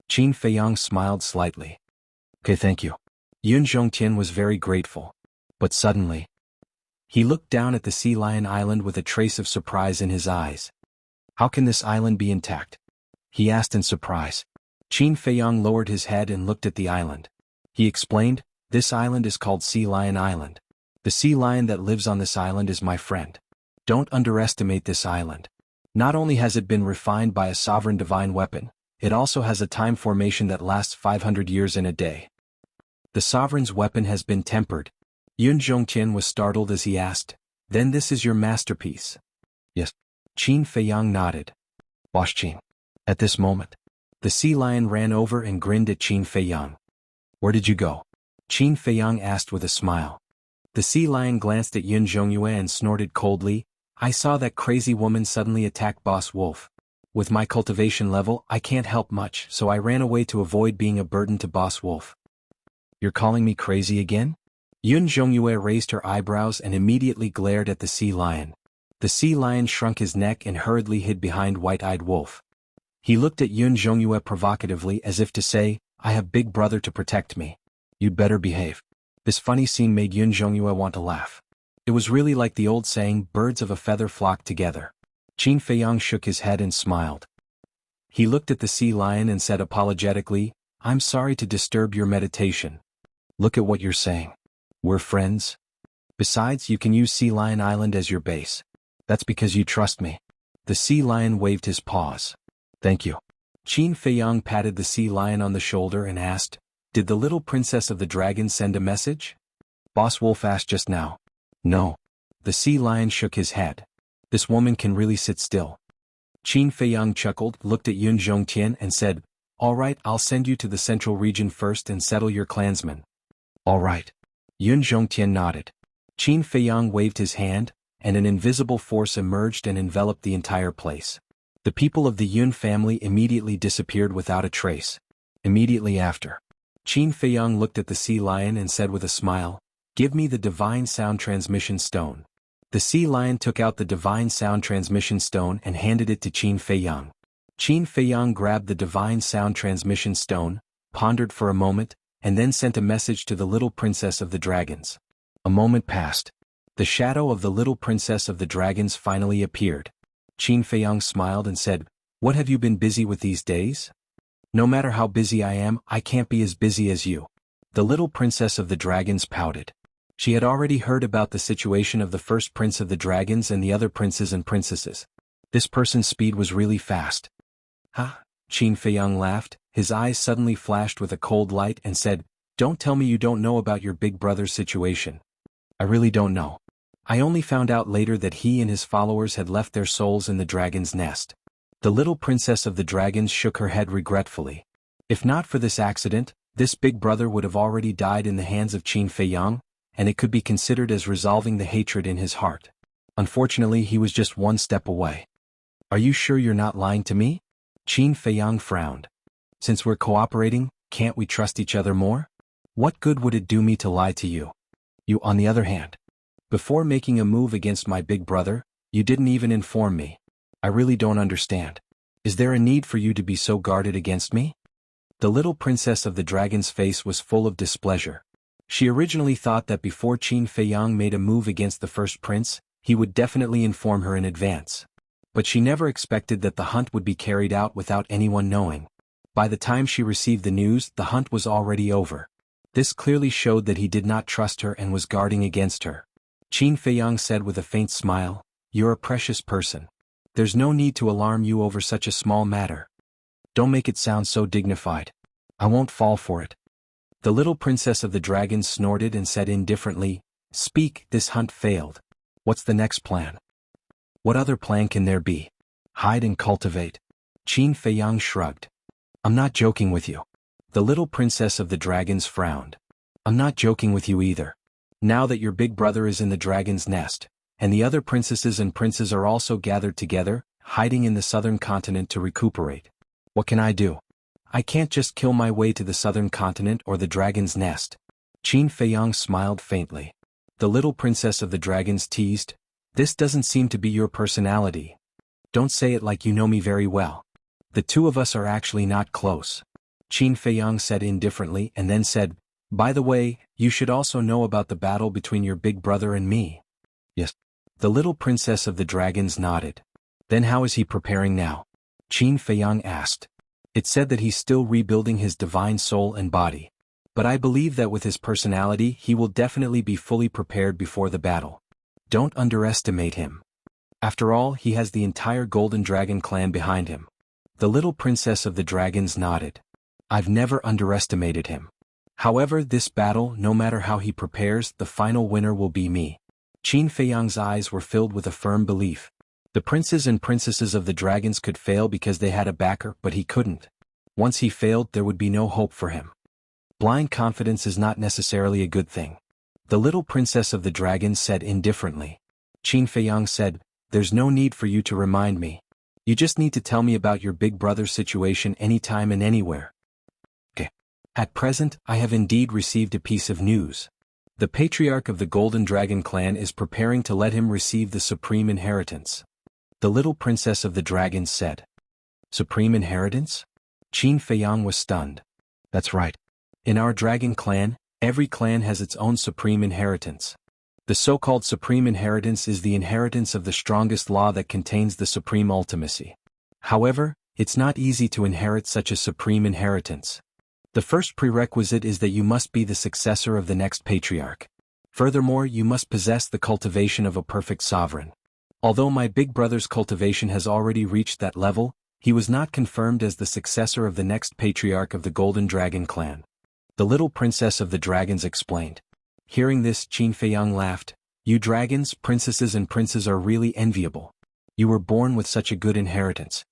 Qin Feiyang smiled slightly. Okay, thank you. Yun Zhongtian was very grateful. But suddenly, he looked down at the Sea Lion Island with a trace of surprise in his eyes. How can this island be intact? He asked in surprise. Qin Feiyang lowered his head and looked at the island. He explained, This island is called Sea Lion Island. The sea lion that lives on this island is my friend. Don't underestimate this island. Not only has it been refined by a sovereign divine weapon, it also has a time formation that lasts 500 years in a day. The sovereign's weapon has been tempered. Yun Zhongtian was startled as he asked, Then this is your masterpiece? Yes. Qin Feiyang nodded. Boss Qin. At this moment, the sea lion ran over and grinned at Qin Feiyang. Where did you go? Qin Feiyang asked with a smile. The sea lion glanced at Yun Zhongyue and snorted coldly, I saw that crazy woman suddenly attack Boss Wolf. With my cultivation level, I can't help much, so I ran away to avoid being a burden to Boss Wolf. You're calling me crazy again? Yun Zhongyue raised her eyebrows and immediately glared at the sea lion. The sea lion shrunk his neck and hurriedly hid behind white-eyed wolf. He looked at Yun Zhongyue provocatively as if to say, I have big brother to protect me. You'd better behave. This funny scene made Yun Zhongyue want to laugh. It was really like the old saying, birds of a feather flock together. Qin Feiyang shook his head and smiled. He looked at the sea lion and said apologetically, I'm sorry to disturb your meditation. Look at what you're saying. We're friends. Besides, you can use Sea Lion Island as your base. That's because you trust me. The sea lion waved his paws. Thank you. Qin Feiyang patted the sea lion on the shoulder and asked, Did the little princess of the dragon send a message? Boss Wolf asked just now. No. The sea lion shook his head. This woman can really sit still. Qin Feiyang chuckled, looked at Yun Zhongtian and said, All right, I'll send you to the central region first and settle your clansmen. All right. Yun Zhongtian nodded. Qin Feiyang waved his hand, and an invisible force emerged and enveloped the entire place. The people of the Yun family immediately disappeared without a trace. Immediately after, Qin Feiyang looked at the sea lion and said with a smile, Give me the divine sound transmission stone. The sea lion took out the divine sound transmission stone and handed it to Qin Feiyang. Qin Feiyang grabbed the divine sound transmission stone, pondered for a moment, and then sent a message to the little princess of the dragons. A moment passed. The shadow of the little princess of the dragons finally appeared. Qin Feiyang smiled and said, "What have you been busy with these days?" "No matter how busy I am, I can't be as busy as you." The little princess of the dragons pouted. She had already heard about the situation of the first prince of the dragons and the other princes and princesses. This person's speed was really fast. "Ha!" Qin Feiyang laughed, his eyes suddenly flashed with a cold light and said, "Don't tell me you don't know about your big brother's situation." "I really don't know. I only found out later that he and his followers had left their souls in the dragon's nest." The little princess of the dragons shook her head regretfully. If not for this accident, this big brother would have already died in the hands of Qin Feiyang, and it could be considered as resolving the hatred in his heart. Unfortunately, he was just one step away. "Are you sure you're not lying to me?" Qin Feiyang frowned. "Since we're cooperating, can't we trust each other more? What good would it do me to lie to you? You, on the other hand, before making a move against my big brother, you didn't even inform me. I really don't understand. Is there a need for you to be so guarded against me?" The little princess of the dragon's face was full of displeasure. She originally thought that before Qin Feiyang made a move against the first prince, he would definitely inform her in advance. But she never expected that the hunt would be carried out without anyone knowing. By the time she received the news, the hunt was already over. This clearly showed that he did not trust her and was guarding against her. Qin Feiyang said with a faint smile, "You're a precious person. There's no need to alarm you over such a small matter. Don't make it sound so dignified. I won't fall for it." The little princess of the dragons snorted and said indifferently, "Speak, this hunt failed. What's the next plan?" "What other plan can there be? Hide and cultivate." Qin Feiyang shrugged. "I'm not joking with you." The little princess of the dragons frowned. "I'm not joking with you either. Now that your big brother is in the dragon's nest, and the other princesses and princes are also gathered together, hiding in the southern continent to recuperate, what can I do? I can't just kill my way to the southern continent or the dragon's nest." Qin Feiyang smiled faintly. The little princess of the dragons teased, "This doesn't seem to be your personality. Don't say it like you know me very well. The two of us are actually not close." Qin Feiyang said indifferently and then said, "By the way, you should also know about the battle between your big brother and me." "Yes." The little princess of the dragons nodded. "Then how is he preparing now?" Qin Feiyang asked. "It said that he's still rebuilding his divine soul and body. But I believe that with his personality he will definitely be fully prepared before the battle. Don't underestimate him. After all, he has the entire Golden Dragon clan behind him." The little princess of the dragons nodded. "I've never underestimated him. However, this battle, no matter how he prepares, the final winner will be me." Qin Feiyang's eyes were filled with a firm belief. The princes and princesses of the dragons could fail because they had a backer, but he couldn't. Once he failed, there would be no hope for him. Blind confidence is not necessarily a good thing. The little princess of the dragons said indifferently. Qin Feiyang said, "There's no need for you to remind me. You just need to tell me about your big brother's situation anytime and anywhere." "Okay. At present, I have indeed received a piece of news. The patriarch of the Golden Dragon clan is preparing to let him receive the supreme inheritance." The little princess of the dragons said. "Supreme inheritance?" Qin Feiyang was stunned. "That's right. In our dragon clan, every clan has its own supreme inheritance. The so-called supreme inheritance is the inheritance of the strongest law that contains the supreme ultimacy. However, it's not easy to inherit such a supreme inheritance. The first prerequisite is that you must be the successor of the next patriarch. Furthermore, you must possess the cultivation of a perfect sovereign. Although my big brother's cultivation has already reached that level, he was not confirmed as the successor of the next patriarch of the Golden Dragon clan." The little princess of the dragons explained. Hearing this, Qin Feiyang laughed. "You dragons, princesses and princes are really enviable. You were born with such a good inheritance."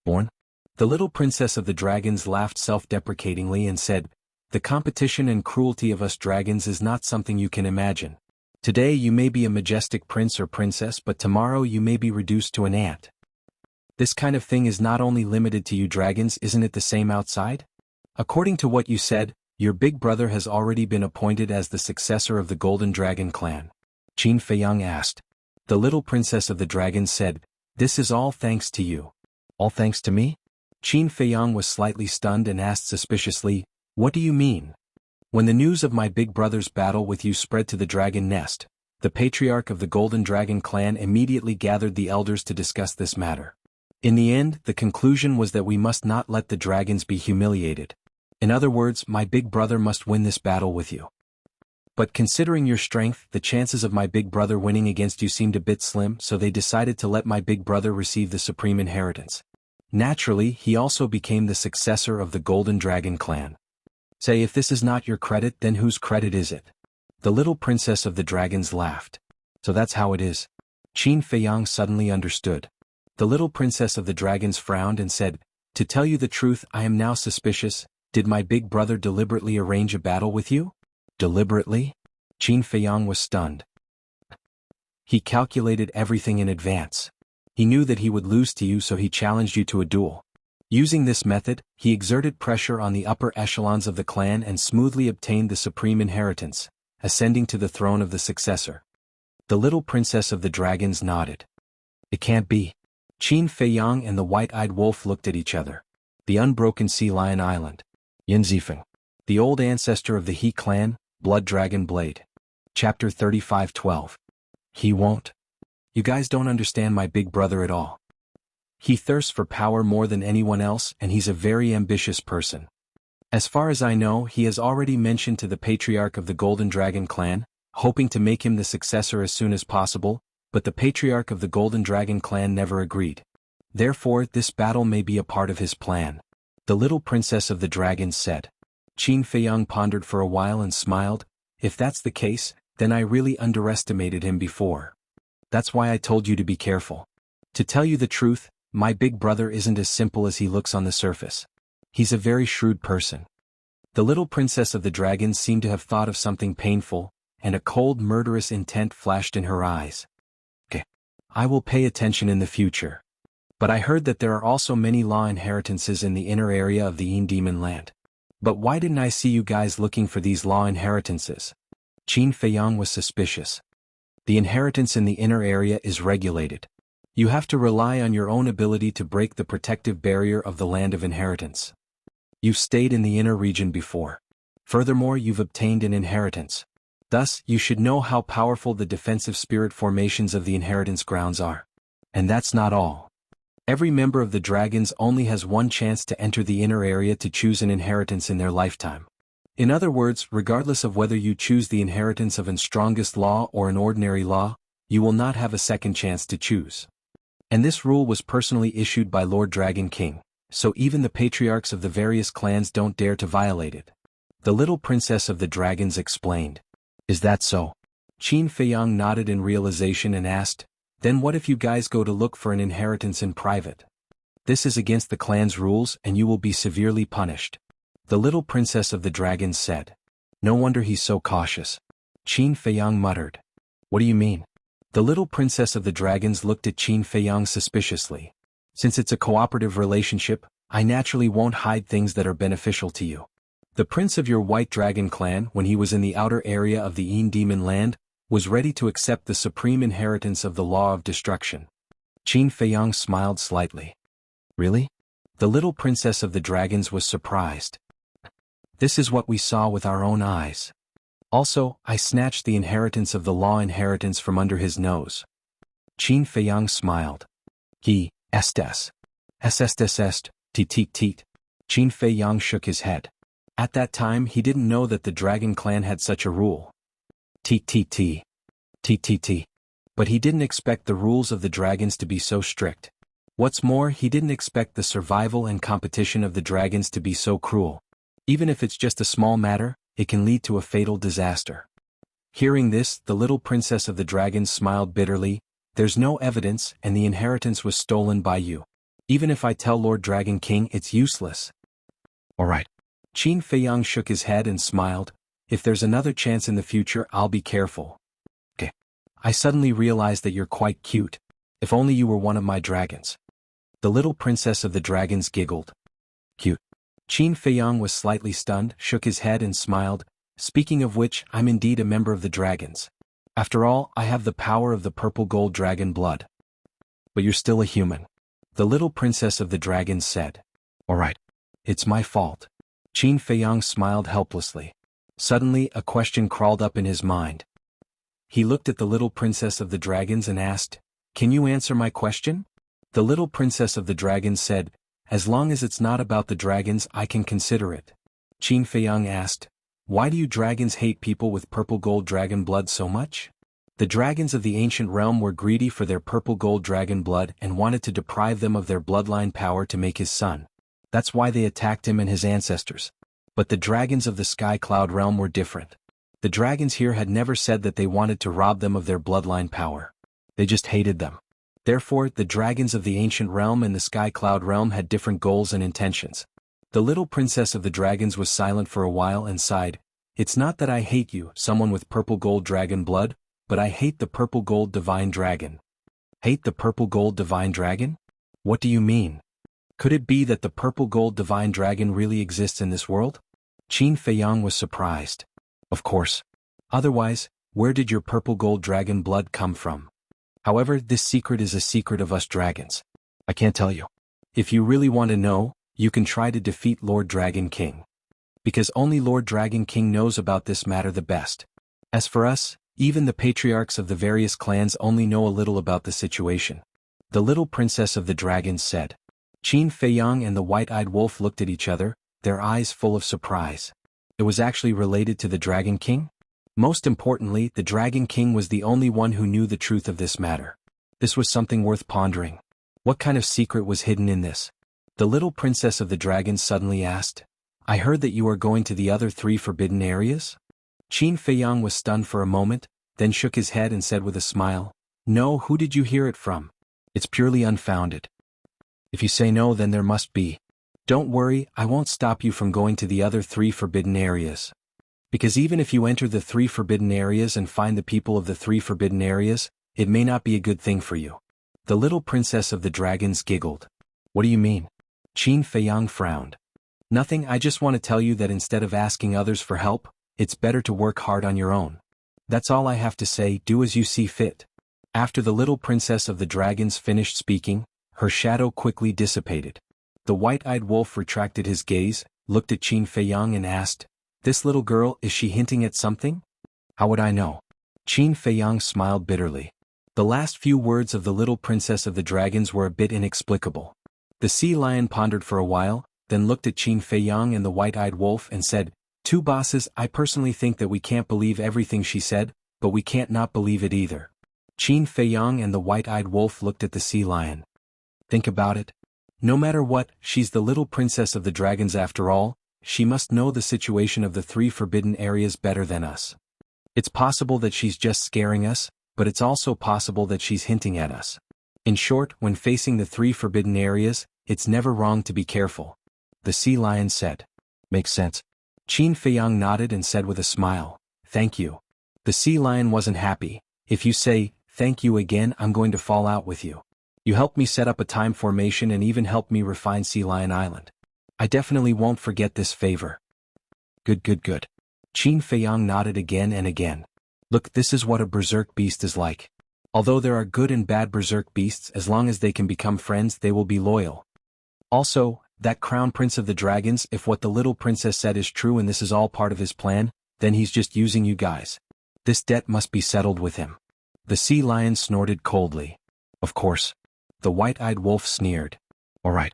"Born?" The little princess of the dragons laughed self-deprecatingly and said, "The competition and cruelty of us dragons is not something you can imagine. Today you may be a majestic prince or princess, but tomorrow you may be reduced to an ant. This kind of thing is not only limited to you dragons, isn't it the same outside? According to what you said, Your big brother has already been appointed as the successor of the Golden Dragon clan. Qin Feiyang asked. The little princess of the dragons said, "This is all thanks to you." All thanks to me? Qin Feiyang was slightly stunned and asked suspiciously, "What do you mean?" When the news of my big brother's battle with you spread to the dragon nest, the patriarch of the Golden Dragon clan immediately gathered the elders to discuss this matter. In the end, the conclusion was that we must not let the dragons be humiliated. In other words, my big brother must win this battle with you. But considering your strength, the chances of my big brother winning against you seemed a bit slim, so they decided to let my big brother receive the supreme inheritance. Naturally, he also became the successor of the Golden Dragon clan. Say, if this is not your credit, then whose credit is it? The little princess of the dragons laughed. So that's how it is. Qin Feiyang suddenly understood. The little princess of the dragons frowned and said, "To tell you the truth, I am now suspicious. Did my big brother deliberately arrange a battle with you?" Deliberately? Qin Feiyang was stunned. He calculated everything in advance. He knew that he would lose to you, so he challenged you to a duel. Using this method, he exerted pressure on the upper echelons of the clan and smoothly obtained the supreme inheritance, ascending to the throne of the successor. The little princess of the dragons nodded. It can't be. Qin Feiyang and the white-eyed wolf looked at each other. The unbroken sea lion island. Yin Zifeng. The old ancestor of the He clan, Blood Dragon Blade. Chapter 35:12. He won't. You guys don't understand my big brother at all. He thirsts for power more than anyone else, and he's a very ambitious person. As far as I know, he has already mentioned to the patriarch of the Golden Dragon clan, hoping to make him the successor as soon as possible, but the patriarch of the Golden Dragon clan never agreed. Therefore, this battle may be a part of his plan. The little princess of the dragons said. Qin Feiyang pondered for a while and smiled. If that's the case, then I really underestimated him before. That's why I told you to be careful. To tell you the truth, my big brother isn't as simple as he looks on the surface. He's a very shrewd person. The little princess of the dragons seemed to have thought of something painful, and a cold murderous intent flashed in her eyes. Okay. I will pay attention in the future. But I heard that there are also many law inheritances in the inner area of the Yin Demon land. But why didn't I see you guys looking for these law inheritances? Qin Feiyang was suspicious. The inheritance in the inner area is regulated. You have to rely on your own ability to break the protective barrier of the land of inheritance. You've stayed in the inner region before. Furthermore, you've obtained an inheritance. Thus, you should know how powerful the defensive spirit formations of the inheritance grounds are. And that's not all. Every member of the dragons only has one chance to enter the inner area to choose an inheritance in their lifetime. In other words, regardless of whether you choose the inheritance of an strongest law or an ordinary law, you will not have a second chance to choose. And this rule was personally issued by Lord Dragon King, so even the patriarchs of the various clans don't dare to violate it. The little princess of the dragons explained. Is that so? Qin Feiyang nodded in realization and asked, "Then what if you guys go to look for an inheritance in private? This is against the clan's rules and you will be severely punished." The little princess of the dragons said. No wonder he's so cautious. Qin Feiyang muttered. What do you mean? The little princess of the dragons looked at Qin Feiyang suspiciously. Since it's a cooperative relationship, I naturally won't hide things that are beneficial to you. The prince of your White Dragon clan, when he was in the outer area of the Yin Demon land, was ready to accept the supreme inheritance of the law of destruction. Qin Feiyang smiled slightly. Really? The little princess of the dragons was surprised. This is what we saw with our own eyes. Also, I snatched the inheritance of the law inheritance from under his nose. Qin Feiyang smiled. He, estes. Est, tit. Qin Feiyang shook his head. At that time he didn't know that the dragon clan had such a rule. Tt. But he didn't expect the rules of the dragons to be so strict. What's more, he didn't expect the survival and competition of the dragons to be so cruel. Even if it's just a small matter, it can lead to a fatal disaster. Hearing this, the little princess of the dragons smiled bitterly. There's no evidence, and the inheritance was stolen by you. Even if I tell Lord Dragon King, it's useless. Alright. Qin Feiyang shook his head and smiled. If there's another chance in the future, I'll be careful. Okay. I suddenly realized that you're quite cute. If only you were one of my dragons. The little princess of the dragons giggled. Cute. Qin Feiyang was slightly stunned, shook his head and smiled. Speaking of which, I'm indeed a member of the dragons. After all, I have the power of the purple gold dragon blood. But you're still a human. The little princess of the dragons said. Alright. It's my fault. Qin Feiyang smiled helplessly. Suddenly, a question crawled up in his mind. He looked at the little princess of the dragons and asked, Can you answer my question? The little princess of the dragons said, As long as it's not about the dragons, I can consider it. Qin Feiyang asked, Why do you dragons hate people with purple gold dragon blood so much? The dragons of the ancient realm were greedy for their purple gold dragon blood and wanted to deprive them of their bloodline power to make his son. That's why they attacked him and his ancestors. But the dragons of the sky cloud realm were different. The dragons here had never said that they wanted to rob them of their bloodline power. They just hated them. Therefore, the dragons of the ancient realm and the sky cloud realm had different goals and intentions. The little princess of the dragons was silent for a while and sighed, It's not that I hate you, someone with purple gold dragon blood, but I hate the purple gold divine dragon. Hate the purple gold divine dragon? What do you mean? Could it be that the purple gold divine dragon really exists in this world? Qin Feiyang was surprised. Of course. Otherwise, where did your purple gold dragon blood come from? However, this secret is a secret of us dragons. I can't tell you. If you really want to know, you can try to defeat Lord Dragon King. Because only Lord Dragon King knows about this matter the best. As for us, even the patriarchs of the various clans only know a little about the situation. The little princess of the dragons said. Qin Feiyang and the white-eyed wolf looked at each other, their eyes full of surprise. It was actually related to the Dragon King? Most importantly, the Dragon King was the only one who knew the truth of this matter. This was something worth pondering. What kind of secret was hidden in this? The little princess of the dragons suddenly asked. I heard that you are going to the other 3 forbidden areas? Qin Feiyang was stunned for a moment, then shook his head and said with a smile, No, who did you hear it from? It's purely unfounded. If you say no, then there must be. Don't worry, I won't stop you from going to the other 3 forbidden areas. Because even if you enter the 3 forbidden areas and find the people of the 3 forbidden areas, it may not be a good thing for you. The little princess of the dragons giggled. What do you mean? Qin Feiyang frowned. Nothing, I just want to tell you that instead of asking others for help, it's better to work hard on your own. That's all I have to say, do as you see fit. After the little princess of the dragons finished speaking, her shadow quickly dissipated. The white-eyed wolf retracted his gaze, looked at Qin Feiyang and asked, This little girl, is she hinting at something? How would I know? Qin Feiyang smiled bitterly. The last few words of the little princess of the dragons were a bit inexplicable. The sea lion pondered for a while, then looked at Qin Feiyang and the white-eyed wolf and said, Two bosses, I personally think that we can't believe everything she said, but we can't not believe it either. Qin Feiyang and the white-eyed wolf looked at the sea lion. Think about it. No matter what, she's the little princess of the dragons after all, she must know the situation of the 3 forbidden areas better than us. It's possible that she's just scaring us, but it's also possible that she's hinting at us. In short, when facing the 3 forbidden areas, it's never wrong to be careful. The sea lion said. Makes sense. Qin Feiyang nodded and said with a smile, Thank you. The sea lion wasn't happy. If you say, thank you again, I'm going to fall out with you. You helped me set up a time formation and even helped me refine Sea Lion Island. I definitely won't forget this favor. Good. Qin Feiyang nodded again and again. Look, this is what a berserk beast is like. Although there are good and bad berserk beasts, as long as they can become friends, they will be loyal. Also, that crown prince of the dragons, if what the little princess said is true and this is all part of his plan, then he's just using you guys. This debt must be settled with him. The sea lion snorted coldly. Of course. The white-eyed wolf sneered. Alright.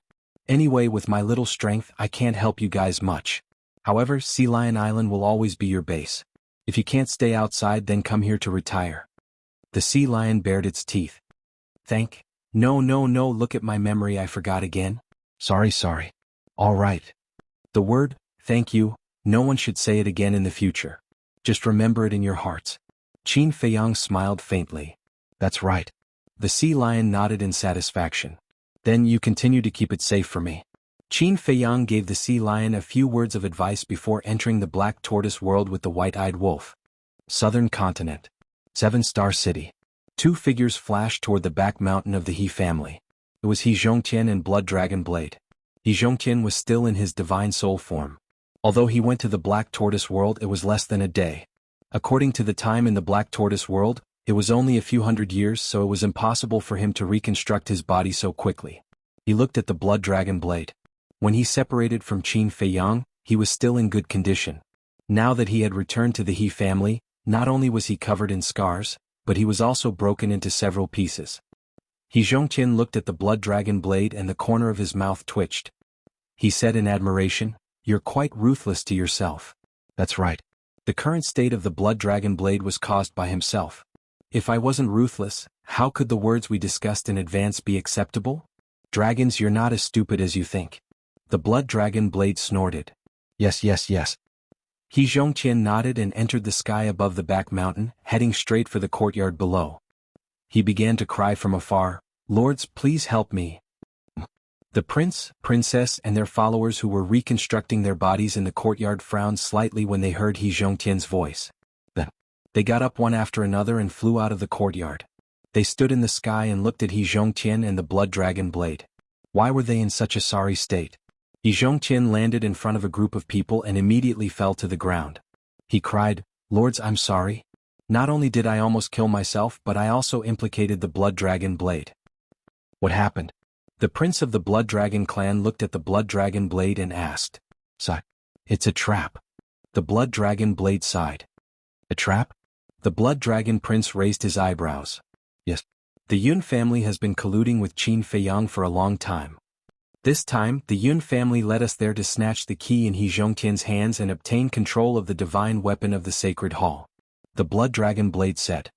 Anyway, with my little strength, I can't help you guys much. However, Sea Lion Island will always be your base. If you can't stay outside, then come here to retire. The sea lion bared its teeth. No, look at my memory, I forgot again. Sorry. Alright. The word, thank you, no one should say it again in the future. Just remember it in your hearts. Qin Feiyang smiled faintly. That's right. The sea lion nodded in satisfaction. Then you continue to keep it safe for me. Qin Feiyang gave the sea lion a few words of advice before entering the black tortoise world with the white-eyed wolf. Southern continent. 7-star city. 2 figures flashed toward the back mountain of the He family. It was He Zhongtian and Blood Dragon Blade. He Zhongqian was still in his divine soul form. Although he went to the Black Tortoise world, it was less than a day. According to the time in the Black Tortoise world, it was only a few hundred years, so it was impossible for him to reconstruct his body so quickly. He looked at the blood dragon blade. When he separated from Qin Feiyang, he was still in good condition. Now that he had returned to the He family, not only was he covered in scars, but he was also broken into several pieces. He Zhongqian looked at the blood dragon blade and the corner of his mouth twitched. He said in admiration, "You're quite ruthless to yourself." That's right. The current state of the blood dragon blade was caused by himself. If I wasn't ruthless, how could the words we discussed in advance be acceptable? Dragons, you're not as stupid as you think. The blood dragon blade snorted. Yes. He Zhongqian nodded and entered the sky above the back mountain, heading straight for the courtyard below. He began to cry from afar, "Lords, please help me." The prince, princess and their followers who were reconstructing their bodies in the courtyard frowned slightly when they heard He Zhongqian's voice. Then, they got up one after another and flew out of the courtyard. They stood in the sky and looked at He Zhongqian and the blood dragon blade. Why were they in such a sorry state? He Zhongqian landed in front of a group of people and immediately fell to the ground. He cried, "Lords, I'm sorry. Not only did I almost kill myself, but I also implicated the blood dragon blade." What happened? The prince of the blood dragon clan looked at the blood dragon blade and asked, "Sire, it's a trap." The blood dragon blade sighed. "A trap?" The blood dragon prince raised his eyebrows. "Yes. The Yun family has been colluding with Qin Feiyang for a long time. This time, the Yun family led us there to snatch the key in He Zhongqian's hands and obtain control of the divine weapon of the sacred hall." The blood dragon blade said.